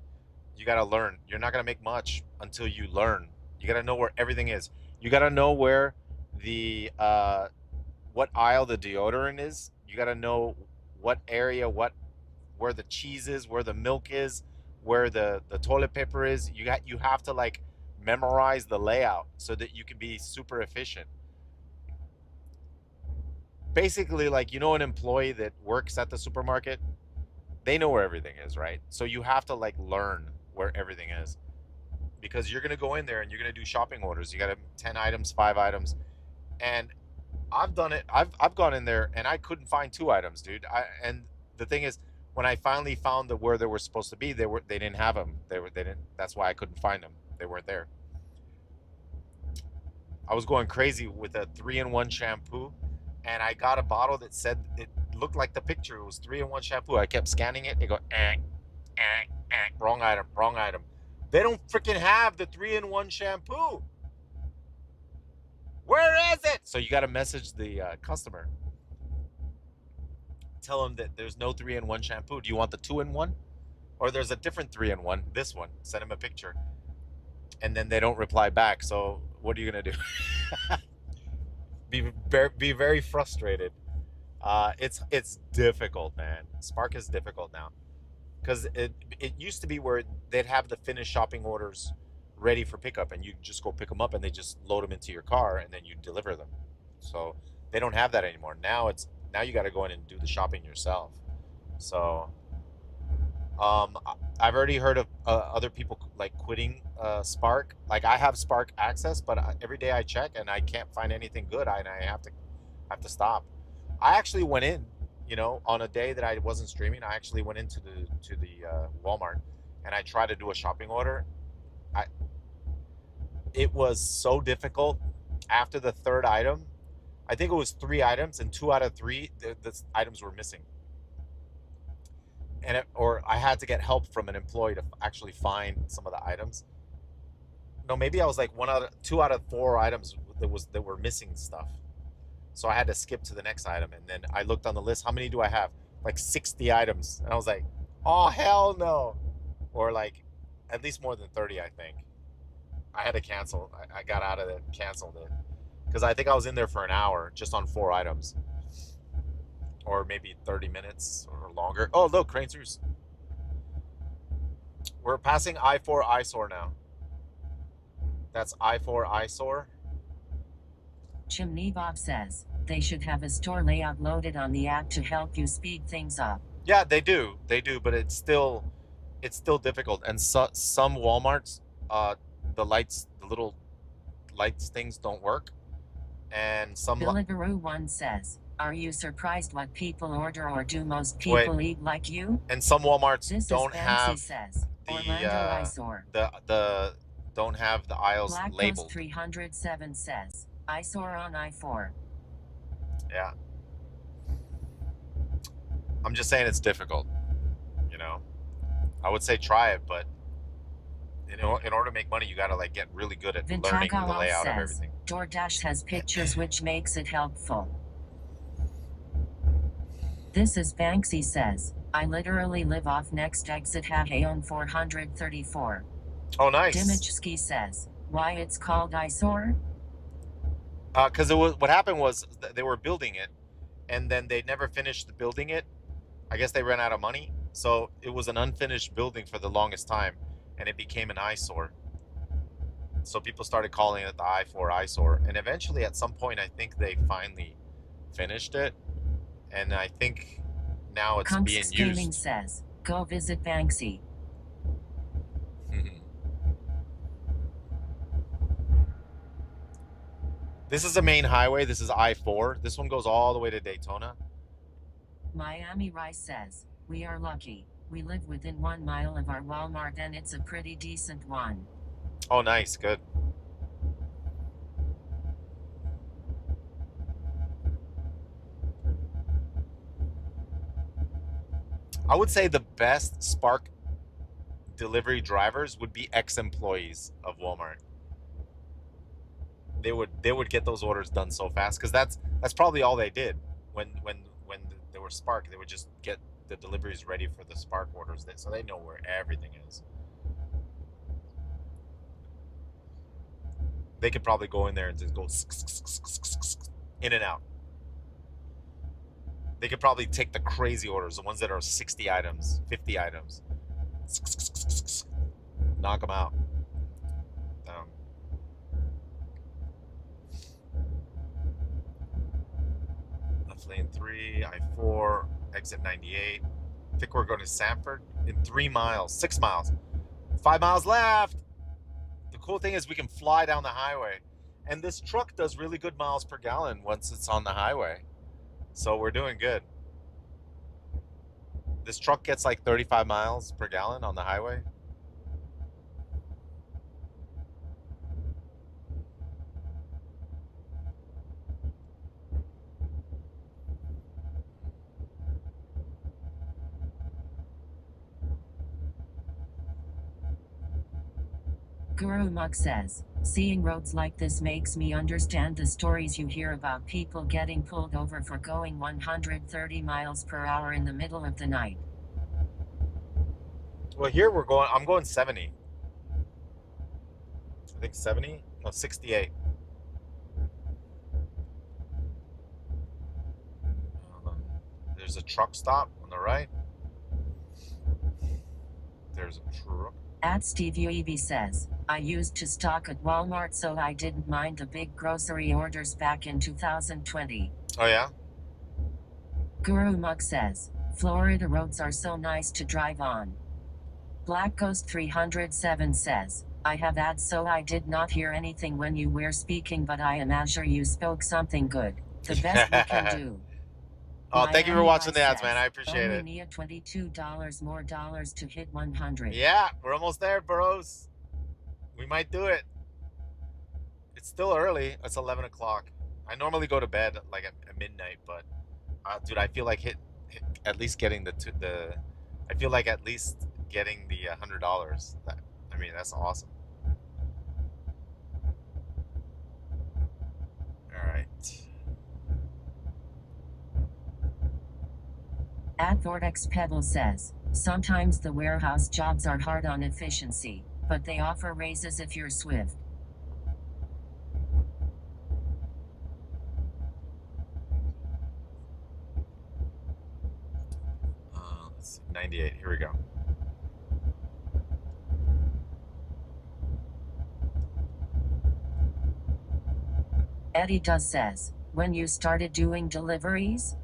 you got to learn. You're not going to make much until you learn. You got to know where everything is. You got to know where the what aisle the deodorant is. You got to know what area, where the cheese is, where the milk is, where the toilet paper is. You have to like memorize the layout so that you can be super efficient. Basically, like, an employee that works at the supermarket, they know where everything is, right? So you have to like learn where everything is, because you're going to go in there and you're going to do shopping orders. You got 10 items, 5 items. And I've done it. I've gone in there and I couldn't find 2 items, dude. And the thing is, when I finally found where they were supposed to be, they didn't have them. They didn't. That's why I couldn't find them. They weren't there. I was going crazy with a 3-in-1 shampoo, and I got a bottle that said, it looked like the picture. It was 3-in-1 shampoo. I kept scanning it. They go, wrong item. They don't freaking have the 3-in-1 shampoo. Where is it? So you got to message the customer. Tell them that there's no 3-in-1 shampoo. Do you want the 2-in-1? Or there's a different 3-in-1, this one. Send them a picture. And then they don't reply back. So what are you going to do? Be very frustrated. It's difficult, man. Spark is difficult now. Because it used to be where they'd have the finished shopping orders ready for pickup, and you just go pick them up and they just load them into your car and then you deliver them. So they don't have that anymore. Now you got to go in and do the shopping yourself. So I've already heard of other people like quitting Spark. Like, I have Spark access, but every day I check and I can't find anything good. I have to stop. I actually went in, on a day that I wasn't streaming. I actually went into the Walmart and I tried to do a shopping order. it was so difficult after the third item. I think it was 3 items, and 2 out of 3 the items were missing, and or I had to get help from an employee to actually find some of the items. No, maybe I was like 2 out of 4 items that were missing stuff. So I had to skip to the next item, and then I looked on the list. How many do I have? Like 60 items, and I was like, "Oh hell no!" Or like, at least more than 30, I think. I had to cancel. I got out of it, canceled it, because I think I was in there for an hour just on 4 items, or maybe 30 minutes or longer. Oh look, Crane's Roost. We're passing I-4 eyesore now. That's I-4 eyesore. Chimney Bob says, they should have a store layout loaded on the app to help you speed things up. Yeah, they do, but it's still difficult. And some Walmarts, the little lights things don't work, and some. Billigaroo 1 says, are you surprised what people order, or do most people eat like you? And some Walmarts This don't have says, the don't have the aisles Black labeled. Ghost 307 says, eyesore on I-4. Yeah. I'm just saying it's difficult, you know. I would say try it, but in order to make money, you gotta like get really good at learning the layout of everything. DoorDash has pictures, which makes it helpful. This is Banksy says, I literally live off next exit Haheon 434. Oh, nice. Dimachski says, why it's called eyesore? Because what happened was they were building it, and then they never finished building it. I guess they ran out of money, so it was an unfinished building for the longest time, and it became an eyesore. So people started calling it the I-4 eyesore, and eventually, at some point, I think they finally finished it, and I think now it's being used. Says, go visit Banksy. This is a main highway. This is I-4. This one goes all the way to Daytona. Miami Rice says, we are lucky. We live within 1 mile of our Walmart, and it's a pretty decent one. Oh, nice. Good. I would say the best Spark delivery drivers would be ex-employees of Walmart. They would get those orders done so fast, because that's probably all they did when they were Spark. They would just get the deliveries ready for the Spark orders, so they know where everything is. They could probably go in there and just go in and out. They could probably take the crazy orders, the ones that are 60 items, 50 items, knock them out. Lane 3, I-4, exit 98. I think we're going to Sanford in 3 miles, 6 miles, 5 miles left. The cool thing is we can fly down the highway, and this truck does really good miles per gallon once it's on the highway. So we're doing good. This truck gets like 35 miles per gallon on the highway. Guru Muk says, seeing roads like this makes me understand the stories you hear about people getting pulled over for going 130 miles per hour in the middle of the night. Well, here I'm going 70. I think 70? No, 68. There's a truck stop on the right. There's a truck. At Steve UEB says, I used to stock at Walmart, so I didn't mind the big grocery orders back in 2020. Oh, yeah? Guru Muk says, Florida roads are so nice to drive on. Black Ghost 307 says, I have ads, so I did not hear anything when you were speaking, but I imagine you spoke something good. The best we can do. Oh, thank you for watching the ads, man. I appreciate it. Only need $22 more to hit 100. Yeah, we're almost there, bros. We might do it. It's still early. It's 11 o'clock. I normally go to bed like at midnight, but dude, I feel like hit at least getting the. I feel like at least getting the $100. I mean, that's awesome. All right. At Vortex Pedal says, sometimes the warehouse jobs are hard on efficiency, but they offer raises if you're swift. Let's see, 98. Here we go. Eddie Does says, when you started doing deliveries?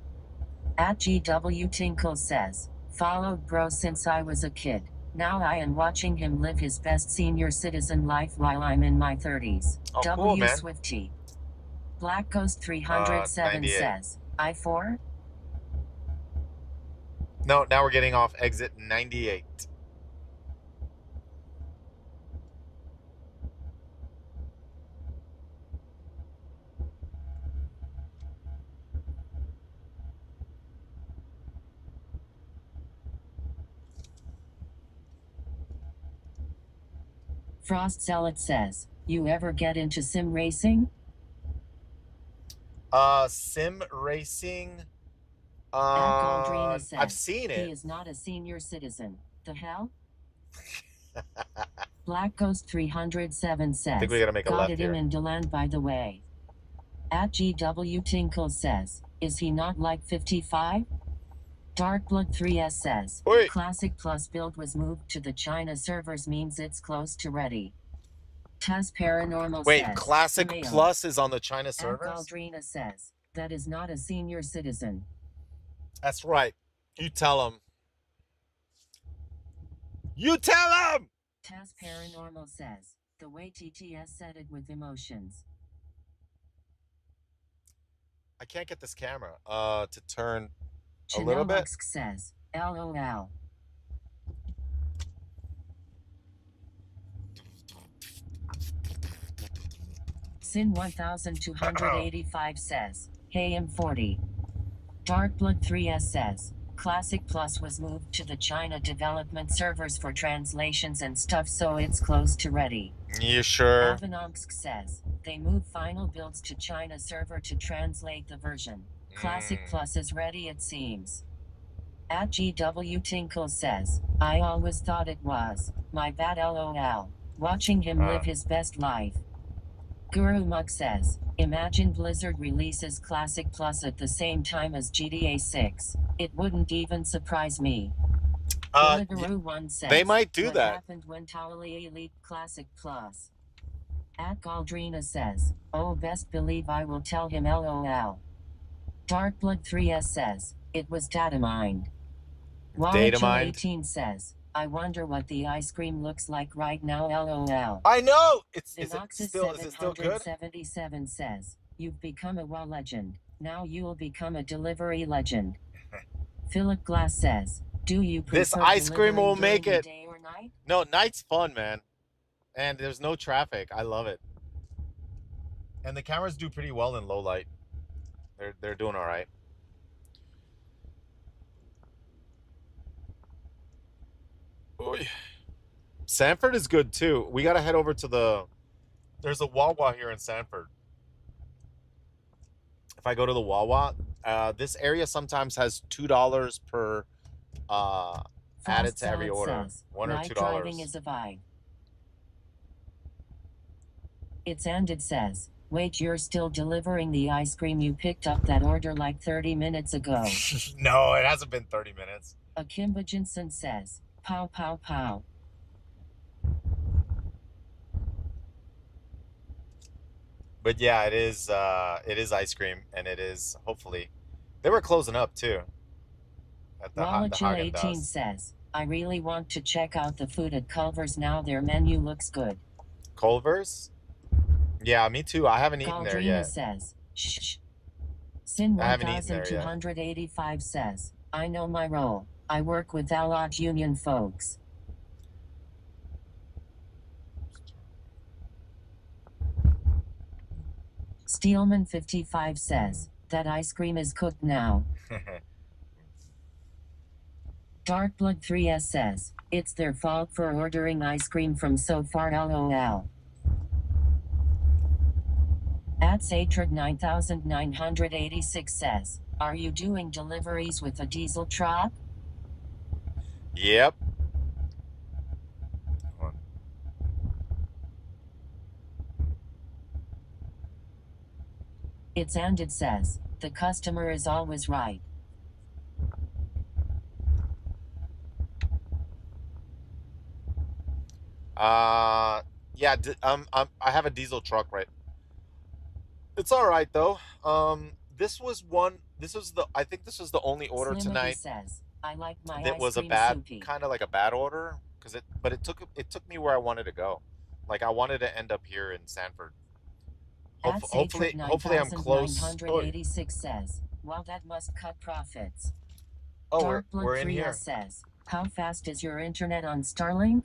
At GW Tinkle says, followed bro since I was a kid. Now I am watching him live his best senior citizen life while I'm in my 30s. Oh, W cool, man. Swifty. Black Ghost 307 says, I4? No, now we're getting off exit 98. Frost Zealot says, you ever get into sim racing? Sim racing. Says, I've seen it. He is not a senior citizen. The hell? Black Ghost 307 says, I think we gotta make a got left it here. him in Deland by the way. At GW Tinkle says, is he not like 55? Darkblood 3S says, Wait. Classic Plus build was moved to the China servers means it's close to ready. Taz Paranormal Wait, says, Classic Mail. Plus is on the China servers? Galdrina says, that is not a senior citizen. That's right. You tell him. You tell him! Taz Paranormal says, the way TTS said it with emotions. I can't get this camera to turn a little bit. Says, LOL. Sin 1285 says, hey M40. Darkblood 3S says, Classic Plus was moved to the China development servers for translations and stuff so it's close to ready. You sure? Avanonsk says, they move final builds to China server to translate the version. Classic Plus is ready it seems. At GW Tinkle says, I always thought it was. My bad LOL. Watching him live his best life. Guru Mug says, imagine Blizzard releases Classic Plus at the same time as GTA 6. It wouldn't even surprise me. Deliveroo 1 says, they might do what that. happened when Towley Elite Classic Plus? At Galdrina says, oh best believe I will tell him LOL. Darkblood 3S says, it was data mined. Data mined? 18 says, I wonder what the ice cream looks like right now LOL. I know! Is it still good? 777 says, you've become a WoW legend. Now you'll become a delivery legend. Philip Glass says, do you prefer this ice cream will make it. Day or night? No, night's fun, man. And there's no traffic. I love it. And the cameras do pretty well in low light. They're doing all right. Sanford is good too. We gotta head over to there's a Wawa here in Sanford. If I go to the Wawa, this area sometimes has $2 per added to every order. Says, $1 or $2. Driving is a vibe. It's and it says, wait, you're still delivering the ice cream you picked up that order like 30 minutes ago. No, it hasn't been 30 minutes. Akimba Jensen says, pow pow pow. But yeah, it is ice cream, and it is hopefully they were closing up too. At the Wallachil 18 says, I really want to check out the food at Culver's now. Their menu looks good. Culver's? Yeah, me too. I haven't eaten there yet. Says, shh. Sin 1285 says, I know my role. I work with Allied Union folks. Steelman55 says, that ice cream is cooked now. Darkblood3S says, it's their fault for ordering ice cream from so far lol. Atsatrad 9986 says, are you doing deliveries with a diesel truck? Yep. It's and it says, the customer is always right. Yeah, I have a diesel truck, right? It's all right though. This was I think this was the only order Slimity tonight says, I like my that ice was a cream bad, soupy. kind of like a bad order, but it took me where I wanted to go. Like I wanted to end up here in Sanford. Hopefully I'm close. 9986 says, well, that must cut profits. Oh, we're in here. says, how fast is your internet on Starlink?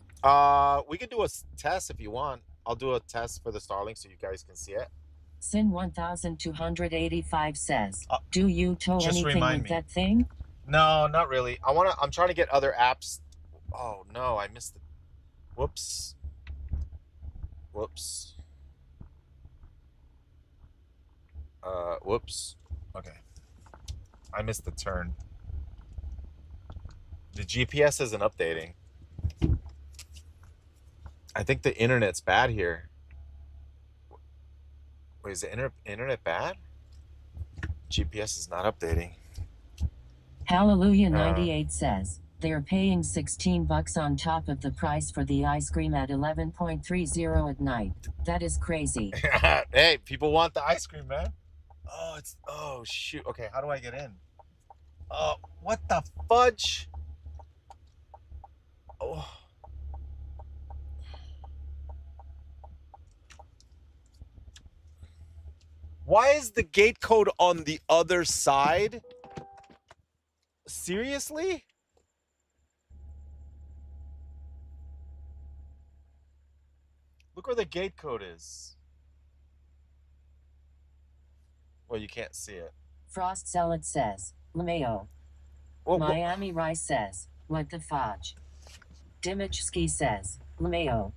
We could do a test if you want. I'll do a test for the Starlink so you guys can see it. Sin 1285 says, do you tow anything with that thing? No, not really. I'm trying to get other apps. Oh no, I missed it. Whoops. Whoops. Whoops. Okay. I missed the turn. The GPS isn't updating. I think the internet's bad here. Wait, is the internet bad? GPS is not updating. Hallelujah 98 says, they're paying $16 on top of the price for the ice cream at 11.30 at night. That is crazy. Hey, people want the ice cream, man. Oh shoot. Okay, how do I get in? Oh, what the fudge? Oh. Why is the gate code on the other side? Seriously? Look where the gate code is. Well, you can't see it. Frost Salad says, LeMayo. Miami Rice says, what the fudge? Dimichski says, LeMayo.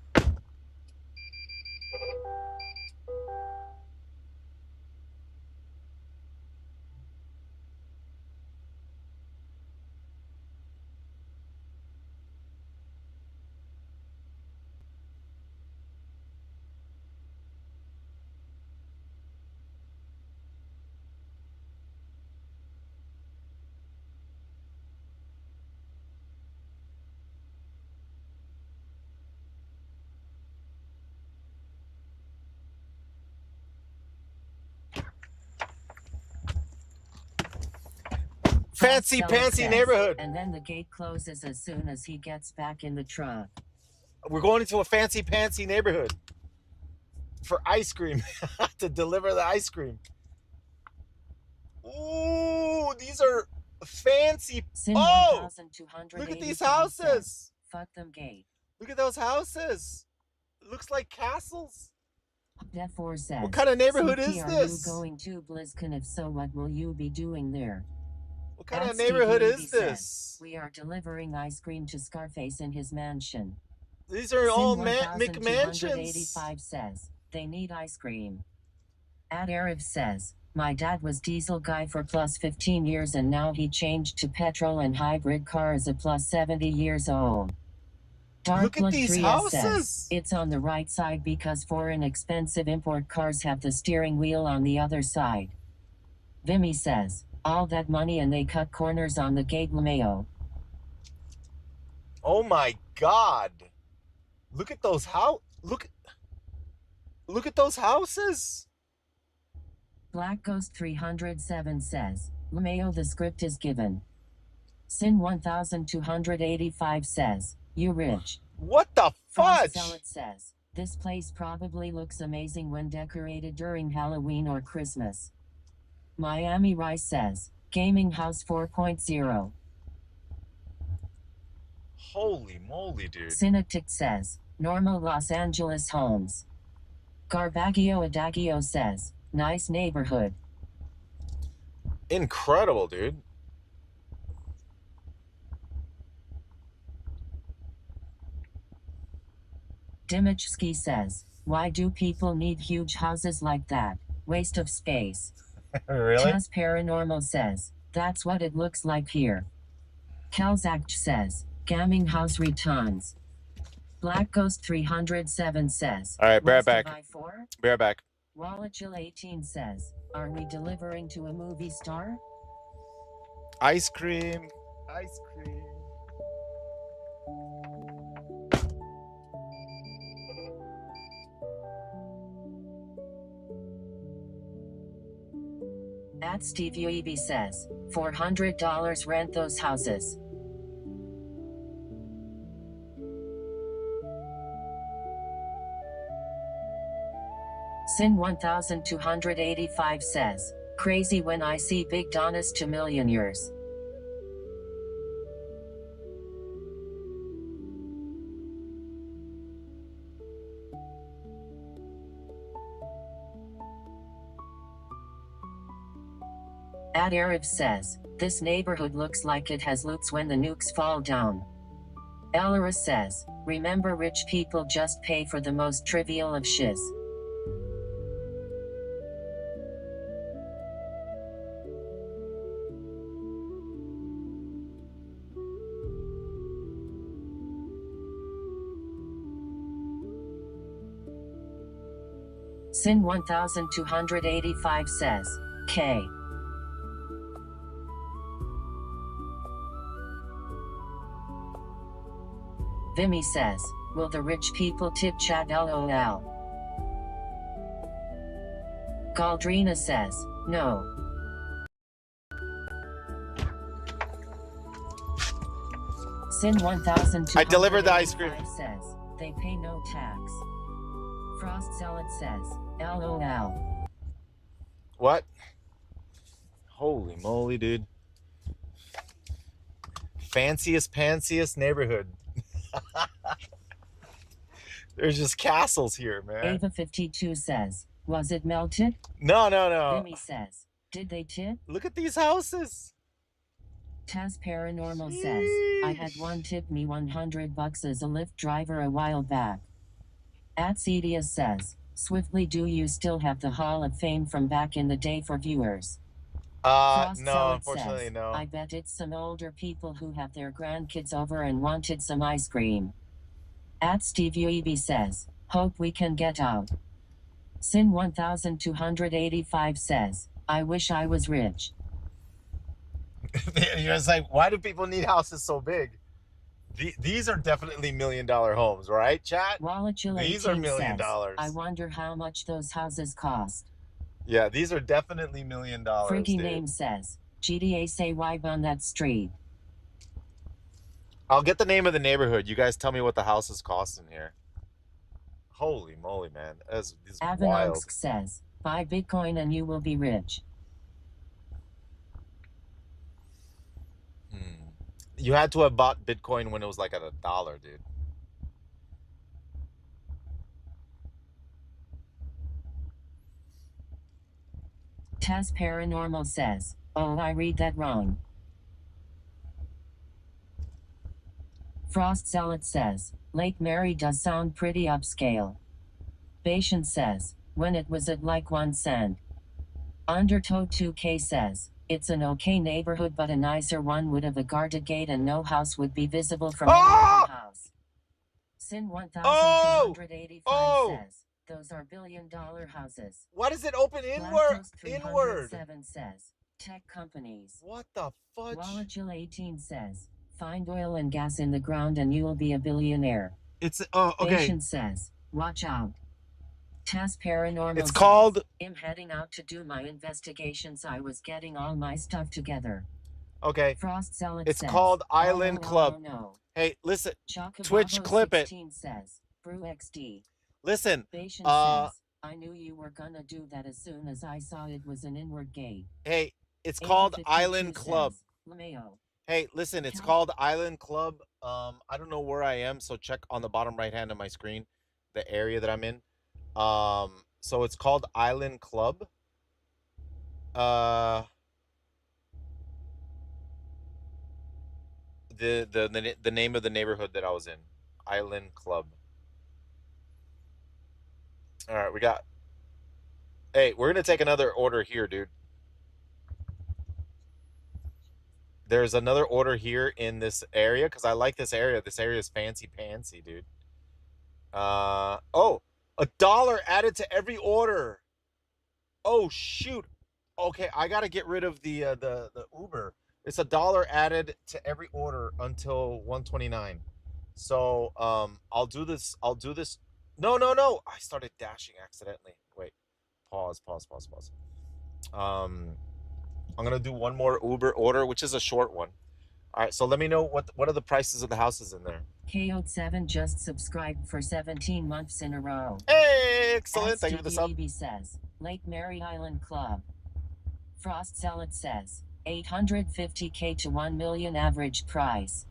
Fancy pantsy neighborhood. And then the gate closes as soon as he gets back in the truck. We're going into a fancy pantsy neighborhood for ice cream to deliver the ice cream. Ooh, these are fancy. Oh, look at these houses. Fuck them gate. Look at those houses. It looks like castles. Death4 says, what kind of neighborhood is this? Are you going to BlizzCon? If so, what will you be doing there? What kind of neighborhood is this? Says, we are delivering ice cream to Scarface in his mansion. These are all McMansions. 85 says, they need ice cream. Ad Arif says, my dad was diesel guy for plus 15 years and now he changed to petrol and hybrid cars at plus 70 years old. Look at these houses. Says, it's on the right side because foreign expensive import cars have the steering wheel on the other side. Vimy says, all that money and they cut corners on the gate LeMayo. Oh my God. Look at those look at those houses. Black Ghost 307 says, LeMayo, the script is given. Sin 1285 says, you rich. What the fudge? Salad says, this place probably looks amazing when decorated during Halloween or Christmas. Miami Rice says, Gaming House 4.0. Holy moly, dude. Synectic says, normal Los Angeles homes. Garbaggio Adagio says, Nice neighborhood. Incredible, dude. Dimichski says, why do people need huge houses like that? Waste of space. Really? Taz Paranormal says, that's what it looks like here. Kelzak says, Gamming House returns. Black Ghost 307 says, all right, bear what's the back. buy for? Bear back. Wallachil 18 says, are we delivering to a movie star? Ice cream. Ice cream. At Steve Uebi says, $400 rent those houses. Sin 1285 says, crazy when I see Big Donis to millionaires. Ad Arab says, this neighborhood looks like it has loops when the nukes fall down. Elora says, remember rich people just pay for the most trivial of shiz. Sin 1285 says, K. Vimy says, will the rich people tip chat LOL? Galdrina says, no. Sin 1285 I delivered the ice cream. says, they pay no tax. Frost Zealot says, LOL. What? Holy moly, dude. Fanciest, pansiest neighborhood. There's just castles here, man. Ava 52 says, was it melted? No. Vimy says, did they tip? Look at these houses. Taz Paranormal says, I had one tip me $100 as a Lyft driver a while back. At Cedia says, swiftly, do you still have the Hall of Fame from back in the day for viewers? No, unfortunately, says, no. I bet it's some older people who have their grandkids over and wanted some ice cream. At Steve Uebi says, hope we can get out. Sin 1285 says, I wish I was rich. You're just like, why do people need houses so big? These are definitely $1 million homes, right, chat? These are $1 million. I wonder how much those houses cost. Yeah, these are definitely $1 million. Friggy Name says, GTA say why on that street. I'll get the name of the neighborhood. You guys tell me what the houses cost in here. Holy moly, man. This is wild. Avanonsk says, buy Bitcoin and you will be rich. You had to have bought Bitcoin when it was like at $1, dude. Taz Paranormal says, oh, I read that wrong. Frost Zealot says, Lake Mary does sound pretty upscale. Bashan says, when it was at like 1 cent. Undertow 2K says, it's an okay neighborhood but a nicer one would have a guarded gate and no house would be visible from any other house. Sin 1285 says, those are $1 billion houses. Why does it open inward? Inward. 7 says, tech companies. What the fudge? Wallachil 18 says, find oil and gas in the ground and you'll be a billionaire. It's okay. Patient says, watch out. Taz Paranormal It's says, called... I'm heading out to do my investigations. I was getting all my stuff together. Okay. Frost Zealot it's says, called Island Club. No. Hey, listen. Chocobo Twitch, clip it. Says, Brew XD. Listen. Patient says, I knew you were gonna do that as soon as I saw it was an inward gate. Hey, it's called Island Club. Says, hey, listen, it's called Island Club. I don't know where I am, so check on the bottom right hand of my screen, the area that I'm in. So it's called Island Club. Uh, the name of the neighborhood that I was in, Island Club. All right, we got. Hey, we're gonna take another order here, dude. There's another order here in this area because I like this area. This area is fancy pantsy, dude. Oh, $1 added to every order. Oh shoot. Okay, I gotta get rid of the Uber. It's $1 added to every order until 129. So I'll do this. I'll do this. No, no, no. I started dashing accidentally. Wait. Pause. Pause. Pause. Pause. Um, I'm gonna do one more Uber order, which is a short one. All right. So let me know what are the prices of the houses in there. KO7 just subscribed for 17 months in a row. Hey, excellent. Thank you for the sub. STVB says, Lake Mary Island Club. Frost Salad says, 850K to 1 million average price.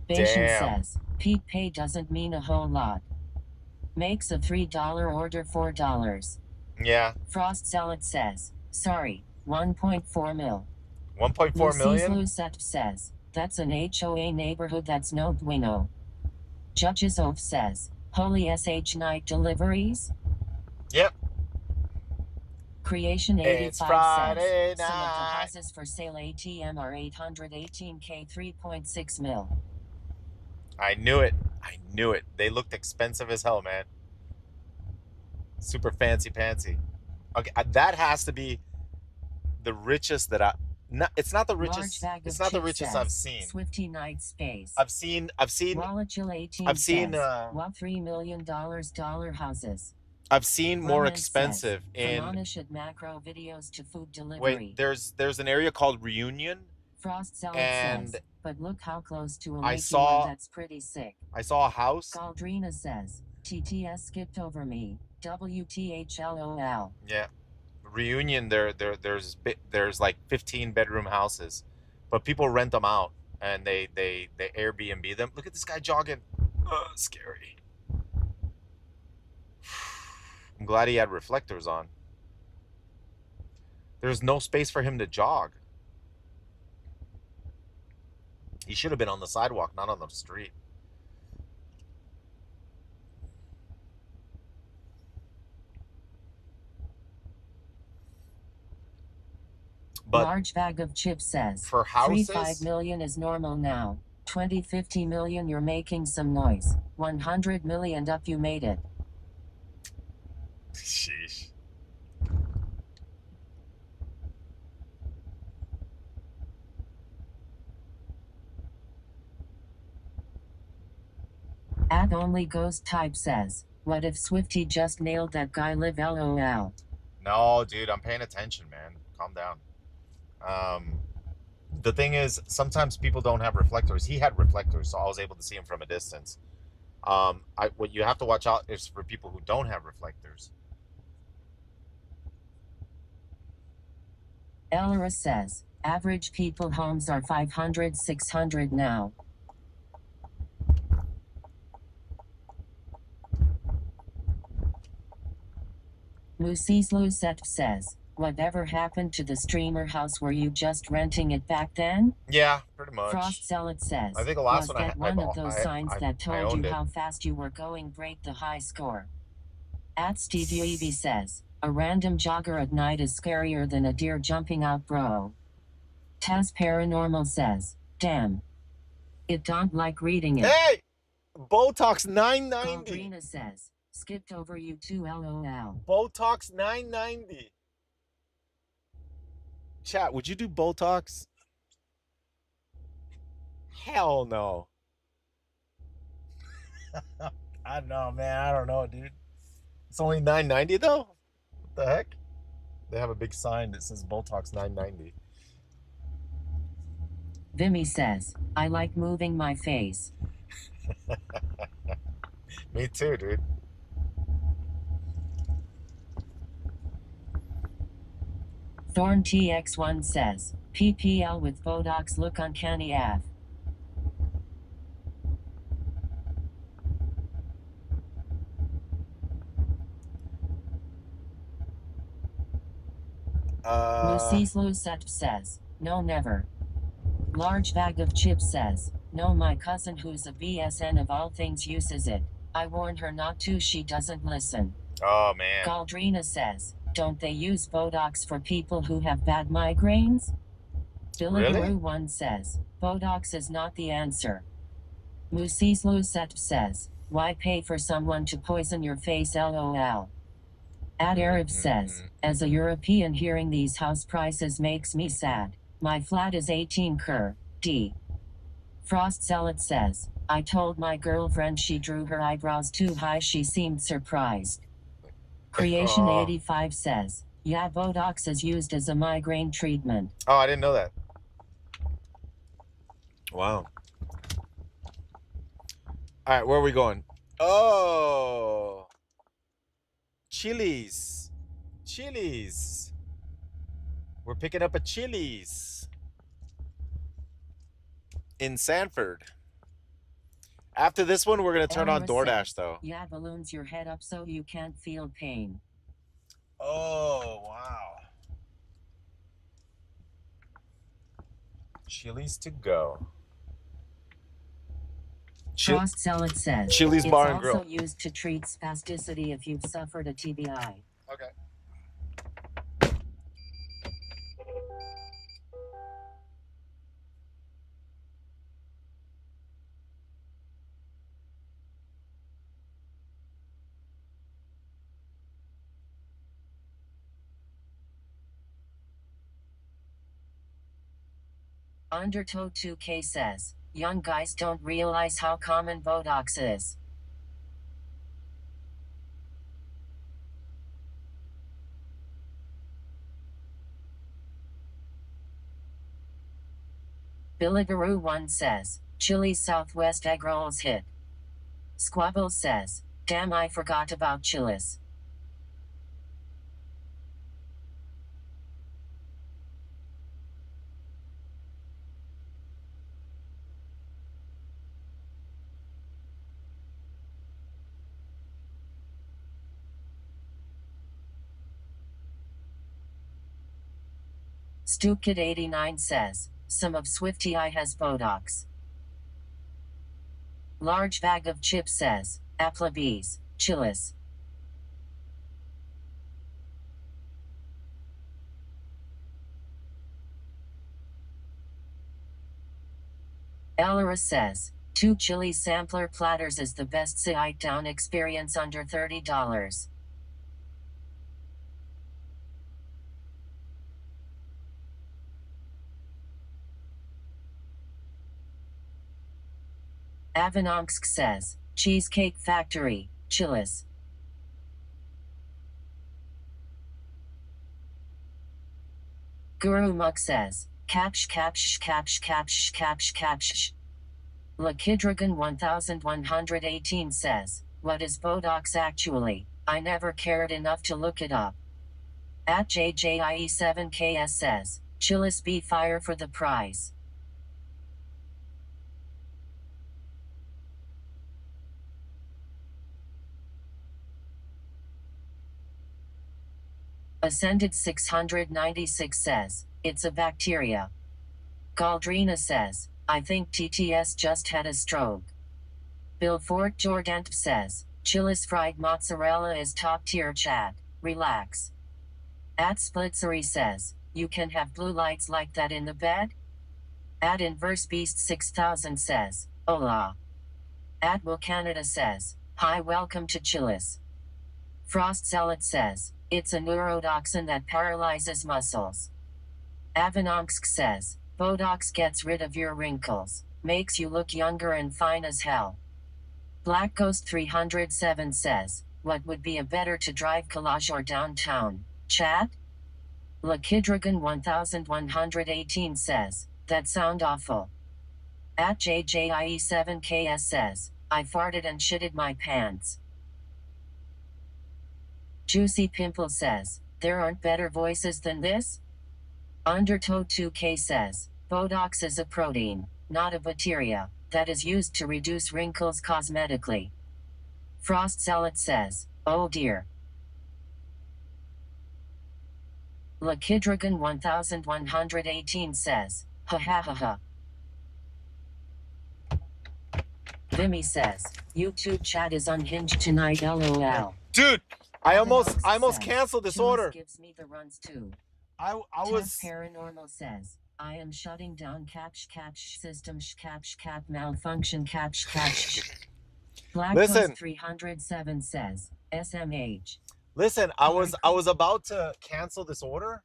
Bashan Damn. says, Pete pay doesn't mean a whole lot. Makes a $3 order $4. Yeah. Frost Salad says, sorry, 1.4 mil. 1.4 million? Lucet says, that's an HOA neighborhood that's no bueno. Judges Oaf says, holy SH night deliveries? Yep. Creation 85 It's Friday says, some of the night. houses for sale ATM are 818K 3.6 mil. I knew it. I knew it. They looked expensive as hell, man. Super fancy pantsy. Okay, that has to be the richest that I. It's not the richest. It's not the richest I've seen. Swifty Night Space. I've seen. Wallachil 18 I've seen. what $3 million dollar houses. I've seen more Roman expensive says, in. From macro videos to food delivery. Wait, there's an area called Reunion. Frost Salad and says, but look how close to a I lake saw. you are, that's pretty sick. I saw a house. Galdrina says, TTS skipped over me. WTHLOL. Yeah. Reunion, there's like 15 bedroom houses, but people rent them out and they Airbnb them. Look at this guy jogging. Scary. I'm glad he had reflectors on. There's no space for him to jog. He should have been on the sidewalk, not on the street. But large bag of chips says, for houses, 3-5 million is normal now. 20-50 million, you're making some noise. 100 million up, you made it. Sheesh. At only ghost type says, what if Swifty just nailed that guy live LOL? No, dude, I'm paying attention, man. Calm down. The thing is, sometimes people don't have reflectors. He had reflectors, so I was able to see him from a distance. What you have to watch out is for people who don't have reflectors. Elora says, average people homes are 500, 600 now. Lucy's Lucette says, whatever happened to the streamer house? Were you just renting it back then? Yeah, pretty much. Frost Salad says, I think the last was one that one of those signs that told you how fast you were going? Break the high score. At Stevie Evie says, a random jogger at night is scarier than a deer jumping out, bro. Taz Paranormal says, damn. It don't like reading it. Hey! Botox 990. Aldrina says, skipped over you too, LOL. Botox 990. Chat, would you do Botox? Hell no. I don't know, man. I don't know, dude. It's only 990 though? What the heck? They have a big sign that says Botox 990. Vimy says, I like moving my face. Me too, dude. Thorn TX1 says, PPL with Botox look uncanny AF. Lucy's Lucette says, no, never. Large bag of chips says, no, my cousin who's a BSN of all things uses it. I warned her not to, she doesn't listen. Oh, man. Galdrina says, don't they use Botox for people who have bad migraines? Really? Delivery1 says, Botox is not the answer. Lucy's Lucette says, why pay for someone to poison your face, lol. Ad Arab says, as a European, hearing these house prices makes me sad. My flat is 18 Cur. D. Frost Zealot says, I told my girlfriend she drew her eyebrows too high, she seemed surprised. Creation 85 says, yeah, Botox is used as a migraine treatment. Oh, I didn't know that. Wow. All right, where are we going? Oh. Chili's. Chili's. We're picking up a Chili's in Sanford. After this one, we're going to turn on DoorDash, though. Yeah, balloons your head up so you can't feel pain. Oh, wow. Chili's to go. Frost Zealot says, Chili's Bar and Grill. It's also used to treat spasticity if you've suffered a TBI. Okay. Undertow 2K says, young guys don't realize how common Botox is. Billigaroo 1 says, Chili's Southwest egg rolls hit. Squabble says, damn, I forgot about Chili's. StupKid89 says, some of Swifty Eye has Botox. Large bag of chips says, Applebee's, Chili's. Elora says, 2 Chili's sampler platters is the best sit-down experience under $30. Avanonsk says, Cheesecake Factory, Chili's. Guru Muk says, Capsh Capsh Capsh Capsh Capsh Capsh. Lakidragon 1118 says, what is Botox actually? I never cared enough to look it up. At JJIE7KS says, Chili's be fire for the prize. Ascended 696 says, it's a bacteria. Galdrina says, I think TTS just had a stroke. Bill Fort Jordan says, Chili's fried mozzarella is top tier, chat. Relax. At Splitzery says, you can have blue lights like that in the bed? At Inverse Beast 6000 says, hola. At Will Canada says, hi, welcome to Chili's. Frost Zealot says, it's a neurotoxin that paralyzes muscles. Avanonsk says, Botox gets rid of your wrinkles, makes you look younger and fine as hell. Black Ghost 307 says, what would be a better to drive collage or downtown? Chat? Lakidragon 1118 says, that sound awful. At JJIE7KS says, I farted and shitted my pants. Juicy Pimple says, there aren't better voices than this? Undertow 2K says, Botox is a protein, not a bacteria, that is used to reduce wrinkles cosmetically. Frost Zealot says, oh dear. Lakidragon 1118 says, ha ha ha ha. Vimy says, YouTube chat is unhinged tonight, lol. Dude, I almost says, canceled this Chili's order. gives me the runs too. I was Paranormal says, I am shutting down catch system catch malfunction catch. Black Listen. 307 says, SMH. Listen, I was about to cancel this order,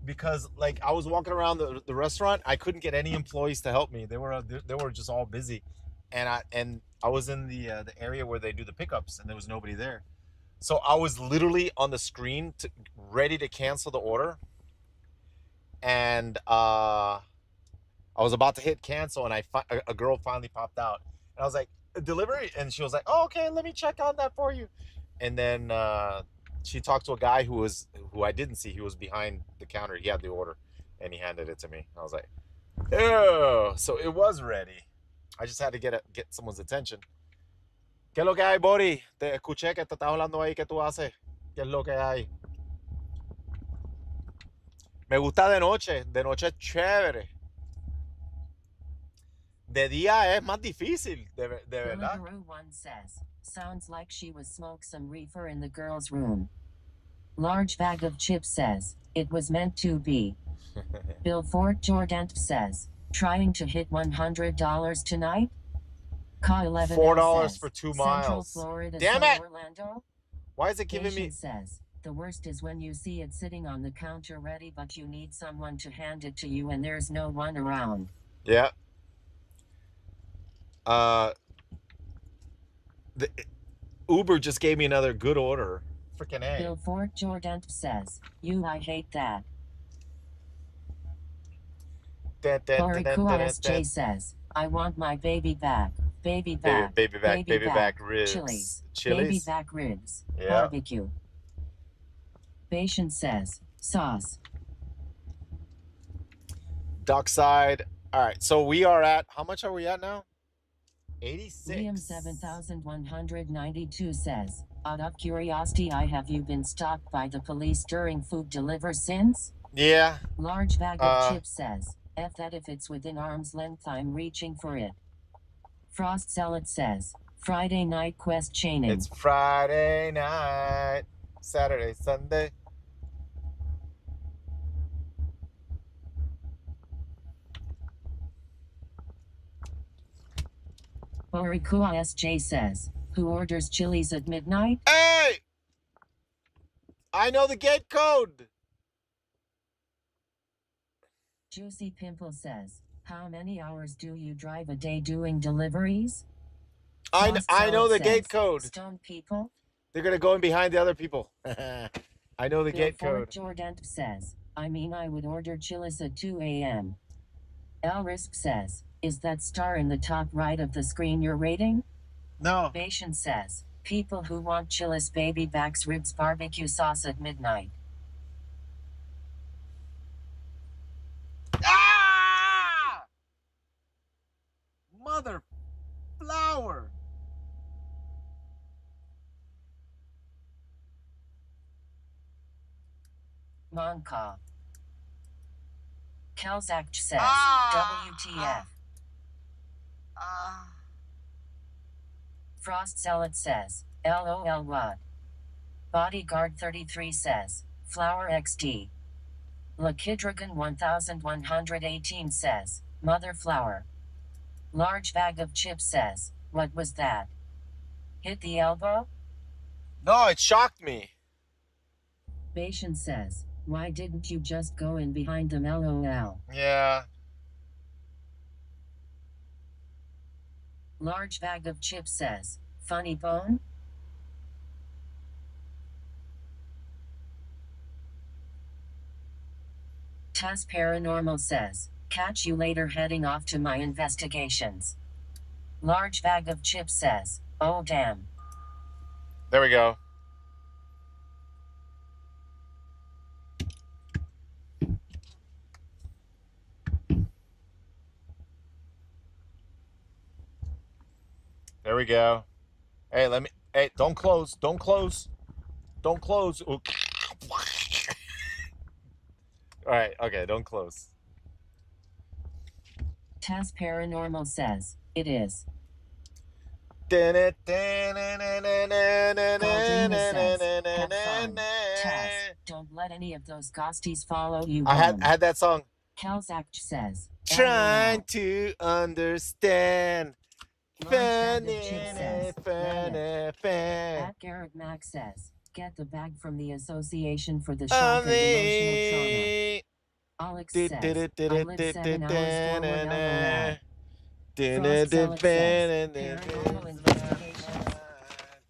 because like I was walking around the restaurant, I couldn't get any employees to help me. They were just all busy, and I was in the area where they do the pickups, and there was nobody there. So I was literally on the screen ready to cancel the order, and I was about to hit cancel, and a girl finally popped out, and I was like, delivery, and she was like, oh, okay, let me check on that for you. And then she talked to a guy who I didn't see. He was behind the counter. He had the order, and he handed it to me. I was like, oh, so it was ready. I just had to get someone's attention. ¿Qué es lo que hay, Bori? Te escuché que te estás hablando ahí. ¿Qué tú haces? ¿Qué es lo que hay? Me gusta de noche. De noche es chévere. De día es más difícil, de verdad. One says, sounds like she was smoke some reefer in the girl's room. Large bag of chips says, it was meant to be. Bill Fort Jordan says, trying to hit $100 tonight? Ka11 $4 for 2 miles. Central Florida. Damn it! Orlando? Why is it giving me? Says, the worst is when you see it sitting on the counter ready, but you need someone to hand it to you and there's no one around. Yeah. The Uber just gave me another good order. Freaking A. Bill Fort Jordan says, I hate that. SJ says, I want my baby back. Baby back. Baby back ribs. Chili's. Chili's. Baby back ribs. Yeah. Barbecue. Patient says, sauce. Dockside. All right, so we are at, how much are we at now? 86. Liam 7192 says, out of curiosity, have you been stopped by the police during food deliver since? Yeah. Large bag of chips says, F that if it's within arm's length, I'm reaching for it. Frost Salad says, Friday night quest chaining. It's Friday night, Saturday, Sunday. Orikua SJ says, who orders Chili's at midnight? Hey! I know the gate code! Juicy Pimple says, how many hours do you drive a day doing deliveries? I know the gate code. Stone people? They're going to go in behind the other people. I know the gate code. Jordan says, I would order Chili's at 2 a.m. Elrisp says, is that star in the top right of the screen your rating? No. Patient says, people who want Chili's baby backs ribs barbecue sauce at midnight. Ah! Mother flower. Monka. Kelzak says, WTF. Frost Salad says, LOL what? Bodyguard 33 says, Flower XD. Lakidragon 1118 says, Mother Flower. Large bag of chips says, what was that? Hit the elbow? No, it shocked me. Bashan says, why didn't you just go in behind them, LOL? Yeah. Large bag of chips says, funny bone? Taz Paranormal says, catch you later heading off to my investigations. Large bag of chips says, oh damn. There we go. There we go. Hey, don't close. Don't close. Don't close. All right, okay, don't close. Taz Paranormal says, it is. Dun-it, Caldina says, have fun. Taz, don't let any of those ghosties follow you I home. had that song. Kelzak says, Trying LOL. to understand. Launchpad of Chip says, Reddit. At Garrett Mack says, get the bag from the Association for the Shock and Emotional Trauma. Alex says, I live 7 hours forward, LOL. Frost Selleck says, paranormal investigation.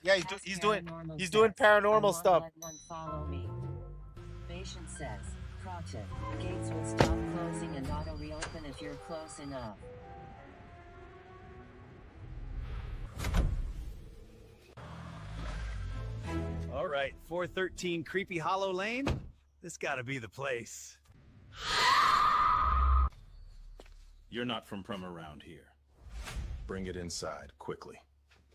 Yeah, he's doing paranormal stuff. Let one follow me. Patient says, pro tip, gates will stop closing and auto reopen if you're close enough. All right, 413 Creepy Hollow Lane. This gotta be the place. You're not from around here. Bring it inside, quickly.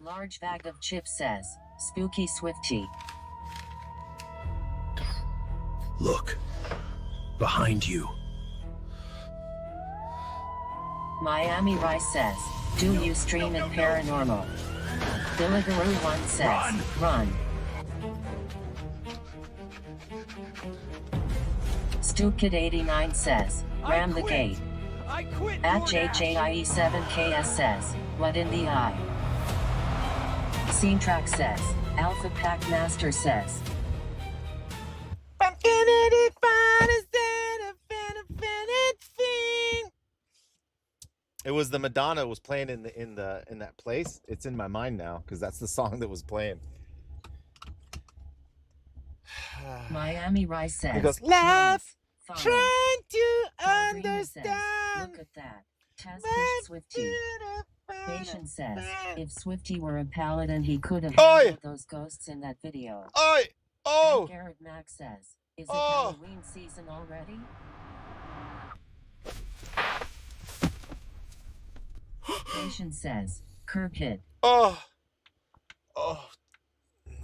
Large bag of chips says, spooky Swifty. Look. Behind you. Miami Rice says, do you stream it paranormal? Deliveries 1 says, run. StupKid89 says, ram the gate. At JJIE7KS says, what in the eye? Scene Track says, Alpha Pack Master says, It was the Madonna was playing in that place. It's in my mind now because that's the song that was playing. Miami Rice says, He goes, love, follow. trying to Caldina says, understand. look at that. Taz pushed Swifty. Patient says, if Swifty were a paladin, he could have handled those ghosts in that video. Oi! Oh! Garrett Mack says, is it Halloween season already? Patient says, curb hit. Oh!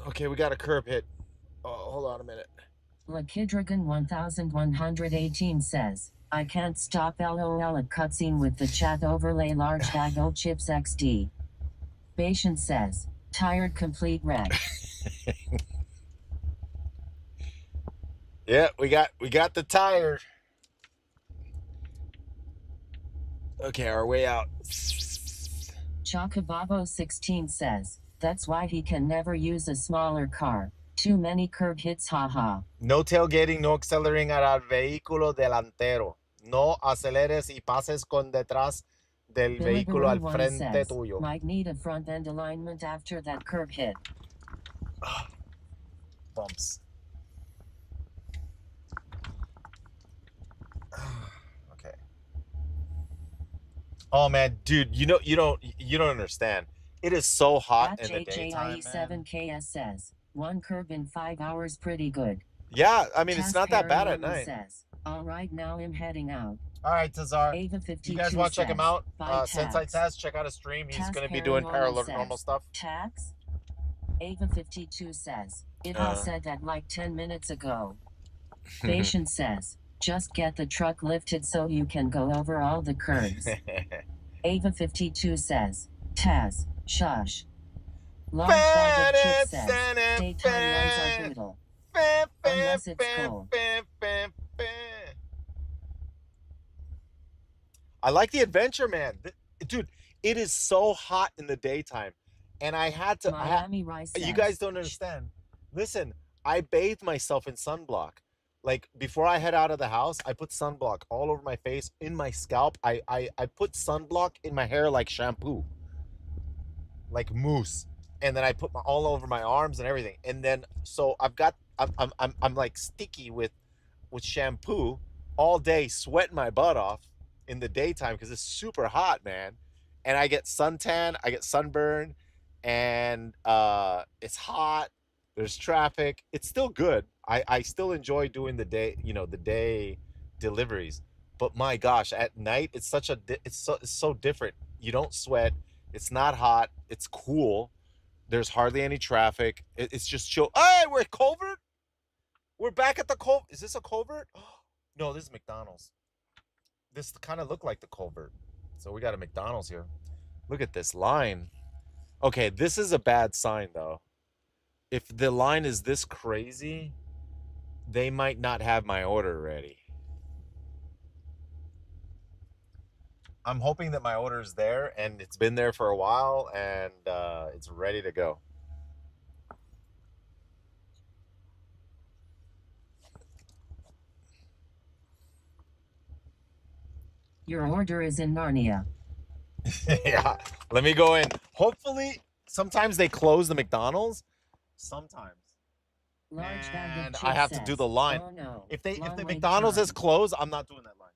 Okay, we got a curb hit. Oh, hold on a minute. Lakidragon 1118 says, I can't stop LOL at cutscene with the chat overlay large bag o chips XD. Patient says, tired complete red. Yeah, we got the tire. Okay, our way out. Chocobabo 16 says, that's why he can never use a smaller car. Too many curb hits, haha. No tailgating, no accelerating al vehículo delantero. No aceleres y pases con detrás del vehículo al frente tuyo. Might need a front end alignment after that curb hit. Bumps. Okay. Oh man, dude, you don't understand. It is so hot in the daytime, man. JJIE7KS says, one curb in 5 hours pretty good. Yeah, I mean, it's not that bad at night. Says, all right, now I'm heading out. All right, Tazar. Ava 52 you guys want to check him out? Sensei Taz, check out his stream. He's going to be doing paranormal stuff. Tax? Ava 52 says, it all said that like 10 minutes ago. Patient says, just get the truck lifted so you can go over all the curbs. Ava 52 says, Taz, shush. Large bag of chips says, daytime runs are brutal. Unless it's cold. I like the adventure, man. Dude, it is so hot in the daytime. And I had to... you guys don't understand. Listen, I bathe myself in sunblock. Like, before I head out of the house, I put sunblock all over my face, in my scalp. I put sunblock in my hair like shampoo. Like mousse. And then I put all over my arms and everything. And then, so I'm like sticky with shampoo all day, sweating my butt off in the daytime because it's super hot, man. And I get suntan, I get sunburn, and it's hot. There's traffic. It's still good. I still enjoy doing the day deliveries. But my gosh, at night it's so different. You don't sweat. It's not hot. It's cool. There's hardly any traffic. It's just chill. Hey, we're at Culvert. We're back at the Culvert. Is this a Culvert? No, this is McDonald's. This kind of looked like the Culvert. So we got a McDonald's here. Look at this line. Okay, this is a bad sign though. If the line is this crazy, they might not have my order ready. I'm hoping that my order is there and it's been there for a while and it's ready to go. Your order is in Narnia. Yeah, let me go in. Hopefully, sometimes they close the McDonald's. Sometimes. Large bag of And chips I have to says, do the line. "Oh no, If the long wait McDonald's time." is closed, I'm not doing that line.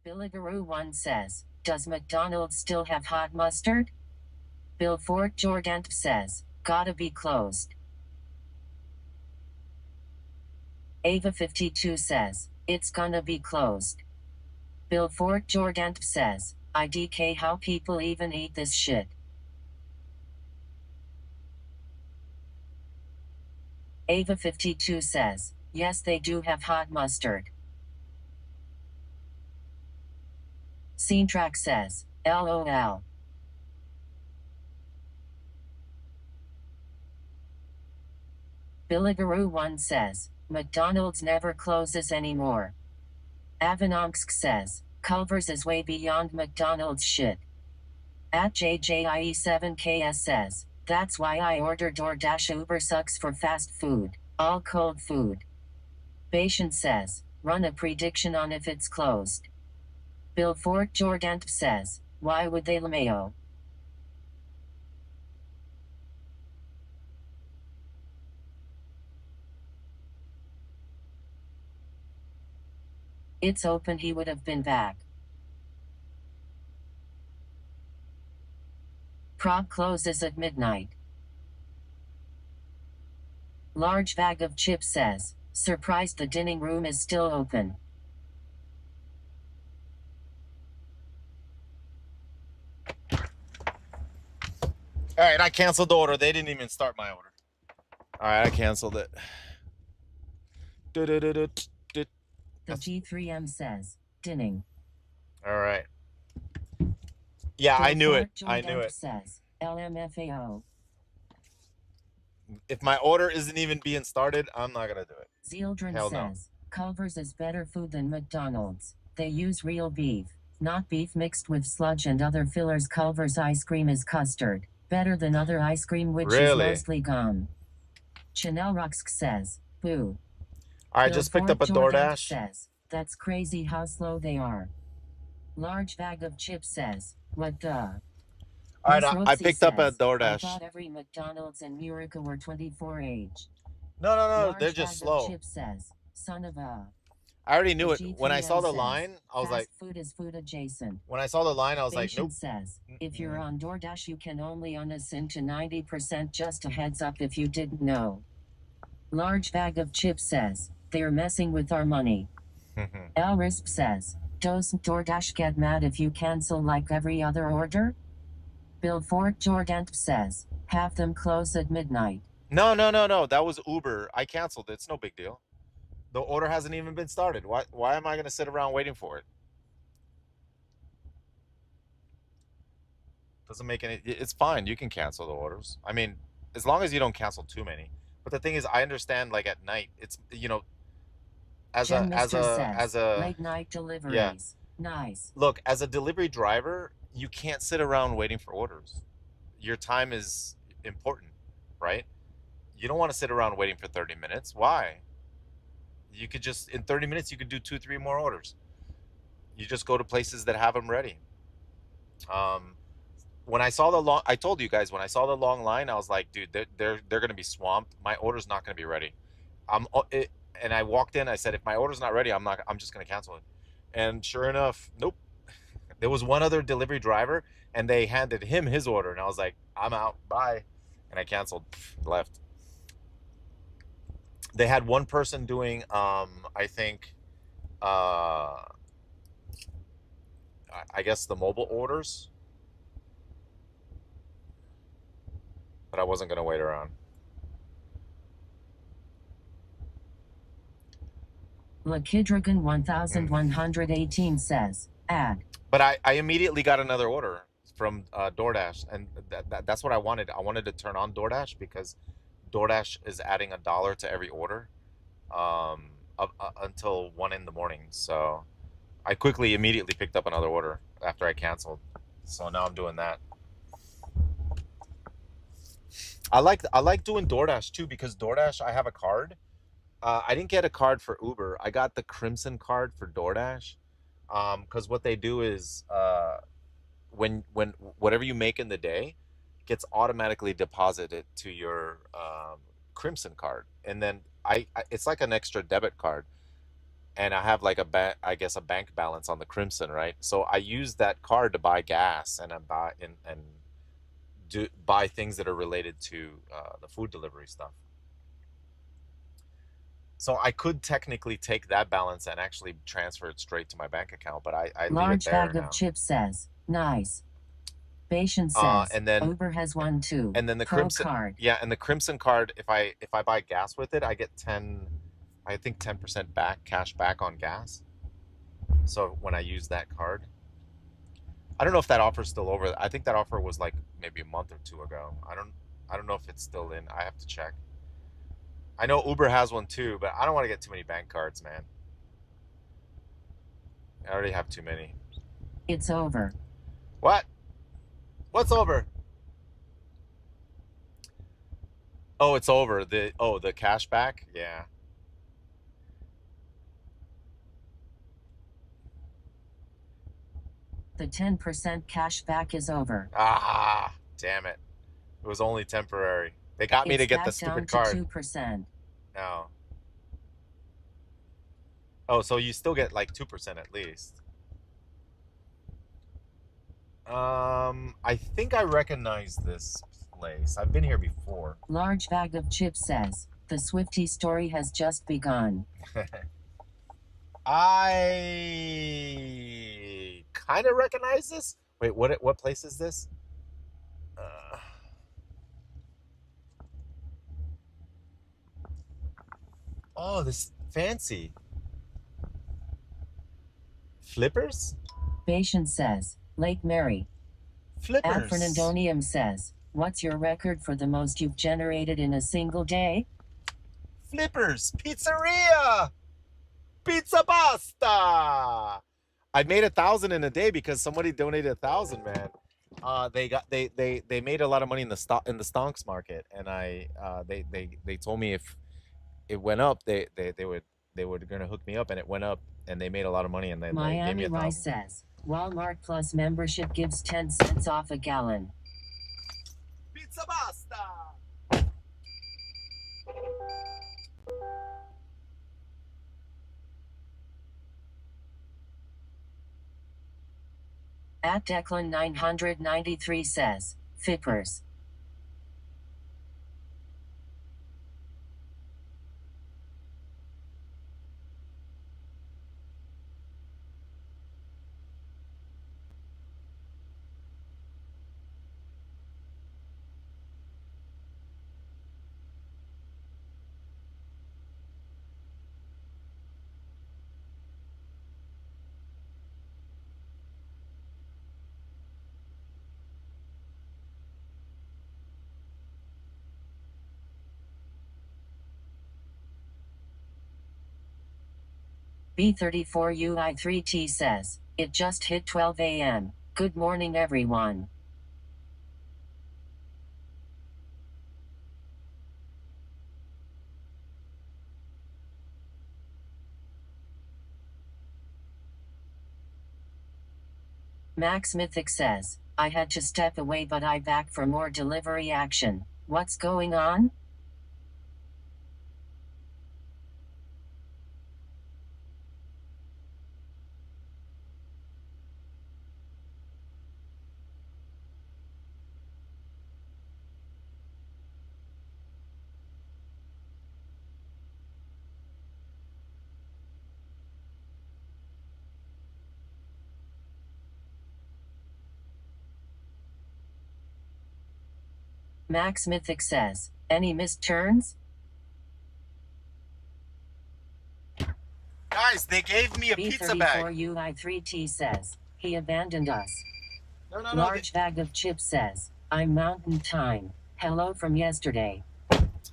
Billigaroo 1 says, "Does McDonald's still have hot mustard?" Bill Fort Jorgant says, "Gotta be closed." Ava 52 says, "It's gonna be closed." Bill Fort Jorgant says, "IDK how people even eat this shit." Ava 52 says, "Yes, they do have hot mustard." Scene Track says, "LOL." Billigaroo 1 says, "McDonald's never closes anymore." Avanonsk says, "Culver's is way beyond McDonald's shit." At JJIE7KS says, "That's why I order DoorDash. Uber sucks for fast food, all cold food." Patient says, "Run a prediction on if it's closed." Bill Fort Jorgant says, "Why would they LMAO?" It's open, he would have been back. Prague closes at midnight. Large bag of chips says, "Surprised the dining room is still open." All right, I canceled the order. They didn't even start my order. All right, I canceled it. The G3M says, "Dinning." All right. Yeah, I knew it. I knew it. Says, "LMFAO." If my order isn't even being started, I'm not gonna do it. Zealdrin Hell no. says, "Culver's is better food than McDonald's. They use real beef, not beef mixed with sludge and other fillers. Culver's ice cream is custard, better than other ice cream which is Really? mostly gum." Chanel Roxk says, "Boo." I just picked up a DoorDash. Says, "That's crazy how slow they are." Large bag of chips says, "What the?" All right, I picked up a "I DoorDash. thought every McDonald's in Murica were 24 age." No, they're just slow. Chip says, "Son of a." I already knew it. When I saw the line, I was like, "Food is food adjacent." when I saw the line, I was like, nope. Says, "If you're on DoorDash, you can only unassyn to 90%. Just a heads up if you didn't know." Large bag of chips says, "They're messing with our money." Risp says, "Doesn't DoorDash get mad if you cancel like every other order?" Bill Fort Jorgant says, "Have them close at midnight." No. That was Uber. I canceled it. It's no big deal. The order hasn't even been started. Why am I going to sit around waiting for it? Doesn't make any. It's fine. You can cancel the orders. I mean, as long as you don't cancel too many. But the thing is, I understand. Like at night, it's as a late night deliveries. Yeah. Nice. Look, as a delivery driver, you can't sit around waiting for orders. Your time is important, right? You don't want to sit around waiting for 30 minutes. Why? You could just in 30 minutes you could do 2-3 more orders. You just go to places that have them ready. When I saw the long, I told you guys when I saw the long line, I was like, dude, they're going to be swamped. My order's not going to be ready. And I walked in. I said, if my order's not ready, I'm just going to cancel it. And sure enough, nope. There was one other delivery driver, and they handed him his order, and I was like, I'm out, bye, and I canceled, left. They had one person doing, I think, I guess the mobile orders, but I wasn't gonna wait around. Lakidragon 1118 says, add. But I immediately got another order from DoorDash, and that's what I wanted. I wanted to turn on DoorDash because DoorDash is adding $1 to every order, until 1 in the morning. So I immediately picked up another order after I canceled. So now I'm doing that. I like doing DoorDash too because DoorDash I have a card. I didn't get a card for Uber. I got the Crimson card for DoorDash. Because what they do is when whatever you make in the day gets automatically deposited to your Crimson card, and then it's like an extra debit card, and I have like I guess a bank balance on the Crimson, right? So I use that card to buy gas and I buy and buy things that are related to the food delivery stuff. So I could technically take that balance and actually transfer it straight to my bank account, but I leave it Large there bag of now. chips says, nice. Patience says, And then Uber has one too. and then the Pro Crimson, card. yeah, and the Crimson card, if I buy gas with it, I get 10% back, cash back on gas. So when I use that card, I don't know if that offer's still over. I think that offer was like maybe a month or two ago. I don't know if it's still in. I have to check. I know Uber has one too, but I don't want to get too many bank cards, man. I already have too many. It's over. What? What's over? Oh, it's over. The cash back? Yeah. The 10% cash back is over. Ah, damn it. It was only temporary. They got me to It's get the back down stupid to card. 2%. No. Oh, so you still get like 2% at least. I think I recognize this place. I've been here before. Large bag of chips says, the Swifty story has just begun. I kind of recognize this. Wait, what place is this? Oh, this fancy. Flippers? Patience says, Lake Mary. Flippers. Fernandonium says, what's your record for the most you've generated in a single day? Flippers. Pizzeria. Pizza pasta. I made 1,000 in a day because somebody donated 1,000, man. They made a lot of money in the stonks market, and they told me if it went up, they were gonna hook me up, and it went up, and they made a lot of money, and then they gave me Miami Rice 1,000. says, Walmart Plus membership gives 10 cents off a gallon. Pizza pasta. At Declan 993 says, Fippers. B34UI3T says, it just hit 12 a.m. Good morning, everyone. Max Mythic says, I had to step away, but I back for more delivery action. What's going on? Max Mythic says, any missed turns? Guys, they gave me a pizza bag. B34UI3T says, he abandoned us. No. Large bag of chips says, I'm mountain time. Hello from yesterday.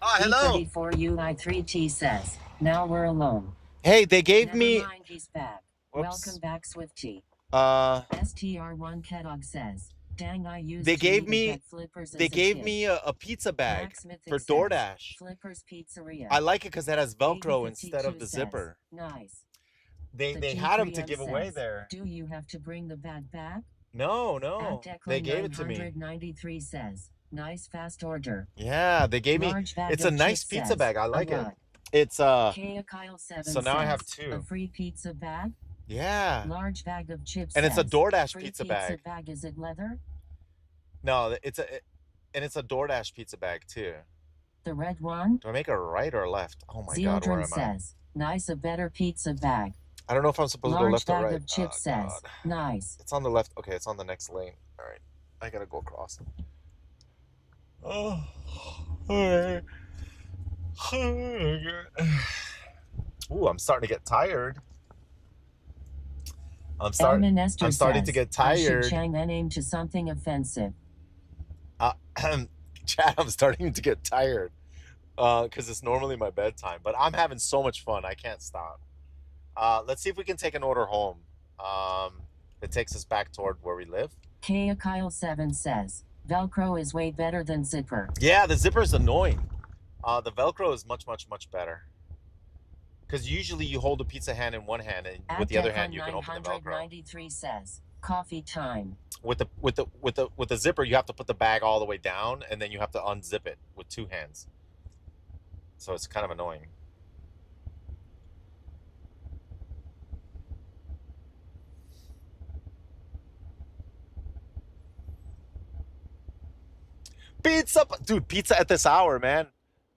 Hello. B34UI3T says, now we're alone. Hey, they gave Never me. mind, he's back. Whoops. Welcome back, Swifty. STR1 Kellogg says, dang, I used They to gave eat me. at Flippers They as a gave kid. me a pizza bag Max Mythic for says, DoorDash. Flippers Pizzeria. I like it because it has Velcro 8052 instead of the says, zipper. nice. They The had them to G3M give away says, there. do you have to bring the bag back? No. They gave it to me. 993 says, nice fast order. Yeah, they gave me. Large bag It's a of nice chips pizza says, bag. I like it. what? It's Kaya Kyle 7 So now I have says, 2. a free pizza bag? Yeah. Large bag of chips And it's a says, DoorDash free pizza bag. Is it leather? No, it's a DoorDash pizza bag too. The red one? Do I make a right or a left? Oh my Zildren god, where am I? says, nice, a better pizza bag. I don't know if I'm supposed to go left or right. Large bag of chips says, nice. It's on the left. Okay, it's on the next lane. All right, I gotta go across. Oh, all right. Ooh, I'm starting to get tired. I'm starting to get tired. I should change that name to something offensive. Chad, I'm starting to get tired because it's normally my bedtime, but I'm having so much fun. I can't stop. Let's see if we can take an order home. That takes us back toward where we live. Kaya Kyle 7 says, Velcro is way better than zipper. Yeah, the zipper is annoying. The Velcro is much better. Because usually you hold a pizza hand in one hand, and with the other hand you can open the Velcro. 993 says, coffee time. With the zipper, you have to put the bag all the way down, and then you have to unzip it with 2 hands. So it's kind of annoying. Pizza, dude! Pizza at this hour, man.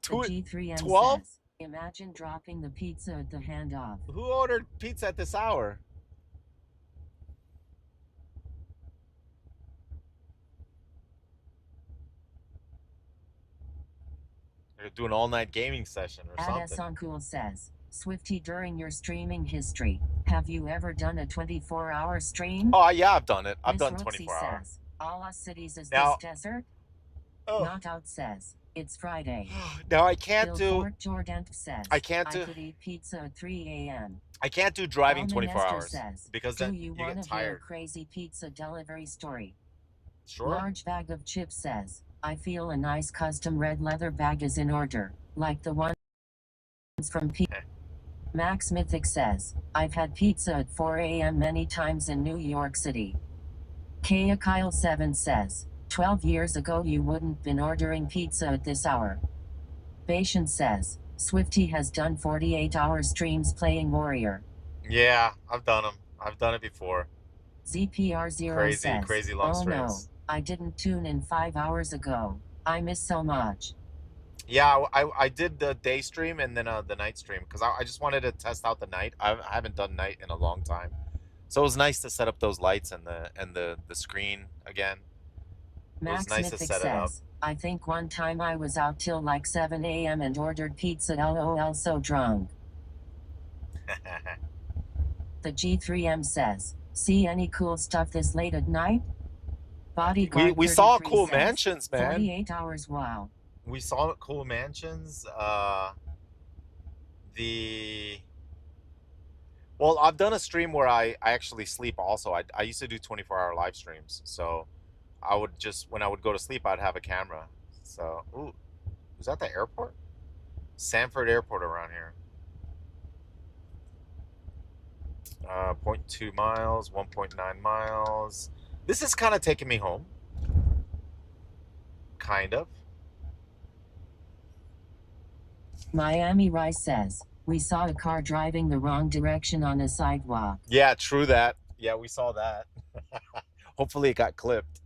G3M 12? says, imagine dropping the pizza at the handoff. Who ordered pizza at this hour? You're doing an all-night gaming session or something. Adesoncool says, Swifty, during your streaming history, have you ever done a 24-hour stream? Oh yeah, I've done it. I've Miss done Roxy 24 hours. Says, Allah cities is Now- this desert? Oh. Not out says, it's Friday. Now I can't do. Billboard Jordan says, I can't do. I could eat pizza at 3 a.m. I can't do driving Alma 24 Nestor hours says, because do then you you want get to hear a tired. crazy pizza delivery story? Sure. Large bag of chips says, I feel a nice custom red leather bag is in order, like the ones from Max Mythic says, I've had pizza at 4 a.m. many times in New York City. Kaya Kyle 7 says, 12 years ago you wouldn't been ordering pizza at this hour. Bation says, Swifty has done 48-hour streams playing Warrior. Yeah, I've done them. I've done it before. ZPR0 says, Crazy long oh no, streams. I didn't tune in 5 hours ago. I miss so much. Yeah, I did the day stream and then the night stream because I just wanted to test out the night. I haven't done night in a long time, so it was nice to set up those lights and the screen again. Max it was nice Mythic to set it up. says, I think one time I was out till like 7 a.m. and ordered pizza. LOL, so drunk. The G3M says, see any cool stuff this late at night? Bodyguard we saw 33 cool says, mansions, man. 48 hours, wow. We saw cool mansions. Well, I've done a stream where I actually sleep also. I used to do 24-hour live streams. So I would just, when I would go to sleep, I'd have a camera. So, ooh, is that the airport? Sanford Airport around here. 0.2 miles, 1.9 miles. This is kind of taking me home. Kind of. Miami Rice says, we saw a car driving the wrong direction on a sidewalk. Yeah, true that. Yeah, we saw that. Hopefully it got clipped.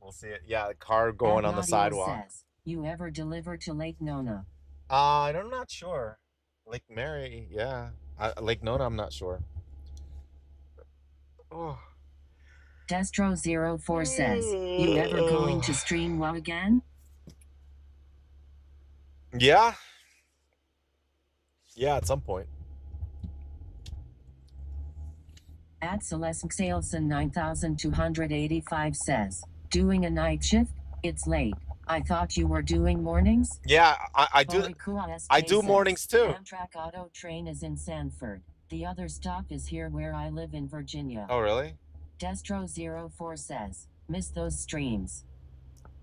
We'll see it. Yeah, the car going on the sidewalk. Says, you ever deliver to Lake Nona? I'm not sure. Lake Mary, yeah. Lake Nona, I'm not sure. Oh. Destro04 says, you ever going to stream WoW again? Yeah. Yeah, at some point. At Celeste Saleson 9285 says, doing a night shift? It's late. I thought you were doing mornings? Yeah, I do mornings too. Amtrak Auto Train is in Sanford. The other stop is here where I live in Virginia. Oh, really? Destro04 says, miss those streams.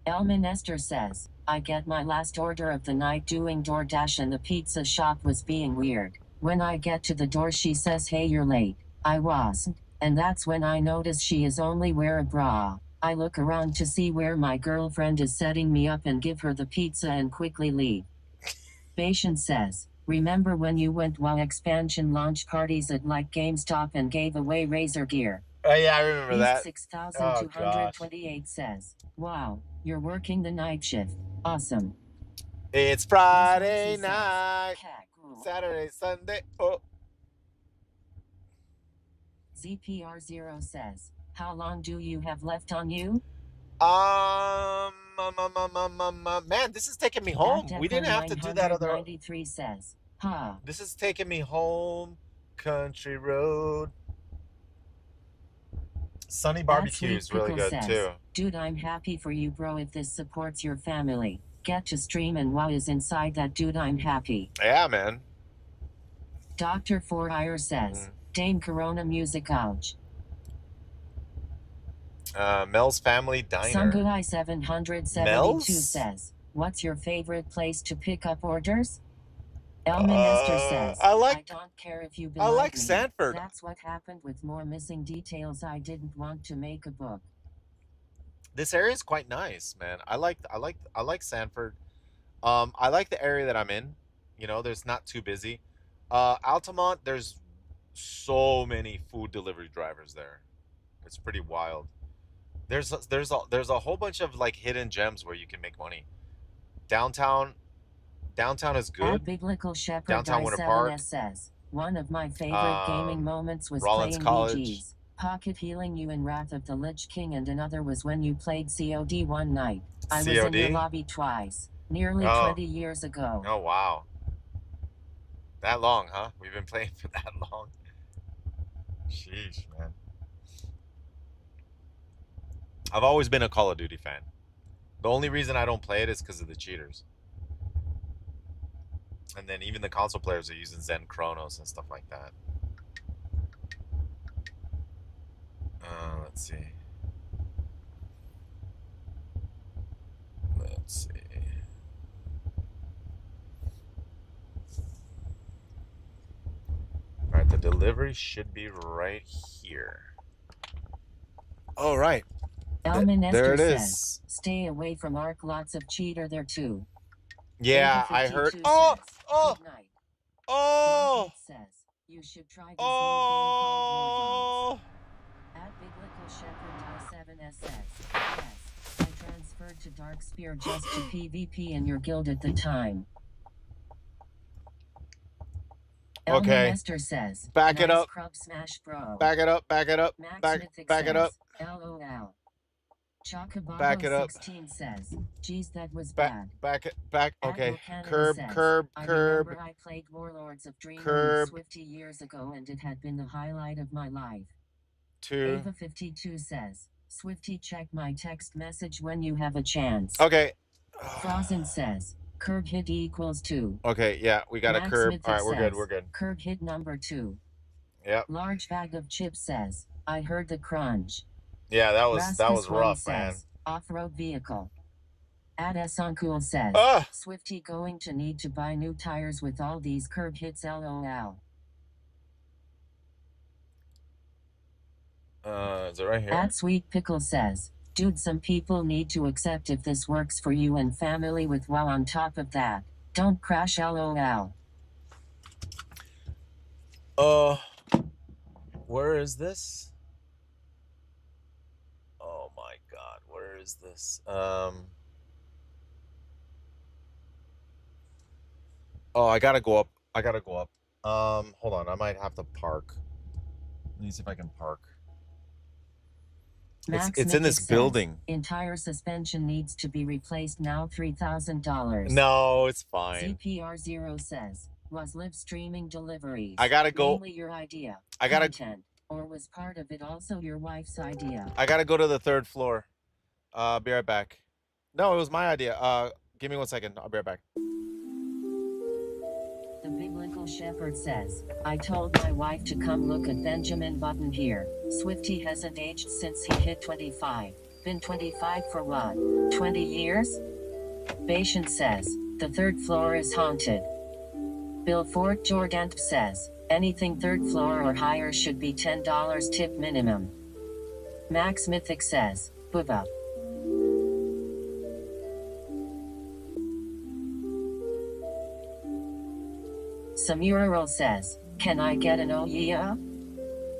Elman Esther says, I get my last order of the night doing DoorDash and the pizza shop was being weird. When I get to the door she says, hey, you're late. I wasn't, and that's when I notice she is only wear a bra. I look around to see where my girlfriend is setting me up and give her the pizza and quickly leave. Bashan says, remember when you went while expansion launch parties at like GameStop and gave away Razer gear? Oh, yeah, I remember that. 6228 says, wow, you're working the night shift. Awesome. It's Friday night, Saturday, Sunday. Oh. ZPR0 says, how long do you have left on you? Man, this is taking me home. We didn't have to do that other. 93 says, huh. This is taking me home, country road. Sunny barbecue is really good too. Dude, I'm happy for you, bro. If this supports your family, get to stream and wow is inside that. Dude, I'm happy. Yeah, man. Dr. Four says, Dame Corona music ouch. Mel's Family Diner. Sungudai 772 says, what's your favorite place to pick up orders? Elminester says, I don't care if you believe me. Sanford. That's what happened with more missing details. I didn't want to make a book. This area is quite nice, man. I like Sanford. I like the area that I'm in. You know, there's not too busy. Altamont, there's so many food delivery drivers there. It's pretty wild. There's a whole bunch of like hidden gems where you can make money. Downtown is good. Biblical Shepherd Downtown Winter Park says, one of my favorite gaming moments was Rollins playing College. BG's Pocket Healing You in Wrath of the Lich King, and another was when you played COD one night. I was in your lobby twice, nearly 20 years ago. Oh, wow. That long, huh? We've been playing for that long. Sheesh, man. I've always been a Call of Duty fan. The only reason I don't play it is because of the cheaters. And then even the console players are using Zen Chronos and stuff like that. Let's see. Let's see. All right, the delivery should be right here. All right. There it is. Stay away from Arc. Lots of cheater there too. Yeah, I heard. Oh! Says, you should try this new game called War Dogs. At Biblical Shepherd 7S says, yes, I transferred to Darkspear just to PvP in your guild at the time. Okay. Esther says, back it up. Crub smash, bro. Back it up. Back it up. Back it up. LOL. Chocobo back it up. 16 says, geez, that was bad. Back. Okay. Curb. I remember I played Warlords of Dreamland Swifty years ago, and it had been the highlight of my life. 2. Ava 52 says, Swifty, check my text message when you have a chance. Okay. Frozen says, curb hit equals 2. Okay, yeah, we got a curb. All right, we're good. Curb hit number 2. Yep. Large bag of chips says, I heard the crunch. Yeah, that was rough, man. Off-road vehicle. Adesancool says, Swifty going to need to buy new tires with all these curb hits, lol. Is it right here? At Sweet Pickle says, dude, some people need to accept if this works for you and family with while on top of that. Don't crash, lol. Where is this? Oh my god, where is this? Oh, I gotta go up. Hold on, I might have to park. Let me see if I can park. It's in this building. Entire suspension needs to be replaced now. $3,000. No, it's fine. CPR0 says, was live streaming deliveries. I gotta go. Mainly your idea. I gotta. Content, or was part of it also your wife's idea? I gotta go to the 3rd floor. Be right back. No, it was my idea. Give me 1 second. I'll be right back. The biblical shepherd says, I told my wife to come look at Benjamin Button here. Swifty hasn't aged since he hit 25. Been 25 for what? 20 years? Bashan says, the 3rd floor is haunted. Bill Fort Jordan says, anything 3rd floor or higher should be $10 tip minimum. Max Mythic says, Booba. Samural says, can I get an oh yeah?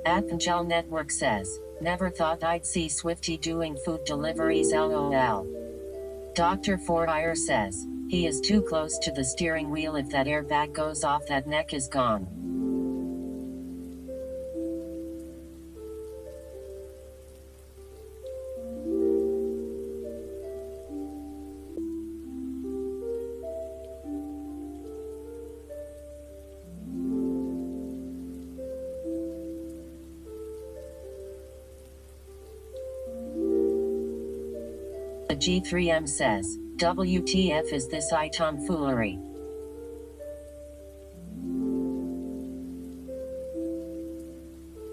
Angel Network says, never thought I'd see Swifty doing food deliveries LOL. Dr. Forire says, he is too close to the steering wheel. If that airbag goes off, that neck is gone. The G3M says, WTF is this tomfoolery?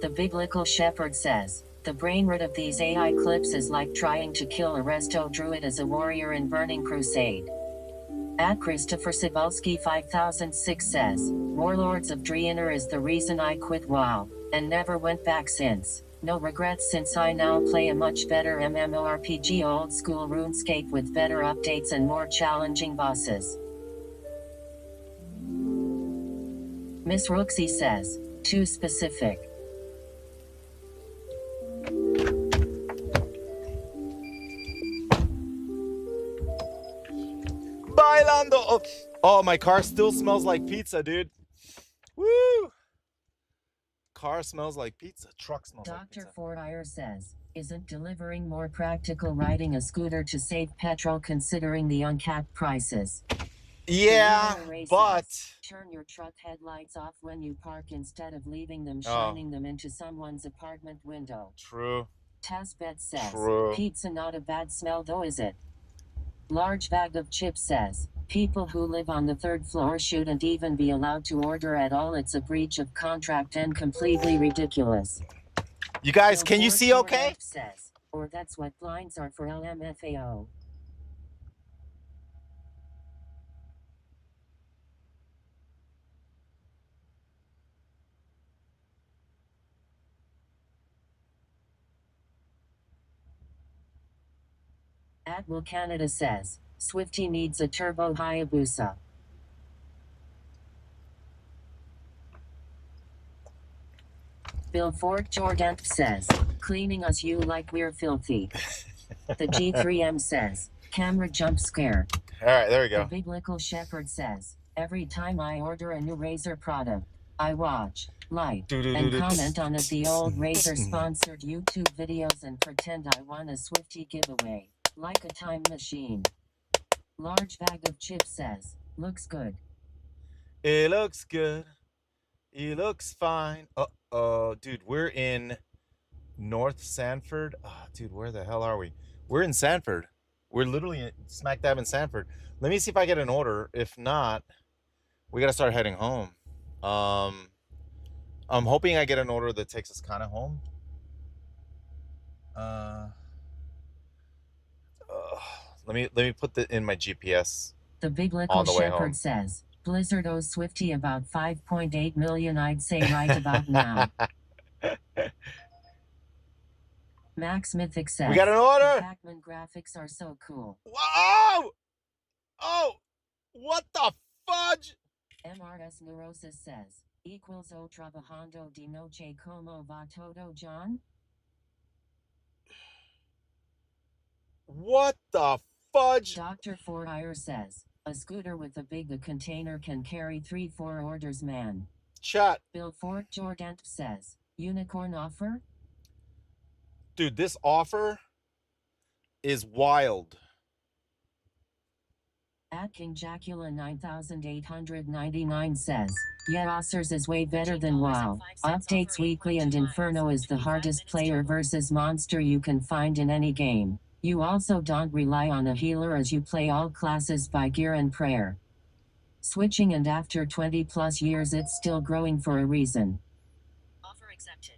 The Biblical Shepherd says, the brain root of these AI clips is like trying to kill a resto druid as a warrior in Burning Crusade. At Christopher Cebulski 5006 says, Warlords of Draenor is the reason I quit WoW, and never went back since. No regrets since I now play a much better MMORPG old school RuneScape with better updates and more challenging bosses. Miss Rooksy says, too specific. Bailando! Oh, my car still smells like pizza, dude. Woo! Car smells like pizza. Truck smells like pizza. Dr. Forire says, isn't delivering more practical riding a scooter to save petrol considering the uncapped prices? Yeah, but turn your truck headlights off when you park instead of leaving them shining them into someone's apartment window. True. Tazbet says, True. Pizza not a bad smell though, is it? Large Bag of Chips says, people who live on the 3rd floor shouldn't even be allowed to order at all. It's a breach of contract and completely ridiculous. You guys, can you see okay? Says, or that's what blinds are for LMFAO. Admiral Canada says, Swifty needs a turbo Hayabusa. Bill Fort Jordan says, cleaning us you like we're filthy. The G3M says, camera jump scare. Alright, there we go. The Biblical Shepherd says, every time I order a new Razer product, I watch, like, and comment on it. The old Razer sponsored YouTube videos and pretend I won a Swifty giveaway. Like a time machine. Large Bag of Chips says, looks good. It looks good. It looks fine. Uh-oh, dude, we're in North Sanford. Oh, dude, where the hell are we? We're in Sanford. We're literally smack dab in Sanford. Let me see if I get an order. If not, we gotta start heading home. I'm hoping I get an order that takes us kind of home. Let me put that in my GPS. The Biblical Shepherd says, Blizzard owes Swifty about 5.8 million. I'd say right about now. Max Mythic says, we got an order. Pac-Man graphics are so cool. Whoa! Oh! What the fudge? MRS Neurosis says, equals O trabajando de noche como va todo, John? What the fudge? Dr. Forire says, a scooter with a big container can carry 3-4 orders, man. Chat. Bill Fort Jordan says, unicorn offer? Dude, this offer is wild. At King Jacula 9899 says, yeah, Ossers is way better than WoW. Updates weekly and Inferno is the hardest player versus monster you can find in any game. You also don't rely on a healer as you play all classes by gear and prayer. Switching, and after 20 plus years it's still growing for a reason.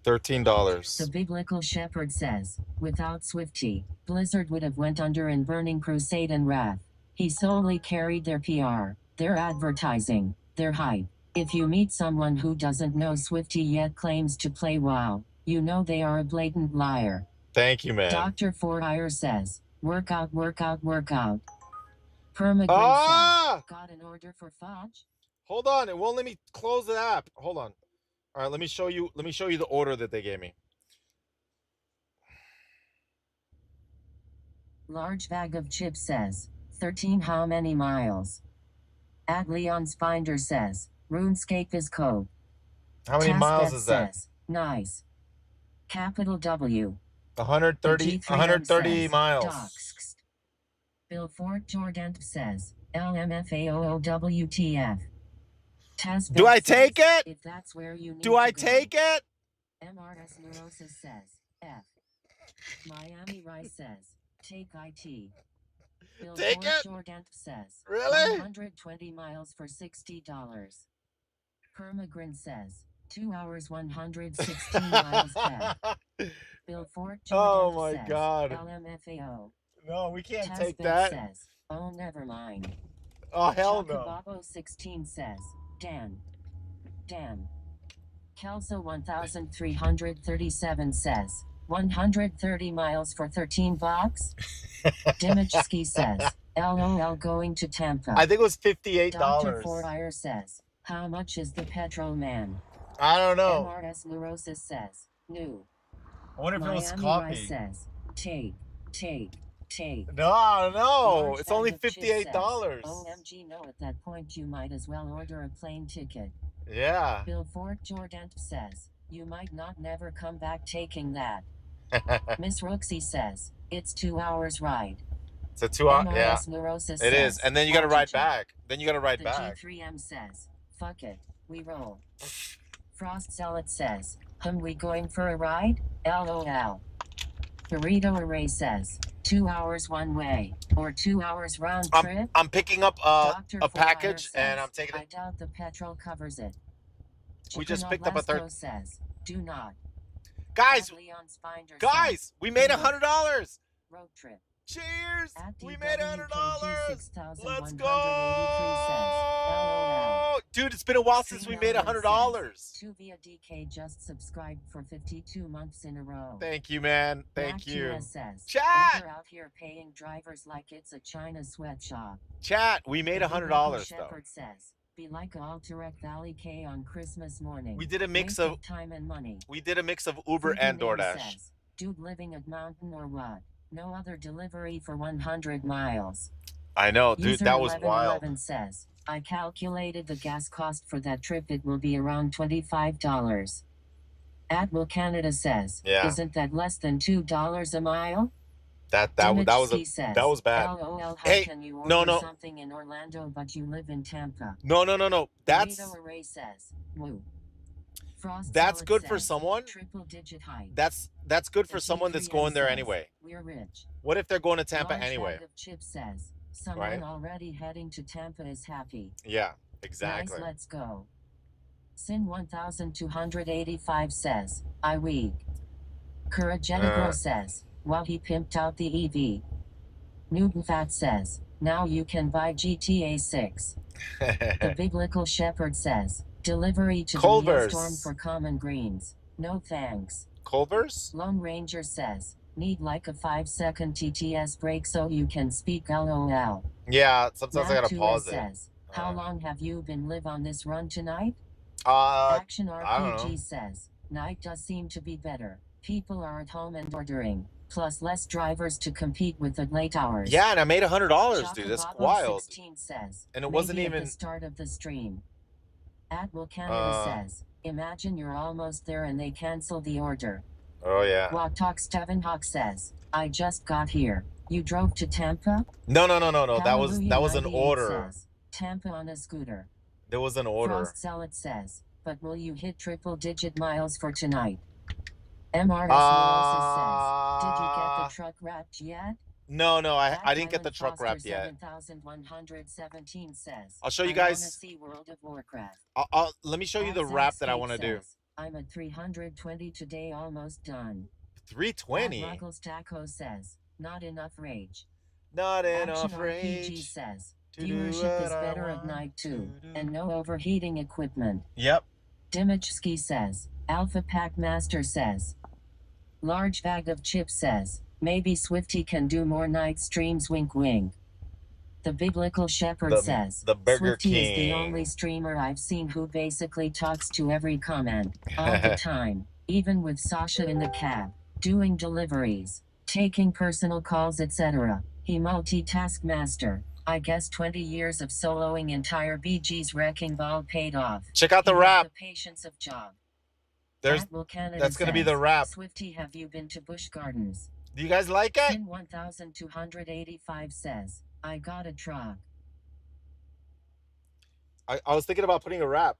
$13. The Biblical Shepherd says, without Swifty, Blizzard would have went under in Burning Crusade and Wrath. He solely carried their PR, their advertising, their hype. If you meet someone who doesn't know Swifty yet claims to play WoW, you know they are a blatant liar. Thank you, man. Dr. Fourier says, workout, workout, workout. Permagrade says, got an order for Fudge? Hold on, it won't let me close the app. Hold on. All right, let me show you the order that they gave me. Large bag of chips says, 13 how many miles? At Leon's Finder says, RuneScape is code. How many miles is that? Says, nice. Capital W. 130 miles. Doxxed. Bill Fort Jordan says, LMFAOOWTF. Do I take it? If that's where you need Do I to go. take it? MRS Neurosis says, F. Miami Rice says, take IT. Bill Take Fort it? Jordan says, Really? 120 miles for $60. Permagrin says, 2 hours 116 miles back. Bill Fort Jordan Oh my says, God. LMFAO. No, we can't Tazbek take that. Says, oh, never mind. Oh, hell no. Chocobabo 16 says, Dan. Kelso 1337 says, 130 miles for 13 bucks? Dimachski says, LOL going to Tampa. I think it was $58. Dr. Fourier says, how much is the petrol man? I don't know. MRS Neurosis says, new. I wonder if it was Miami coffee. Rice says, take. No, Large it's bag only of chips $58. says, OMG, no, at that point you might as well order a plane ticket. Yeah. Bill Fort Jordan says, you might not never come back taking that. Miss Roxy says, it's 2 hours ride. It's a 2 hour, yeah. Neurosis It says, is. And then you got to ride OGG. back. The G3M says, fuck it, we roll. Frost Zealot says, we going for a ride? LOL. Burrito Array says, 2 hours one way, or 2 hours round trip? I'm picking up a package and I'm taking I doubt the petrol covers it. We just picked up a third. Says, do not. Guys, says, we made $100. Road trip. Cheers! At We made $100. Let's go! LOL. Dude, it's been a while since we made $100. Tuvia DK just subscribed for 52 months in a row. Thank you, man. Thank Mac you. US says, Chat! Uber out here paying drivers like it's a China sweatshop. Chat, we made $100 though. Shepherd says, be like Alterec Valley K on Christmas morning. We did a mix Waste of time and money. We did a mix of Uber and Fukunin DoorDash. Says, dude living at Mountain or what? No other delivery for 100 miles. I know, dude, User that was 1111 wild. says, I calculated the gas cost for that trip. It will be around $25. At Will Canada says, Yeah. isn't that less than $2 a mile? That was bad. LOL, how Hey, can you order no. something in Orlando but you live in Tampa? No. That's Burrito Array says, woo. Frost That's Solid good says, for someone. Triple digit height. That's good for someone that's going there says, anyway. We're rich. What if they're going to Tampa Large anyway? bag of chips says, someone Right? already heading to Tampa is happy. Yeah, exactly. Nice, let's go. Sin 1285 says, I weak. Kurajenigro says, while he pimped out the EV. Newton Fat says, now you can buy GTA 6. The Biblical Shepherd says, delivery to Culver's. the Storm for common greens. No thanks. Culver's? Lone Ranger says, need like a 5-second TTS break so you can speak LOL. Yeah, sometimes I gotta Matt pause says, how long have you been live on this run tonight? it. Action I don't know. RPG says, night does seem to be better. People are at home and ordering, plus less drivers to compete with at late hours. Yeah, and I made $100, dude. That's Chocobabo wild. 16 says, And it wasn't maybe even at the start of the stream. At Will Canada says, imagine you're almost there and they cancel the order. Oh yeah. Walk Talk Steven Hawk says, I just got here. You drove to Tampa? No. Hallelujah That was an 98 order. says, Tampa on a scooter. There was an order. Frost Zealot says, but will you hit triple-digit miles for tonight? MRS Neurosis says, did you get the truck wrapped yet? No, I didn't get Dylan the truck Foster wrapped yet. 7117 says, I'll show you I wanna guys. see World of Warcraft. Let me show you the Zach wrap that I Skate want to do. says, I'm at 320 today, almost done. 320. Knuckles Taco says, not enough rage. Not Action enough RPG rage. says, to do viewership what is I better at want night to too, do. and no overheating equipment. Yep. Dimichski says, Alpha Pack Master says, large bag of chips says, maybe Swifty can do more night streams, wink wink. The Biblical Shepherd says, the Burger Swifty is the King. only streamer I've seen who basically talks to every comment, all the time, even with Sasha in the cab, doing deliveries, taking personal calls, etc. He multitask master. I guess 20 years of soloing entire BG's Wrecking Ball paid off. Check out the He wrap. has the patience of Job. That's gonna be the wrap. Swifty, have you been to Busch Gardens? Do you guys like it? Sin 1285 says, I got a truck. I was thinking about putting a wrap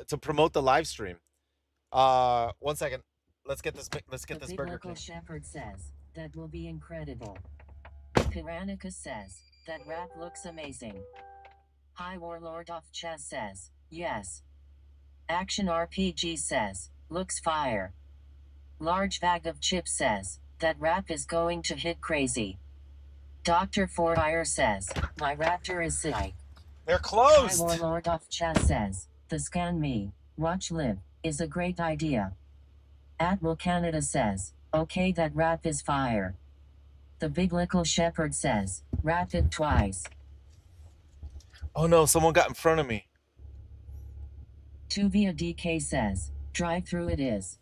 to promote the live stream. 1 second. Let's get this Burger King. Shepherd says, that will be incredible. Piranica says, that wrap looks amazing. High Warlord of Chess says, yes. Action RPG says, looks fire. Large bag of chips says, that wrap is going to hit crazy. Dr. Fire says, my raptor is sick. They're closed. High Warlord of Chess says, the Scan Me, Watch Live, is a great idea. Admiral Canada says, okay, that wrap is fire. The Biblical Shepherd says, wrap it twice. Oh no, someone got in front of me. Tuvia DK says, drive through it is.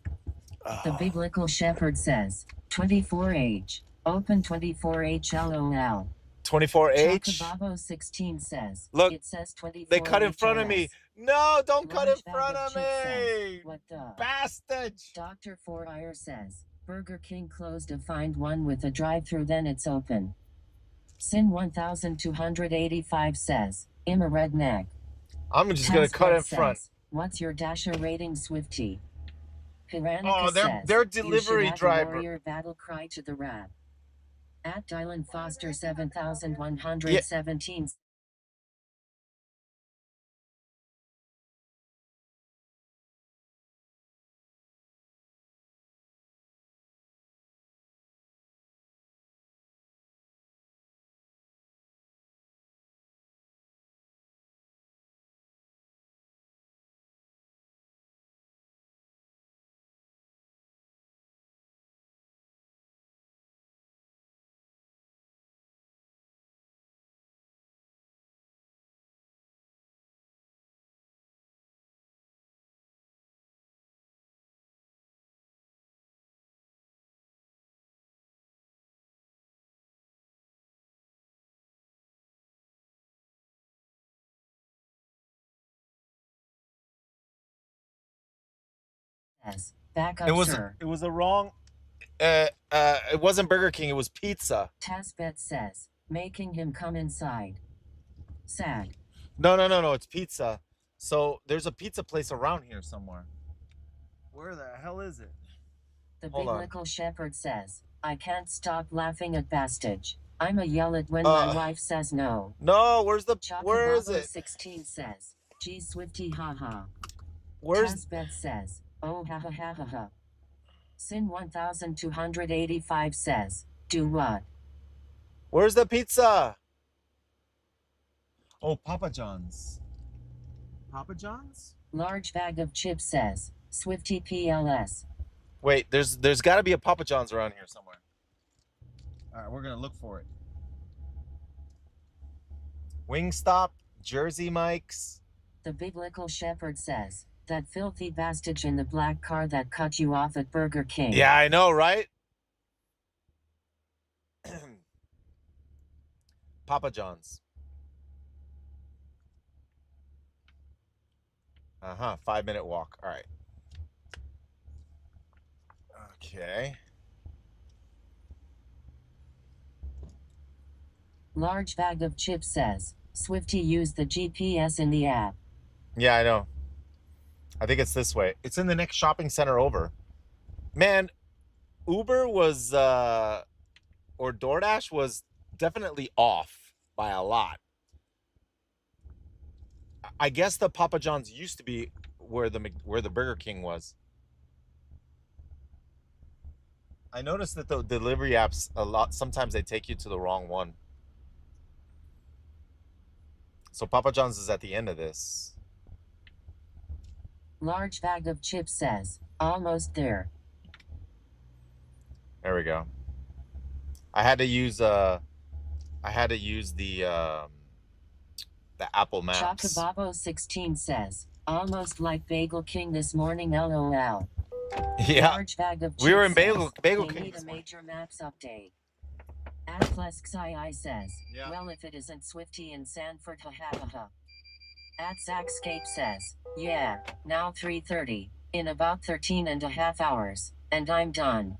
The Biblical Shepherd says, 24H, open 24H LOL. 24H? Chocobabo 16 says, look, it says 24H. They cut in front of me. No, don't cut in front of me. Says, what the? Bastard. Dr. Fire says, Burger King closed to find one with a drive-through, then it's open. Sin 1285 says, I'm a redneck. I'm just going to cut in front. What's your Dasher rating, Swifty? Piranica oh, they're delivery driver. Warrior battle cry to the rap. At Dylan Foster 7117. Back up, sir. It was a wrong. It wasn't Burger King. It was pizza. Tasbet says, making him come inside. Sad. No. It's pizza. So there's a pizza place around here somewhere. Where the hell is it? The Biblical Shepherd says, I can't stop laughing at Bastage. I'm a yell it when my wife says no. No, where is it? 16 says, gee, Swifty, haha. Where's Tasbet says, oh, ha ha ha ha ha. Sin 1285 says, do what? Where's the pizza? Oh, Papa John's. Papa John's? Large bag of chips says, Swifty PLS. Wait, there's got to be a Papa John's around here somewhere. All right, we're going to look for it. Wingstop, Jersey Mike's. The Biblical Shepherd says, that filthy bastard in the black car that cut you off at Burger King. Yeah, I know, right? Papa John's. 5-minute walk. All right. Okay. Large bag of chips says, Swifty used the GPS in the app. Yeah, I know. I think it's this way. It's in the next shopping center over. Man, Uber was or DoorDash was definitely off by a lot. I guess the Papa John's used to be where the Burger King was. I noticed that the delivery apps a lot sometimes they take you to the wrong one. So Papa John's is at the end of this. Large bag of chips says, almost there. There we go. I had to use the Apple Maps. Chocobabo 16 says, almost like Bagel King this morning, LOL. Yeah. Large bag of chips We were in Bagel says, King they need this a morning. major maps update. Atplesxii says, Yeah. well, if it isn't Swifty in Sanford, ha ha ha ha. Zackscape says, yeah, now 3:30, in about 13 and a half hours, and I'm done.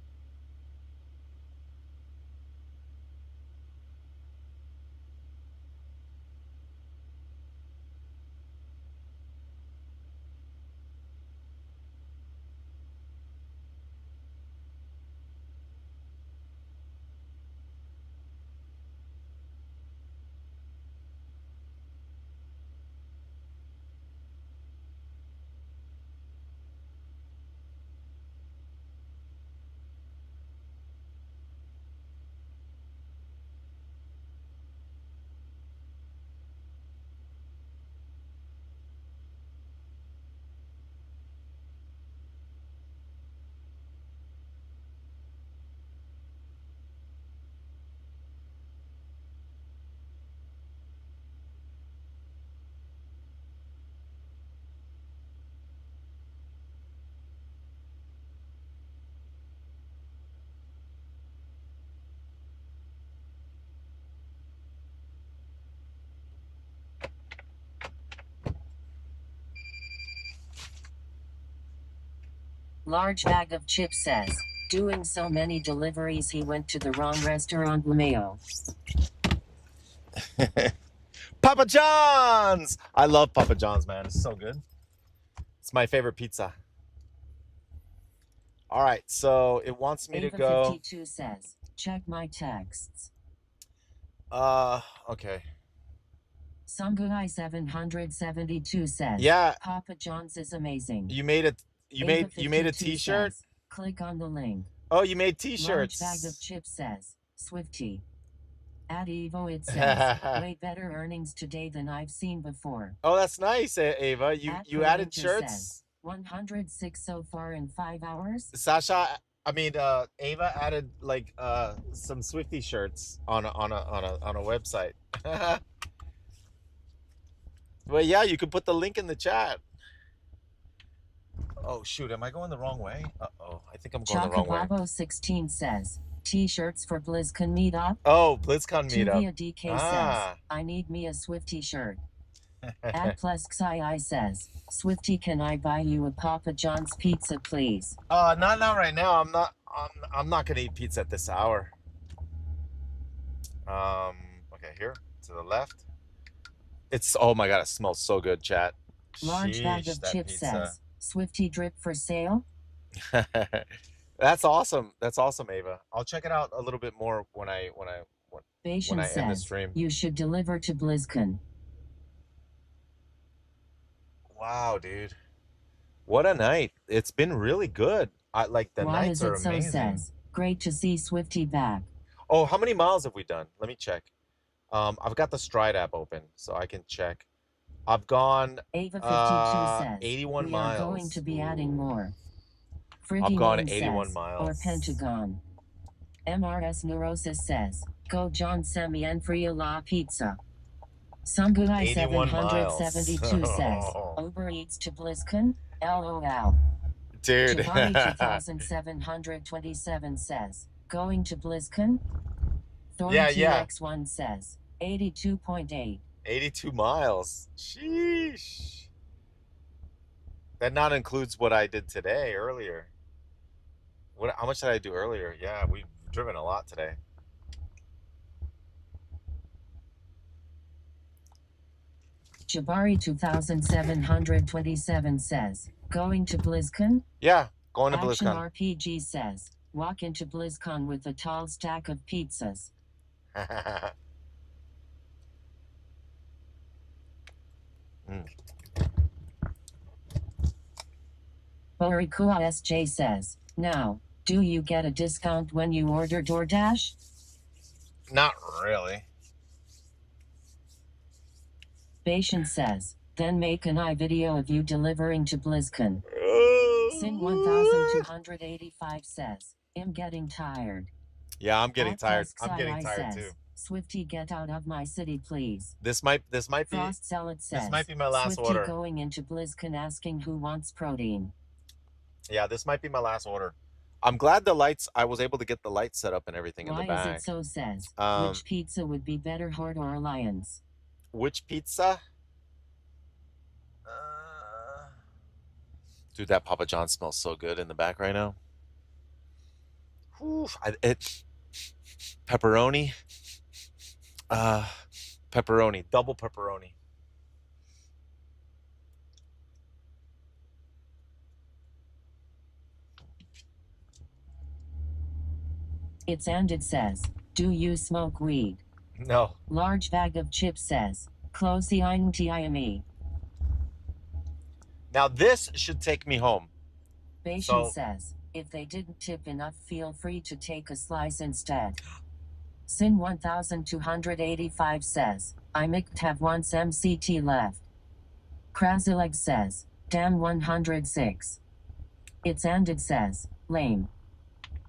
Large bag of chips says, doing so many deliveries he went to the wrong restaurant, LeMayo. Papa John's! I love Papa John's, man. It's so good. It's my favorite pizza. All right, so it wants me to go. 52 says, check my texts. Okay. Sunguai 772 says, Yeah. Papa John's is amazing. You made it. You made a T-shirt. Says, click on the link. Oh, you made T-shirts. Large bag of chips says, Swifty. At Evo it says, way better earnings today than I've seen before. Oh, that's nice, Ava. You added Prolenta shirts. Says, 106 so far in 5 hours. Sasha, Ava added like some Swifty shirts on a website. Well, yeah, you can put the link in the chat. Oh shoot, am I going the wrong way? Uh-oh, I think I'm going the wrong way. Chocobabo 16 says, T-shirts for BlizzCon meetup. Oh, BlizzCon meetup. Tuvia DK says, I need me a Swifty shirt. Atplesxii says, Swifty, can I buy you a Papa John's pizza, please? Not right now. I'm not gonna eat pizza at this hour. Okay, here to the left. It's, oh my god, it smells so good, chat. Large bag of chips says, Swifty drip for sale. That's awesome. That's awesome, Ava. I'll check it out a little bit more when I end the stream. You should deliver to BlizzCon. Wow, dude. What a night. It's been really good. I like the Why nights is it are so amazing. says, great to see Swifty back. Oh, how many miles have we done? Let me check. I've got the Stride app open so I can check. I've gone Ava 52 says, 81 we miles. are going to be adding more. I've gone Friggy 81 says, miles. or Pentagon. MRS Neurosis says, go John Semien Fria La Pizza. Sunguai 81 772 miles. says, Uber Eats to BlizzCon? LOL. Dude. Giovanni 2727 says, going to BlizzCon? Thorn Yeah. TX1 says, 82.8. 82 miles. Sheesh. That not includes what I did today earlier. What? How much did I do earlier? Yeah, we've driven a lot today. Jabari 2727 says, going to BlizzCon? Yeah, going to Action BlizzCon. RPG says, walk into BlizzCon with a tall stack of pizzas. Borikua SJ says, now, do you get a discount when you order DoorDash? Not really. Bashan says, then make an video of you delivering to BlizzCon. Sin 1285 says, I'm getting tired. Yeah, I'm getting tired. Tusk I'm getting Sai tired says, too. Swifty, get out of my city, please. This might be Frost Zealot says, this might be my last Swifty order. going into BlizzCon asking who wants protein. Yeah, this might be my last order. I'm glad the lights. I was able to get the lights set up and everything in the Why back. is it so says, which pizza would be better, Horde or Alliance? Which pizza? Dude, that Papa John smells so good in the back right now. Whew, pepperoni. Pepperoni, double pepperoni. It's and it says, do you smoke weed? No. Large bag of chips says, close the INTIME. Now this should take me home. Bashan says, if they didn't tip enough, feel free to take a slice instead. Sin 1285 says, I might have once MCT left. Krazileg says, damn 106. It's and it says, lame.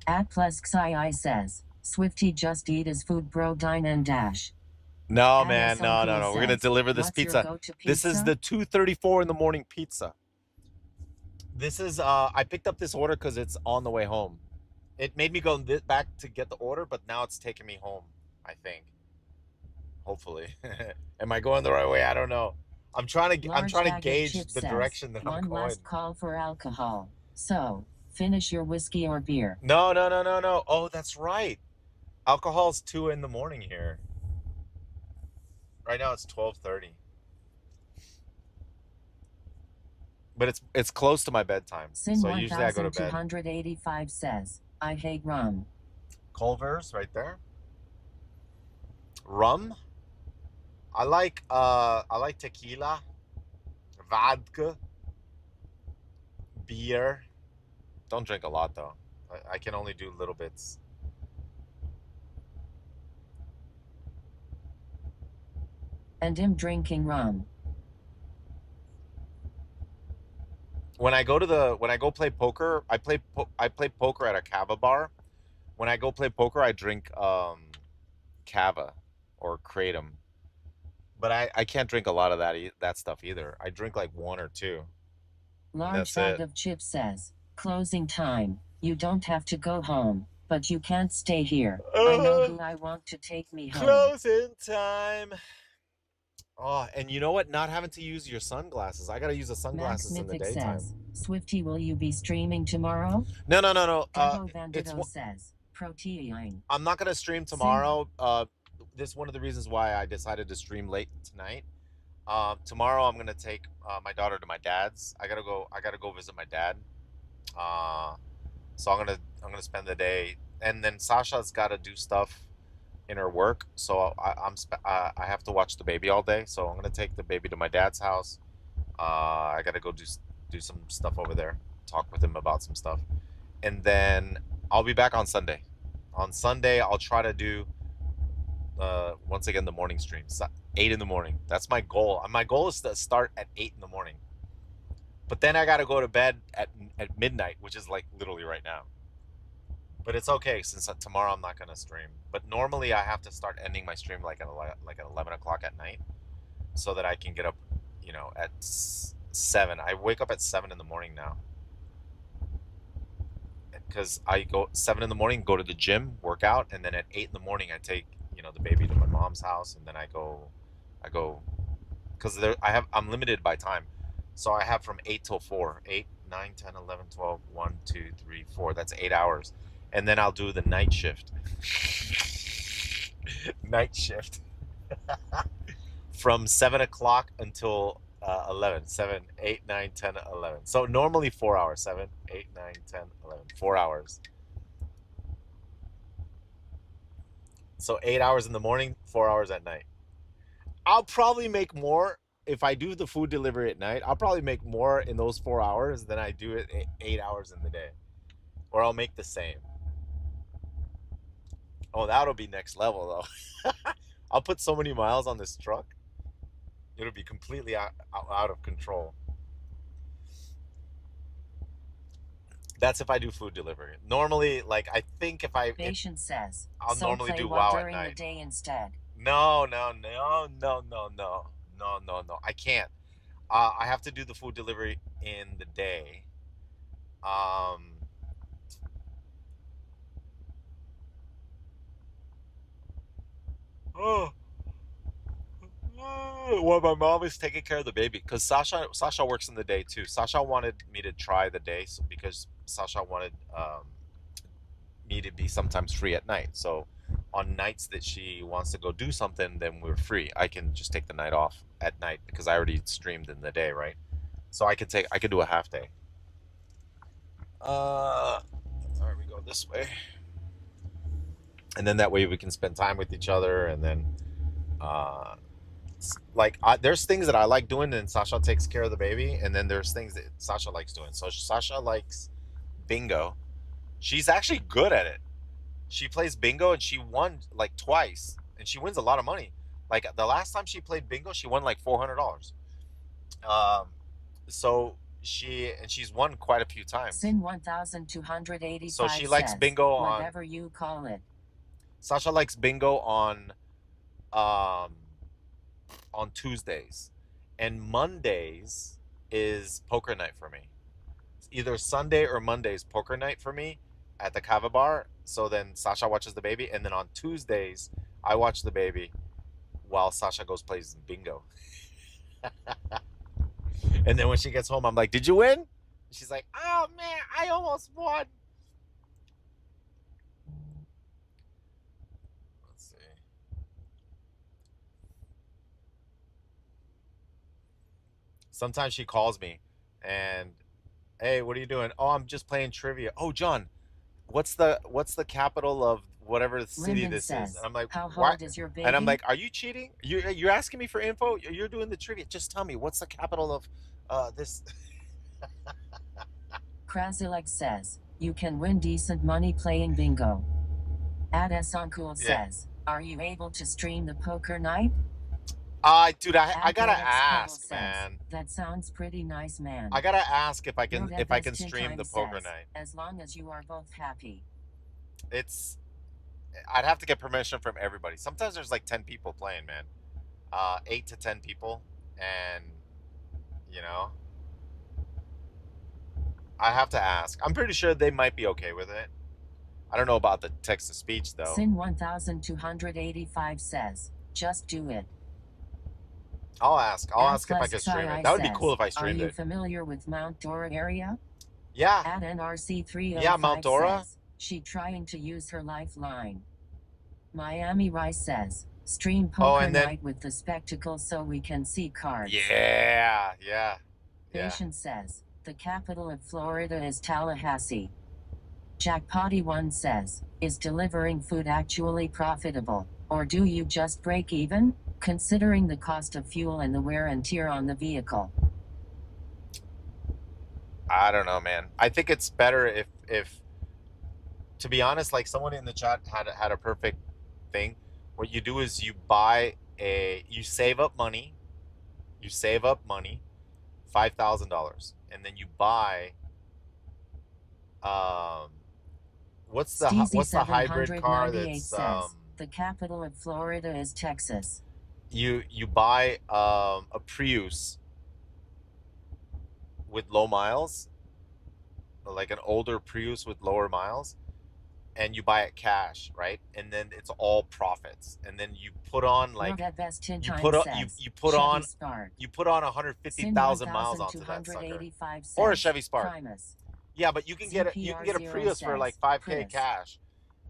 Atlas Xi says, Swifty just eat his food, bro, dine and dash. No, man, no. We're gonna deliver this pizza. This is the 2:34 in the morning pizza. This is I picked up this order because it's on the way home. It made me go back to get the order, but now it's taking me home, I think. Hopefully. Am I going the right way? I don't know. I'm trying to gauge the direction that I'm going. One last call for alcohol. So, finish your whiskey or beer. No. Oh, that's right. Alcohol's 2 in the morning here. Right now it's 12:30. But it's close to my bedtime. Sin so usually I go to bed. 1285 says, I hate rum. Culver's right there. Rum? I like tequila, vodka, beer. Don't drink a lot though. I can only do little bits. And I'm drinking rum. When I go play poker, I play poker at a cava bar. When I go play poker, I drink cava or kratom. But I can't drink a lot of that stuff either. I drink like 1 or 2. Large bag of chips says, closing time. You don't have to go home, but you can't stay here. I know who I want to take me home. Closing time. Oh, and you know what? Not having to use your sunglasses. I gotta use the sunglasses Max in the Mythic daytime. Says, Swifty, will you be streaming tomorrow? No. Bandito says, protein. I'm not gonna stream tomorrow. This is one of the reasons why I decided to stream late tonight. Tomorrow I'm gonna take my daughter to my dad's. I gotta go visit my dad. So I'm gonna spend the day, and then Sasha's gotta do stuff in her work, so I have to watch the baby all day. So I'm gonna take the baby to my dad's house. I gotta go do some stuff over there, talk with him about some stuff, and then I'll be back on Sunday. On Sunday, I'll try to do once again the morning streams, 8 in the morning. That's my goal. My goal is to start at 8 in the morning, but then I gotta go to bed at midnight, which is like literally right now. But it's okay since tomorrow I'm not gonna stream. But normally I have to start ending my stream like at 11 o'clock at night, so that I can get up, at 7. I wake up at 7 in the morning now, because I go 7 in the morning, go to the gym, work out, and then at 8 in the morning I take the baby to my mom's house, and then I go, because I'm limited by time, so I have from 8 till 4, 8, 9, 10, 11, 12, 1, 2, 3, 4. That's 8 hours. And then I'll do the night shift. Night shift. From 7 o'clock until 11. 7, 8, 9, 10, 11. So normally 4 hours. 7, 8, 9, 10, 11. 4 hours. So 8 hours in the morning, 4 hours at night. I'll probably make more if I do the food delivery at night. I'll probably make more in those 4 hours than I do it 8 hours in the day. Or I'll make the same. Oh, that'll be next level though. I'll put so many miles on this truck. It'll be completely out of control. That's if I do food delivery. Normally, like I think if Patient says, I'll so normally play do one WoW at during the night. day instead. No. I can't. I have to do the food delivery in the day. Um, oh, well, my mom is taking care of the baby because Sasha works in the day too. Sasha wanted me to try the day because Sasha wanted me to be sometimes free at night. So on nights that she wants to go do something, then we're free. I can just take the night off at night because I already streamed in the day, right? So I could do a half day. All right, we go this way, and then that way we can spend time with each other, and then uh, there's things that I like doing, and Sasha takes care of the baby, and then there's things that Sasha likes doing. So Sasha likes bingo. She's actually good at it. She plays bingo, and she won like twice, and she wins a lot of money. Like the last time she played bingo, she won like $400. So she's won quite a few times. Sin 1285 So she likes says, bingo on. whatever you call it. Sasha likes bingo um, on Tuesdays, and Mondays is poker night for me. Either Sunday or Monday is poker night for me at the Kava bar. So then Sasha watches the baby, and then on Tuesdays I watch the baby while Sasha goes plays bingo. And then when she gets home, I'm like, "Did you win?" She's like, "Oh man, I almost won." Let's see. Sometimes she calls me and, "Hey, what are you doing?" "Oh, I'm just playing trivia." "Oh, John, what's the capital of whatever city Lyndon this says, is?" And I'm like, how "Why?" old is your baby? And I'm like, "Are you cheating? You're asking me for info? You're doing the trivia. Just tell me what's the capital of this." Krasilex says, you can win decent money playing bingo. Adesancool Yeah. says, are you able to stream the poker night? Dude, I gotta Athletics ask, says, man. that sounds pretty nice, man. I gotta ask if I can Rodevestin stream the Time poker says, night. as long as you are both happy. I'd have to get permission from everybody. Sometimes there's like 10 people playing, man. 8 to 10 people, and you know, I have to ask. I'm pretty sure they might be okay with it. I don't know about the text to speech though. Sin 1285 says, just do it. I'll ask. I'll ask if I can stream it. That would be cool if I streamed it. Are you it. familiar with Mount Dora area? Yeah. At NRC 305 yeah, Mount Dora. Says, she trying to use her lifeline. Miami Rice says, stream poker night with the spectacle so we can see cards. Yeah. Patient says, the capital of Florida is Tallahassee. Jackpotty1 says, is delivering food actually profitable, or do you just break even, considering the cost of fuel and the wear and tear on the vehicle? I don't know, man. I think it's better if to be honest, like someone in the chat had a perfect thing. What you do is you save up money, $5,000, and then you buy what's the hybrid car that's says, the capital of Florida is Texas. You buy a Prius with low miles, like an older Prius with lower miles, and you buy it cash, right? And then it's all profits. And then you put on like you put on 150,000 miles onto that sucker, or a Chevy Spark. Yeah, but you can get a Prius for like 5K cash.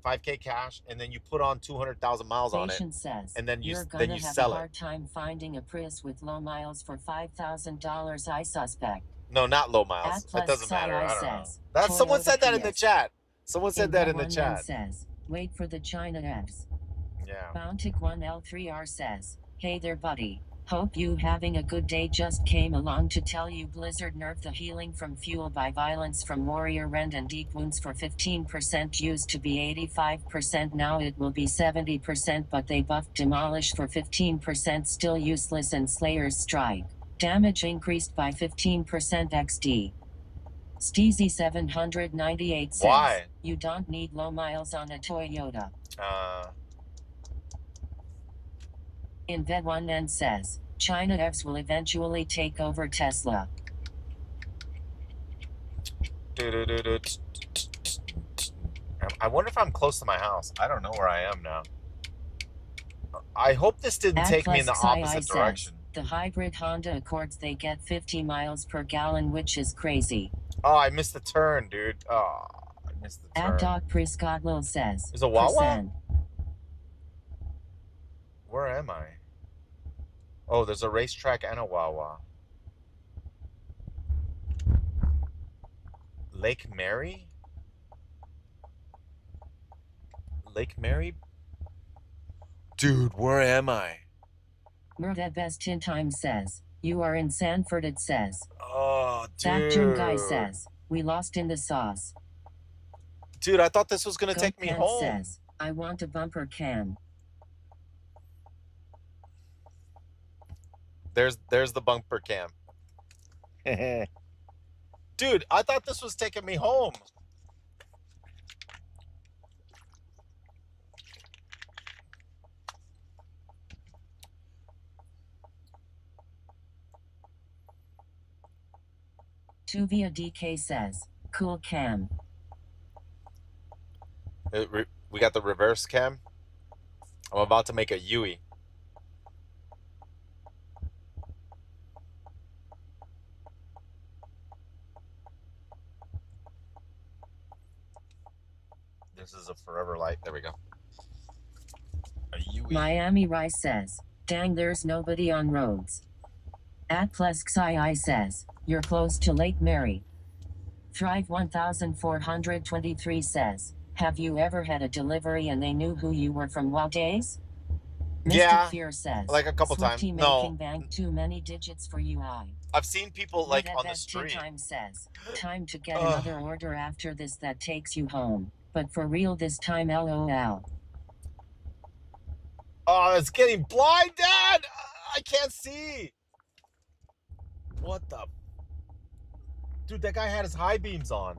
5K cash, and then you put on 200,000 miles on it, and then you sell it. You're gonna have a hard time finding a Prius with low miles for $5,000. I suspect. No, not low miles. It doesn't matter. I don't know. That someone said that in the chat. Someone said that in the chat. Says, wait for the China Fs. Yeah. Bountic1L3R says, hey there, buddy. Hope you having a good day. Just came along to tell you Blizzard nerfed the healing from fuel by violence from warrior rend and deep wounds for 15%. Used to be 85%, now it will be 70%, but they buffed demolish for 15%. Still useless, and Slayer's strike damage increased by 15% XD. Steezy 798 says, why? You don't need low miles on a Toyota. Inved1N says, China Fs will eventually take over Tesla. I wonder if I'm close to my house. I don't know where I am now. I hope this didn't take me in the opposite direction. The hybrid Honda Accords, they get 50 miles per gallon, which is crazy. Oh, I missed the turn, dude. Oh, I missed the turn. Dog Prescott Lil says, There's a Wawa? Where am I? Oh, there's a racetrack and a Wawa. Lake Mary? Lake Mary? Dude, where am I? Murda Best in Time says, you are in Sanford. It says. Oh, dude. That guy says, we lost in the sauce. Dude, I thought this was going to take me home. Says, I want a bumper cam. There's the bumper cam. Dude, I thought this was taking me home. Tuvia DK says, cool cam. We got the reverse cam. I'm about to make a Yui. This is a forever light. There we go. A Yui. Miami Rice says, dang, there's nobody on roads. @PlusXII says, you're close to Lake Mary. Thrive 1423 says, have you ever had a delivery and they knew who you were from WoW days? Yeah, Fear says, like a couple times. No. Bank too many digits for UI. I've seen people like on the street. Time says, time to get another order after this that takes you home. But for real this time, LOL. Oh, it's getting blind, Dad! I can't see. What the? Dude, that guy had his high beams on.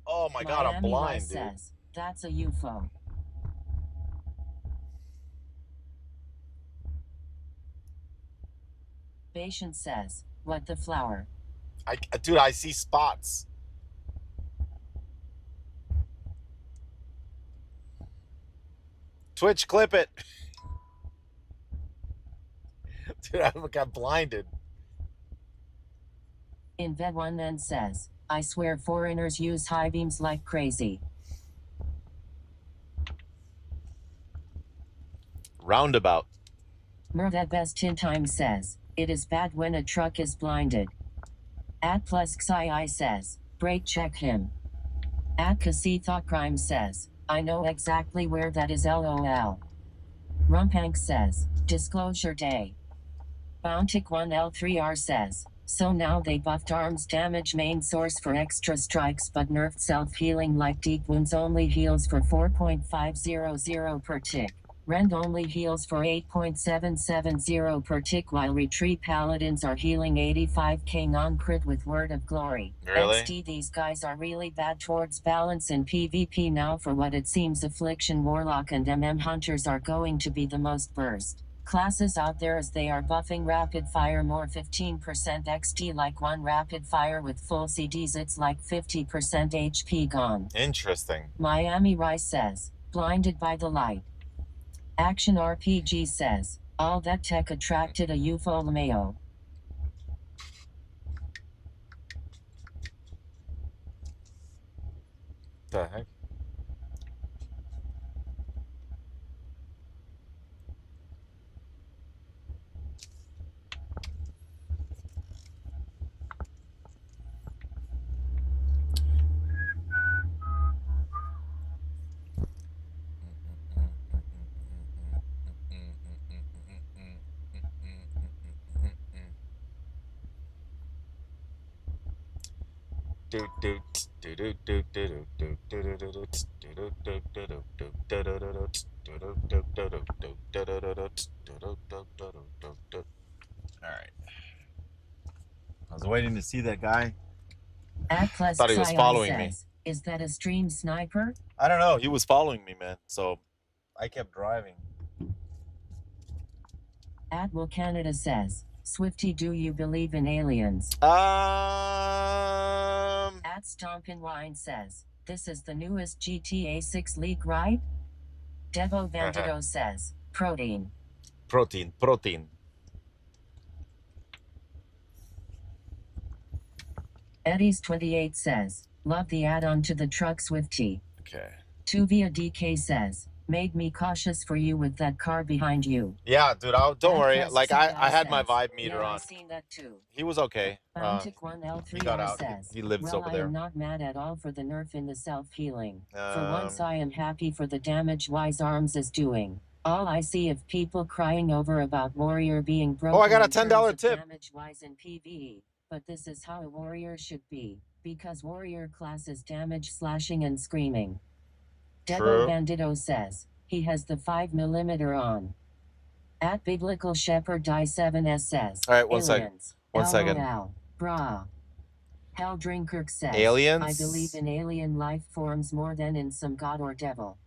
Oh my God, I'm blind, dude. Says, that's a UFO. Patience says, what the flower? Dude, I see spots. Twitch, clip it. Dude, I got blinded. Inved1N says, I swear foreigners use high beams like crazy. Roundabout. Murda Best in Time says, it is bad when a truck is blinded. @PlusXII says, brake check him. @Cassie says, I know exactly where that is, LOL. Rumpank says, disclosure day. Bountic1L3R says, so now they buffed arms damage main source for extra strikes but nerfed self-healing like deep wounds only heals for 4.500 per tick. Rend only heals for 8.770 per tick while retreat paladins are healing 85k non-crit with Word of Glory. Really? XD, these guys are really bad towards balance in PvP now. For what it seems, Affliction Warlock and MM Hunters are going to be the most burst. Classes out there as they are buffing rapid fire more 15% XT like one rapid fire with full CDs it's like 50% HP gone. Interesting. Miami Rice says, blinded by the light. Action RPG says, all that tech attracted a UFO LMAO. The heck? Alright. I was waiting to see that guy. Atlas Thought he was following me. says, is that a stream sniper? I don't know. He was following me, man. So I kept driving. Atwell Canada says, Swifty, do you believe in aliens? At Stompin' Wine says, this is the newest GTA 6 leak, right? Devo Bandito says, protein. Protein. Eddie's28 says, love the add-on to the truck Swifty. Okay. Tuvia DK says, made me cautious for you with that car behind you. Yeah, dude, don't worry. Like, I had my vibe meter yeah, on. I seen that too. He was okay. Bountic1L3 He got out. says, He lives well, over there. I am not mad at all for the nerf in the self-healing. For once I am happy for the damage Wise Arms is doing. All I see of people crying over about Warrior being broken. Oh, I got a $10 tip. Damage-wise in PvE. But this is how a Warrior should be. Because Warrior class is damage slashing and screaming. Devo Bandito says, he has the 5mm on. At Biblical Shepherd Die 7S says, all right, one second. Brah. Hell Drinker says, aliens? I believe in alien life forms more than in some god or devil.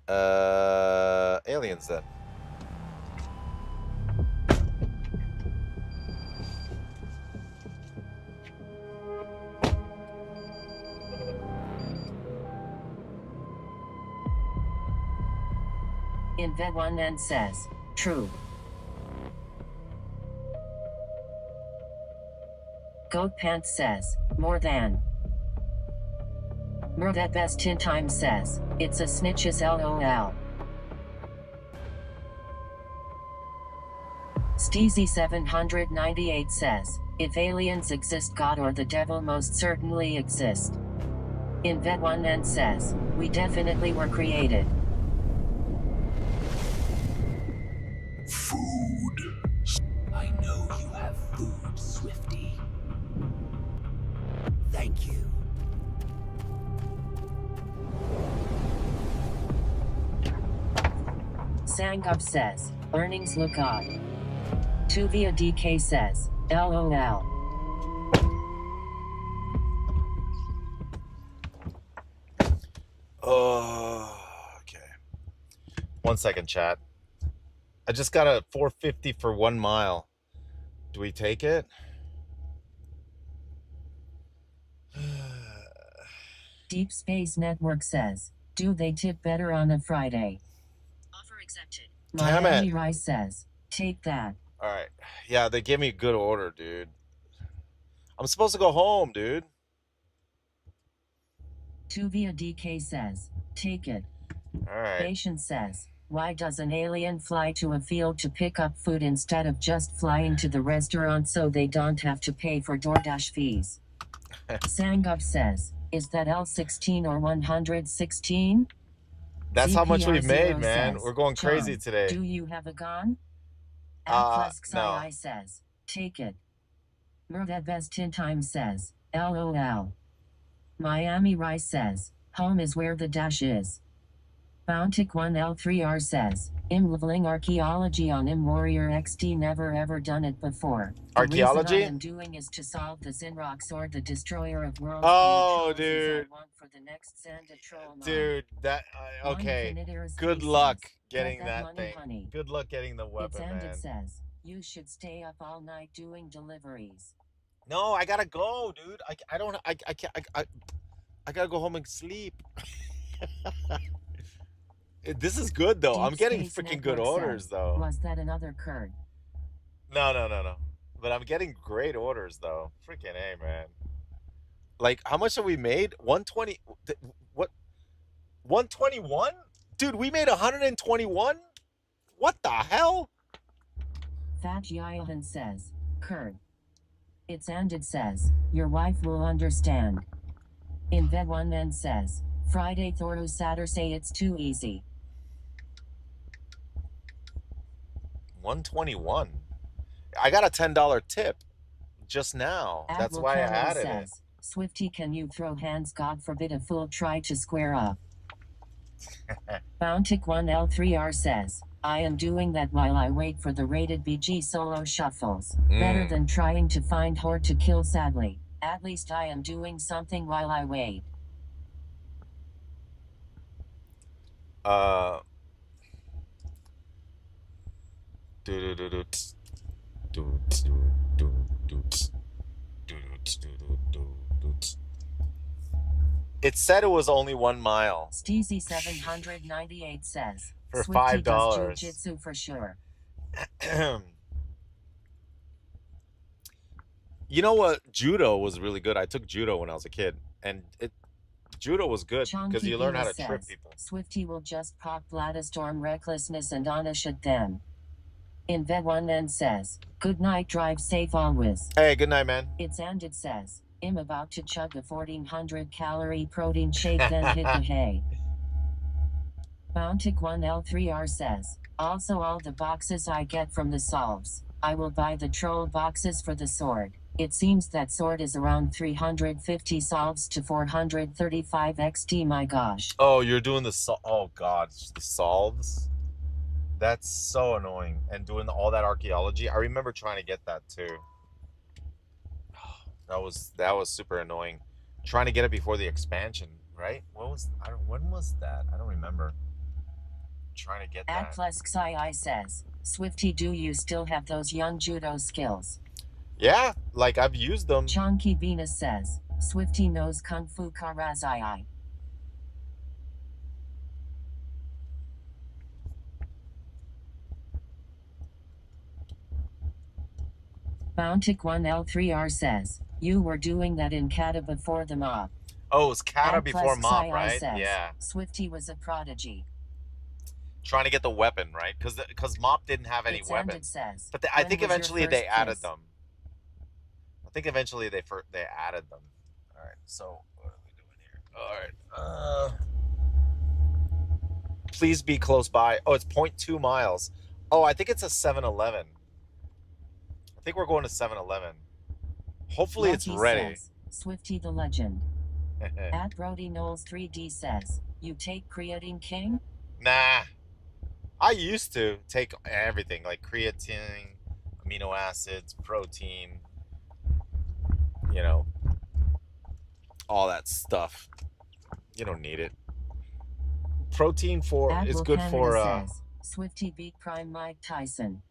Aliens then. Invet1N says, true. Goat Pants says, more than. Murdat Best in Time says, it's a snitches LOL. Steezy798 says, if aliens exist, God or the devil most certainly exist. Invet1N says, we definitely were created. Food. I know you have food, Swifty. Thank you. Sangup says, earnings look odd. Tuvia DK says, LOL. Oh, okay. 1 second, chat. I just got a 450 for 1 mile. Do we take it? Deep Space Network says, do they tip better on a Friday? Offer accepted. Damn Miami it. Rice says, take that. All right. Yeah, they gave me a good order, dude. I'm supposed to go home, dude. Tuvia DK says, take it. All right. Patience says, why does an alien fly to a field to pick up food instead of just flying to the restaurant so they don't have to pay for DoorDash fees? Sangup says, is that L16 or 116? That's how much we've made, man. Says, We're going crazy John, today. Do you have a gun? No. Says, take it. Murdat Best in Time says, LOL. Miami Rice says, home is where the dash is. Bountic1L3R says, I'm leveling archaeology on Warrior XD, never ever done it before. The Archaeology? reason I am doing is to solve the Zinrock sword, the destroyer of worlds. Oh, dude. For the next Xanda troll Dude, that okay. Good Says, luck "Get getting that money, thing. honey." Good luck getting the weapon, man. Says, you should stay up all night doing deliveries. No, I gotta go, dude. I don't I can't I gotta go home and sleep. This is good though. Deep I'm getting Space freaking good Network orders says, though. Was that another Kurd? No. But I'm getting great orders though. Freaking A, man. Like, how much have we made? 120. What? 121? Dude, we made 121? What the hell? Fat Yohan says, Kurd. It's and it says, your wife will understand. In bed one and says, Friday Thoru Saturday it's too easy. 121. I got a $10 tip just now. That's why I added it. Swifty, can you throw hands? God forbid a fool try to square up. Bountic1L3R says, I am doing that while I wait for the rated BG solo shuffles. Better than trying to find Horde to kill, sadly. At least I am doing something while I wait. It said it was only 1 mile. Steezy798 says, for Swifty $5. does jujitsu for sure. You know what? Judo was really good. I took judo when I was a kid, and judo was good because you learn how to trip people. Swifty will just pop Bladystorm recklessness and Anish at them. In bed one and says, good night, drive safe always. Hey, good night, man. It's and it says, I'm about to chug a 1400 calorie protein shake then hit the hay. Bountic1L3R says, also all the boxes I get from the solves, I will buy the troll boxes for the sword. It seems that sword is around 350 solves to 435 XT, my gosh. Oh, you're doing the oh god, the solves? That's so annoying. And doing all that archaeology. I remember trying to get that too. That was super annoying. Trying to get it before the expansion, right? When was that? I don't remember. Trying to get that. Atlas says, Swifty, do you still have those young judo skills? Yeah, like I've used them. Chonky Venus says, Swifty knows Kung Fu Karazai. Bountic1L3R says, you were doing that in Kata before the mob. Oh, it was Kata before mob, right? Says, yeah. Swifty was a prodigy. Trying to get the weapon, right? Because Mop didn't have any weapons. Says, but I think eventually they added them. I think eventually they added them. All right. So what are we doing here? All right. Please be close by. Oh, it's 0.2 miles. Oh, I think it's a 7-Eleven. I think we're going to 7-Eleven. Hopefully Lucky it's ready. Says, Swifty the legend. At Brody Knowles 3D says, you take creatine king? Nah. I used to take everything like creatine, amino acids, protein, you know, all that stuff. You don't need it. Protein is good for says, Swifty beat Prime Mike Tyson.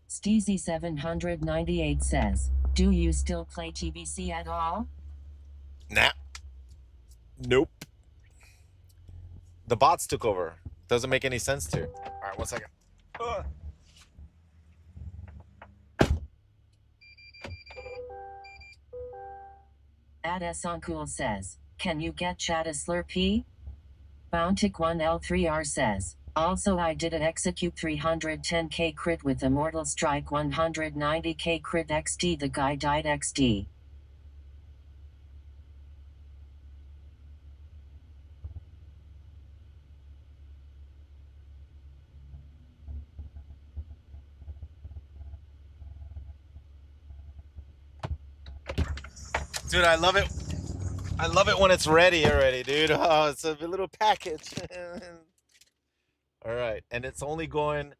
Steezy798 says, do you still play TBC at all? Nah. Nope. The bots took over. Doesn't make any sense to. All right, 1 second. Adesoncool says, can you get Chad a Slurpee? Bountic1L3R says, also I did an execute 310k crit with Immortal Strike 190k crit XD, the guy died XD. Dude, I love it. I love it when it's ready already, dude. Oh, it's a little package. All right, and it's only going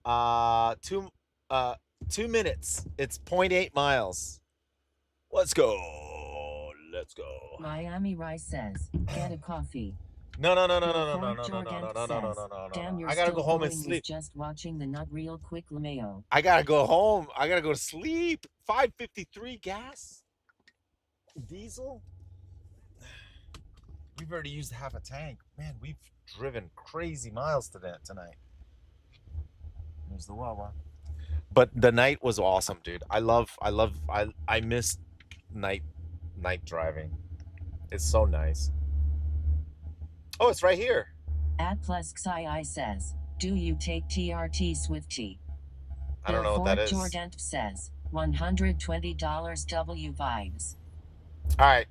2 minutes. It's 0.8 miles. Let's go. Let's go. Miami Rice says, get a coffee. No. Damn, you're I gotta still go home and going. Was sleep. just watching the Not Real Quick Lameo. I gotta go home. I gotta go to sleep. 5.53 gas. Diesel. We've already used half a tank. Man, we've driven crazy miles tonight. There's the Wawa. But the night was awesome, dude. I miss night driving. It's so nice. Oh, it's right here. At plus Xi says, do you take TRT Swifty? I don't know what that is. Jordan says, $120 W vibes. All right.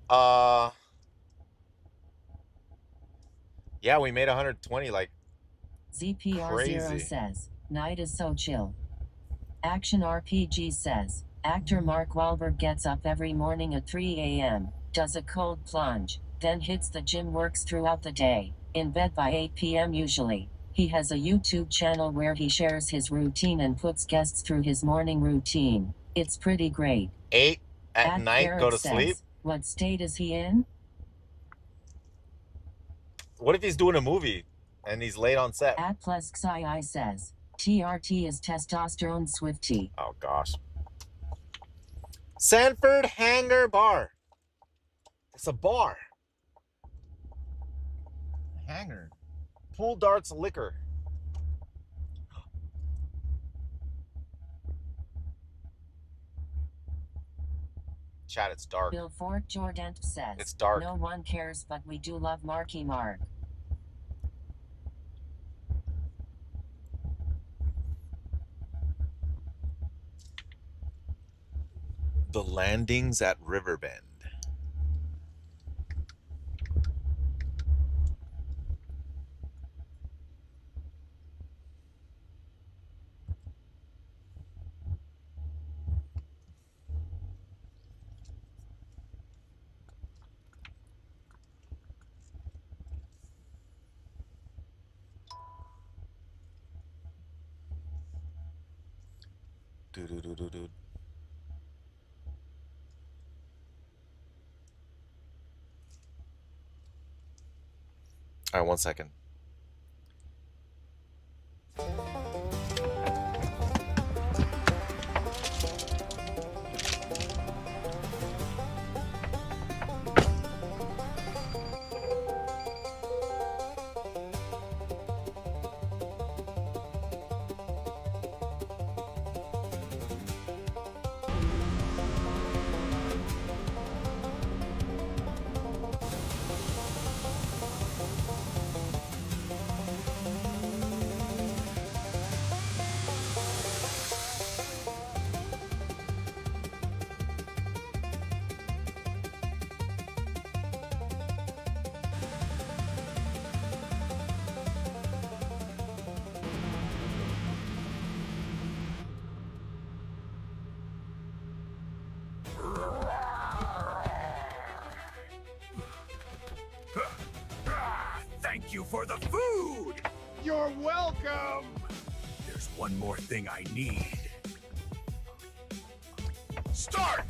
Yeah, we made 120 like ZPR0 crazy. says, night is so chill. Action RPG says, actor Mark Wahlberg gets up every morning at 3 a.m., does a cold plunge, then hits the gym, works throughout the day, in bed by 8 p.m. usually. He has a YouTube channel where he shares his routine and puts guests through his morning routine. It's pretty great. 8 at night, Garrett go to says, sleep? what state is he in? What if he's doing a movie and he's late on set? At plus Xi says, TRT is testosterone Swifty. Oh, gosh. Sanford Hangar Bar. It's a bar. Hangar. Pool darts liquor. Chat, it's dark. Bill Fort Jordan says, it's dark. No one cares, but we do love Marky Mark. The landings at Riverbend. Do. All right, 1 second. Thank you for the food! You're welcome! There's one more thing I need. Start!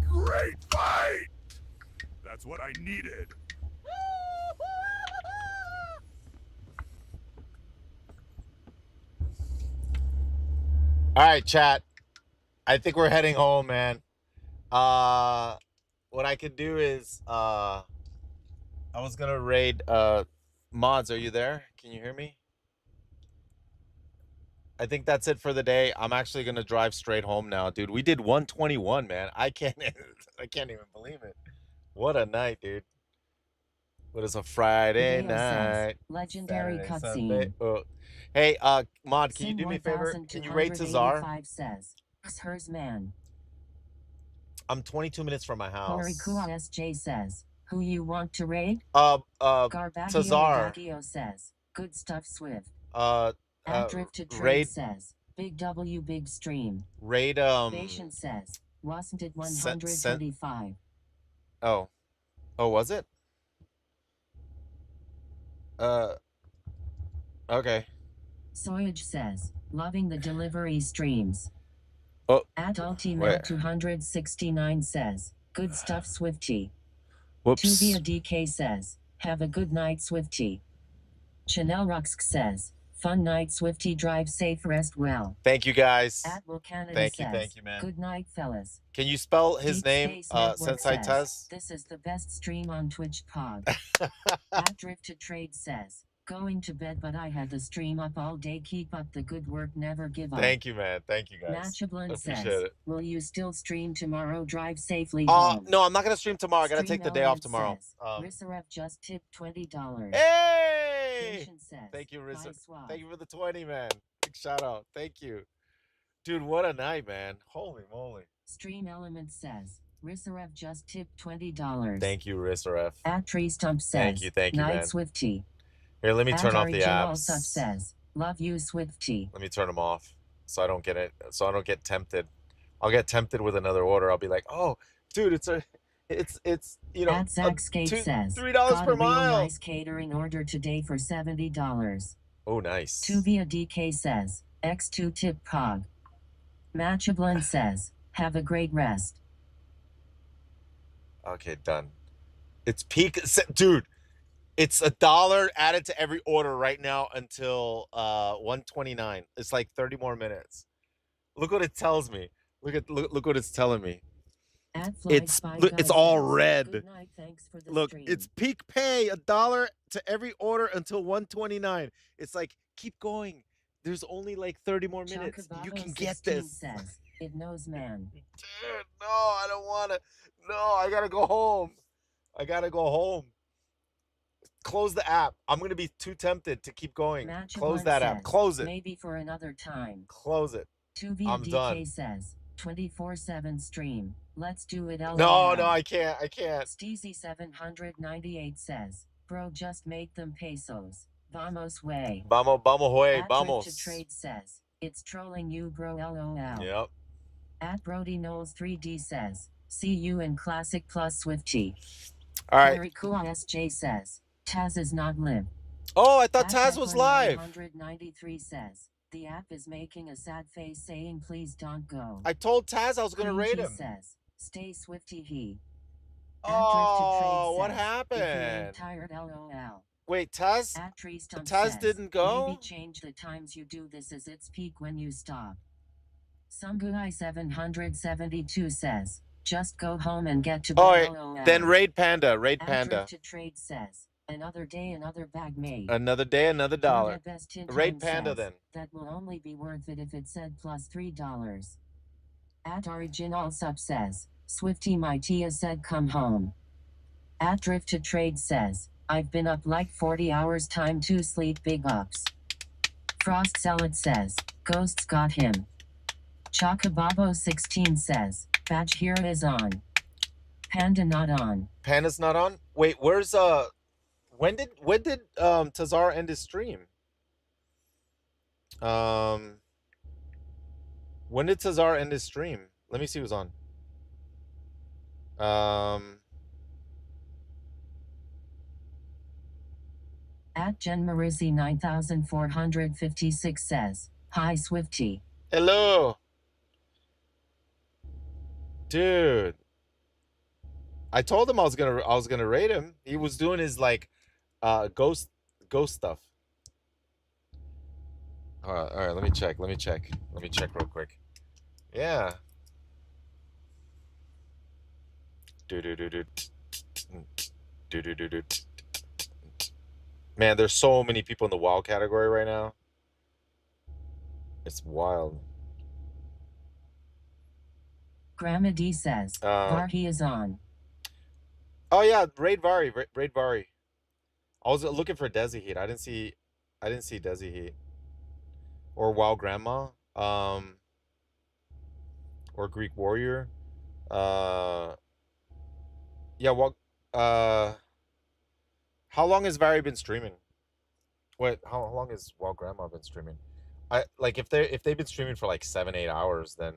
Great fight! That's what I needed. All right, chat. I think we're heading home, man. What I could do is I was gonna raid mods. Are you there? Can you hear me? I think that's it for the day. I'm actually gonna drive straight home now, dude. We did 121, man. I can't I can't even believe it. What a night, dude. What is a Friday Deo says, night? legendary Saturday, Sunday. cutscene. Oh. Hey, Mod, can you Sin do me a favor? Can you rate Tazar? 1285 says, hers man. I'm 22 minutes from my house. Horikua SJ says, who you want to raid? Tazar. Garbagio says, good stuff Swift. Drift to Trade Raid. says, big W big stream. Raid, Patient says, wasn't it 135? Oh, was it? Okay. Soyage says, loving the delivery streams. Oh, At Ultimate 269 says, good stuff Swifty. Whoops. Tuvia DK says, have a good night Swifty. Chanel Ruxk says, fun night Swifty, drive safe, rest well. Thank you guys. At Will Canada Thank says, you, man. good night fellas. Can you spell his Deep name? Space Network Sensei says, Tez? this is the best stream on Twitch Pod. At Drift to Trade says, going to bed but I had the stream up all day, keep up the good work, never give up. Thank you, man. Thank you, guys. Matchablin says, it. will you still stream tomorrow, drive safely home? No, I'm not gonna stream tomorrow. I gotta Stream take the day off Element tomorrow. says, Rissarev just tipped $20. Hey! Patient says, Thank you, Rizzo. "Bye, Swab." Thank you for the 20, man. Big shout out. Thank you. Dude, what a night, man. Holy moly. Stream Element says, Rissarev just tipped $20. Thank you, Rissarev. At Tree Stump says, Thank you, Night man. Swifty. Here, let me turn off Atari the General apps. Sub says, love you Swifty. Let me turn them off so I don't get tempted. I'll get tempted with another order. I'll be like, oh, dude, it's you know, At Zach Skate says, $3 got per a real mile. nice catering order today for $70. Oh, nice. Tuvia DK says, X2 tip cog. Matchablin says, have a great rest. Okay, done. It's peak, dude. It's $1 added to every order right now until 129. It's like 30 more minutes. Look what it tells me. Look what it's telling me. It's all red. Look, it's peak pay, $1 to every order until 129. It's like, keep going. There's only like 30 more minutes. You can get this. Says, it knows man. Dude, no, I don't want to. No, I gotta go home. Close the app. I'm gonna be too tempted to keep going. Close that app. Close it. Maybe for another time. Close it. I'm done. Says 24/7 stream. Let's do it. No, I can't. Steezy 798 says, bro, just make them pesos. Vamos way. Vamos way. Vamos. To Trade says, it's trolling you, bro. LOL. Yep. At Brody Knowles 3D says, see you in Classic Plus Swifty. All right. Very cool. SJ says, Taz is not live. Oh, I thought Taz was live. 193 says, the app is making a sad face saying please don't go. I told Taz I was going to rate him. Says, stay Swifty he. Oh, what happened? If you ain't tired, LOL. Wait, Taz says, didn't go? Maybe change the times you do this as its peak when you stop. Sunguai 772 says, just go home and get to bed. Oh, then Raid Panda. To Trade says, another day, another bag made. Another day, another dollar. Raid Panda says, then. That will only be worth it if it said plus $3. At Original Sub says, Swifty my Tia said come home. At Drift to Trade says, I've been up like 40 hours time to sleep, big ups. Frost Zealot says, Ghosts got him. Chocobabo 16 says, badge here is on. Panda not on. Panda's not on? Wait, where's when did Tazar end his stream? When did Tazar end his stream? Let me see who's on. At Jen Marizzi 9456 says, hi Swifty. Hello. Dude. I told him I was gonna rate him. He was doing his like ghost stuff. All right, let me check real quick. Yeah. Man, there's so many people in the WoW category right now. It's wild. Grandma D says, Varhi is on. Oh yeah, Raid Vari. I was looking for Desi Heat. I didn't see Desi Heat or Wild Grandma, or Greek Warrior. Uh, yeah. What? How long has Vari been streaming? Wait, how long has Wild Grandma been streaming? I like if they've been streaming for like 7-8 hours, then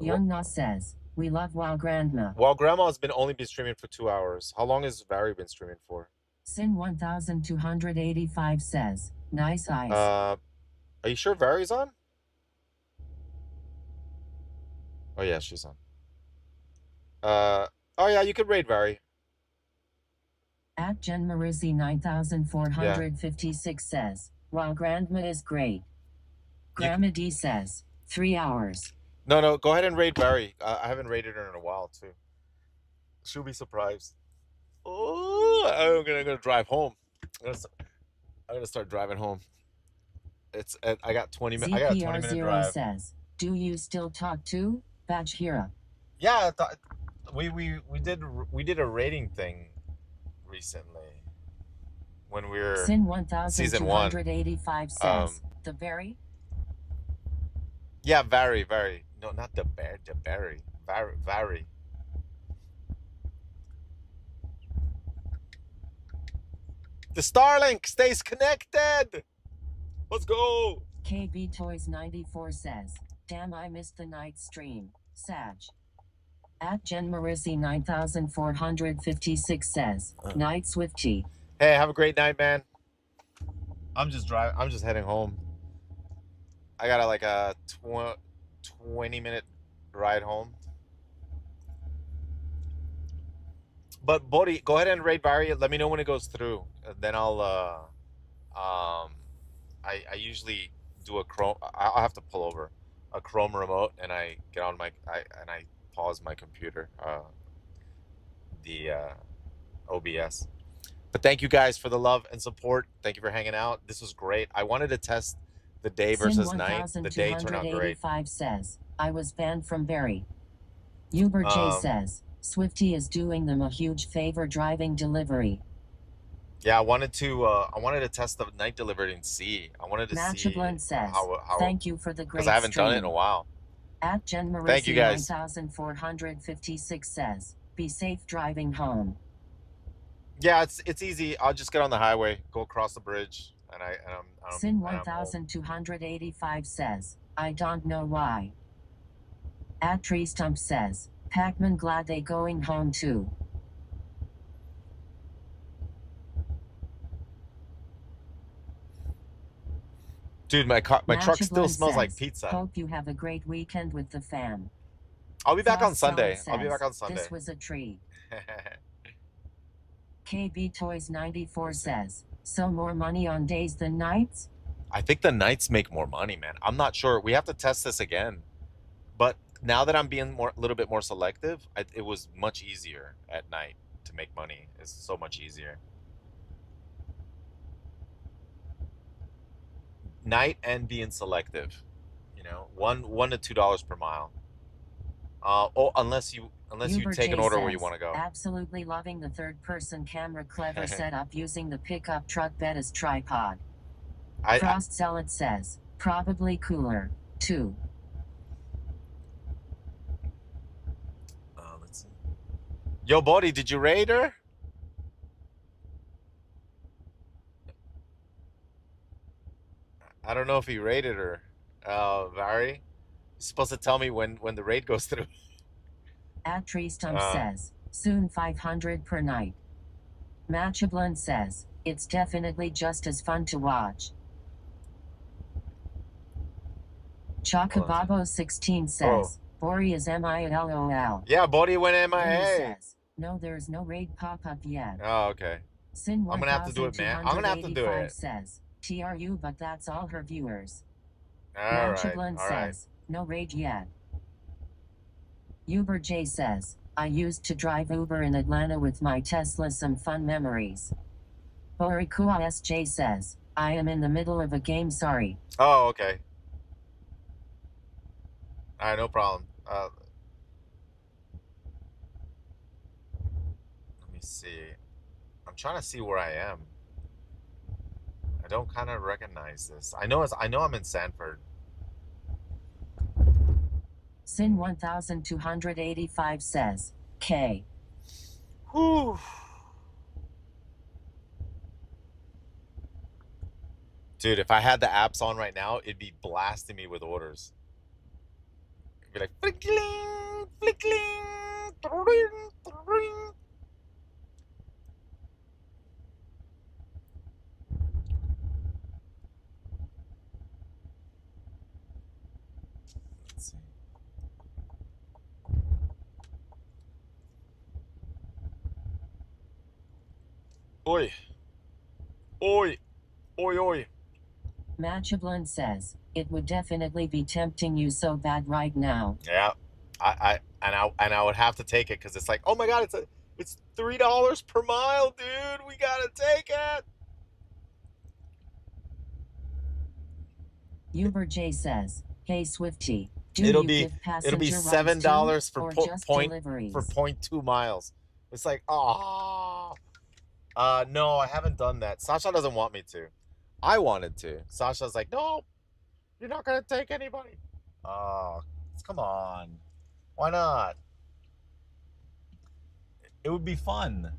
Young Nas says, we love Wild Grandma. Wild Grandma has been only been streaming for 2 hours. How long has Vari been streaming for? Sin 1285 says, nice eyes. Are you sure Vari's on? Oh yeah, she's on. Oh yeah, you could raid Vari. At Jen Marizzi 9456 says, while Grandma is great. Grandma D says, 3 hours. No, go ahead and raid Vari. I haven't raided her in a while too. She'll be surprised. Oh, I'm gonna drive home. I'm gonna start driving home. I got 20 minutes. I got a 20-minute drive. Says, do you still talk to Bajhira? Yeah, we did a rating thing recently when we were Sin season 1. 1285 says, the Barry? Yeah, Vari. No, not the Barry. Vari. The Starlink stays connected. Let's go. KB Toys 94 says, damn, I missed the night stream. Sag. At Jen Marizzi 9456 says, night Swifty. Hey, have a great night, man. I'm just heading home. I got like a 20-minute ride home. But Bodhi, go ahead and raid Vari. Let me know when it goes through. Then I'll I usually do a Chrome. I'll have to pull over a Chrome remote, and I get on I pause my computer, the OBS. But thank you guys for the love and support. Thank you for hanging out. This was great. I wanted to test the day versus night. The day turned out great. Says, I was banned from Barry. Uber J says, Swifty is doing them a huge favor driving delivery. Yeah, I wanted to test the night delivery and see. I wanted to see says, how thank you for the great because I haven't stream. done it in a while. At Jen Marizzi Thank you guys. 9456 says, be safe driving home. Yeah, it's easy. I'll just get on the highway, go across the bridge, and I'm Sin 1285 says, I don't know why. At Tree Stump says, Pac-Man glad they going home too. Dude, my truck still smells like pizza. Hope you have a great weekend with the fam. I'll be back on Sunday. Says, I'll be back on Sunday. This was a treat. KB Toys 94 says, so more money on days than nights? I think the nights make more money, man. I'm not sure. We have to test this again. But now that I'm being a little bit more selective, it was much easier at night to make money. It's so much easier. Night and being selective, $1 to $2 per mile. Unless you take an order where you want to go. Absolutely loving the third-person camera clever setup using the pickup truck bed as tripod. Frost Zealot says, probably cooler, too. Let's see. Yo, Bodhi, did you raid her? I don't know if he raided her. Vari, you're supposed to tell me when the raid goes through. At Tree Stump says, soon 500 per night. Matchablin says, it's definitely just as fun to watch. Chocobabo 16 says, Bori is MILOL. Yeah, Bodhi went MIA. Says, no, there's no raid pop-up yet. Oh, okay. Sin I'm gonna have to do it, man. I'm gonna have to do it. Says, TRU, but that's all her viewers. All right. Says, no rage yet. Uber J says, I used to drive Uber in Atlanta with my Tesla, some fun memories. Boricua SJ says, I am in the middle of a game, sorry. Oh, okay. All right, no problem. Let me see. I'm trying to see where I am. I don't kind of recognize this. I know I'm in Sanford. Sin 1285 says, K. Whew. Dude, if I had the apps on right now, it'd be blasting me with orders. It'd be like flickling, flickling, tring, tring. Let's see. Oi. Oi. Oi, oi. Matchablin says, it would definitely be tempting you so bad right now. Yeah. I would have to take it because it's like, oh my god, it's $3 per mile, dude. We gotta take it. Uber J says, hey Swifty, do It'll you be give passenger $7 rides too, for or just deliveries? for 0.2 miles. It's like, oh. No, I haven't done that. Sasha doesn't want me to. I wanted to. Sasha's like, no, you're not gonna take anybody. Oh, come on. Why not? It would be fun.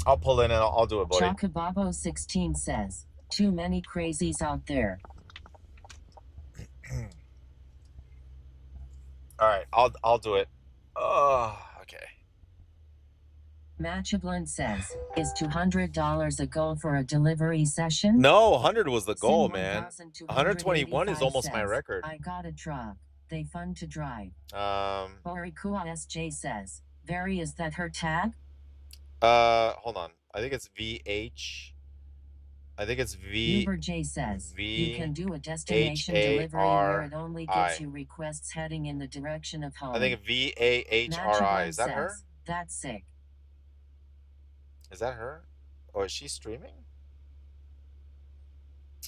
I'll pull in and I'll do it, buddy. Chocobabo 16 says, too many crazies out there. All right, I'll do it. Oh, okay. Matchablin says, is $200 a goal for a delivery session? No, 100 was the goal, Sin man. 1285 121 is almost my says, record. I got a truck. They fun to drive. Um, Borikua SJ says, Very is that her tag? hold on. I think it's VH. I think it's V. Uber J says, V you can do a destination delivery where it only gives you requests heading in the direction of home. I think VAHRI. Is that her? That's sick. Is that her? Or is she streaming?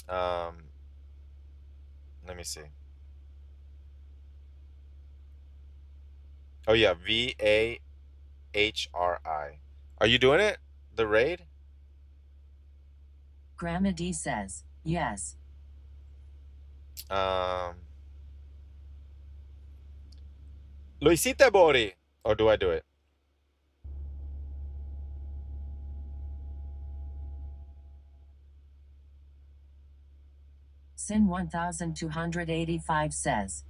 Let me see. Oh yeah, VAHRI. Are you doing it? The raid? Grandma D says, yes. Lo hiciste, Bori? Or do I do it? Sin 1285 says,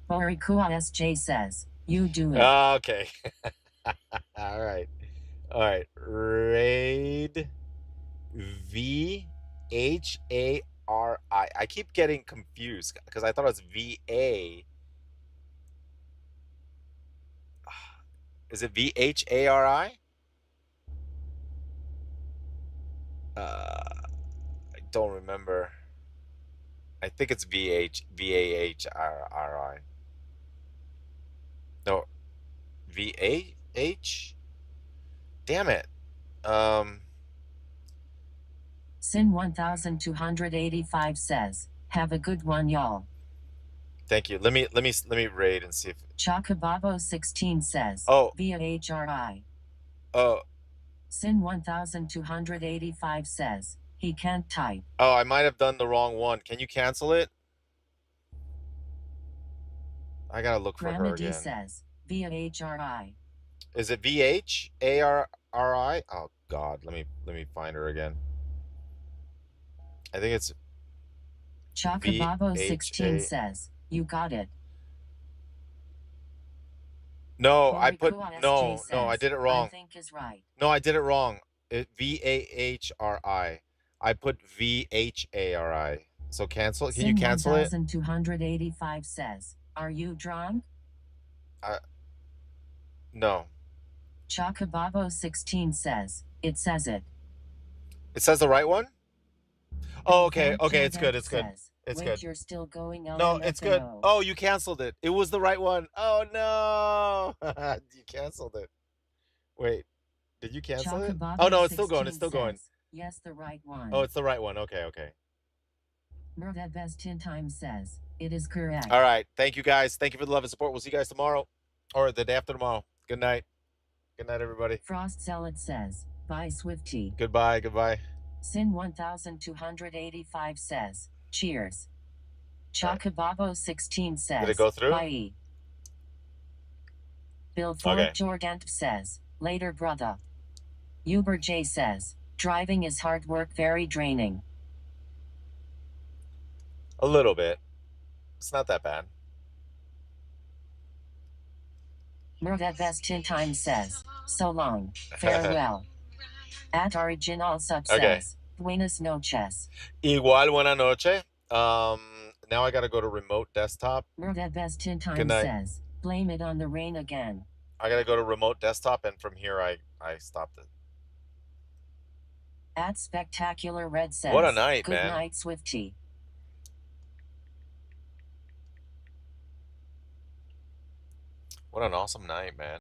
Borikua SJ says, you do it. Okay. All right. All right. Raid VHARI. I keep getting confused because I thought it was VA. Is it VHARI? I don't remember. I think it's VAHRI. No, VAH? Damn it. Sin 1285 says, have a good one, y'all. Thank you. Let me raid and see if Chocobabo 16 says, VAHRI. Oh. Sin 1285 says, he can't type. Oh, I might have done the wrong one. Can you cancel it? I gotta look for her again. says, VAHRI. Is it VHARI? Oh God, let me find her again. I think it's Chocobabo 16 says, you got it. No, I put no, I did it wrong. I think is right. No, I did it wrong. VAHRI. I put VHARI. So cancel. Can you cancel it? 1285 says, are you drunk? No. Chocobabo 16 says, it says it. It says the right one? Oh, okay. Okay, it's good. It's good. It's good. You're still going. No, it's good. Oh, you canceled it. It was the right one. Oh no. You canceled it. Wait. Did you cancel it? Oh no, it's still going. It's still going. Yes, the right one. Oh, it's the right one. Okay, okay. Murda Best 10 times says it is correct. All right. Thank you guys. Thank you for the love and support. We'll see you guys tomorrow or the day after tomorrow. Good night. Good night, everybody. Frost Salad says, bye, Swifty. Goodbye. Goodbye. Sin 1285 says, cheers. Chocobabo 16 says, did it go through? Bye. Bill Ford Jorgant says, later, brother. Uber J says, driving is hard work, very draining. A little bit. It's not that bad. Murda Best 10 times says, so long, farewell. At Original Sub says, buenas noches. Igual, buena noche. Now I gotta go to remote desktop. Murda Best 10 times says, blame it on the rain again. I gotta go to remote desktop, and from here I stopped it. At Spectacular Red says, what a night, good man. Good night, Swifty. What an awesome night, man.